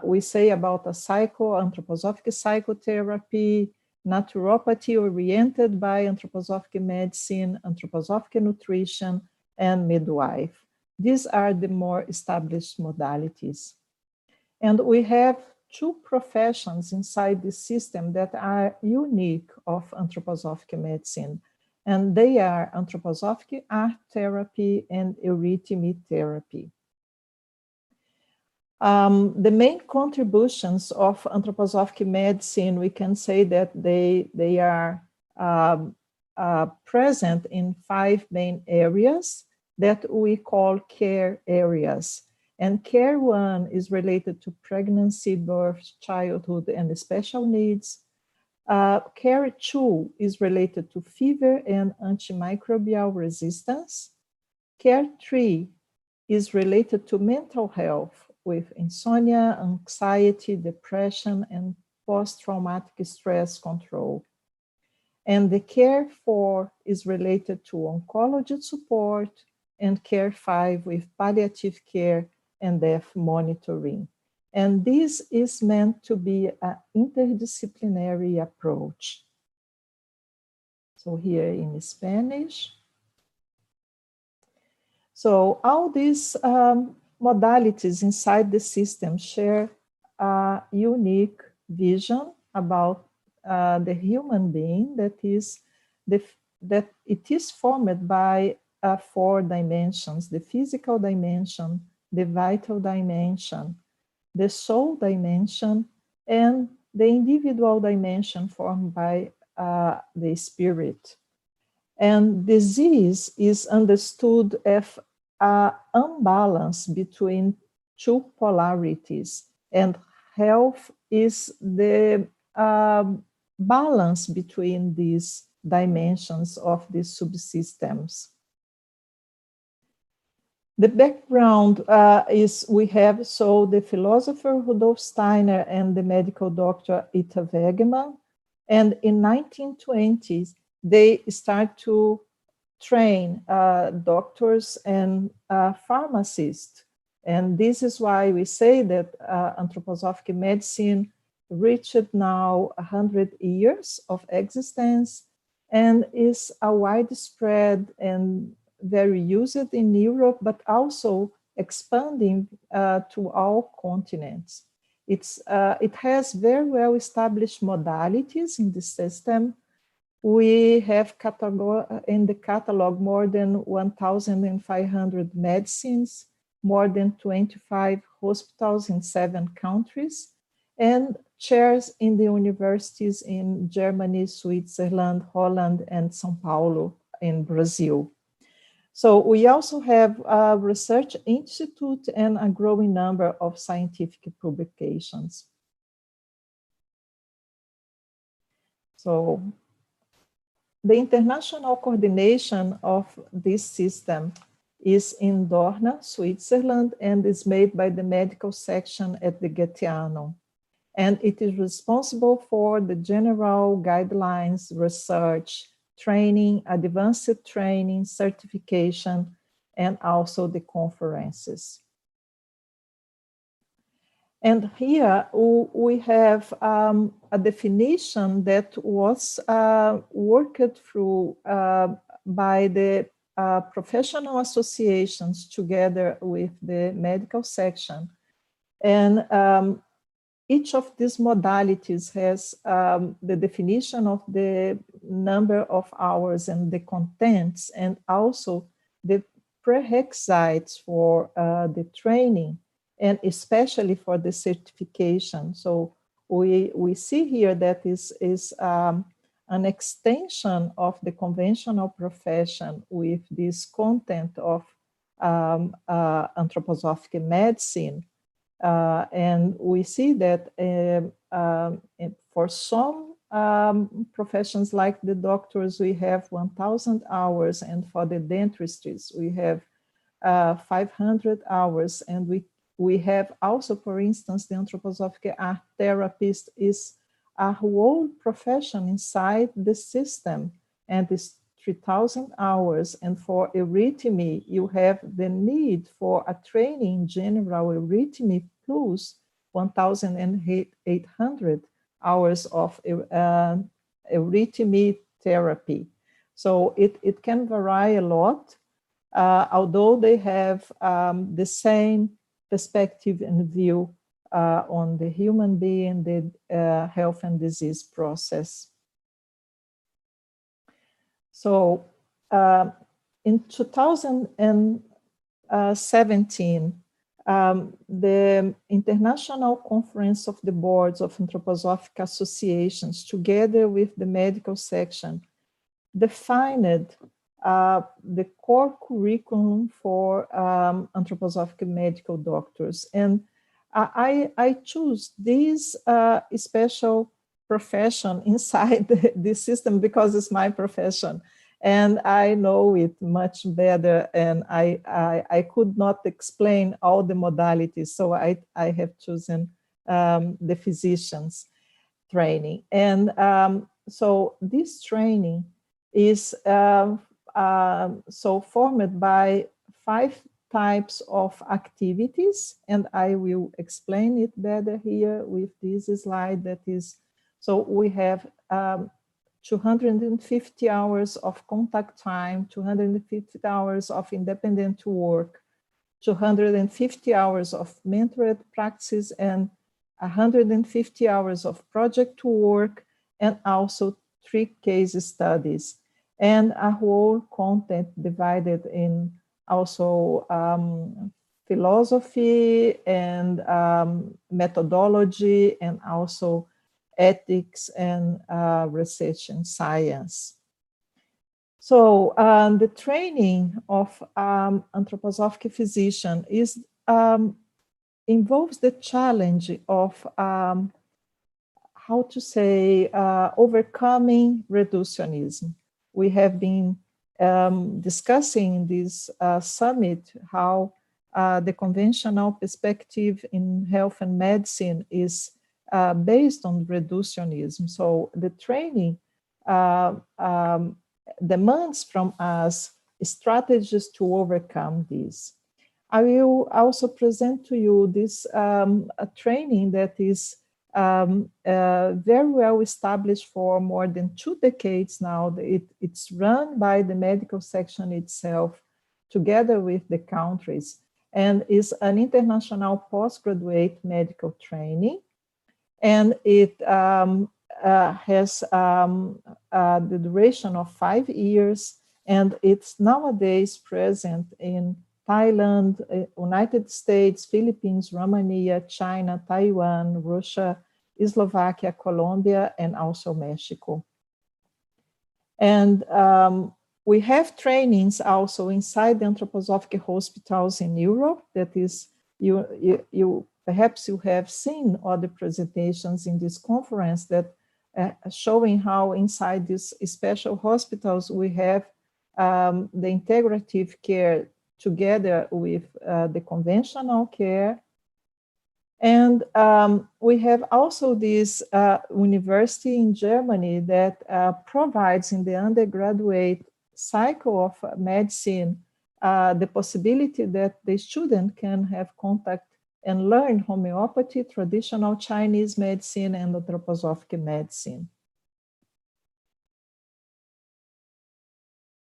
we say about a anthroposophic psychotherapy, naturopathy oriented by anthroposophic medicine, anthroposophic nutrition, and midwife. These are the more established modalities. And we have two professions inside the system that are unique of anthroposophic medicine, and they are anthroposophic art therapy and eurythmy therapy. The main contributions of anthroposophic medicine, we can say that they are present in 5 main areas that we call care areas. And care 1 is related to pregnancy, birth, childhood, and special needs. Care 2 is related to fever and antimicrobial resistance. Care 3 is related to mental health with insomnia, anxiety, depression, and post-traumatic stress control. And the care 4 is related to oncology support, and care 5 with palliative care and death monitoring. And this is meant to be an interdisciplinary approach. So here in Spanish. So all these modalities inside the system share a unique vision about the human being, that it is formed by 4 dimensions: the physical dimension, the vital dimension, the soul dimension, and the individual dimension formed by the spirit. And disease is understood as an imbalance between 2 polarities, and health is the balance between these dimensions of these subsystems. The background is we have the philosopher Rudolf Steiner and the medical doctor Ita Wegemann, and in 1920s they start to train doctors and pharmacists, and this is why we say that anthroposophic medicine reached now 100 years of existence and is a widespread and very used in Europe, but also expanding to all continents. It has very well established modalities in the system. We have in the catalog more than 1,500 medicines, more than 25 hospitals in 7 countries, and chairs in the universities in Germany, Switzerland, Holland, and São Paulo in Brazil. So we also have a research institute and a growing number of scientific publications. So the international coordination of this system is in Dorna, Switzerland, and is made by the medical section at the Goetheanum. And it is responsible for the general guidelines, research, training, advanced training, certification, and also the conferences. And here we have a definition that was worked through by the professional associations together with the medical section. And each of these modalities has the definition of the number of hours and the contents, and also the prerequisites for the training, and especially for the certification. So we see here that is an extension of the conventional profession with this content of anthroposophic medicine. And we see that for some professions like the doctors, we have 1,000 hours, and for the dentistries, we have 500 hours. And we have also, for instance, the anthroposophic art therapist is a whole profession inside the system, and it's 3,000 hours. And for eurythmy, you have the need for a training in general eurythmy plus 1,800 hours of eurythmy therapy. So it can vary a lot, although they have the same perspective and view on the human being, the health and disease process. So in 2017, the International Conference of the Boards of Anthroposophic Associations, together with the medical section, defined the core curriculum for anthroposophic medical doctors. And I choose this special profession inside the system because it's my profession, and I know it much better, and I could not explain all the modalities, so I have chosen the physician's training. And so this training is so formed by 5 types of activities, and I will explain it better here with this slide. That is, so we have 250 hours of contact time, 250 hours of independent work, 250 hours of mentored practice, and 150 hours of project work, and also 3 case studies, and a whole content divided in also philosophy and methodology, and also ethics and research and science. So the training of anthroposophic physician is involves the challenge of how to say overcoming reductionism. We have been discussing in this summit how the conventional perspective in health and medicine is based on reductionism. So the training demands from us strategies to overcome this. I will also present to you this training that is very well established for more than 2 decades now. It's run by the medical section itself together with the countries, and is an international postgraduate medical training. And it has the duration of 5 years, and it's nowadays present in Thailand, United States, Philippines, Romania, China, Taiwan, Russia, Slovakia, Colombia, and also Mexico. And we have trainings also inside the anthroposophic hospitals in Europe. That is, perhaps you have seen other presentations in this conference that showing how inside these special hospitals we have the integrative care together with the conventional care. And we have also this university in Germany that provides in the undergraduate cycle of medicine the possibility that the student can have contact and learn homeopathy, traditional Chinese medicine, and anthroposophic medicine.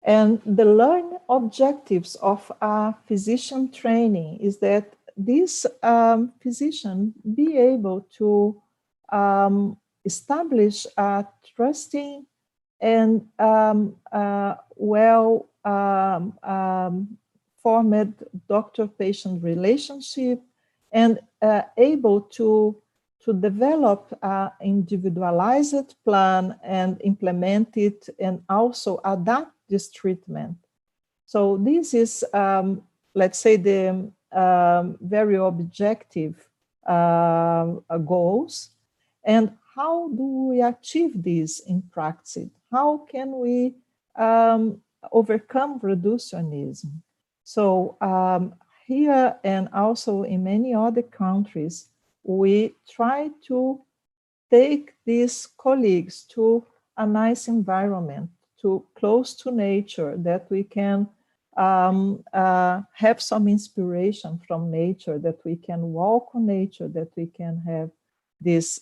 And the learning objectives of a physician training is that this physician be able to establish a trusting and formed doctor-patient relationship, and able to develop an individualized plan and implement it, and also adapt this treatment. So this is, let's say, the very objective goals. And how do we achieve this in practice? How can we overcome reductionism? So here and also in many other countries, we try to take these colleagues to a nice environment, to close to nature, that we can have some inspiration from nature, that we can walk on nature, that we can have these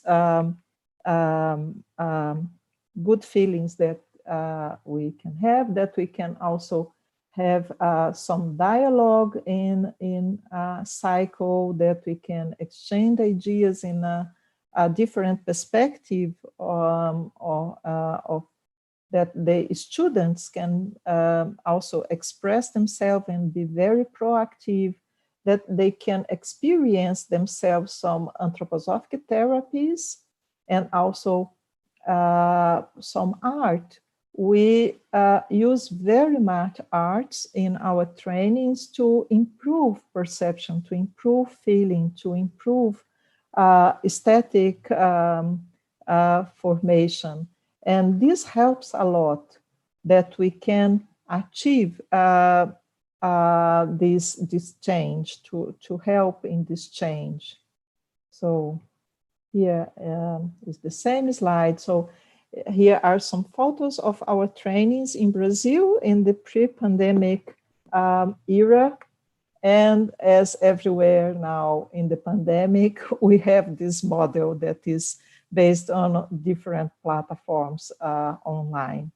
good feelings that we can have, that we can also have some dialogue in a cycle, that we can exchange ideas in a different perspective, of that the students can also express themselves and be very proactive, that they can experience themselves some anthroposophic therapies, and also some art. We use very much arts in our trainings to improve perception, to improve feeling, to improve aesthetic formation. And this helps a lot, that we can achieve this change, to help in this change. So here is the same slide. So here are some photos of our trainings in Brazil in the pre-pandemic era. And as everywhere now in the pandemic, we have this model that is based on different platforms online.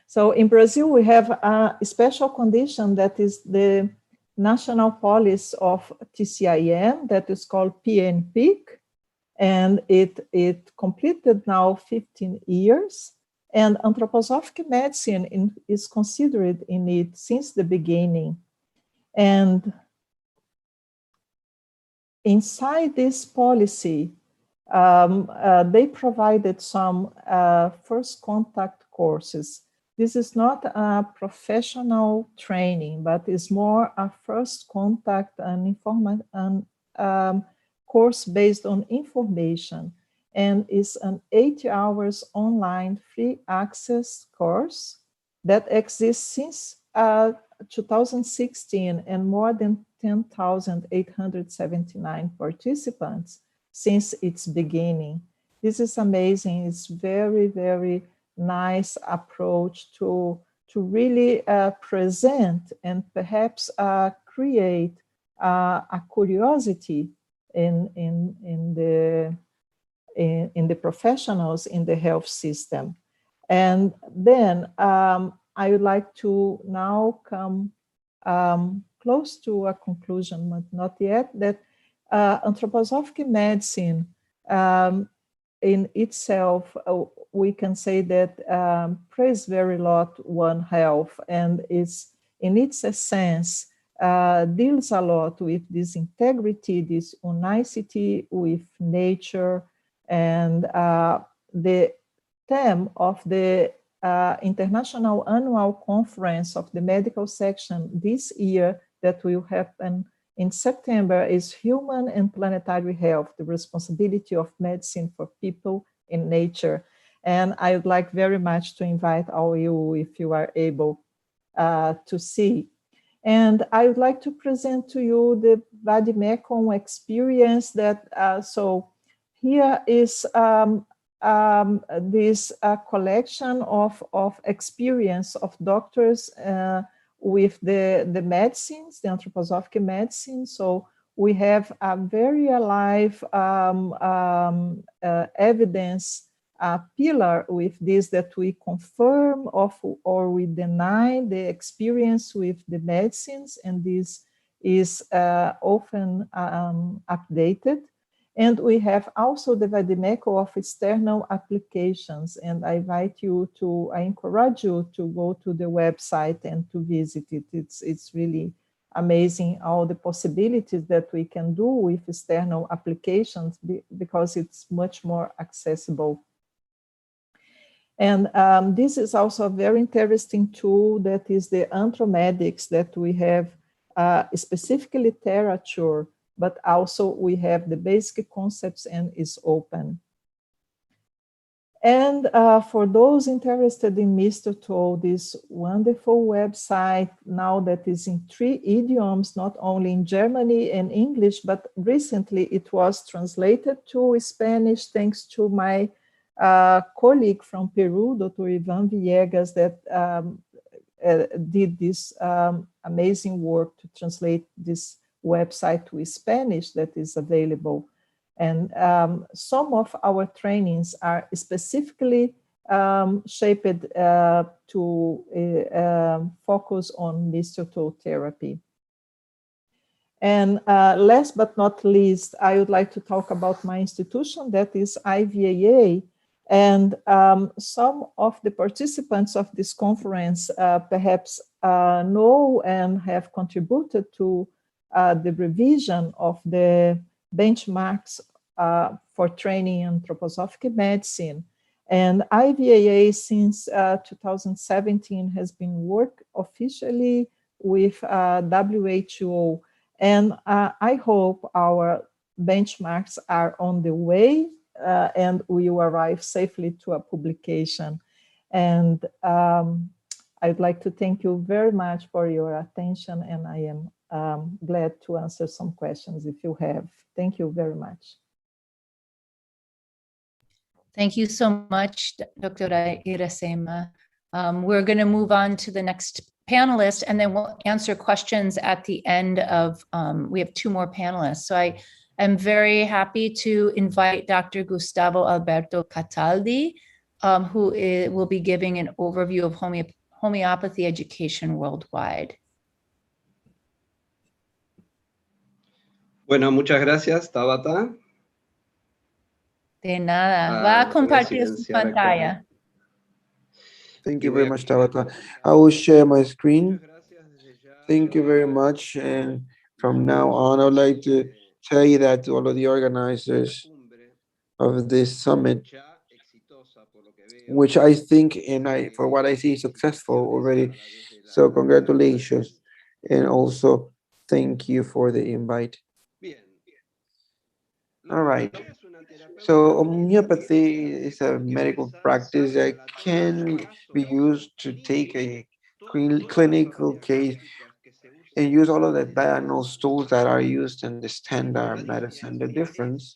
So in Brazil, we have a special condition that is the national policy of TCIM, that is called PNPIC, and it completed now 15 years. And anthroposophic medicine is considered in it since the beginning. And inside this policy, they provided some first contact courses. This is not a professional training, but is more a first contact and course based on information, and is an 8 hours online free access course that exists since 2016, and more than 10,879 participants since its beginning. This is amazing. It's very, very nice approach to really present and perhaps create a curiosity in the professionals in the health system. And then I would like to now come close to a conclusion, but not yet, that anthroposophic medicine in itself, we can say that prays very lot One Health, and is in its essence deals a lot with this integrity, this unicity with nature, and the theme of the International Annual Conference of the Medical Section this year, that will happen in September, is Human and Planetary Health, the responsibility of medicine for people in nature. And I would like very much to invite all you, if you are able to see. And I would like to present to you the Vadimekon experience that, so here is this collection of experience of doctors with the medicines, the anthroposophic medicine. So we have a very alive evidence pillar with this, that we confirm or we deny the experience with the medicines, and this is often updated. And we have also the Vadimeco of external applications. And I encourage you to go to the website and to visit it. It's really amazing all the possibilities that we can do with external applications, because it's much more accessible. And this is also a very interesting tool, that is the Anthromedics, that we have specifically literature, but also we have the basic concepts and is open. And for those interested in Mistoto, this wonderful website now that is in 3 idioms, not only in Germany and English, but recently it was translated to Spanish thanks to my colleague from Peru, Dr. Ivan Villegas, that did this amazing work to translate this website to Spanish that is available. And some of our trainings are specifically shaped to focus on Mistoto therapy. And last but not least, I would like to talk about my institution, that is IVAA. And some of the participants of this conference perhaps know and have contributed to the revision of the benchmarks for training in anthroposophic medicine. And IVAA since 2017 has been working officially with WHO. And I hope our benchmarks are on the way and we will arrive safely to a publication. And I'd like to thank you very much for your attention, and I am glad to answer some questions if you have. Thank you very much. Thank you so much, Dr. Iracema. We're going to move on to the next panelist, and then we'll answer questions at the end of, we have 2 more panelists. So I am very happy to invite Dr. Gustavo Alberto Cataldi, who will be giving an overview of homeopathy education worldwide. Bueno, muchas gracias, Tabata. De nada. Va a compartir su pantalla. Thank you very much, Tabata. I will share my screen. Thank you very much. And from now on, I would like to tell you that to all of the organizers of this summit, which I think, and for what I see, successful already. So congratulations. And also, thank you for the invite. All right. So homeopathy is a medical practice that can be used to take a clinical case and use all of the diagnostic tools that are used in the standard medicine. The difference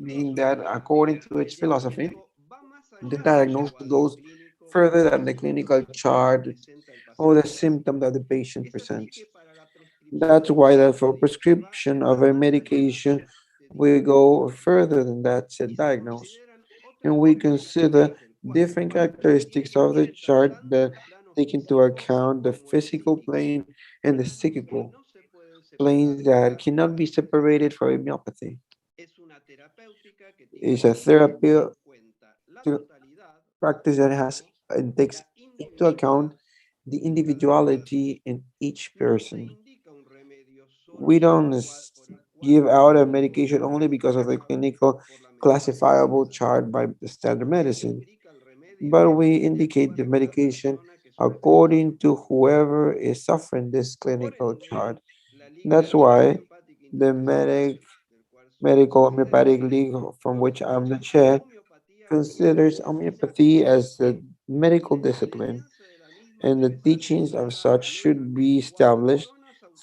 being that according to its philosophy, the diagnosis goes further than the clinical chart or the symptom that the patient presents. That's why that for prescription of a medication, we go further than that said diagnose. And we consider different characteristics of the chart that take into account the physical plane and the psychical planes that cannot be separated from homeopathy. It's a therapy practice that has and takes into account the individuality in each person. We don't give out a medication only because of the clinical classifiable chart by the standard medicine, but we indicate the medication according to whoever is suffering this clinical chart. That's why the Medical Homeopathic League, from which I'm the chair, considers homeopathy as a medical discipline, and the teachings of such should be established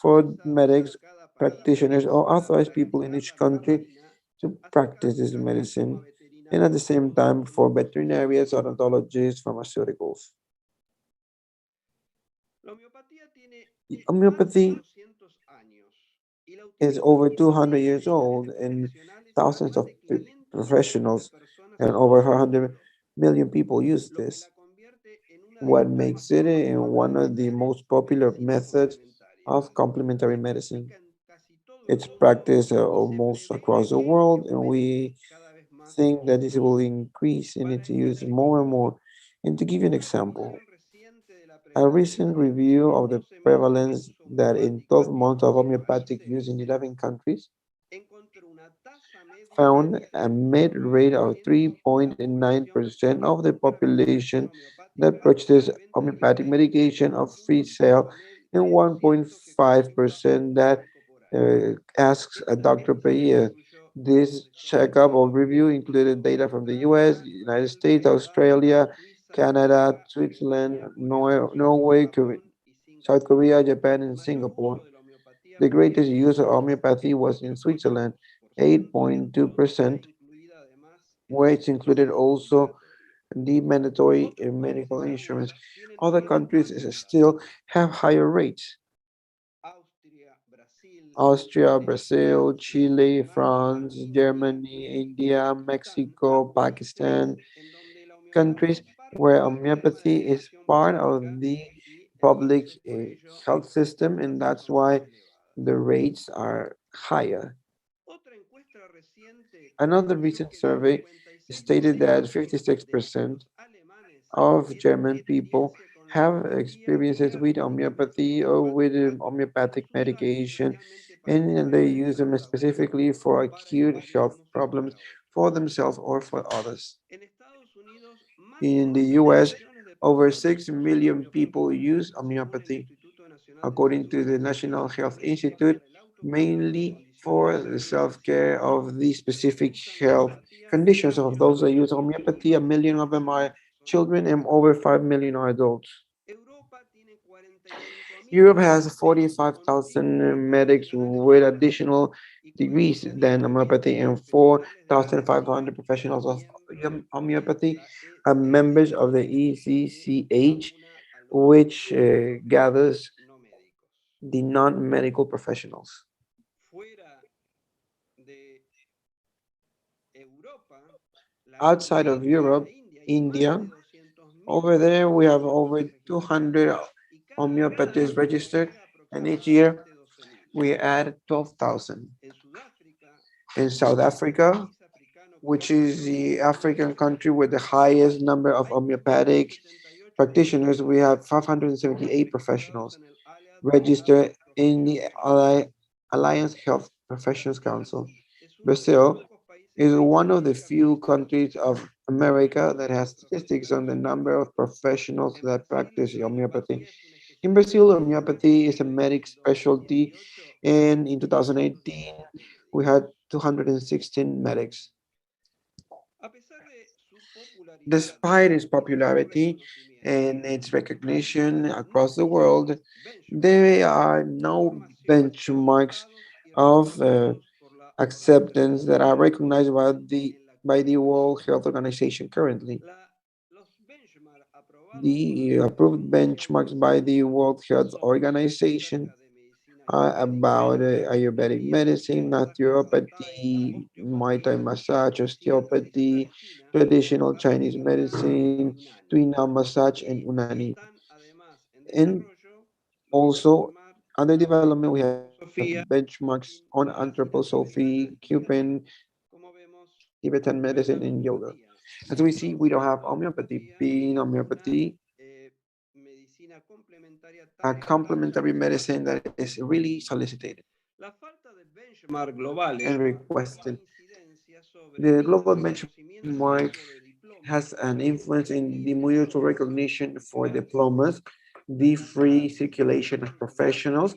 for medics, practitioners, or authorized people in each country to practice this medicine, and at the same time for veterinarians, odontologists, pharmaceuticals. Homeopathy is over 200 years old, and thousands of professionals and over 100 million people use this. What makes it one of the most popular methods of complementary medicine. It's practiced almost across the world, and we think that this will increase in its use more and more. And to give you an example, a recent review of the prevalence that in 12 months of homeopathic use in 11 countries found a med rate of 3.9% of the population that purchases homeopathic medication of free sale and 1.5% that asks a doctor per year. This checkup or review included data from the US, United States, Australia, Canada, Switzerland, Norway, South Korea, Japan, and Singapore. The greatest use of homeopathy was in Switzerland, 8.2%, which included also the mandatory medical insurance. Other countries still have higher rates. Austria, Brazil, Chile, France, Germany, India, Mexico, Pakistan, countries where homeopathy is part of the public health system, and that's why the rates are higher. Another recent survey stated that 56% of German people have experiences with homeopathy or with homeopathic medication, and they use them specifically for acute health problems for themselves or for others. In the US, over 6 million people use homeopathy, according to the National Health Institute, mainly for the self-care of the specific health conditions of those that use homeopathy. A million of them are children and over 5 million are adults. Europe has 45,000 medics with additional degrees than homeopathy and 4,500 professionals of homeopathy are members of the ECCH, which gathers the non-medical professionals. Outside of Europe, India, over there we have over 200 homeopathists registered, and each year we add 12,000. In South Africa, which is the African country with the highest number of homeopathic practitioners, we have 578 professionals registered in the Alliance Health Professions Council. Brazil is one of the few countries of America that has statistics on the number of professionals that practice homeopathy. In Brazil, homeopathy is a medic specialty, and in 2018, we had 216 medics. Despite its popularity and its recognition across the world, there are no benchmarks of acceptance that are recognized by the World Health Organization currently. The approved benchmarks by the World Health Organization are about Ayurvedic medicine, naturopathy, Muay Thai massage, osteopathy, traditional Chinese medicine, Tuina massage, and Unani. And also, under development, we have benchmarks on anthroposophy, Cuban, Tibetan medicine, and yoga. As we see, we don't have homeopathy. Being homeopathy, a complementary medicine that is really solicited and requested. The global benchmark has an influence in the mutual recognition for diplomas, the free circulation of professionals,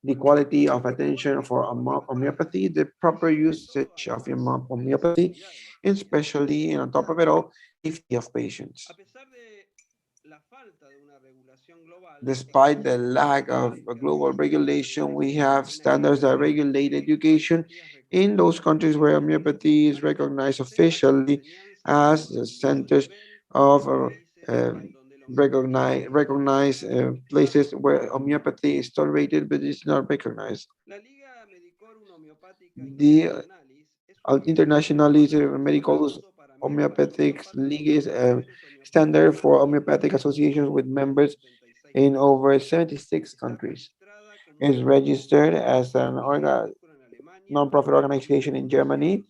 the quality of attention for homeopathy, the proper usage of homeopathy, and especially, and on top of it all, safety of patients. Despite the lack of a global regulation, we have standards that regulate education in those countries where homeopathy is recognized officially as the centers of recognize places where homeopathy is tolerated, but it's not recognized. The internationally medical homeopathic league is a standard for homeopathic associations with members in over 76 countries. It's registered as an non-profit organization in Germany,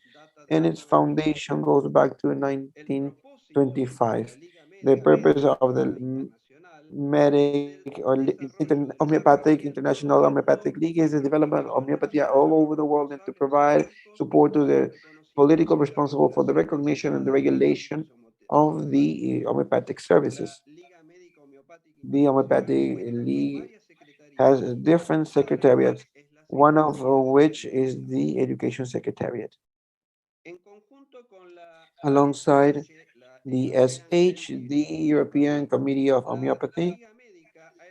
and its foundation goes back to 1925. The purpose of the medic or homeopathic international homeopathic league is the development of homeopathy all over the world and to provide support to the political responsible for the recognition and the regulation of the homeopathic services. The homeopathic league has different secretariats, one of which is the education secretariat. Alongside the SH, the European Committee of Homeopathy,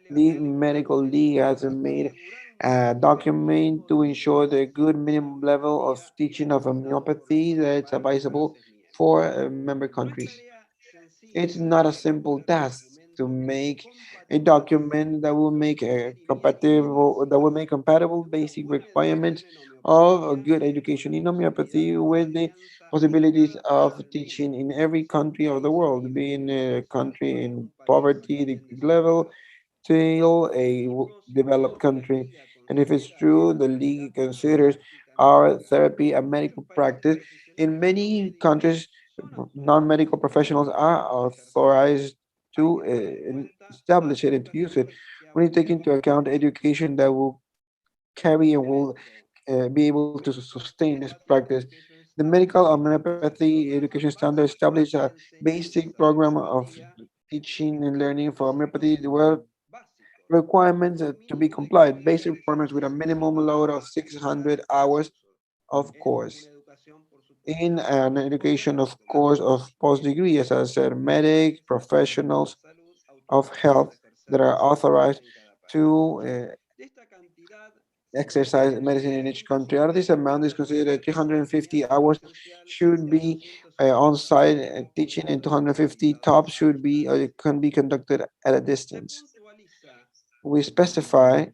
the Medical League has made a document to ensure the good minimum level of teaching of homeopathy that's advisable for member countries. It's not a simple task to make a document that will make a compatible basic requirements of a good education in homeopathy with the possibilities of teaching in every country of the world, being a country in poverty level till a developed country. And if it's true, the league considers our therapy a medical practice. In many countries, non-medical professionals are authorized to establish it and to use it. When you take into account education that will carry and will be able to sustain this practice, the medical homeopathy education standard established a basic program of teaching and learning for homeopathy where requirements to be complied, basic requirements with a minimum load of 600 hours of course. In an education, of course, of post-degree, as I said, medic professionals of health that are authorized to exercise medicine in each country. Out of this amount is considered that 350 hours should be on-site teaching, and 250 top should be can be conducted at a distance. We specify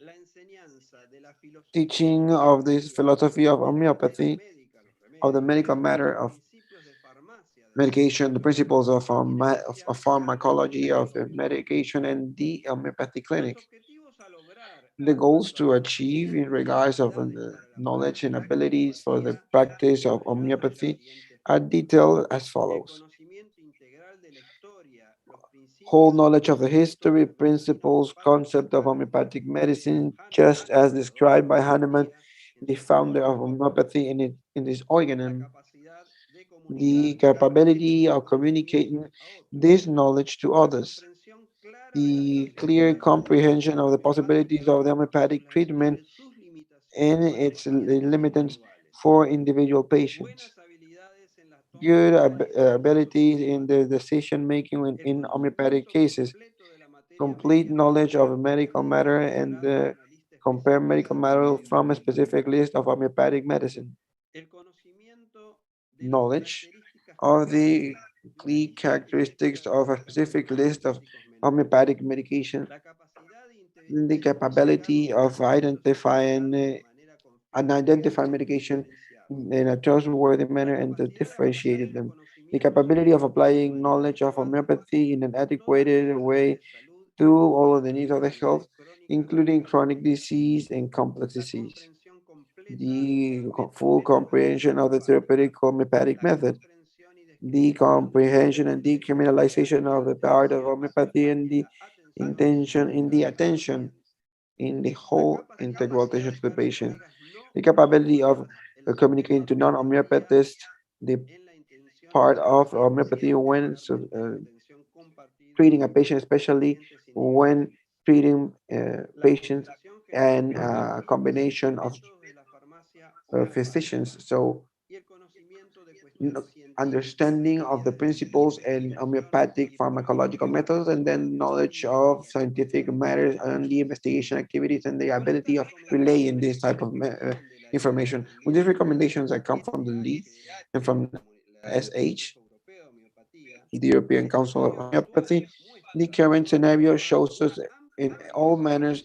teaching of this philosophy of homeopathy, of the medical matter of medication, the principles of, of pharmacology, of medication, and the homeopathy clinic. The goals to achieve in regards of knowledge and abilities for the practice of homeopathy are detailed as follows. Whole knowledge of the history, principles, concept of homeopathic medicine, just as described by Hahnemann, the founder of homeopathy in this organ, the capability of communicating this knowledge to others, the clear comprehension of the possibilities of the homeopathic treatment and its limitations for individual patients, good abilities in the decision making in homeopathic cases, complete knowledge of medical matter and compare medical matter from a specific list of homeopathic medicine, knowledge of the key characteristics of a specific list of homeopathic medication, the capability of identifying and identify medication in a trustworthy manner and to differentiate them, the capability of applying knowledge of homeopathy in an adequate way to all of the needs of the health, including chronic disease and complex disease, the full comprehension of the therapeutic homeopathic method, the comprehension and decriminalization of the art of homeopathy and the intention in the attention in the whole integral attention to the patient, the capability of communicating to non-homeopathists the part of homeopathy when treating a patient, especially when treating patients and a combination of physicians. So understanding of the principles and homeopathic pharmacological methods, and then knowledge of scientific matters and the investigation activities and the ability of relaying this type of information. With these recommendations that come from the lead and from the SH, the European Council of Homeopathy, The current scenario shows us in all manners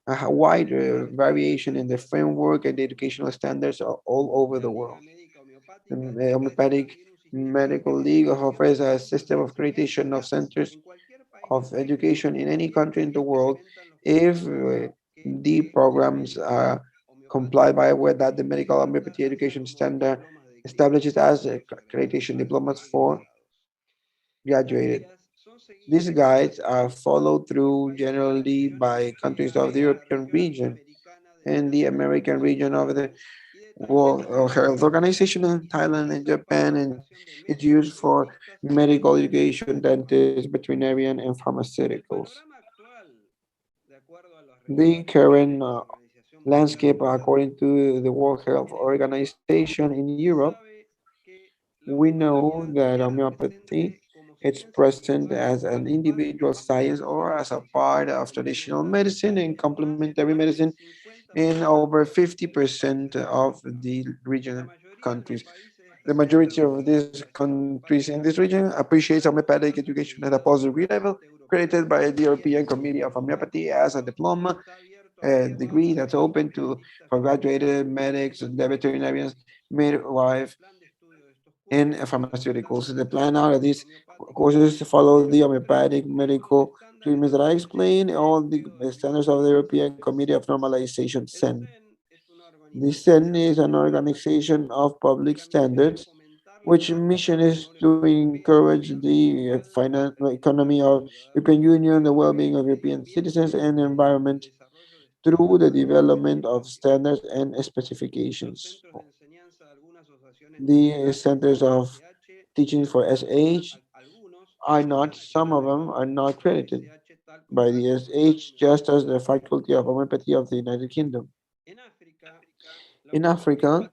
a wide variation in the framework and the educational standards all over the world. The Homeopathic Medical League offers a system of accreditation of centers of education in any country in the world if the programs are complied by with that the medical homeopathy education standard establishes as accreditation diplomas for graduated. These guides are followed through generally by countries of the European region and the American region of the World Health Organization in Thailand and Japan, and it's used for medical education, dentists, veterinarian, and pharmaceuticals. The current landscape, according to the World Health Organization in Europe, we know that homeopathy is present as an individual science or as a part of traditional medicine and complementary medicine in over 50% of the region countries. The majority of these countries in this region appreciates homeopathic education at a post-degree level, created by the European Committee of Homeopathy as a diploma a degree that's open to for graduated medics, the veterinarians, midwife, and pharmaceuticals. The plan out of these courses follow the homeopathic medical treatments that I explained, all the standards of the European Committee of Normalization, CEN. The CEN is an organization of public standards which mission is to encourage the economy of European Union, the well-being of European citizens, and the environment through the development of standards and specifications. The centers of teaching for SH are not, some of them are not credited by the SH, just as the Faculty of Homeopathy of the United Kingdom. In Africa,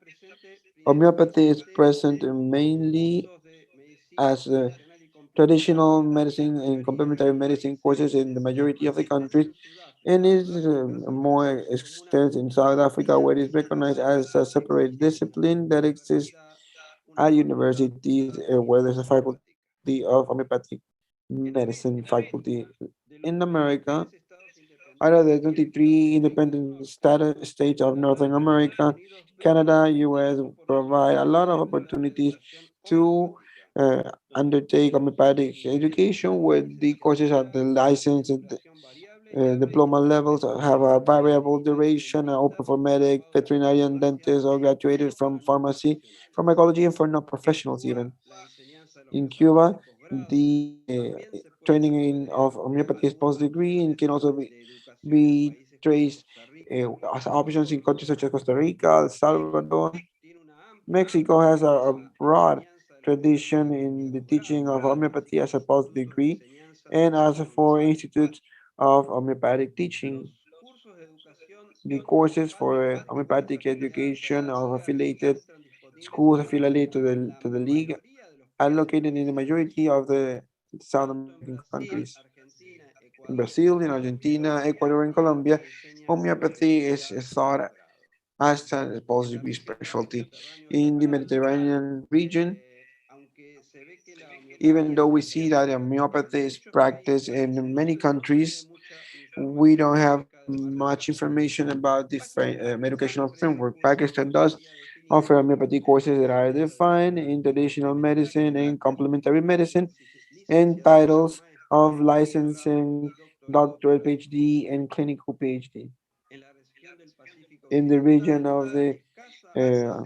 homeopathy is present mainly as traditional medicine and complementary medicine courses in the majority of the countries, and is more extensive in South Africa, where it is recognized as a separate discipline that exists at universities where there's a faculty of homeopathic medicine faculty. In America, out of the 23 independent states of Northern America, Canada, US provide a lot of opportunities to undertake homeopathic education with the courses at the license and diploma levels have a variable duration, open for medic, veterinarian, dentist, or graduated from pharmacy, pharmacology, and for non-professionals even. In Cuba, the training of homeopathy is post-degree and can also be traced as options in countries such as Costa Rica, El Salvador. Mexico has a broad tradition in the teaching of homeopathy as a post-degree and as for institutes of homeopathic teaching. The courses for homeopathic education of affiliated schools affiliated to the league are located in the majority of the South American countries. In Brazil, in Argentina, Ecuador, and Colombia, homeopathy is thought as a post-degree specialty. In the Mediterranean region, even though we see that homeopathy is practiced in many countries, we don't have much information about the educational framework. Pakistan does offer homeopathy courses that are defined in traditional medicine and complementary medicine and titles of licensing, doctorate PhD, and clinical PhD. In the region of the uh,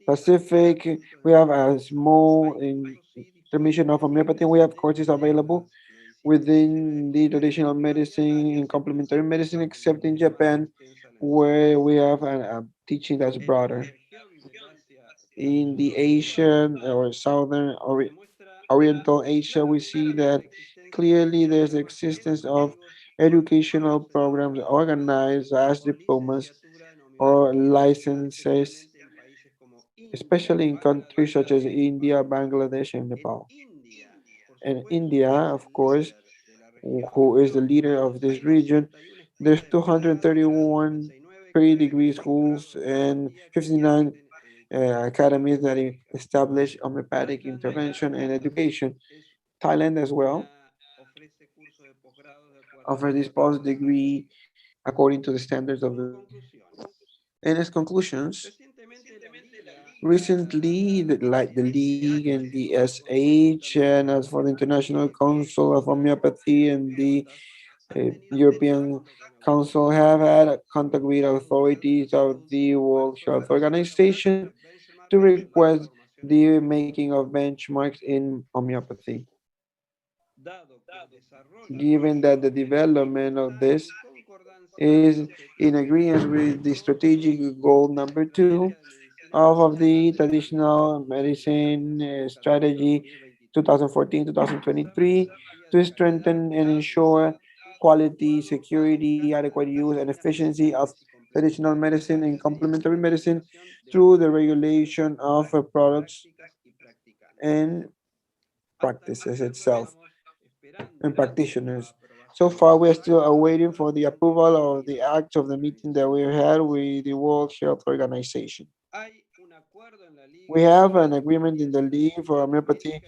Pacific, we have a small intermission of homeopathy. We have courses available within the traditional medicine and complementary medicine, except in Japan, where we have a teaching that's broader. In the Asian or Southern or Oriental Asia, we see that clearly there's the existence of educational programs organized as diplomas or licenses, especially in countries such as India, Bangladesh, and Nepal. And India, of course, who is the leader of this region, there's 231 pre-degree schools and 59 academies that establish homeopathic intervention and education. Thailand as well offer this post degree according to the standards of the. And as conclusions, recently, like the League and the SH, and as for the International Council of Homeopathy and the European Council, have had a contact with authorities of the World Health Organization to request the making of benchmarks in homeopathy. Given that the development of this is in agreement with the strategic goal number 2 of the traditional medicine strategy 2014-2023 to strengthen and ensure quality, security, adequate use, and efficiency of traditional medicine and complementary medicine through the regulation of products and practices itself and practitioners. So far, we are still awaiting for the approval of the act of the meeting that we had with the World Health Organization. We have an agreement in the League for homeopathy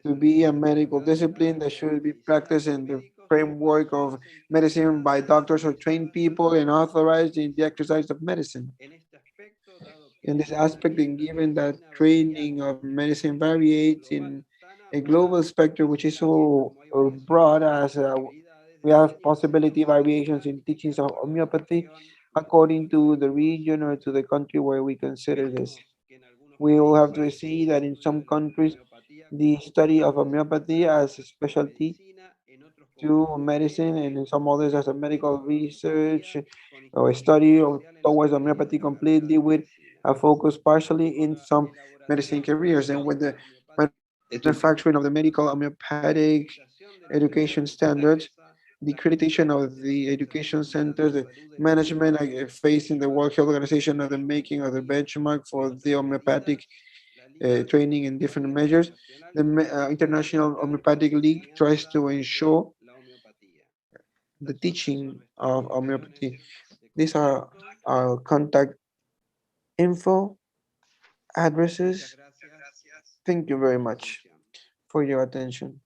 to be a medical discipline that should be practiced in the framework of medicine by doctors or trained people and authorized in the exercise of medicine. In this aspect, and given that training of medicine varies in a global spectrum, which is so broad as we have possibility variations in teachings of homeopathy according to the region or to the country where we consider this. We will have to see that in some countries, the study of homeopathy as a specialty to medicine, and in some others as a medical research or a study towards homeopathy completely with a focus partially in some medicine careers. And with the manufacturing of the medical homeopathic education standards, the accreditation of the education centers, the management facing the World Health Organization of the making of the benchmark for the homeopathic training in different measures. The International Homeopathic League tries to ensure the teaching of homeopathy. These are our contact info addresses. Thank you very much for your attention.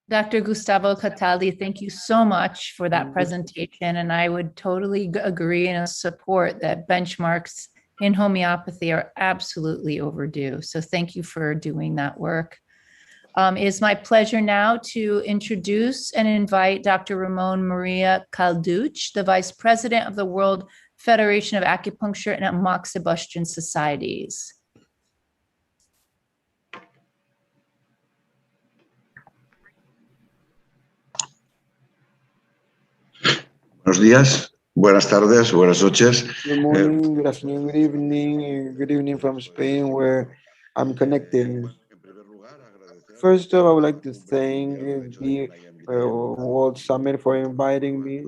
Dr. Gustavo Cataldi, thank you so much for that presentation. And I would totally agree and support that benchmarks in homeopathy are absolutely overdue. So thank you for doing that work. It is my pleasure now to introduce and invite Dr. Ramon Maria Calduch, the Vice President of the World Federation of Acupuncture and Moxibustion Societies. Buenos días, buenas tardes, buenas noches. Good morning, good afternoon, good evening from Spain, where I'm connected. First off, I would like to thank the World Summit for inviting me.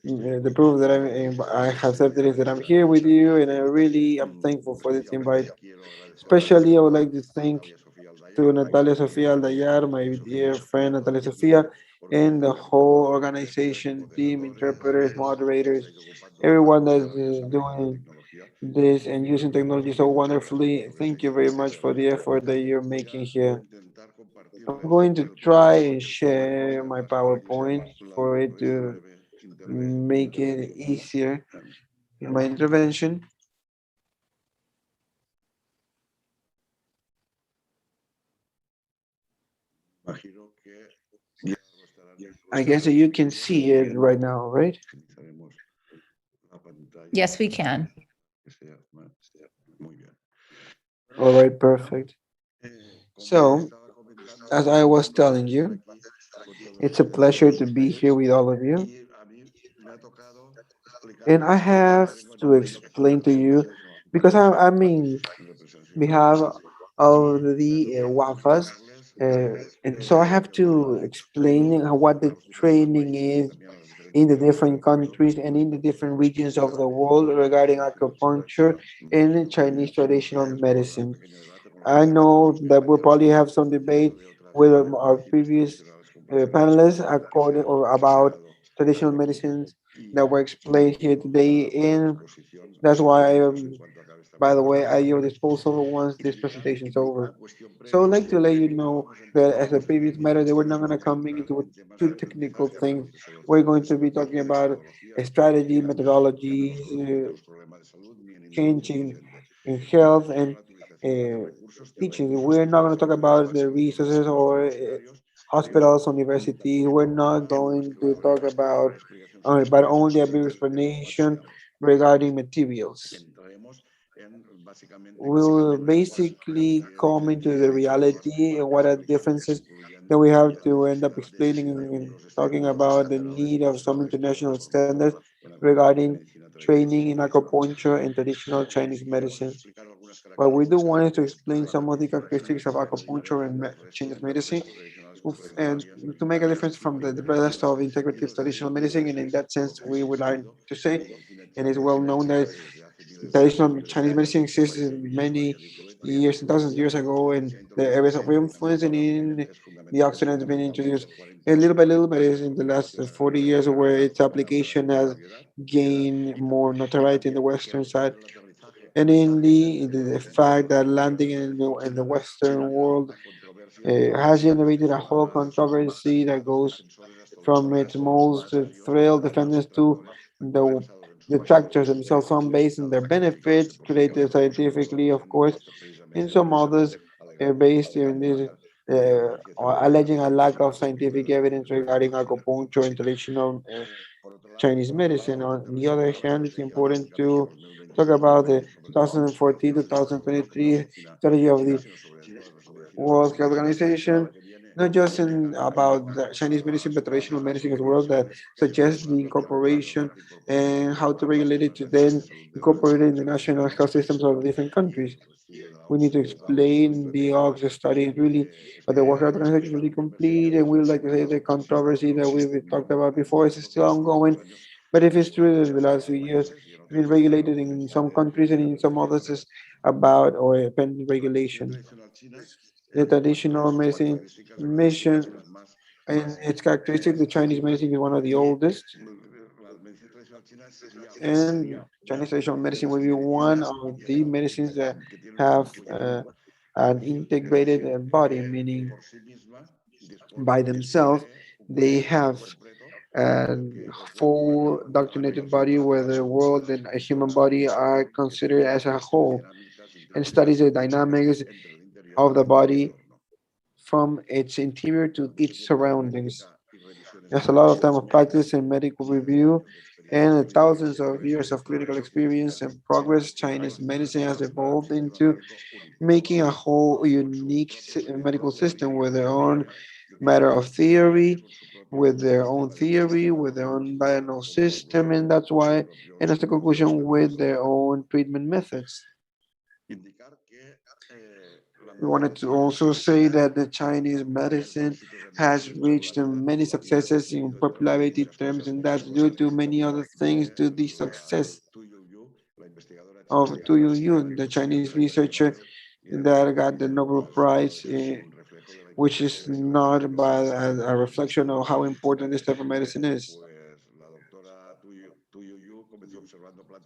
The proof that I have accepted is that I'm here with you, and I really am thankful for this invite. Especially, I would like to thank to Natalia Sofia Aldayar, my dear friend Natalia Sofia, and the whole organization, team, interpreters, moderators, everyone that's doing this and using technology so wonderfully. Thank you very much for the effort that you're making here. I'm going to try and share my PowerPoint for it to make it easier in my intervention. I guess that you can see it right now, right? Yes, we can. All right, perfect. So, as I was telling you, it's a pleasure to be here with all of you. And I have to explain to you, because I mean, we have of the WAFAs, and so I have to explain what the training is in the different countries and in the different regions of the world regarding acupuncture and Chinese traditional medicine. I know that we'll probably have some debate with our previous panelists according or about traditional medicines that were explained here today, and that's why by the way, at your disposal once this presentation is over. So I'd like to let you know that as a previous matter, that we're not going to come into too technical things. We're going to be talking about a strategy, methodologies, changing in health and teaching. We're not going to talk about the resources or hospitals, universities. We're not going to talk about, but only a brief explanation regarding materials. We'll basically come into the reality and what are differences that we have to end up explaining and talking about the need of some international standards regarding training in acupuncture and traditional Chinese medicine. What we do want is to explain some of the characteristics of acupuncture and Chinese medicine, and to make a difference from the rest of integrative traditional medicine. And in that sense, we would like to say, and it's well known that traditional Chinese medicine exists many years, thousands of years ago, and the areas of influence and in the Occident has been introduced. And little by little, but it's in the last 40 years where its application has gained more notoriety in the Western side. And in the fact that landing in the Western world has generated a whole controversy that goes from its most thrilled defenders to the detractors themselves, some based on their benefits created scientifically, of course, and some others based in this or alleging a lack of scientific evidence regarding acupuncture and traditional Chinese medicine. On the other hand, it's important to talk about the 2014-2023 strategy of the World Health Organization, not just in about the Chinese medicine, but traditional medicine as well, that suggests the incorporation and how to regulate it to then incorporate it in the national health systems of different countries. We need to explain the OX study is really, but the World Health Organization is really complete, and we would like to say the controversy that we've talked about before is still ongoing. But if it's true that the last few years it's been regulated in some countries and in some others is about or pending regulation. The traditional medicine mission and its characteristic, the Chinese medicine is one of the oldest, and Chinese traditional medicine will be one of the medicines that have an integrated body, meaning by themselves they have a full doctrinated body where the world and a human body are considered as a whole, and studies the dynamics of the body from its interior to its surroundings. There's a lot of time of practice and medical review and thousands of years of clinical experience and progress. Chinese medicine has evolved into making a whole unique medical system with their own matter of theory, with their own diagnosis system, and that's why, and as a conclusion, with their own treatment methods. We wanted to also say that the Chinese medicine has reached many successes in popularity terms, and that's due to many other things to the success of Tu Yun, the Chinese researcher that got the Nobel Prize, which is not by a reflection of how important this type of medicine is.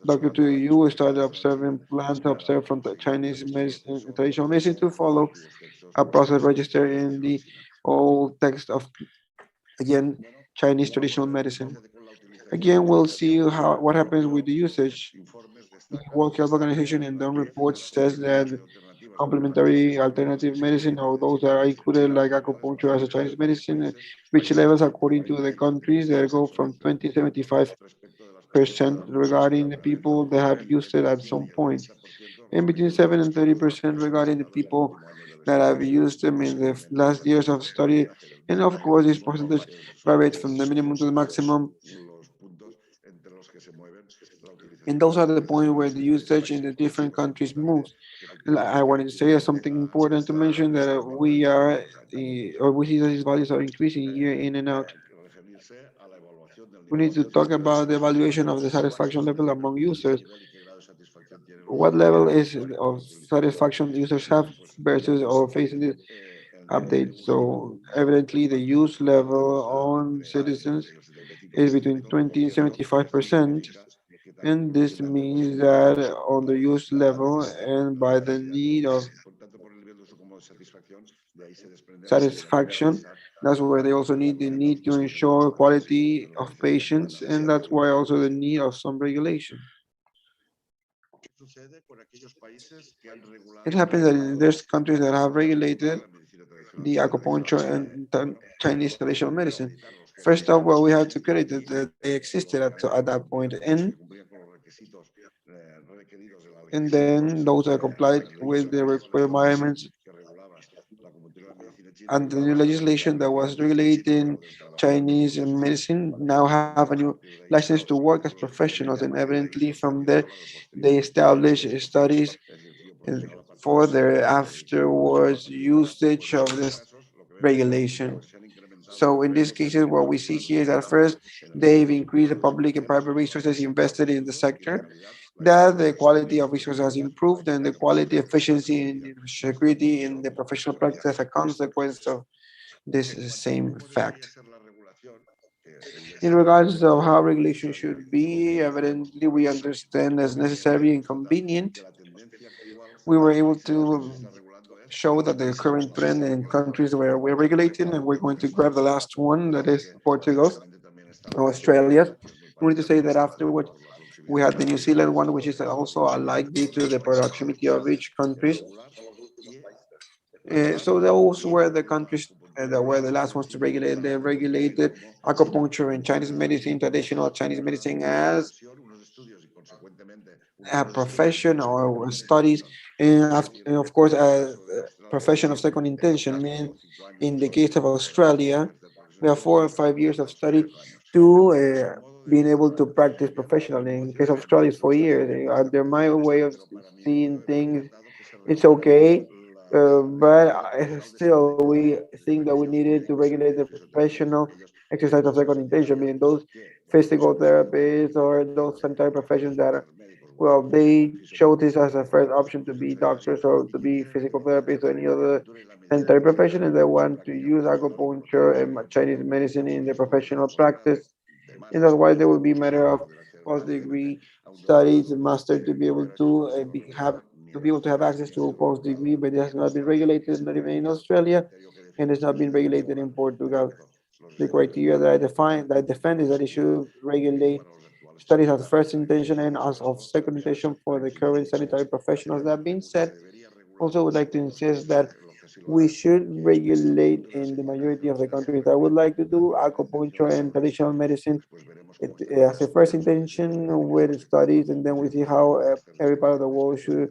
Dr. Tu Yu started observing plants observed from the Chinese medicine, traditional medicine to follow a process registered in the old text of, again, Chinese traditional medicine. Again, we'll see how what happens with the usage. The World Health Organization in their report says that complementary alternative medicine, or those that are included like acupuncture as a Chinese medicine, reach levels according to the countries that go from 20-75% regarding the people that have used it at some point, and between 7 and 30% regarding the people that have used them in the last years of study. And of course, this percentage varies from the minimum to the maximum. And those are the points where the usage in the different countries moves. I wanted to say something important to mention that we are, or we see that these values are increasing year in and out. We need to talk about the evaluation of the satisfaction level among users. What level is of satisfaction users have versus or facing this update? So evidently the use level on citizens is between 20 and 75%. And this means that on the use level and by the need of satisfaction, that's where they also need the need to ensure quality of patients, and that's why also the need of some regulation. It happens that there's countries that have regulated the acupuncture and Chinese traditional medicine. First off, well, we have to credit that they existed at that point, and then those that complied with the requirements and the new legislation that was regulating Chinese medicine now have a new license to work as professionals, and evidently from there they establish studies for their afterwards usage of this regulation. So in these cases, what we see here is that first, they've increased the public and private resources invested in the sector, that the quality of resources has improved, and the quality, efficiency, and security in the professional practice as a consequence of this same fact. In regards of how regulation should be, evidently we understand as necessary and convenient. We were able to show that the current trend in countries where we're regulating, and we're going to grab the last one, that is Portugal, Australia. We need to say that afterwards we had the New Zealand one, which is also alike due to the proximity of each countries. So those were the countries that were the last ones to regulate. They regulated acupuncture and Chinese medicine, traditional Chinese medicine, as a profession or studies, and of course a profession of second intention. Meaning, in the case of Australia, we have 4 or 5 years of study to being able to practice professionally. In the case of Australia, it's 4 years. Under my way of seeing things, it's okay, but still, we think that we needed to regulate the professional exercise of second intention. I mean, those physical therapists or those sanitary professions that are, well, they show this as a first option to be doctors or to be physical therapists or any other sanitary profession, and they want to use acupuncture and Chinese medicine in their professional practice. And that's why there will be matter of post-degree studies and master to be able to be able to have access to a post-degree, but it has not been regulated, not even in Australia, and it's not been regulated in Portugal. The criteria that I defend is that it should regulate studies of first intention and as of second intention for the current sanitary professionals. That being said, also would like to insist that we should regulate in the majority of the countries that would like to do acupuncture and traditional medicine as a first intention with studies, and then we see how every part of the world should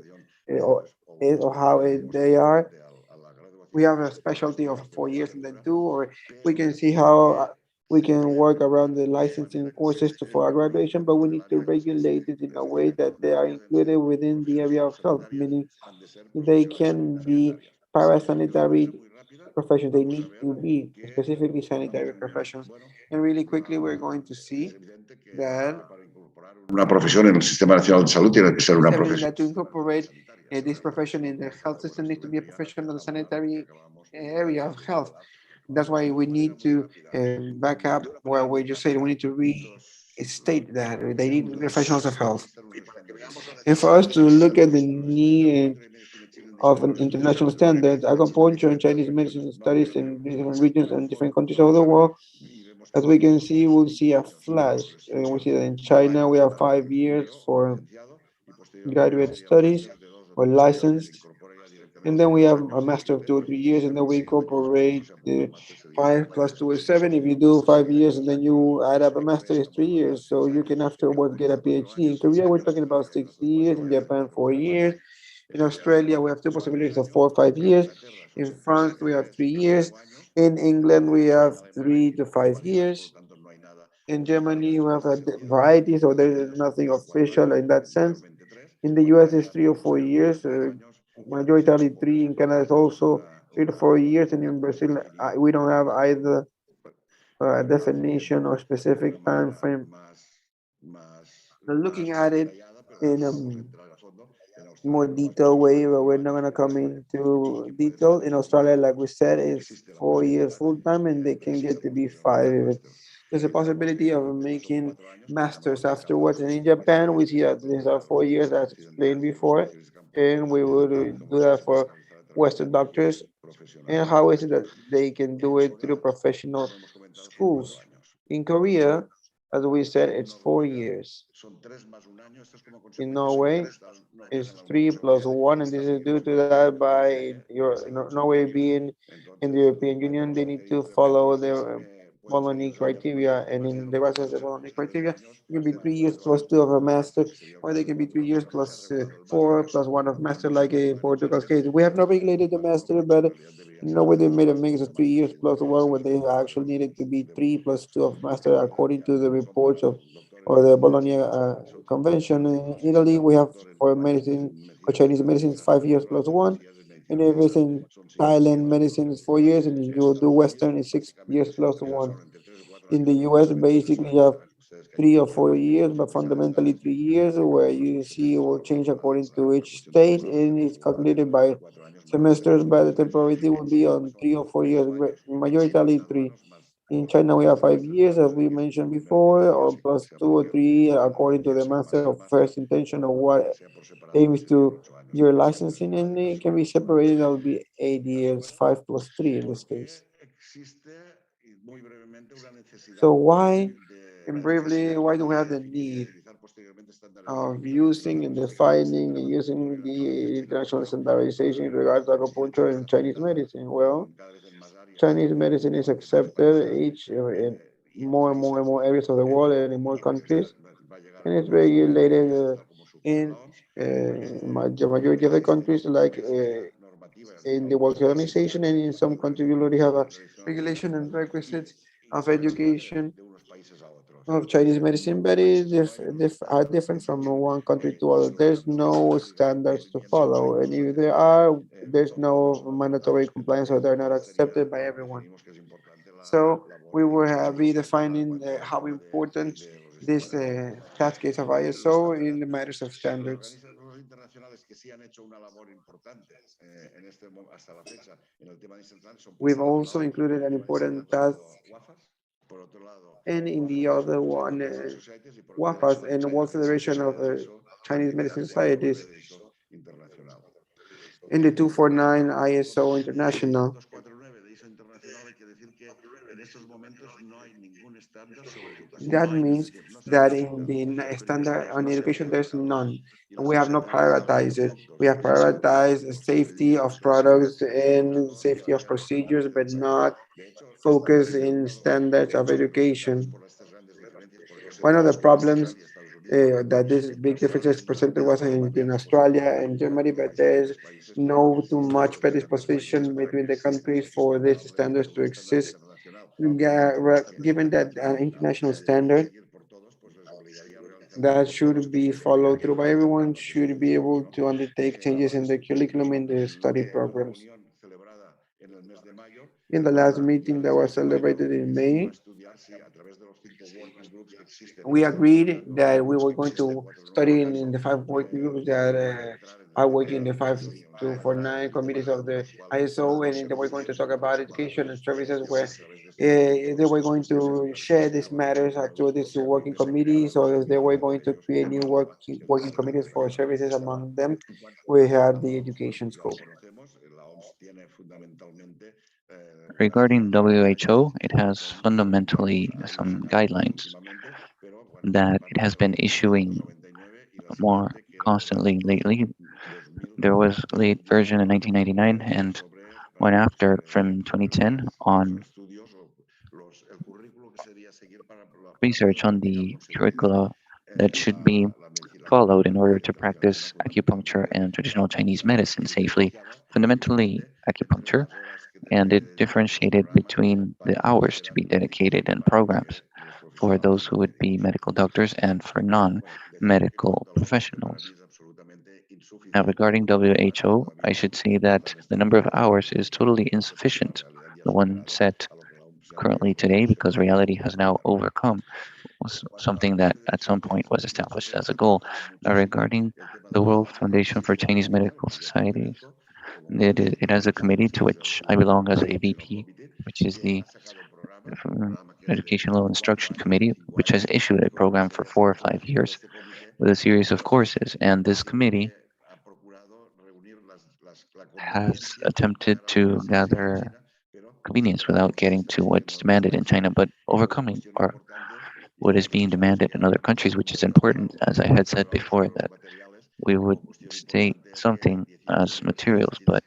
or is or how they are. We have a specialty of 4 years and then two, or we can see how we can work around the licensing courses for graduation, but we need to regulate it in a way that they are included within the area of health, meaning they can be parasanitary professions. They need to be specifically sanitary professions. And really quickly, we're going to see that Una profesión en el Sistema Nacional de Salud tiene que ser una it's evident profesión. that to incorporate this profession in the health system needs to be a profession of the sanitary area of health. That's why we need to back up what we just said. We need to restate that they need professionals of health. And for us to look at the need of an international standards, acupuncture and Chinese medicine studies in different regions and different countries of the world, as we can see, we'll see a flash. And we see that in China, we have 5 years for graduate studies or licensed. And then we have a master of 2 or 3 years, and then we incorporate the 5 plus 2 is 7. If you do 5 years and then you add up a master, it's 3 years. So you can afterwards get a PhD. In Korea, we're talking about 6 years. In Japan, 4 years. In Australia, we have two possibilities of 4 or 5 years. In France, we have 3 years. In England, we have 3 to 5 years. In Germany, we have a variety, so there is nothing official in that sense. In the US, it's 3 or 4 years. Majority 3. In Canada, it's also 3 to 4 years. And in Brazil, we don't have either a definition or specific time frame. Now, looking at it in a more detailed way, but we're not going to come into detail. In Australia, like we said, it's 4 years full time, and they can get to be 5. there's a possibility of making masters afterwards. And in Japan, we see that these are 4 years, as explained before, and we would do that for Western doctors. And how is it that they can do it through professional schools? In Korea, as we said, it's 4 years. In Norway, it's 3+1, and this is due to that by Norway being in the European Union, they need to follow the Bologna criteria, and in the rest of the Bologna criteria, it can be 3 years plus two of a master, or they can be 3 years plus 4+1 of master, like in Portugal's case. We have not regulated the master, but in Norway they made a mix of 3 years plus one when they actually needed to be 3+2 of master according to the reports of or the Bologna Convention. In Italy, we have for medicine, for Chinese medicine, it's 5 years plus one. And if it's in Thailand, medicine is 4 years, and if you do Western, it's 6 years plus one. In the US, basically, you have 3 or 4 years, but fundamentally 3 years, where you see it will change according to each state, and it's calculated by semesters, but the temporality will be on 3 or 4 years, majority three. In China, we have 5 years, as we mentioned before, or plus 2 or 3, according to the master of first intention of what aims to your licensing, and it can be separated. That would be 8 years, 5+3 in this case. So why, and briefly, why do we have the need of using and defining and using the international standardization in regards to acupuncture and Chinese medicine? Well, Chinese medicine is accepted each in more and more and more areas of the world and in more countries, and it's regulated in the majority of the countries, like in the World Health Organization, and in some countries you already have a regulation and requisites of education of Chinese medicine, but are different from one country to other. There's no standards to follow, and if there are, there's no mandatory compliance, or they're not accepted by everyone. So we will be defining how important this cascade of ISO in the matters of standards. We've also included an important task, and in the other one, WAFAS and World Federation of Chinese Medicine Societies, in the 249 ISO International. That means that in the standard on education, there's none. We have not prioritized it. We have prioritized safety of products and safety of procedures, but not focus in standards of education. One of the problems that this big differences presented was in Australia and Germany, but there's no too much predisposition between the countries for these standards to exist. Given that an international standard that should be followed through by everyone should be able to undertake changes in the curriculum in the study programs. In the last meeting that was celebrated in May, we agreed that we were going to study in the 5 working groups that are working in the 5249 committees of the ISO, and they were going to talk about education and services, where they were going to share these matters through these working committees, or they were going to create new working committees for services. Among them, we have the education scope. Regarding WHO, it has fundamentally some guidelines that it has been issuing more constantly lately. There was a late version in 1999 and one after from 2010 on research on the curricula that should be followed in order to practice acupuncture and traditional Chinese medicine safely, fundamentally acupuncture, and it differentiated between the hours to be dedicated in programs for those who would be medical doctors and for non-medical professionals. Now, regarding WHO, I should say that the number of hours is totally insufficient, the one set currently today, because reality has now overcome something that at some point was established as a goal. Now, regarding the World Foundation for Chinese Medical Societies, it has a committee to which I belong as a VP, which is the Educational Instruction Committee, which has issued a program for 4 or 5 years with a series of courses. And this committee has attempted to gather convenience without getting to what's demanded in China, but overcoming or what is being demanded in other countries, which is important. As I had said before, that we would state something as materials, but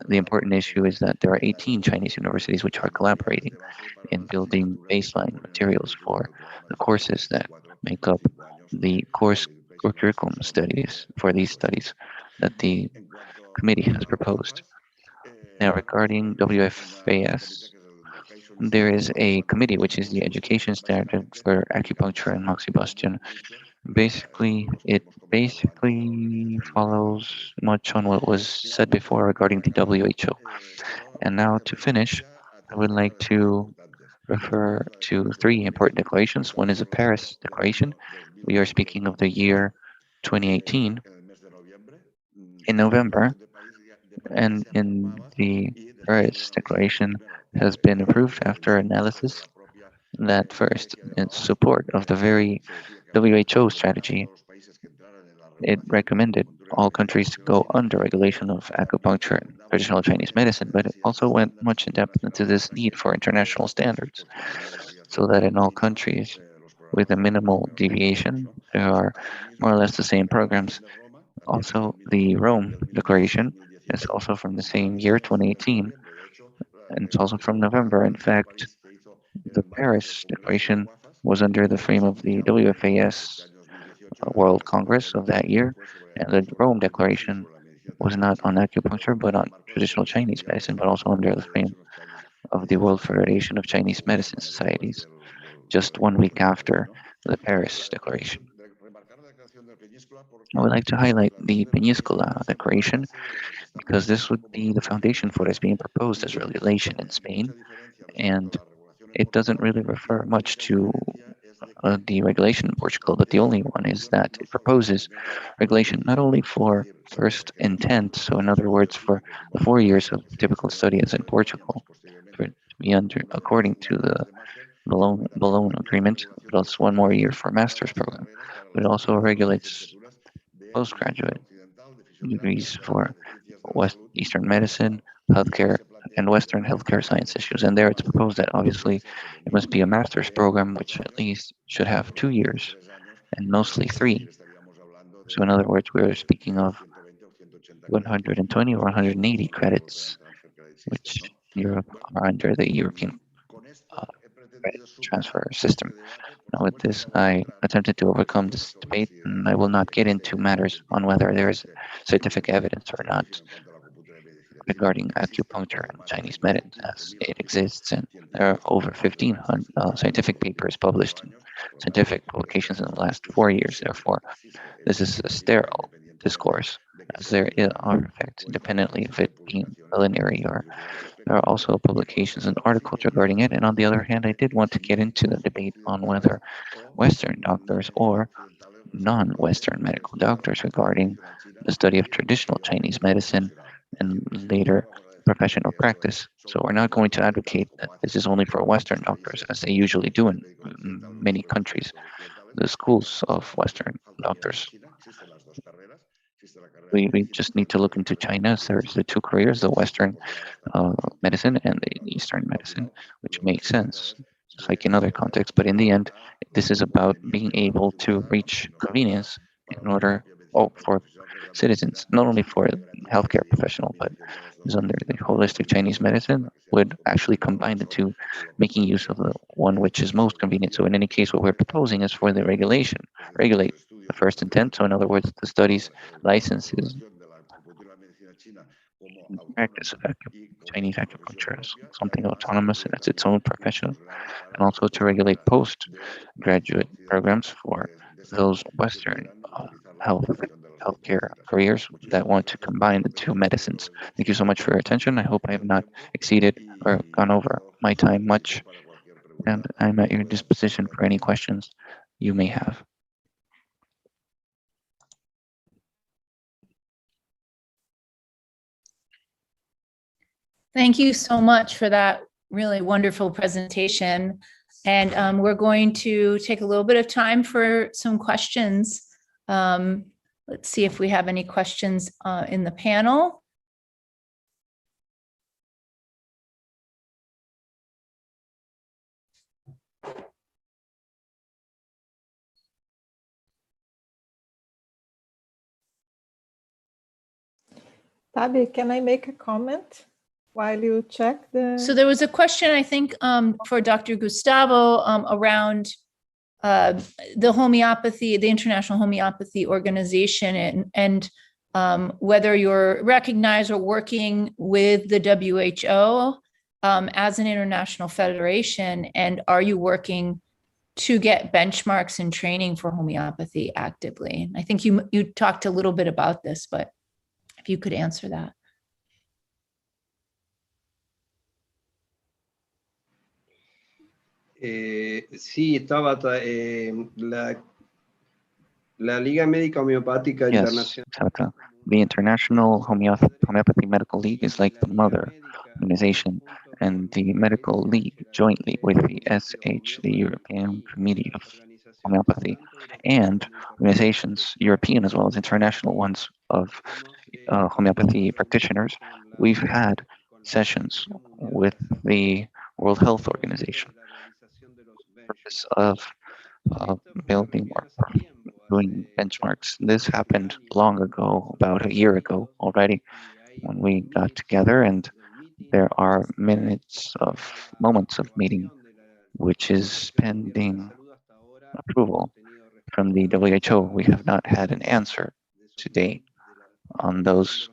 the important issue is that there are 18 Chinese universities which are collaborating in building baseline materials for the courses that make up the course or curriculum studies for these studies that the committee has proposed. Now, regarding WFAS, there is a committee which is the education standard for acupuncture and moxibustion. Basically, it follows much on what was said before regarding the WHO. And now to finish, I would like to refer to 3 important declarations. One is the Paris Declaration. We are speaking of the year 2018 in November, and in the Paris Declaration has been approved after analysis that first, in support of the very WHO strategy, it recommended all countries to go under regulation of acupuncture and traditional Chinese medicine, but it also went much in depth into this need for international standards, so that in all countries, with a minimal deviation, there are more or less the same programs. Also, the Rome Declaration is also from the same year, 2018, and it's also from November. In fact, the Paris Declaration was under the frame of the WFAS World Congress of that year, and the Rome Declaration was not on acupuncture but on traditional Chinese medicine, but also under the frame of the World Federation of Chinese Medicine Societies, just 1 week after the Paris Declaration. I would like to highlight the Peñíscola Declaration because this would be the foundation for what is being proposed as regulation in Spain, and it doesn't really refer much to the regulation in Portugal, but the only one is that it proposes regulation not only for first intent, so in other words, for the 4 years of typical study as in Portugal, for it to be under according to the Bologna Agreement, plus 1 more year for master's program, but it also regulates postgraduate degrees for Eastern medicine, healthcare, and Western healthcare science issues. And there it's proposed that obviously it must be a master's program, which at least should have 2 years and mostly 3. So in other words, we're speaking of 120 or 180 credits, which in Europe are under the European credit transfer system. Now with this, I attempted to overcome this debate, and I will not get into matters on whether there is scientific evidence or not regarding acupuncture and Chinese medicine, as it exists, and there are over 1,500 scientific papers published in scientific publications in the last 4 years. Therefore, this is a sterile discourse, as there are effects independently of it being culinary, or there are also publications and articles regarding it. And on the other hand, I did want to get into the debate on whether Western doctors or non-Western medical doctors regarding the study of traditional Chinese medicine and later professional practice. So we're not going to advocate that this is only for Western doctors, as they usually do in many countries, the schools of Western doctors. We just need to look into China. There's the 2 careers, the Western medicine and the Eastern medicine, which makes sense, just like in other contexts. But in the end, this is about being able to reach convenience in order for citizens, not only for healthcare professional, but is under the holistic Chinese medicine, would actually combine the 2, making use of the one which is most convenient. So in any case, what we're proposing is for the regulate the first intent. So in other words, the studies licenses practice of Chinese acupuncture as something autonomous and it's its own profession, and also to regulate postgraduate programs for those Western healthcare careers that want to combine the 2 medicines. Thank you so much for your attention. I hope I have not exceeded or gone over my time much, and I'm at your disposition for any questions you may have. Thank you so much for that really wonderful presentation. And we're going to take a little bit of time for some questions. Let's see if we have any questions in the panel. Tabi, can I make a comment while you check the... So there was a question, I think, for Dr. Gustavo around the homeopathy, the International Homeopathy Organization, and whether you're recognized or working with the WHO as an international federation, and are you working to get benchmarks and training for homeopathy actively? I think you talked a little bit about this, but if you could answer that. Sí, Tabata, la Liga Médica Homeopática Yes, Internacional. Tabitha. The International Homeopathy Medical League is like the mother organization, and the Medical League jointly with the SH, the European Committee of Homeopathy, and organizations, European as well as international ones, of homeopathy practitioners. We've had sessions with the World Health Organization for the purpose of building or doing benchmarks. This happened long ago, about a year ago already, when we got together, and there are moments of meeting which is pending approval from the WHO. We have not had an answer to date on those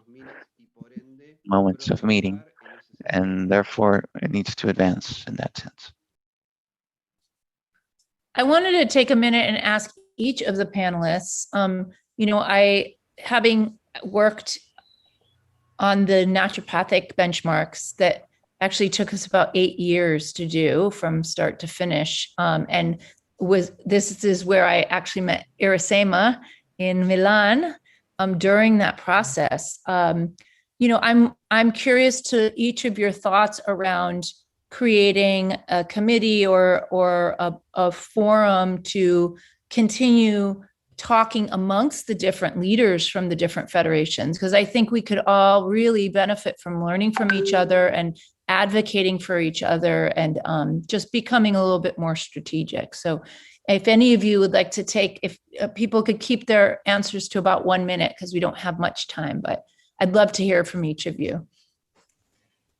moments of meeting, and therefore it needs to advance in that sense. I wanted to take a minute and ask each of the panelists, I, having worked on the naturopathic benchmarks that actually took us about 8 years to do from start to finish. And this is where I actually met Irasema in Milan during that process. I'm curious to each of your thoughts around creating a committee or a forum to continue talking amongst the different leaders from the different federations, because I think we could all really benefit from learning from each other and advocating for each other, and just becoming a little bit more strategic. So if any of you would like to take, if people could keep their answers to about 1 minute, because we don't have much time, but I'd love to hear from each of you.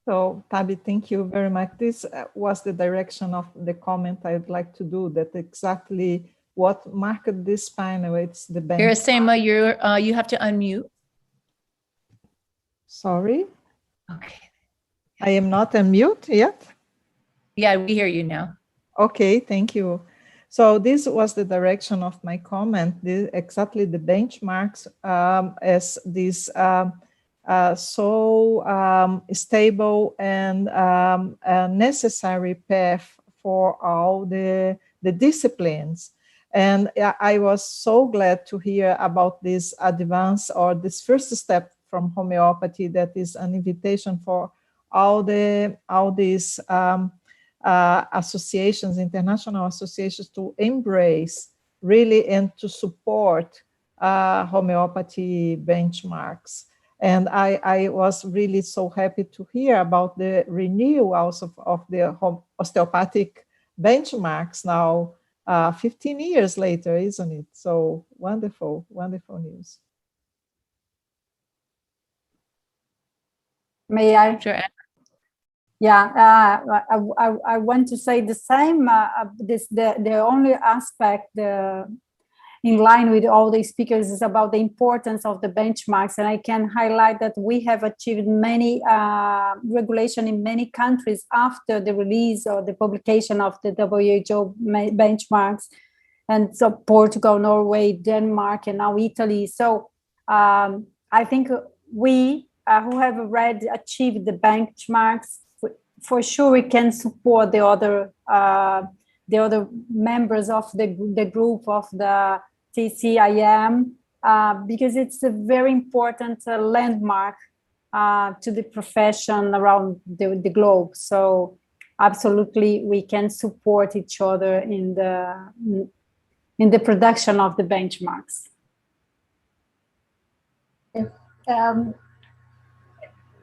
So, Tabi, thank you very much. This was the direction of the comment I'd like to do, that exactly what marked this panel. It's the bench. Irasema, you have to unmute. Sorry. Okay. I am not unmute yet? Yeah, we hear you now. Okay, thank you. So this was the direction of my comment, exactly the benchmarks as this stable and necessary path for all the disciplines. And I was so glad to hear about this advance, or this first step from homeopathy, that is an invitation for all these associations, international associations, to embrace really and to support homeopathy benchmarks. And I was really so happy to hear about the renewal also of the osteopathic benchmarks now, 15 years later, isn't it? So wonderful, wonderful news. May I? Sure. Yeah, I want to say the same. The only aspect in line with all the speakers is about the importance of the benchmarks, and I can highlight that we have achieved many regulation in many countries after the release or the publication of the WHO benchmarks, and so Portugal, Norway, Denmark, and now Italy. So I think we who have already achieved the benchmarks, for sure we can support the other members of the group of the TCIM, because it's a very important landmark to the profession around the globe. So absolutely we can support each other in the production of the benchmarks.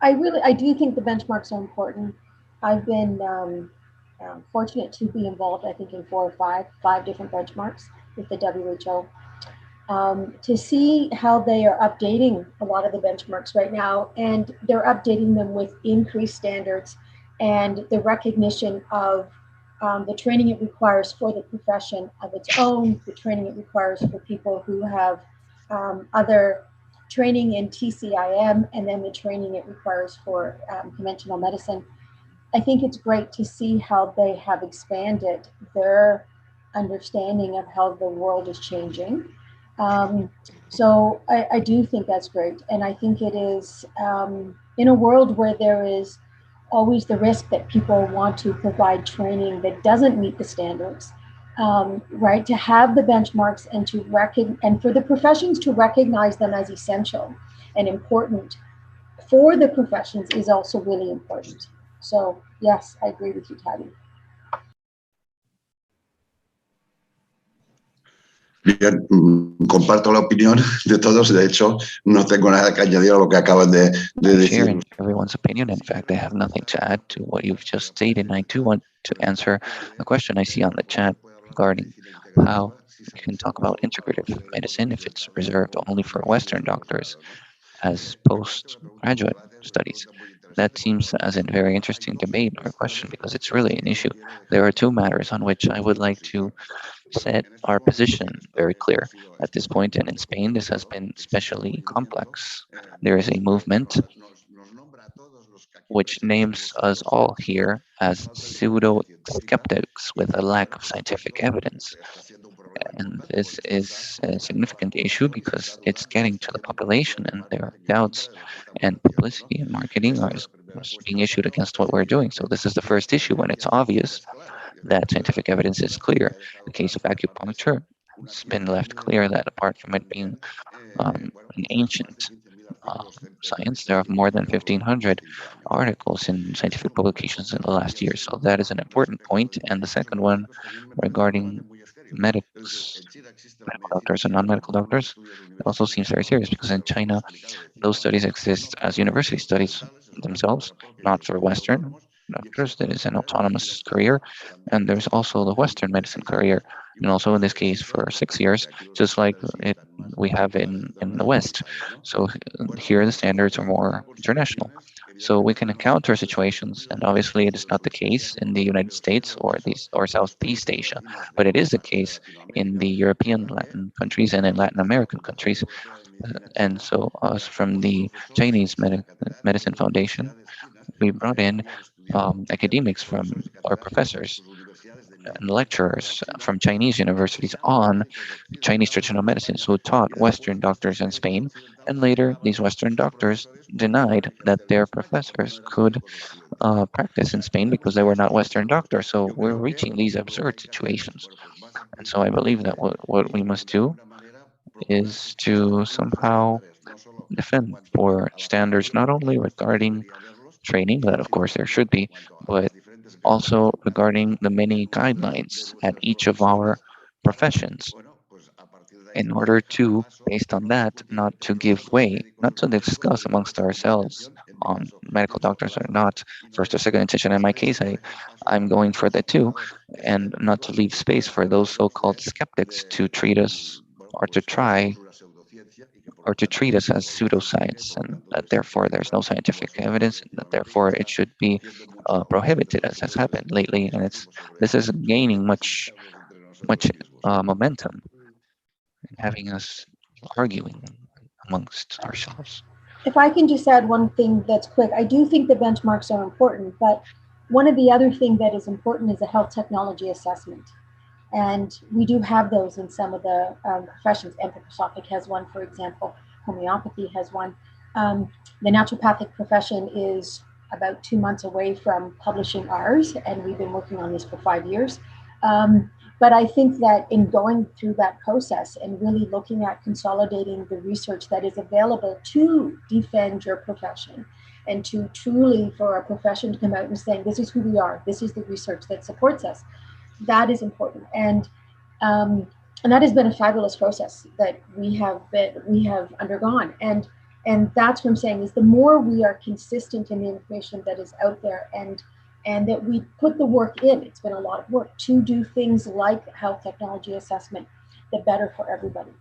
I do think the benchmarks are important. I've been fortunate to be involved, I think, in five different benchmarks with the WHO. To see how they are updating a lot of the benchmarks right now, and they're updating them with increased standards and the recognition of the training it requires for the profession of its own, the training it requires for people who have other training in TCIM, and then the training it requires for conventional medicine. I think it's great to see how they have expanded their understanding of how the world is changing. So I do think that's great. And I think it is in a world where there is always the risk that people want to provide training that doesn't meet the standards, right? To have the benchmarks and to and for the professions to recognize them as essential and important for the professions is also really important. So yes, I agree with you, Tati. Bien, comparto la opinión de todos. De hecho, no tengo nada que añadir a lo que acaban de decir. Sharing everyone's opinion. In fact, I have nothing to add to what you've just stated. And I do want to answer a question I see on the chat regarding how we can talk about integrative medicine if it's reserved only for Western doctors as postgraduate studies. That seems as a very interesting debate or question because it's really an issue. There are two matters on which I would like to set our position very clear. At this point, and in Spain, this has been especially complex. There is a movement which names us all here as pseudo-skeptics with a lack of scientific evidence. And this is a significant issue because it's getting to the population and there are doubts and publicity and marketing are being issued against what we're doing. So this is the first issue when it's obvious that scientific evidence is clear. In the case of acupuncture, it's been left clear that apart from it being an ancient science, there are more than 1,500 articles in scientific publications in the last year. So that is an important point. And the second one regarding medical doctors and non-medical doctors, it also seems very serious because in China, those studies exist as university studies themselves, not for Western doctors. That is an autonomous career. And there's also the Western medicine career. And also in this case for 6 years, just like we have in the West. So here the standards are more international. So we can encounter situations, and obviously it is not the case in the United States or Southeast Asia, but it is the case in the European Latin countries and in Latin American countries. And so us from the Chinese Medicine Foundation, we brought in academics from our professors and lecturers from Chinese universities on Chinese traditional medicines who taught Western doctors in Spain. And later, these Western doctors denied that their professors could practice in Spain because they were not Western doctors. So we're reaching these absurd situations. And so I believe that what we must do is to somehow defend for standards, not only regarding training, that of course there should be, but also regarding the many guidelines at each of our professions in order to, based on that, not to give way, not to discuss amongst ourselves on medical doctors or not, first or second intention. In my case, I'm going for the two, and not to leave space for those so-called skeptics to treat us or to try or to treat us as pseudoscience, and that therefore there's no scientific evidence, and that therefore it should be prohibited, as has happened lately. And this is gaining much momentum, and having us arguing amongst ourselves. If I can just add one thing that's quick, I do think the benchmarks are important, but one of the other things that is important is a health technology assessment. And we do have those in some of the professions. Anthroposophic has one, for example. Homeopathy has one. The naturopathic profession is about 2 months away from publishing ours, and we've been working on this for 5 years. But I think that in going through that process and really looking at consolidating the research that is available to defend your profession and to truly for our profession to come out and saying, this is who we are, this is the research that supports us. That is important. And that has been a fabulous process that we have undergone. And that's what I'm saying is the more we are consistent in the information that is out there and that we put the work in, it's been a lot of work to do things like health technology assessment, the better for everybody.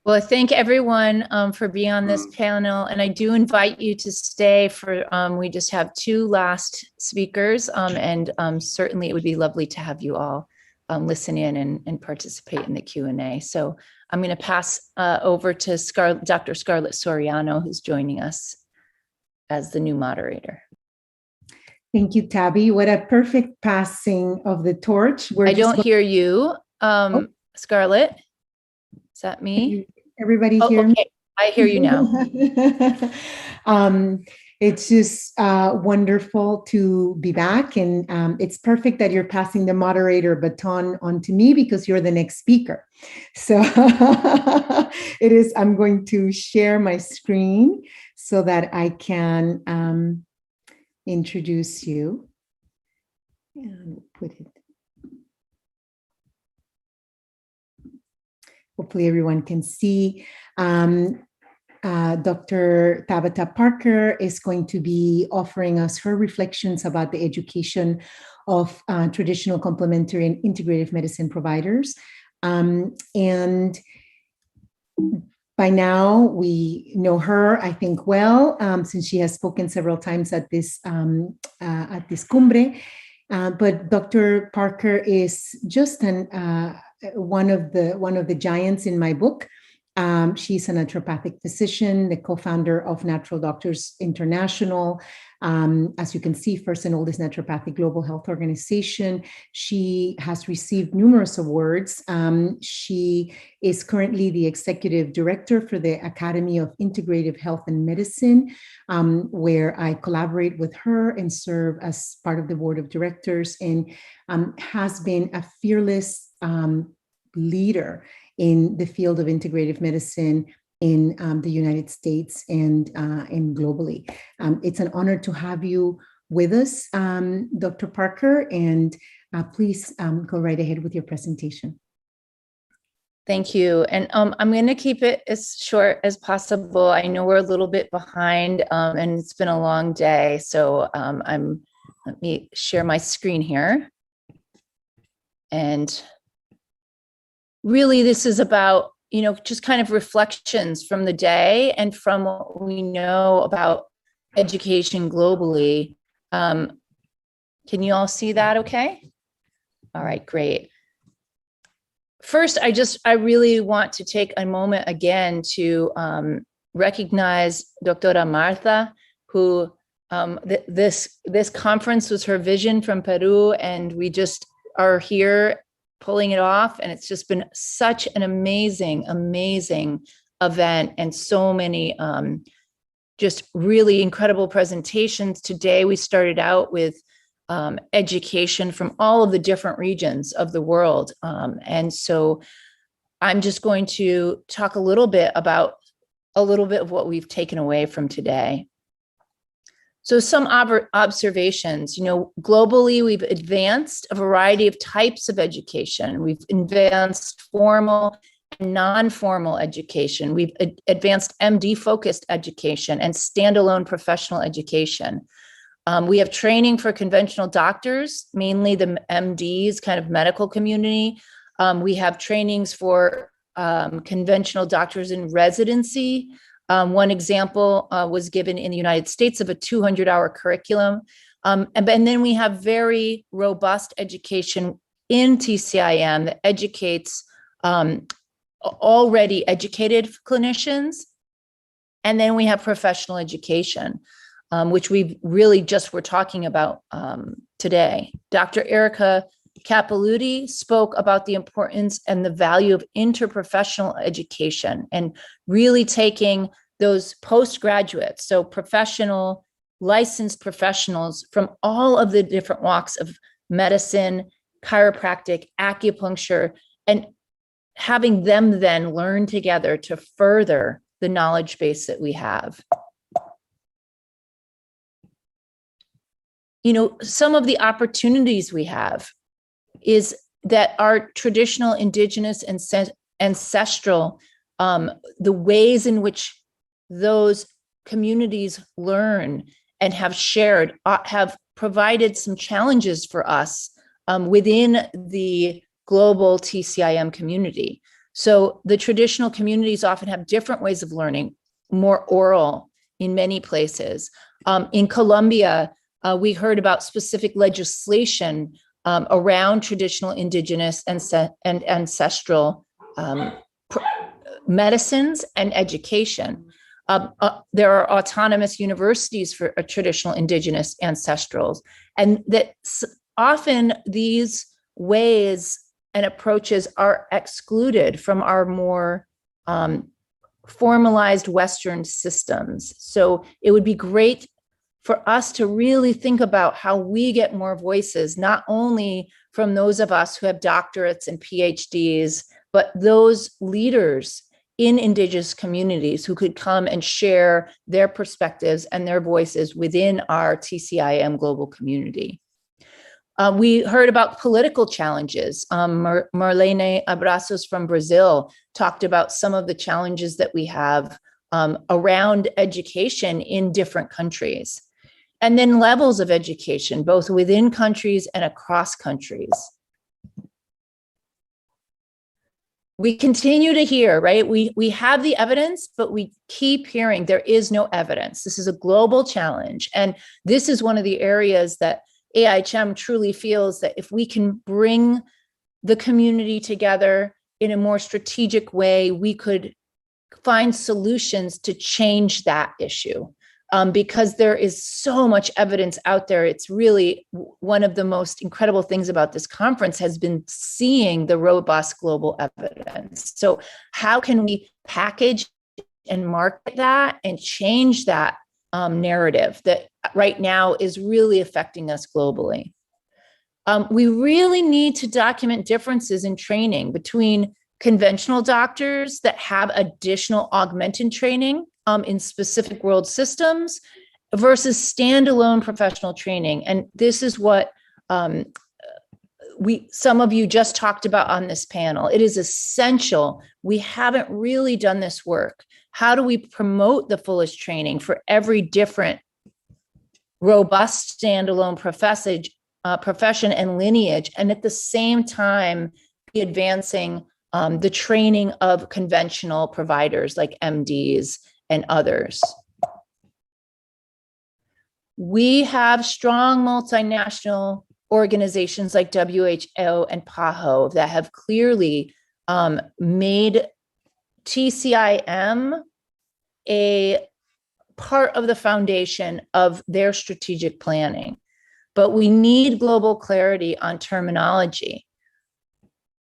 Well, I thank everyone for being on this panel, and I do invite you to stay for, we just have 2 last speakers, and certainly it would be lovely to have you all listen in and participate in the Q&A. So I'm going to pass over to Dr. Scarlett Soriano, who's joining us as the new moderator. Thank you, Tabby. What a perfect passing of the torch. I don't hear you, Scarlett. Is that me? Everybody hear me? Okay. I hear you now. It's just wonderful to be back, and it's perfect that you're passing the moderator baton on to me because you're the next speaker. So it is. I'm going to share my screen so that I can introduce you and put it. Hopefully everyone can see. Dr. Tabitha Parker is going to be offering us her reflections about the education of traditional, complementary, and integrative medicine providers. And by now, we know her, I think, well, since she has spoken several times at this cumbre. But Dr. Parker is just one of the giants in my book. She's a naturopathic physician, the co-founder of Natural Doctors International. As you can see, first and oldest naturopathic global health organization. She has received numerous awards. She is currently the executive director for the Academy of Integrative Health and Medicine, where I collaborate with her and serve as part of the board of directors, and has been a fearless leader in the field of integrative medicine in the United States and globally. It's an honor to have you with us, Dr. Parker, and please go right ahead with your presentation. Thank you. And I'm going to keep it as short as possible. I know we're a little bit behind and it's been a long day. So let me share my screen here. And really, this is about, just kind of reflections from the day and from what we know about education globally. Can you all see that okay? All right, great. First, I really want to take a moment again to recognize Doctora Martha, who this conference was her vision from Peru, and we just are here pulling it off. And it's just been such an amazing event, and so many just really incredible presentations. Today, we started out with education from all of the different regions of the world. And so I'm just going to talk a little bit of what we've taken away from today. So some observations, globally, we've advanced a variety of types of education. We've advanced formal and non-formal education. We've advanced MD-focused education and standalone professional education. We have training for conventional doctors, mainly the MDs, kind of medical community. We have trainings for conventional doctors in residency. One example was given in the United States of a 200-hour curriculum. And then we have very robust education in TCIM that educates already educated clinicians. And then we have professional education, which we really just were talking about today. Dr. Erica Capilouti spoke about the importance and the value of interprofessional education and really taking those postgraduates, so professional, licensed professionals from all of the different walks of medicine, chiropractic, acupuncture, and having them then learn together to further the knowledge base that we have. You know, some of the opportunities we have is that our traditional, indigenous, and ancestral, the ways in which those communities learn and have shared, have provided some challenges for us within the global TCIM community. So the traditional communities often have different ways of learning, more oral in many places. In Colombia, we heard about specific legislation around traditional, indigenous, and ancestral medicines and education. There are autonomous universities for traditional, indigenous, ancestrals, and that often these ways and approaches are excluded from our more formalized Western systems. So it would be great for us to really think about how we get more voices, not only from those of us who have doctorates and PhDs, but those leaders in indigenous communities who could come and share their perspectives and their voices within our TCIM global community. We heard about political challenges. Marlene Abraços from Brazil talked about some of the challenges that we have around education in different countries. And then levels of education, both within countries and across countries. We continue to hear, right? We have the evidence, but we keep hearing there is no evidence. This is a global challenge. And this is one of the areas that AIHM truly feels that if we can bring the community together in a more strategic way, we could find solutions to change that issue. Because there is so much evidence out there. It's really one of the most incredible things about this conference has been seeing the robust global evidence. So how can we package and market that and change that narrative that right now is really affecting us globally? We really need to document differences in training between conventional doctors that have additional augmented training in specific world systems versus standalone professional training. And this is what some of you just talked about on this panel. It is essential. We haven't really done this work. How do we promote the fullest training for every different robust standalone profession and lineage, and at the same time be advancing the training of conventional providers like MDs and others? We have strong multinational organizations like WHO and PAHO that have clearly made TCIM a part of the foundation of their strategic planning. But we need global clarity on terminology.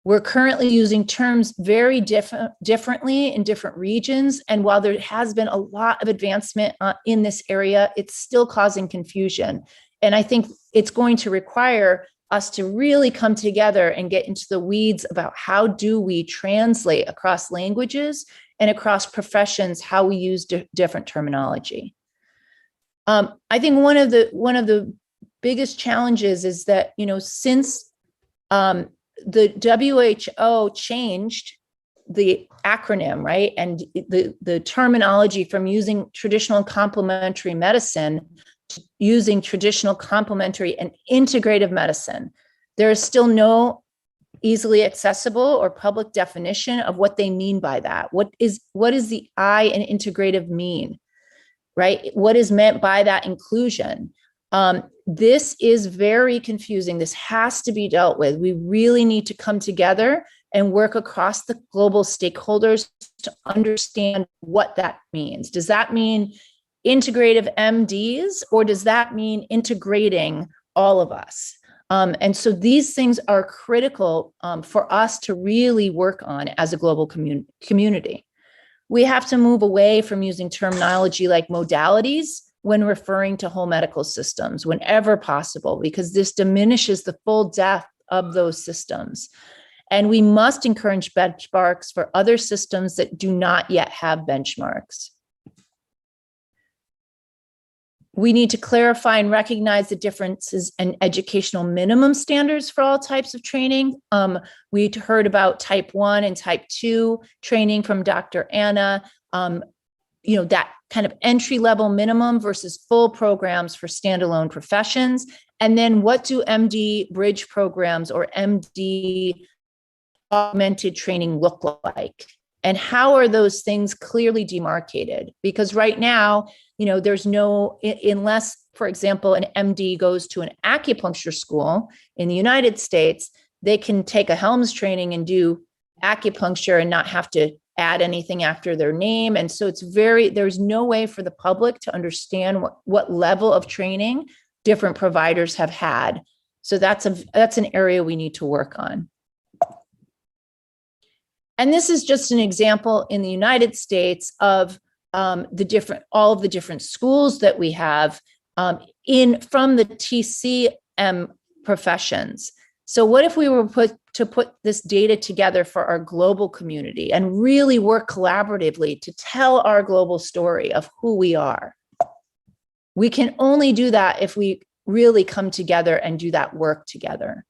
We're currently using terms very differently in different regions. And while there has been a lot of advancement in this area, it's still causing confusion. And I think it's going to require us to really come together and get into the weeds about how do we translate across languages and across professions, how we use different terminology. I think one of the biggest challenges is that, since the WHO changed the acronym, right? And the terminology from using traditional and complementary medicine to using traditional, complementary, and integrative medicine. There is still no easily accessible or public definition of what they mean by that. What is the I in integrative mean, right? What is meant by that inclusion? This is very confusing. This has to be dealt with. We really need to come together and work across the global stakeholders to understand what that means. Does that mean integrative MDs, or does that mean integrating all of us? And so these things are critical for us to really work on as a global community. We have to move away from using terminology like modalities when referring to whole medical systems, whenever possible, because this diminishes the full depth of those systems. And we must encourage benchmarks for other systems that do not yet have benchmarks. We need to clarify and recognize the differences in educational minimum standards for all types of training. We heard about type 1 and type 2 training from Dr. Anna, that kind of entry-level minimum versus full programs for standalone professions. And then what do MD bridge programs or MD augmented training look like? And how are those things clearly demarcated? Because right now, there's no, unless, for example, an MD goes to an acupuncture school in the United States, they can take a Helms training and do acupuncture and not have to add anything after their name. And so there's no way for the public to understand what level of training different providers have had. So that's an area we need to work on. And this is just an example in the United States of all of the different schools that we have from the TCIM professions. So what if we were to put this data together for our global community and really work collaboratively to tell our global story of who we are? We can only do that if we really come together and do that work together.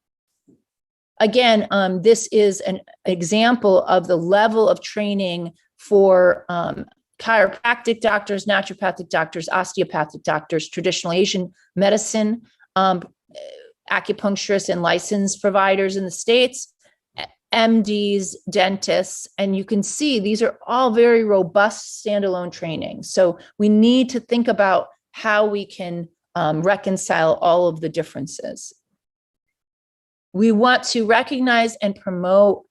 Again, this is an example of the level of training for chiropractic doctors, naturopathic doctors, osteopathic doctors, traditional Asian medicine, acupuncturists and licensed providers in the States, MDs, dentists, and you can see these are all very robust standalone training. So we need to think about how we can reconcile all of the differences. We want to recognize and promote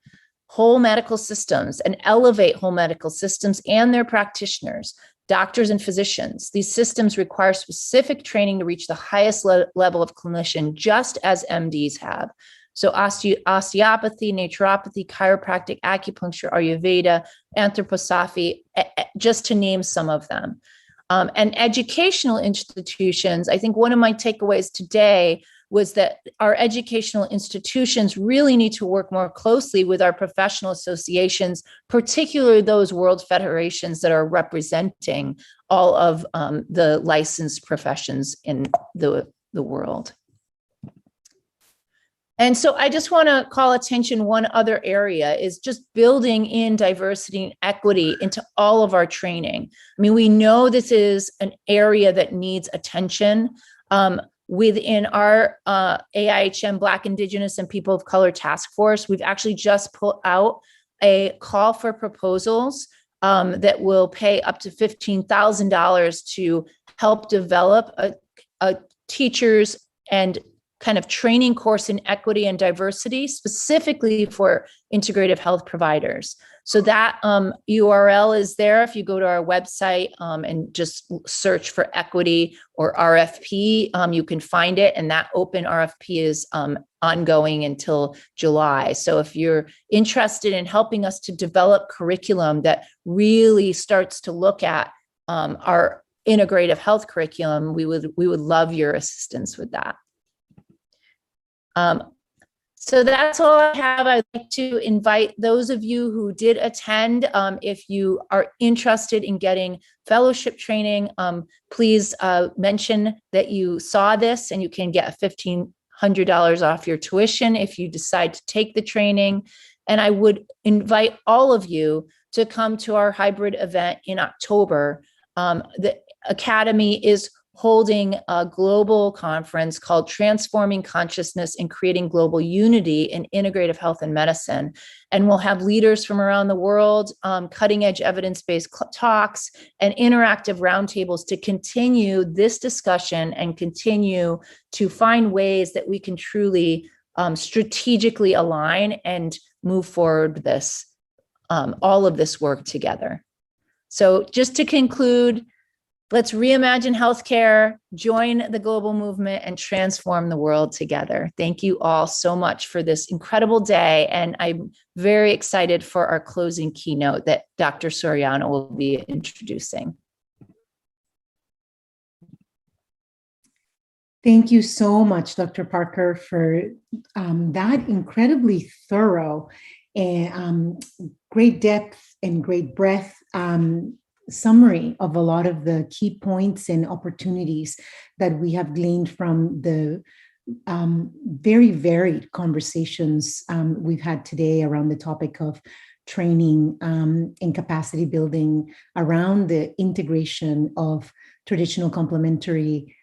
whole medical systems and elevate whole medical systems and their practitioners, doctors and physicians. These systems require specific training to reach the highest level of clinician, just as MDs have. So osteopathy, naturopathy, chiropractic, acupuncture, Ayurveda, Anthroposophy, just to name some of them. And educational institutions, I think one of my takeaways today was that our educational institutions really need to work more closely with our professional associations, particularly those world federations that are representing all of the licensed professions in the world. And so I just want to call attention, one other area is just building in diversity and equity into all of our training. I mean, we know this is an area that needs attention. Within our AIHM Black, Indigenous, and People of Color Task Force, we've actually just put out a call for proposals that will pay up to $15,000 to help develop a teachers and kind of training course in equity and diversity, specifically for integrative health providers. So that URL is there. If you go to our website and just search for equity or RFP, you can find it. And that open RFP is ongoing until July. So if you're interested in helping us to develop curriculum that really starts to look at our integrative health curriculum, we would love your assistance with that. So that's all I have. I'd like to invite those of you who did attend, if you are interested in getting fellowship training, please mention that you saw this and you can get $1,500 off your tuition if you decide to take the training. And I would invite all of you to come to our hybrid event in October. The Academy is holding a global conference called Transforming Consciousness and Creating Global Unity in Integrative Health and Medicine. And we'll have leaders from around the world, cutting edge evidence-based talks and interactive roundtables to continue this discussion and continue to find ways that we can truly strategically align and move forward this, all of this work together. So just to conclude, let's reimagine healthcare, join the global movement, and transform the world together. Thank you all so much for this incredible day. And I'm very excited for our closing keynote that Dr. Soriano will be introducing. Thank you so much, Dr. Parker, for that incredibly thorough and great depth and great breadth summary of a lot of the key points and opportunities that we have gleaned from the very varied conversations we've had today around the topic of training and capacity building around the integration of traditional complementary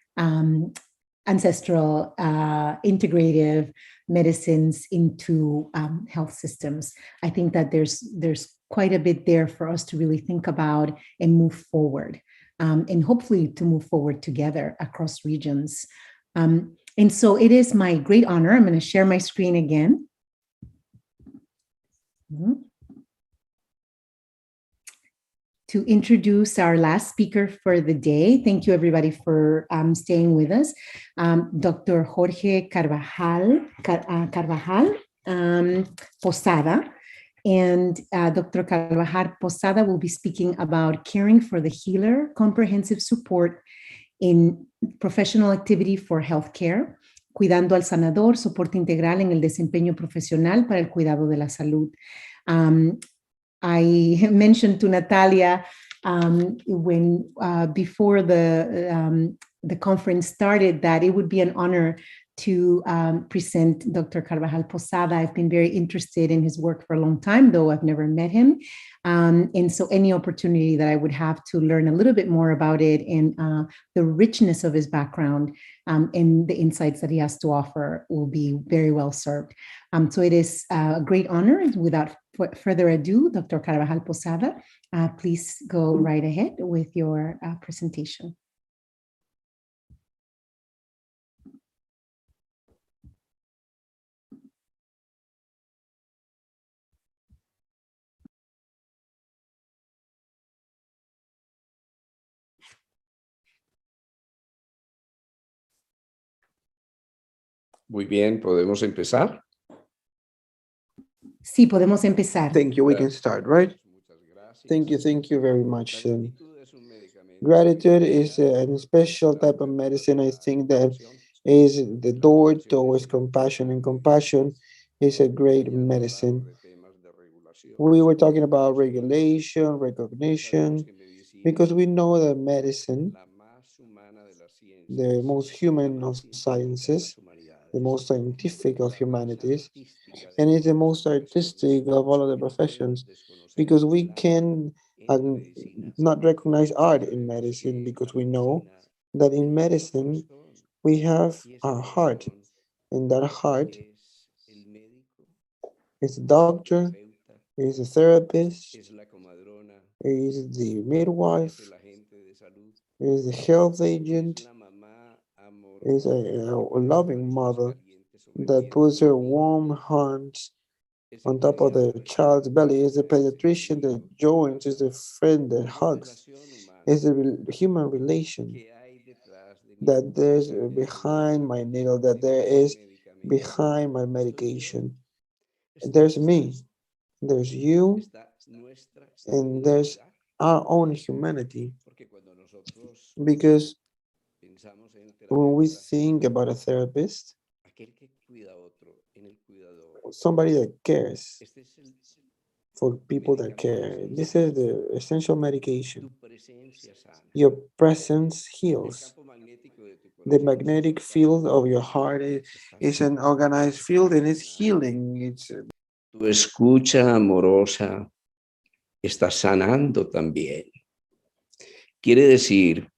ancestral integrative medicines into health systems. I think that there's quite a bit there for us to really think about and move forward, and hopefully to move forward together across regions. And so it is my great honor. I'm going to share my screen again. To introduce our last speaker for the day. Thank you, everybody, for staying with us. Dr. Jorge Carvajal Posada. And Dr. Carvajal Posada will be speaking about caring for the healer, comprehensive support in professional activity for healthcare, cuidando al sanador, soporte integral en el desempeño profesional para el cuidado de la salud. I mentioned to Natalia when before the conference started that it would be an honor to present Dr. Carvajal Posada. I've been very interested in his work for a long time, though I've never met him. And so any opportunity that I would have to learn a little bit more about it and the richness of his background and the insights that he has to offer will be very well served. So it is a great honor. Without further ado, Dr. Carvajal Posada, please go right ahead with your presentation. Muy bien, ¿podemos empezar? Sí, podemos empezar. Thank you. We can start, right? Thank you very much. Gratitude is a special type of medicine. I think that is the door towards compassion, and compassion is a great medicine. We were talking about regulation, recognition, because we know that medicine, the most human of sciences, the most scientific of humanities, and it's the most artistic of all of the professions, because we can not recognize art in medicine, because we know that in medicine we have our heart, and that heart is a doctor, is a therapist, is the midwife, is the health agent, is a loving mother that puts her warm hands on top of the child's belly, is the pediatrician that joins, is the friend that hugs, is the human relation that there's behind my needle, that there is behind my medication. There's me, there's you, and there's our own humanity. Because when we think about a therapist, somebody that cares for people that care. This is the essential medication. Your presence heals. The magnetic field of your heart is an organized field and it's healing. It's Tu escucha amorosa está sanando también. Quiere decir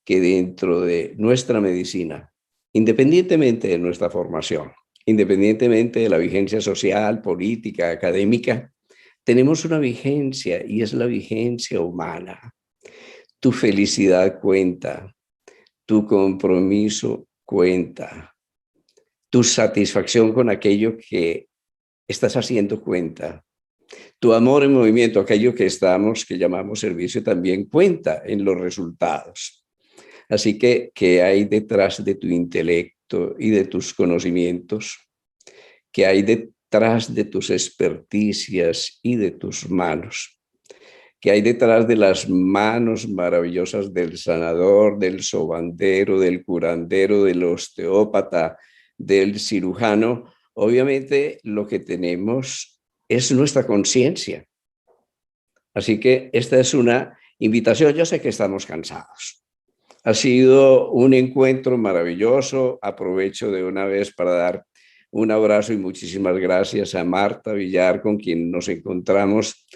que dentro de nuestra medicina, independientemente de nuestra formación, independientemente de la vigencia social, política, académica, tenemos una vigencia y es la vigencia humana. Tu felicidad cuenta, tu compromiso cuenta, tu satisfacción con aquello que estás haciendo cuenta, tu amor en movimiento, aquello que llamamos servicio, también cuenta en los resultados. Así que, ¿qué hay detrás de tu intelecto y de tus conocimientos? ¿Qué hay detrás de tus experticias y de tus manos? que hay detrás de las manos maravillosas del sanador, del sobandero, del curandero, del osteópata, del cirujano, obviamente lo que tenemos es nuestra conciencia. Así que esta es una invitación. Yo sé que estamos cansados. Ha sido un encuentro maravilloso. Aprovecho de una vez para dar un abrazo y muchísimas gracias a Marta Villar, con quien nos encontramos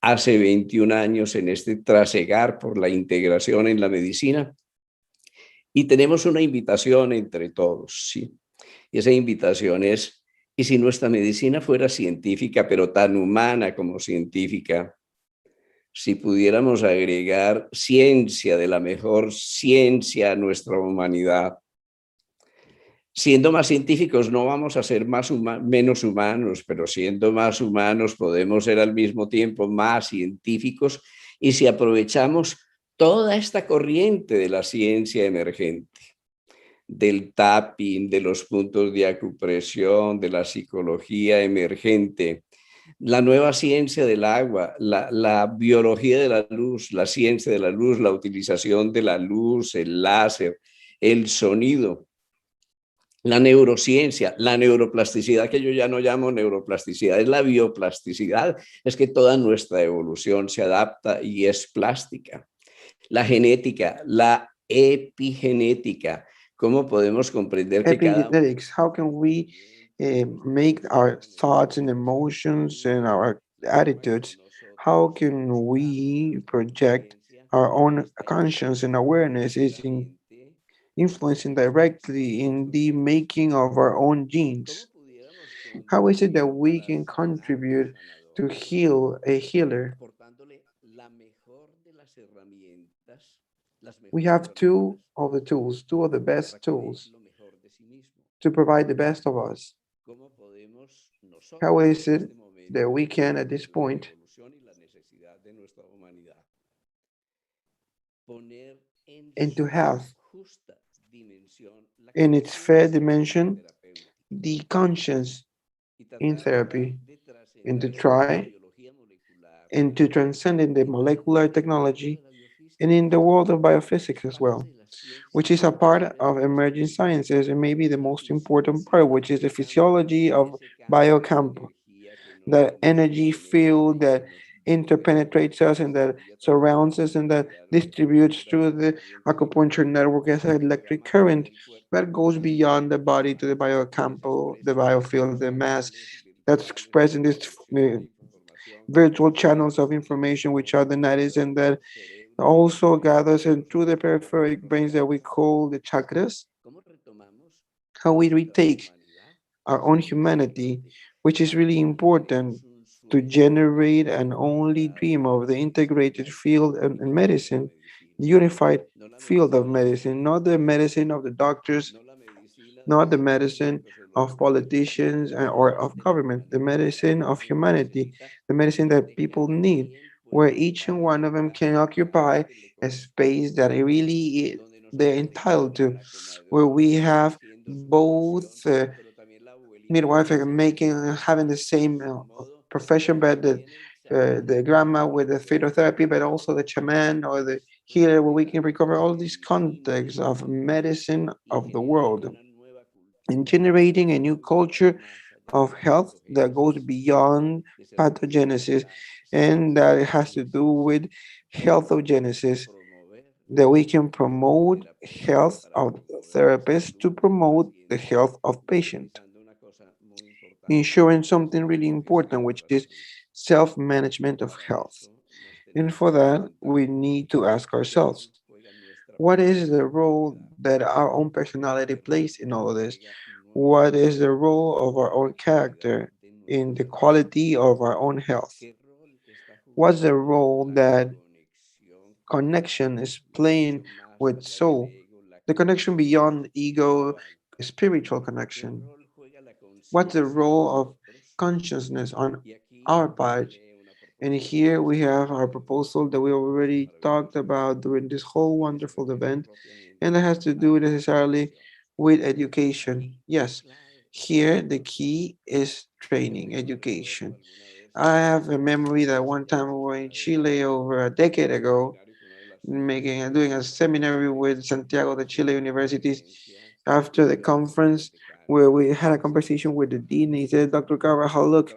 hace 21 años en este trasegar por la integración en la medicina. Y tenemos una invitación entre todos, ¿sí? Y esa invitación es, ¿y si nuestra medicina fuera científica, pero tan humana como científica? Si pudiéramos agregar ciencia, de la mejor ciencia a nuestra humanidad. Siendo más científicos no vamos a ser menos humanos, pero siendo más humanos podemos ser al mismo tiempo más científicos, y si aprovechamos toda esta corriente de la ciencia emergente, del tapping, de los puntos de acupresión, de la psicología emergente, la nueva ciencia del agua, la biología de la luz, la ciencia de la luz, la utilización de la luz, el láser, el sonido, la neurociencia, la neuroplasticidad, que yo ya no llamo neuroplasticidad, es la bioplasticidad, es que toda nuestra evolución se adapta y es plástica. La genética, la epigenética, ¿cómo podemos comprender que cada... Epigenetics, how can we make our thoughts and emotions and our attitudes, how can we project our own conscience and awareness is influencing directly in the making of our own genes? How is it that we can contribute to heal a healer? We have two of the tools, two of the best tools to provide the best of us. How is it that we can, at this point, and to have in its fair dimension the conscience in therapy, and to try and to transcend in the molecular technology and in the world of biophysics as well, which is a part of emerging sciences and maybe the most important part, which is the physiology of biocamp, the energy field that interpenetrates us and that surrounds us and that distributes through the acupuncture network as an electric current that goes beyond the body to the biocampo, the biofield, the mass that's expressed in these virtual channels of information, which are the nadis, and that also gathers in through the peripheric brains that we call the chakras. How we retake our own humanity, which is really important to generate an only dream of the integrated field and medicine, the unified field of medicine, not the medicine of the doctors, not the medicine of politicians or of government, the medicine of humanity, the medicine that people need, where each and one of them can occupy a space that really they're entitled to, where we have both midwife making having the same profession, but the grandma with the phytotherapy, but also the shaman or the healer, where we can recover all these contexts of medicine of the world and generating a new culture of health that goes beyond pathogenesis and that it has to do with healthogenesis, that we can promote health of therapists to promote the health of patient, ensuring something really important, which is self-management of health. And for that, we need to ask ourselves, what is the role that our own personality plays in all of this? What is the role of our own character in the quality of our own health? What's the role that connection is playing with soul? The connection beyond ego, spiritual connection. What's the role of consciousness on our part? And here we have our proposal that we already talked about during this whole wonderful event, and that has to do necessarily with education. Yes, here the key is training, education. I have a memory that one time we were in Chile over a decade ago, doing a seminary with Santiago de Chile universities after the conference where we had a conversation with the dean. He said, Dr. Carvajal, look,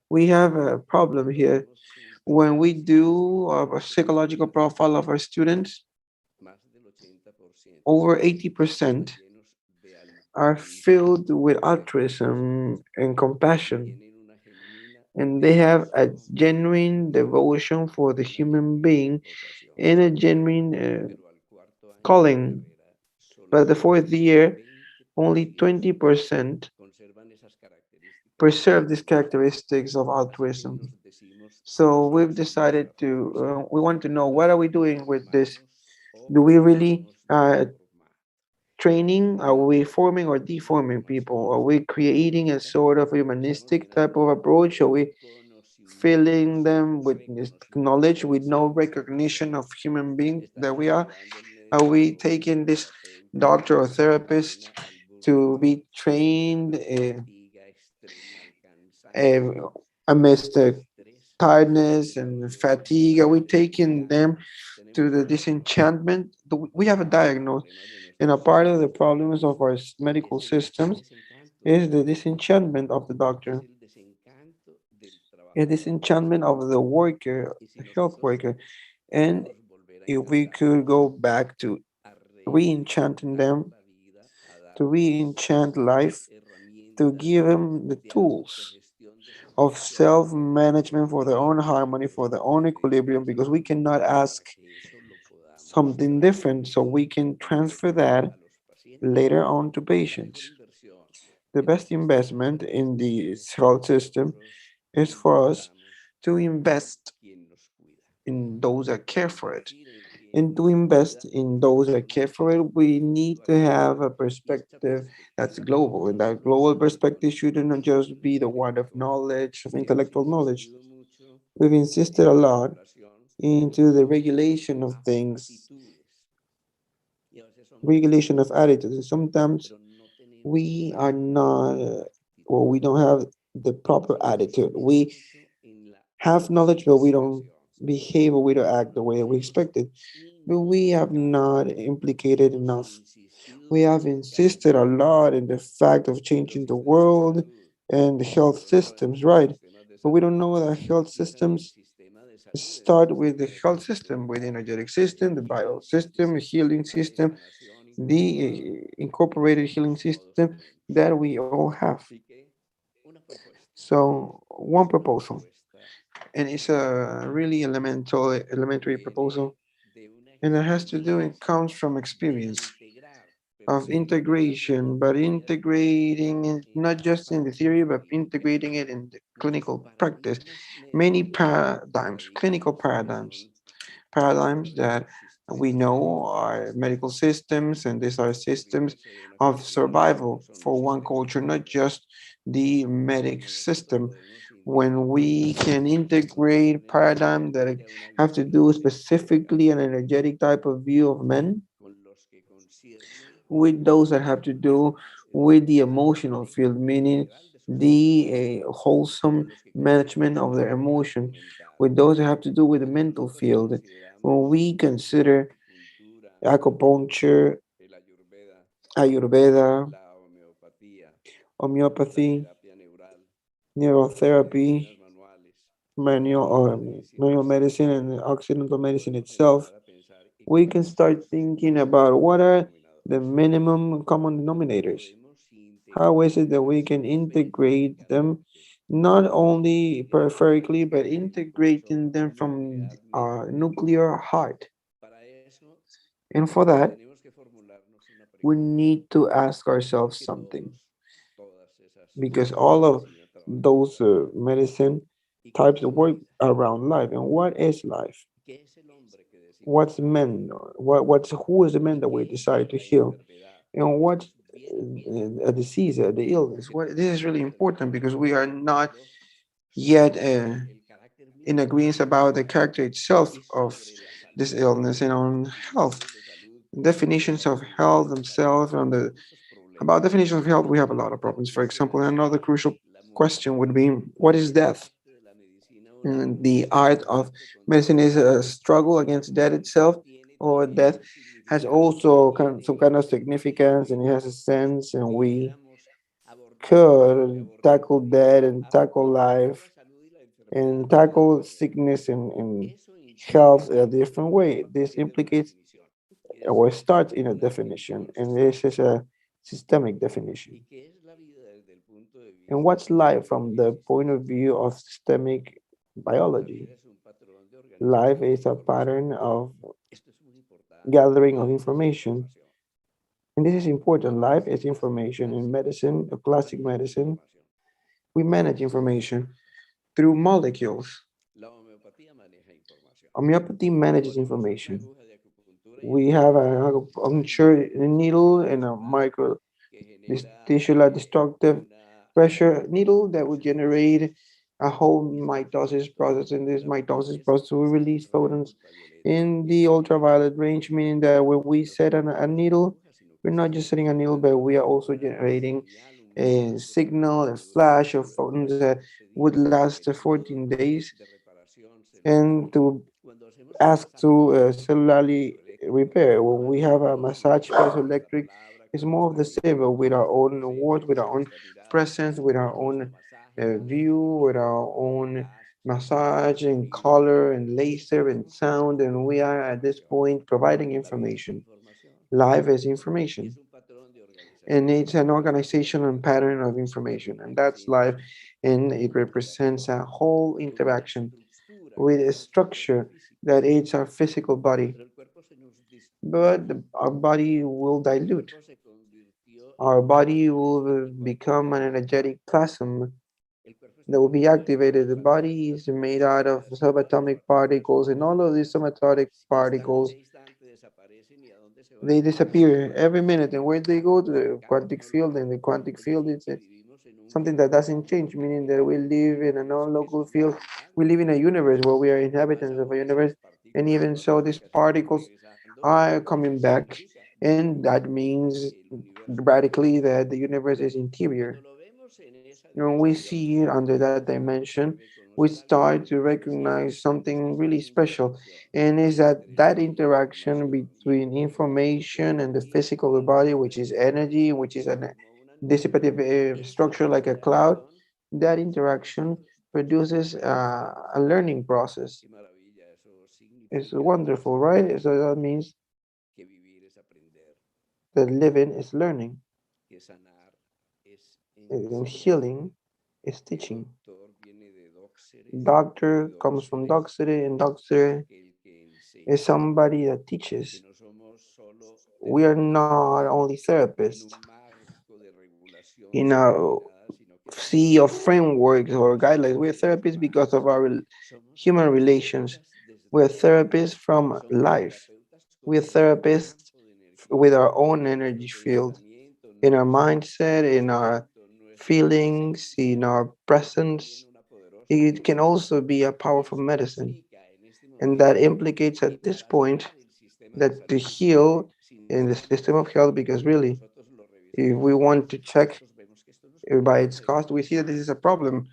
we have a problem here. When we do a psychological profile of our students, over 80% are filled with altruism and compassion, and they have a genuine devotion for the human being and a genuine calling. But the fourth year, only 20% preserve these characteristics of altruism. So we've decided we want to know what are we doing with this? Do we really training? Are we forming or deforming people? Are we creating a sort of humanistic type of approach? Are we filling them with this knowledge with no recognition of human beings that we are? Are we taking this doctor or therapist to be trained amidst the tiredness and fatigue? Are we taking them to the disenchantment? We have a diagnosis, and a part of the problems of our medical systems is the disenchantment of the doctor, a disenchantment of the worker, health worker. And if we could go back to re-enchanting them, to re-enchant life, to give them the tools of self-management for their own harmony, for their own equilibrium, because we cannot ask something different, so we can transfer that later on to patients. The best investment in the health system is for us to invest in those that care for it. And to invest in those that care for it, we need to have a perspective that's global. And that global perspective shouldn't just be the one of knowledge, of intellectual knowledge. We've insisted a lot into the regulation of things, regulation of attitudes. And sometimes we are not, or we don't have the proper attitude. We have knowledge, but we don't behave or we don't act the way we expected. But we have not implicated enough. We have insisted a lot in the fact of changing the world and the health systems, right? But we don't know that health systems start with the health system, with the energetic system, the bio system, the healing system, the incorporated healing system that we all have. So one proposal, and it's a really elementary proposal, and it has to do, it comes from experience of integration, but integrating it not just in the theory, but integrating it in the clinical practice. Many paradigms, clinical paradigms that we know are medical systems, and these are systems of survival for one culture, not just the medic system. When we can integrate paradigm that have to do specifically an energetic type of view of men with those that have to do with the emotional field, meaning the wholesome management of their emotion, with those that have to do with the mental field. When we consider acupuncture, Ayurveda, homeopathy, neurotherapy, manual medicine, and occidental medicine itself, we can start thinking about what are the minimum common denominators. How is it that we can integrate them not only peripherically, but integrating them from our nuclear heart? And for that, we need to ask ourselves something, because all of those medicine types work around life. And what is life? What's men? What's who is the man that we decide to heal? And what a disease, the illness? What this is really important, because we are not yet in agreement about the character itself of this illness and on health. Definitions of health themselves, on the about definitions of health, we have a lot of problems. For example, another crucial question would be, what is death? The art of medicine is a struggle against death itself, or death has also some kind of significance and it has a sense, and we could tackle death and tackle life and tackle sickness and health a different way. This implicates or starts in a definition, and this is a systemic definition. And what's life from the point of view of systemic biology? Life is a pattern of gathering of information. And this is important. Life is information. In medicine, a classic medicine, we manage information through molecules. Homeopathy manages information. We have an acupuncture needle and a micro tisular destructive pressure needle that will generate a whole mitosis process. In this mitosis process, we release photons in the ultraviolet range, meaning that when we set a needle, we're not just setting a needle, but we are also generating a signal, a flash of photons that would last 14 days and to ask to cellularly repair. When we have a massage piezoelectric, it's more of the same, but with our own words, with our own presence, with our own view, with our own massage and color and laser and sound. And we are at this point providing information. Live is information. And it's an organization and pattern of information. And that's life. And it represents a whole interaction with a structure that aids our physical body. But our body will dilute. Our body will become an energetic plasm that will be activated. The body is made out of subatomic particles, and all of these subatomic particles they disappear every minute. And where they go to the quantic field, and the quantic field is something that doesn't change, meaning that we live in a non-local field. We live in a universe where we are inhabitants of a universe, and even so, these particles are coming back, and that means radically that the universe is interior. When we see it under that dimension, we start to recognize something really special, and is that interaction between information and the physical body, which is energy, which is a dissipative structure like a cloud. That interaction produces a learning process. It's wonderful, right? So that means that living is learning, and healing is teaching. Doctor comes from doxere, and doxere is somebody that teaches. We are not only therapists. In our sea of frameworks or guidelines, we're therapists because of our human relations. We're therapists from life. We're therapists with our own energy field, in our mindset, in our feelings, in our presence. It can also be a powerful medicine. And that implicates at this point that to heal in the system of health, because really, if we want to check by its cost, we see that this is a problem.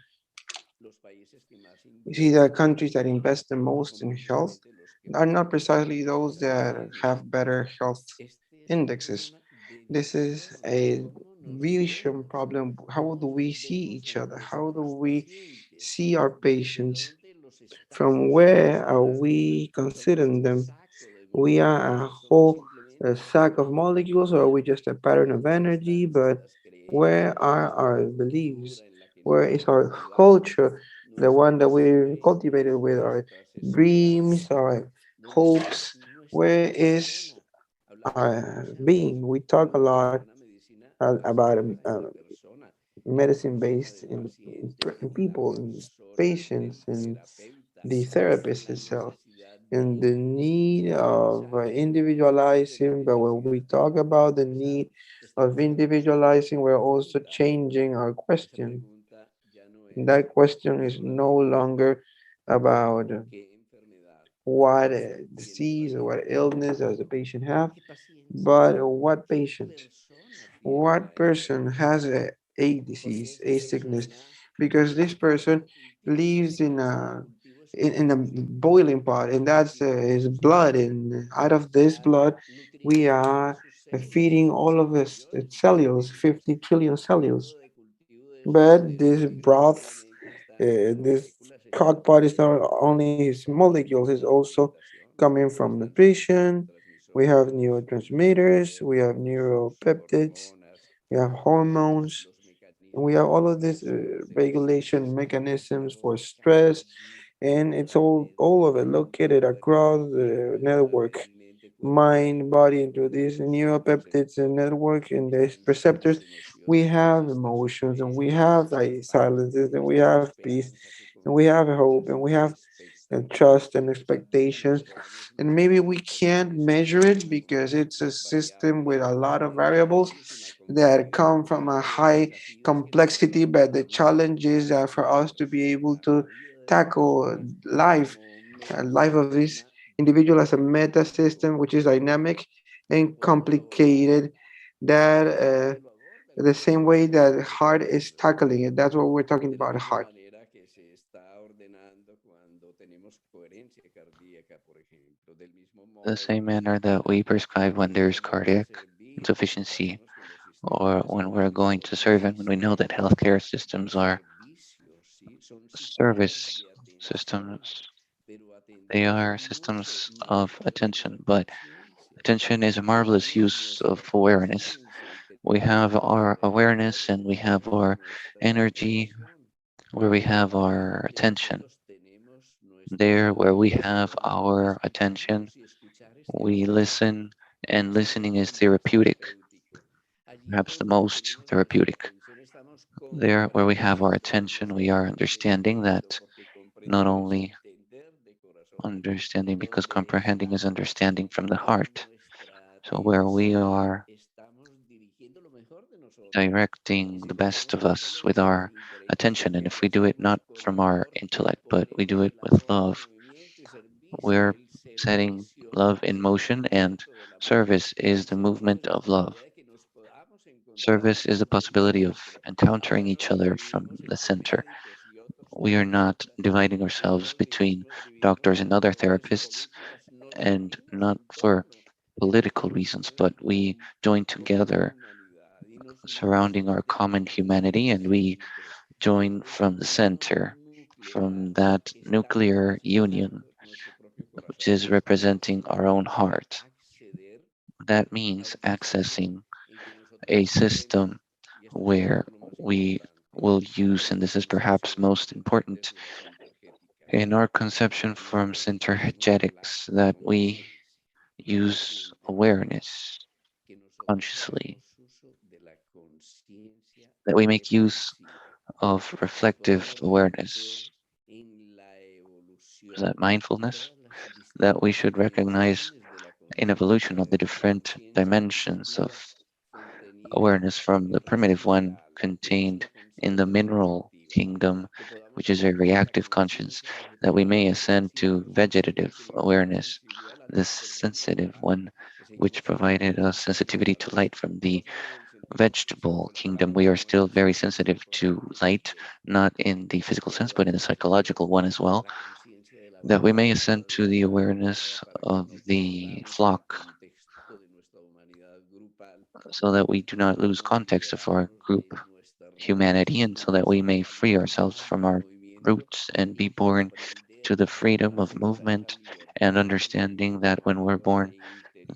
We see that countries that invest the most in health are not precisely those that have better health indexes. This is a vision problem. How do we see each other? How do we see our patients? From where are we considering them? We are a whole sack of molecules, or are we just a pattern of energy? But where are our beliefs? Where is our culture? The one that we cultivated with our dreams, our hopes. Where is our being? We talk a lot about medicine based in people, in patients, and the therapist itself, and the need of individualizing. But when we talk about the need of individualizing, we're also changing our question. That question is no longer about what disease or what illness does the patient have, but what patient, what person has a disease, a sickness, because this person lives in a in a boiling pot, and that's his blood. And out of this blood, we are feeding all of this cellules, 50 trillion cellules. But this broth, this crockpot is not only his molecules, it's also coming from nutrition. We have neurotransmitters, we have neuropeptides, we have hormones, and we have all of these regulation mechanisms for stress, and it's all of it located across the network, mind, body, into these neuropeptides and network and the receptors. We have emotions, and we have like silences, and we have peace, and we have hope, and we have trust and expectations. And maybe we can't measure it because it's a system with a lot of variables that come from a high complexity, but the challenge is for us to be able to tackle life of this individual as a meta system, which is dynamic and complicated, that the same way that heart is tackling it. That's what we're talking about, heart. The same manner that we prescribe when there's cardiac insufficiency or when we're going to serve and when we know that healthcare systems are service systems, they are systems of attention, but attention is a marvelous use of awareness. We have our awareness and we have our energy where we have our attention. There, where we have our attention, we listen, and listening is therapeutic, perhaps the most therapeutic. There, where we have our attention, we are understanding that not only understanding because comprehending is understanding from the heart. So, where we are directing the best of us with our attention, and if we do it not from our intellect, but we do it with love, we're setting love in motion, and service is the movement of love. Service is the possibility of encountering each other from the center. We are not dividing ourselves between doctors and other therapists, and not for political reasons, but we join together surrounding our common humanity, and we join from the center, from that nuclear union, which is representing our own heart. That means accessing a system where we will use, and this is perhaps most important in our conception from synergetics, that we use awareness consciously, that we make use of reflective awareness, that mindfulness, that we should recognize in evolution of the different dimensions of awareness from the primitive one contained in the mineral kingdom, which is a reactive conscience, that we may ascend to vegetative awareness, this sensitive one, which provided us sensitivity to light from the vegetable kingdom. We are still very sensitive to light, not in the physical sense, but in the psychological one as well, that we may ascend to the awareness of the flock so that we do not lose context of our group humanity, and so that we may free ourselves from our roots and be born to the freedom of movement, and understanding that when we're born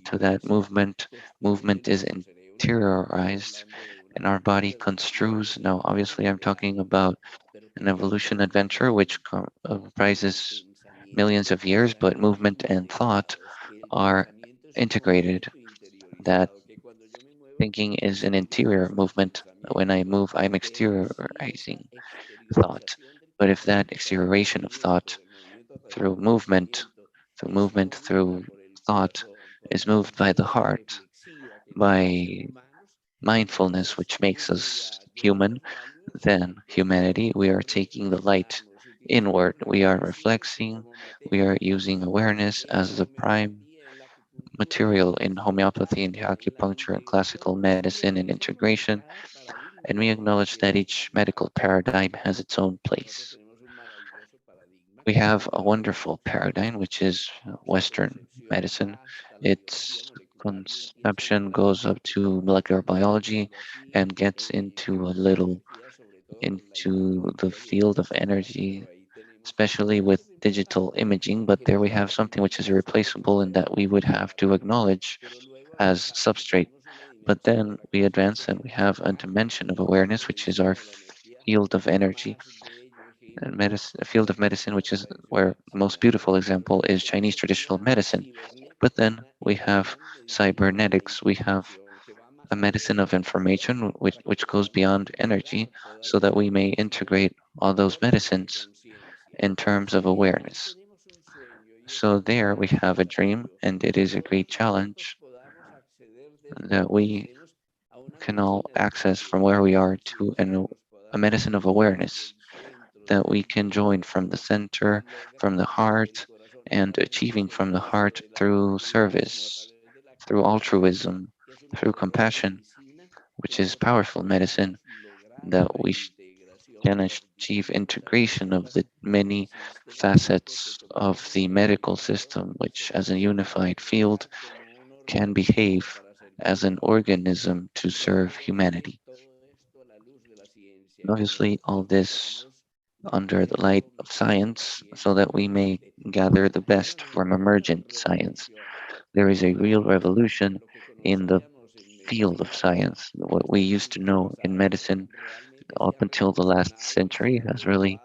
to that movement, movement is interiorized and our body construes. Now, obviously, I'm talking about an evolution adventure which comprises millions of years, but movement and thought are integrated. That thinking is an interior movement. When I move, I'm exteriorizing thought. But if that exterioration of thought through movement, through thought, is moved by the heart, by mindfulness, which makes us human, then humanity, we are taking the light inward. We are reflecting, we are using awareness as the prime material in homeopathy and acupuncture and classical medicine and integration, and we acknowledge that each medical paradigm has its own place. we have a wonderful paradigm, which is Western medicine. Its conception goes up to molecular biology and gets into a little into the field of energy, especially with digital imaging. But there we have something which is irreplaceable in that we would have to acknowledge as substrate. But then we advance and we have a dimension of awareness, which is our field of energy and medicine, a field of medicine, which is where the most beautiful example is Chinese traditional medicine. But then we have cybernetics, we have a medicine of information, which goes beyond energy, so that we may integrate all those medicines in terms of awareness. So there we have a dream, and it is a great challenge that we can all access from where we are to a medicine of awareness that we can join from the center, from the heart, and achieving from the heart through service, through altruism, through compassion, which is powerful medicine that we can achieve integration of the many facets of the medical system, which as a unified field can behave as an organism to serve humanity. And obviously, all this under the light of science so that we may gather the best from emergent science. There is a real revolution in the field of science. What we used to know in medicine up until the last century has really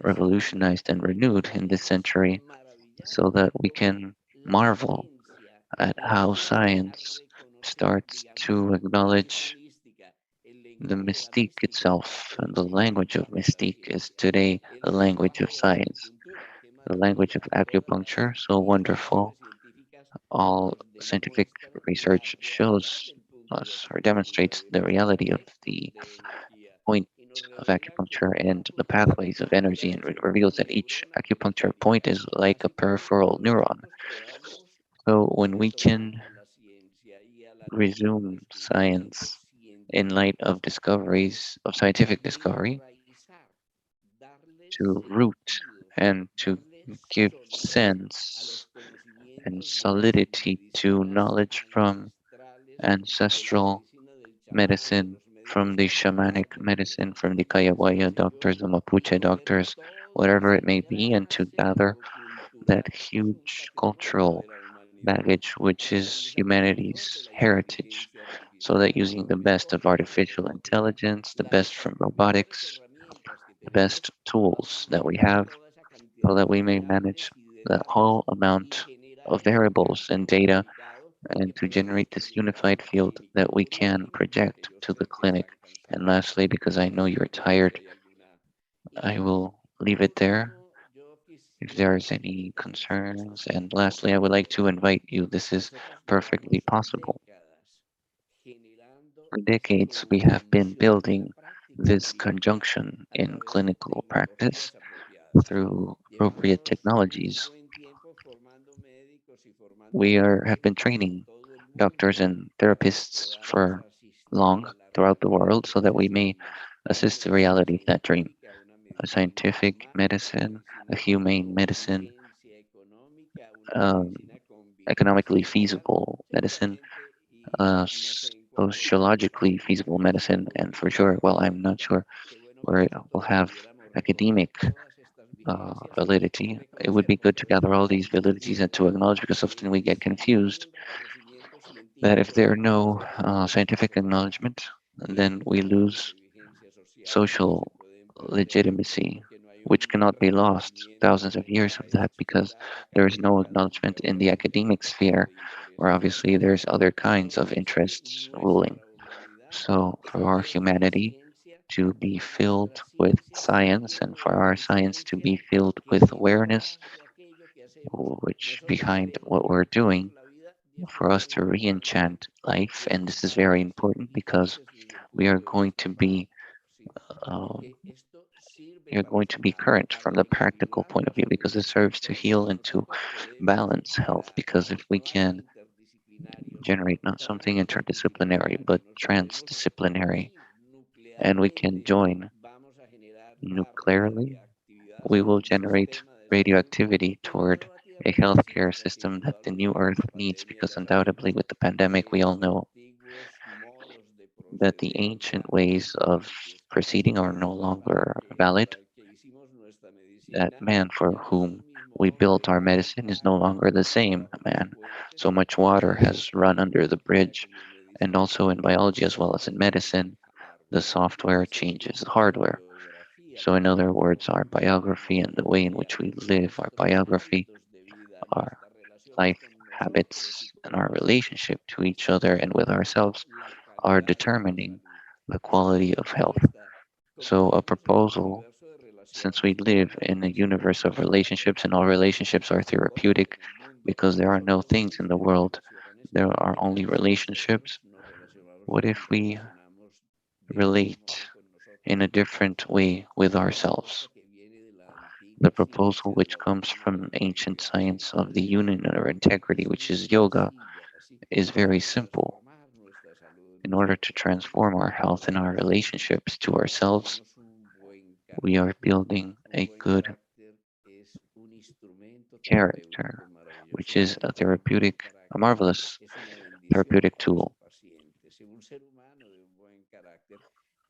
revolutionized and renewed in this century so that we can marvel at how science starts to acknowledge the mystique itself. And the language of mystique is today the language of science, the language of acupuncture, so wonderful. All scientific research shows us or demonstrates the reality of the point of acupuncture and the pathways of energy, and it reveals that each acupuncture point is like a peripheral neuron. So when we can resume science in light of discoveries, of scientific discovery, to root and to give sense and solidity to knowledge from ancestral medicine, from the shamanic medicine, from the Kayawaya doctors, the Mapuche doctors, whatever it may be, and to gather that huge cultural baggage, which is humanity's heritage, so that using the best of artificial intelligence, the best from robotics, the best tools that we have, so that we may manage the whole amount of variables and data and to generate this unified field that we can project to the clinic. And lastly, because I know you're tired, I will leave it there if there's any concerns. And lastly, I would like to invite you. This is perfectly possible. For decades, we have been building this conjunction in clinical practice through appropriate technologies. Have been training doctors and therapists for long throughout the world so that we may assist the reality of that dream. A scientific medicine, a humane medicine, um, economically feasible medicine, sociologically feasible medicine, and for sure, well, I'm not sure where it will have academic validity. It would be good to gather all these validities and to acknowledge, because often we get confused that if there are no scientific acknowledgement, then we lose social legitimacy, which cannot be lost. Thousands of years of that, because there is no acknowledgement in the academic sphere, where obviously there's other kinds of interests ruling. So for our humanity to be filled with science and for our science to be filled with awareness, which behind what we're doing, for us to re-enchant life, and this is very important because we are going to be um, you're going to be current from the practical point of view, because it serves to heal and to balance health. Because if we can generate not something interdisciplinary but transdisciplinary, and we can join nuclearly, we will generate radioactivity toward a healthcare system that the new earth needs, because undoubtedly with the pandemic, we all know that the ancient ways of proceeding are no longer valid. That man for whom we built our medicine is no longer the same man. So much water has run under the bridge, and also in biology as well as in medicine, the software changes the hardware. So, in other words, our biography and the way in which we live, our biography, our life habits, and our relationship to each other and with ourselves are determining the quality of health. So, a proposal, since we live in a universe of relationships and all relationships are therapeutic because there are no things in the world, there are only relationships. What if we relate in a different way with ourselves? The proposal, which comes from ancient science of the union or integrity, which is yoga, is very simple. In order to transform our health and our relationships to ourselves, we are building a good character, which is a marvelous therapeutic tool.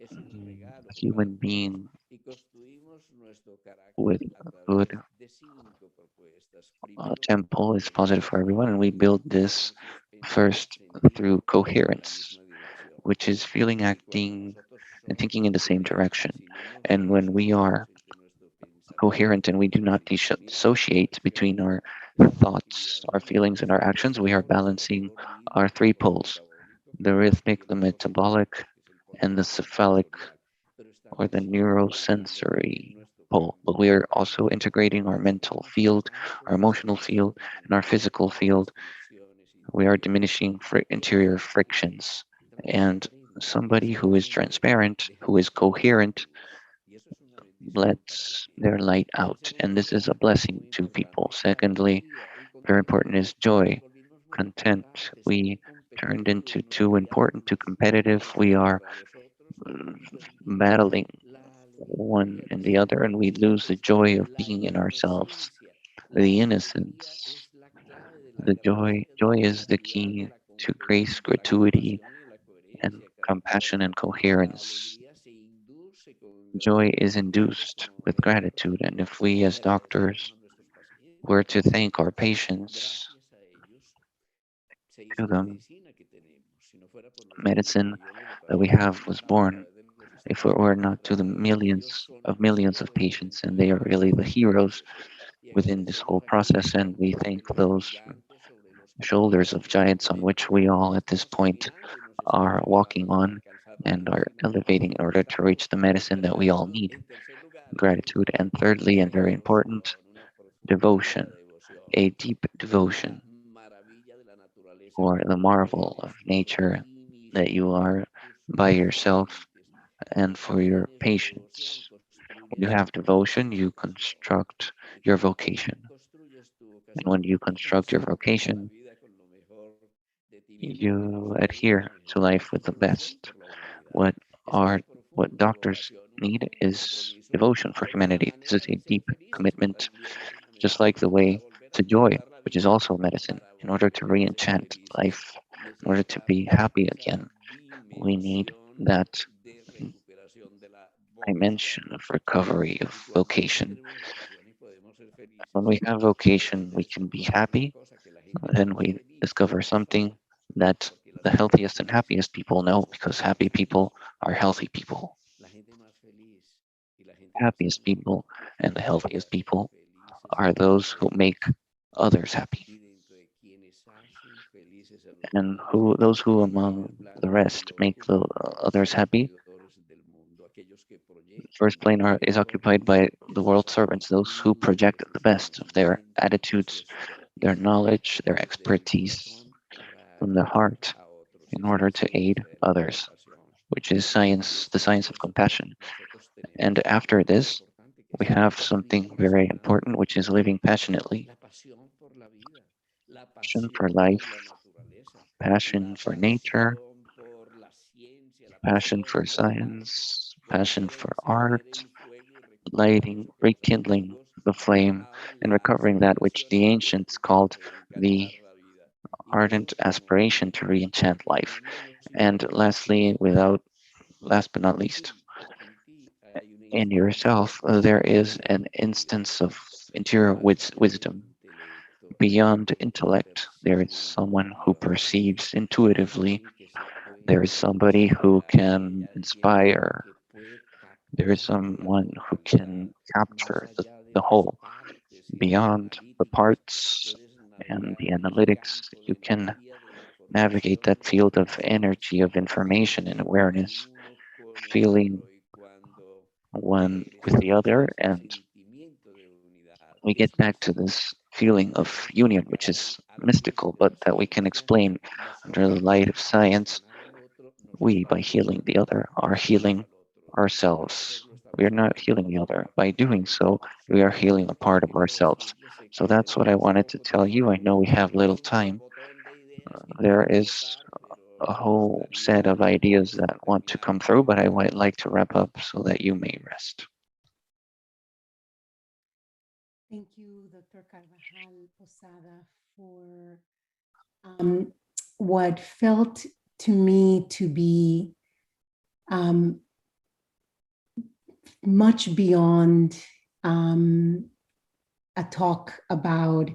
A human being with a good temple is positive for everyone, and we build this first through coherence, which is feeling, acting, and thinking in the same direction. And when we are coherent and we do not dissociate between our thoughts, our feelings, and our actions, we are balancing our three poles: the rhythmic, the metabolic, and the cephalic or the neurosensory pole. But we are also integrating our mental field, our emotional field, and our physical field. We are diminishing interior frictions. And somebody who is transparent, who is coherent, lets their light out. And this is a blessing to people. Secondly, very important is joy, content. We turned into too important, too competitive. We are battling one and the other, and we lose the joy of being in ourselves, the innocence. The joy is the key to grace, gratuity, and compassion and coherence. Joy is induced with gratitude, and if we as doctors were to thank our patients, to them, medicine that we have was born. If it were not to the millions of patients, and they are really the heroes within this whole process, and we thank those shoulders of giants on which we all at this point are walking on and are elevating in order to reach the medicine that we all need. Gratitude. And thirdly, and very important, devotion, a deep devotion for the marvel of nature that you are by yourself and for your patients. When you have devotion, you construct your vocation. And when you construct your vocation, you adhere to life with the best. What are what doctors need is devotion for humanity. This is a deep commitment, just like the way to joy, which is also medicine. In order to re-enchant life, in order to be happy again, we need that dimension of recovery, of vocation. When we have vocation, we can be happy. Then we discover something that the healthiest and happiest people know, because happy people are healthy people. Happiest people and the healthiest people are those who make others happy. And those who among the rest make the others happy, first plane is occupied by the world servants, those who project the best of their attitudes, their knowledge, their expertise from the heart in order to aid others, which is science, the science of compassion. And after this, we have something very important, which is living passionately. Passion for life, passion for nature, passion for science, passion for art, lighting, rekindling the flame and recovering that which the ancients called the ardent aspiration to re-enchant life. And lastly, last but not least, in yourself, there is an instance of interior wisdom. Beyond intellect, there is someone who perceives intuitively. There is somebody who can inspire. There is someone who can capture the whole. Beyond the parts and the analytics, you can navigate that field of energy, of information and awareness, feeling one with the other. And we get back to this feeling of union, which is mystical, but that we can explain under the light of science. We, by healing the other, are healing ourselves. We are not healing the other. By doing so, we are healing a part of ourselves. So that's what I wanted to tell you. I know we have little time. There is a whole set of ideas that want to come through, but I would like to wrap up so that you may rest. Thank you, Dr. Carvajal Posada, for what felt to me to be much beyond a talk about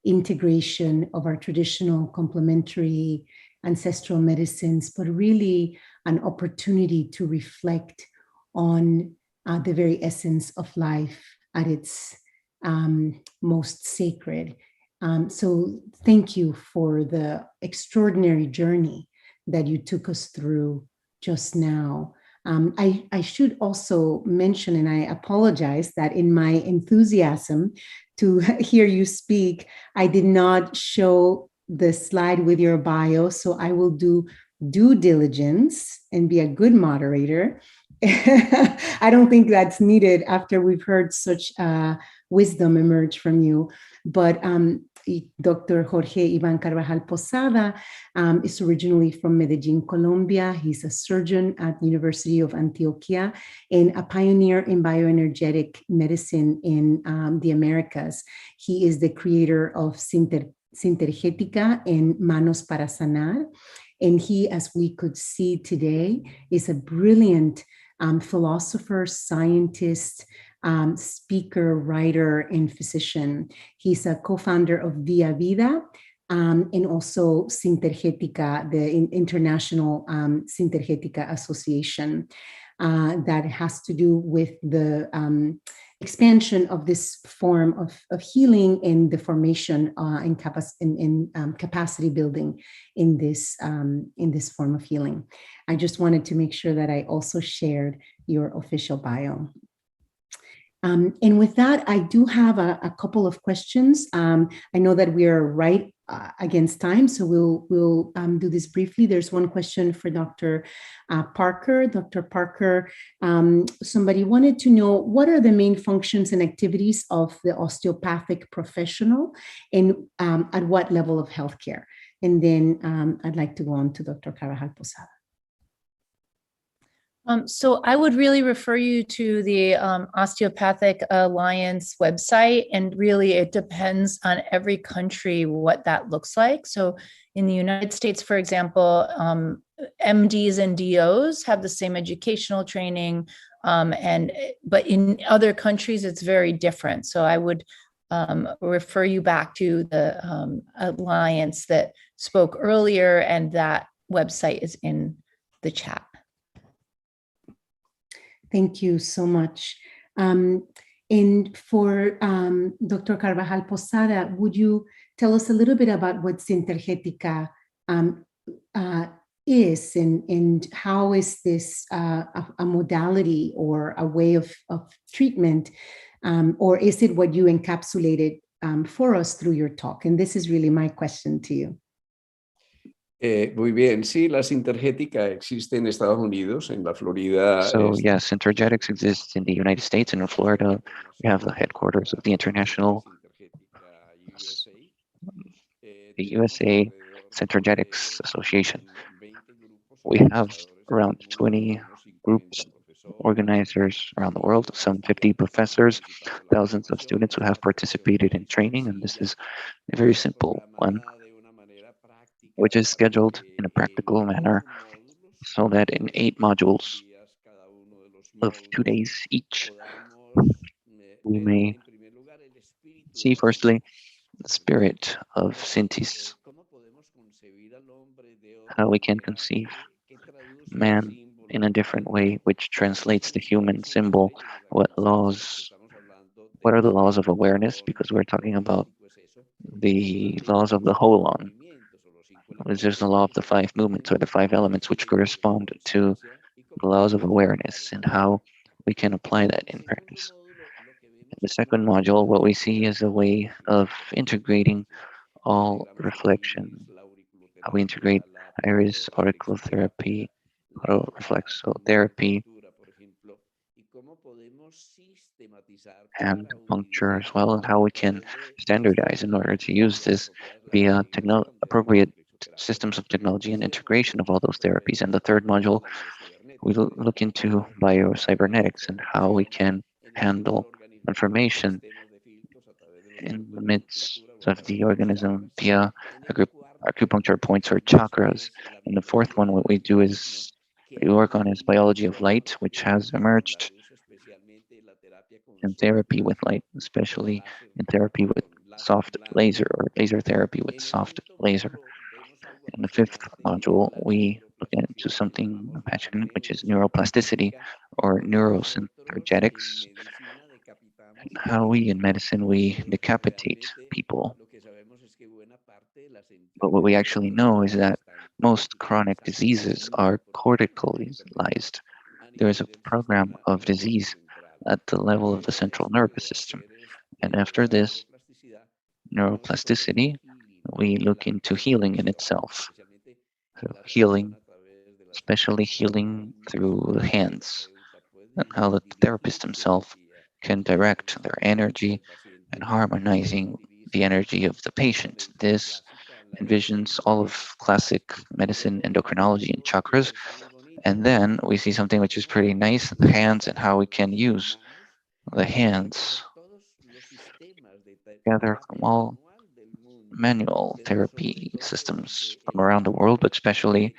integration of our traditional complementary ancestral medicines, but really an opportunity to reflect on the very essence of life at its most sacred. So thank you for the extraordinary journey that you took us through just now. I should also mention, and I apologize, that in my enthusiasm to hear you speak, I did not show the slide with your bio, so I will do due diligence and be a good moderator. I don't think that's needed after we've heard such wisdom emerge from you. But Dr. Jorge Ivan Carvajal Posada is originally from Medellin, Colombia. He's a surgeon at the University of Antioquia and a pioneer in bioenergetic medicine in the Americas. He is the creator of Sintergética and Manos para Sanar. And he, as we could see today, is a brilliant philosopher, scientist, speaker, writer, and physician. He's a co-founder of Via Vida and also Sintergética, the International Sintergética Association that has to do with the expansion of this form of healing and the formation and capacity building in this form of healing. I just wanted to make sure that I also shared your official bio. And with that, I do have a couple of questions. I know that we are right against time, so we'll do this briefly. There's one question for Dr. Parker. Dr. Parker, somebody wanted to know what are the main functions and activities of the osteopathic professional and at what level of healthcare? And then I'd like to go on to Dr. Carvajal Posada. So I would really refer you to the Osteopathic Alliance website, and really it depends on every country what that looks like. So in the United States, for example, MDs and DOs have the same educational training, but in other countries it's very different. So I would refer you back to the alliance that spoke earlier, and that website is in the chat. Thank you so much. And for Dr. Carvajal Posada, would you tell us a little bit about what Sintergética is, and how is this a modality or a way of treatment, or is it what you encapsulated for us through your talk? And this is really my question to you. Muy bien, sí, la Sintergética existe en Estados Unidos, en la Florida. So yes, Sintergetics exists in the United States, and in Florida, we have the headquarters of the USA Sintergetics Association. We have around 20 groups organizers around the world, some 50 professors, thousands of students who have participated in training, and this is a very simple one, which is scheduled in a practical manner so that in 8 modules of 2 days each, we may see firstly the spirit of Sintis, how we can conceive man in a different way, which translates the human symbol, what are the laws of awareness, because we're talking about the laws of the holon. There's the law of the 5 movements or the 5 elements, which correspond to the laws of awareness and how we can apply that in practice. In the second module, what we see is a way of integrating all reflection, how we integrate iris auriculotherapy, auto-reflexotherapy, and puncture as well, and how we can standardize in order to use this via appropriate systems of technology and integration of all those therapies. And the third module, we look into biocybernetics and how we can handle information in the midst of the organism via acupuncture points or chakras. And the fourth one, what we do is we work on is biology of light, which has emerged in therapy with light, especially in therapy with soft laser or laser therapy with soft laser. In the fifth module, we look into something passionate, which is neuroplasticity or neurosynthetic, how we in medicine, we decapitate people. But what we actually know is that most chronic diseases are corticalized. There is a program of disease at the level of the central nervous system. And after this, neuroplasticity, we look into healing in itself. So healing, especially healing through the hands, and how the therapist himself can direct their energy and harmonizing the energy of the patient. This envisions all of classic medicine, endocrinology, and chakras. And then we see something which is pretty nice, the hands and how we can use the hands together from all manual therapy systems from around the world, but especially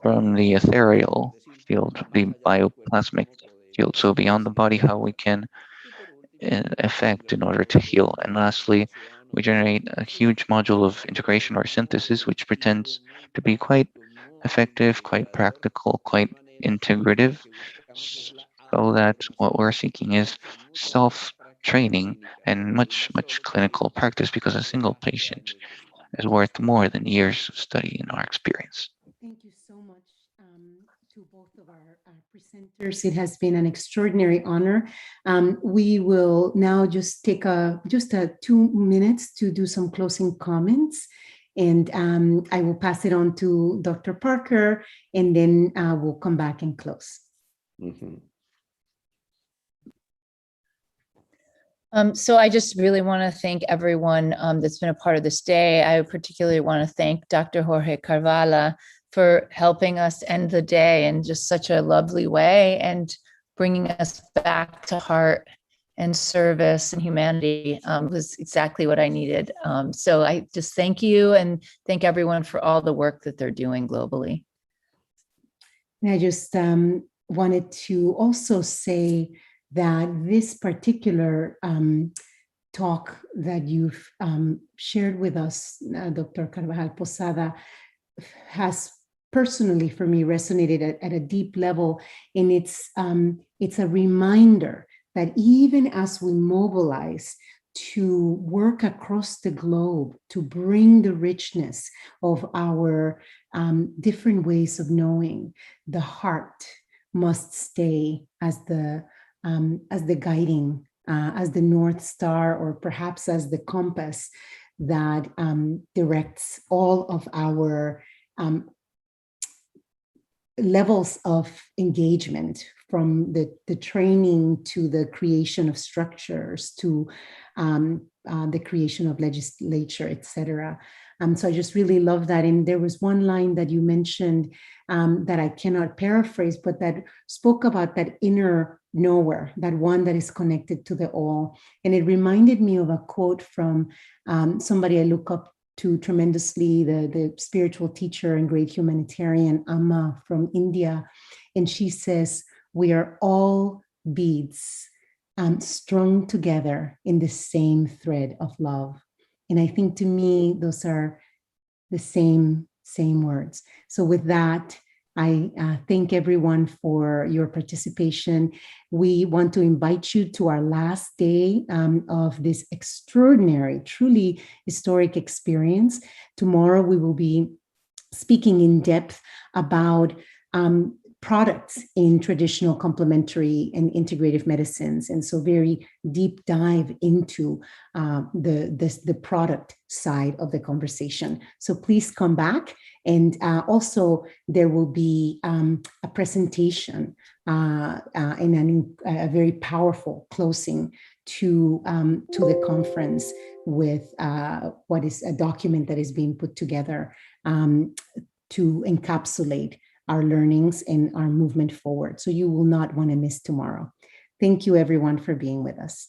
from the ethereal field, the bioplasmic field. So beyond the body, how we can affect in order to heal. And lastly, we generate a huge module of integration or synthesis, which pretends to be quite effective, quite practical, quite integrative, so that what we're seeking is self-training and much clinical practice, because a single patient is worth more than years of study in our experience. Thank you so much to both of our presenters. It has been an extraordinary honor. We will now just take just 2 minutes to do some closing comments. And I will pass it on to Dr. Parker, and then we'll come back and close. Mm-hmm. So I just really want to thank everyone that's been a part of this day. I particularly want to thank Dr. Jorge Carvala for helping us end the day in just such a lovely way and bringing us back to heart and service and humanity was exactly what I needed. So I just thank you and thank everyone for all the work that they're doing globally. And I just wanted to also say that this particular talk that you've shared with us, Dr. Carvajal Posada, has personally for me resonated at a deep level. And it's a reminder that even as we mobilize to work across the globe to bring the richness of our different ways of knowing, the heart must stay as the guiding, as the North Star, or perhaps as the compass that directs all of our levels of engagement, from the training to the creation of structures to the creation of legislature, etc. So I just really love that. And there was one line that you mentioned that I cannot paraphrase, but that spoke about that inner knower, that one that is connected to the all. And it reminded me of a quote from somebody I look up to tremendously, the spiritual teacher and great humanitarian, Amma from India. And she says, "We are all beads strung together in the same thread of love." And I think to me, those are the same words. So with that, I thank everyone for your participation. We want to invite you to our last day of this extraordinary, truly historic experience. Tomorrow, we will be speaking in depth about products in traditional, complementary, and integrative medicines. And so very deep dive into the product side of the conversation. So please come back. And also there will be a presentation and a very powerful closing to the conference with what is a document that is being put together to encapsulate our learnings and our movement forward. So you will not want to miss tomorrow. Thank you everyone for being with us.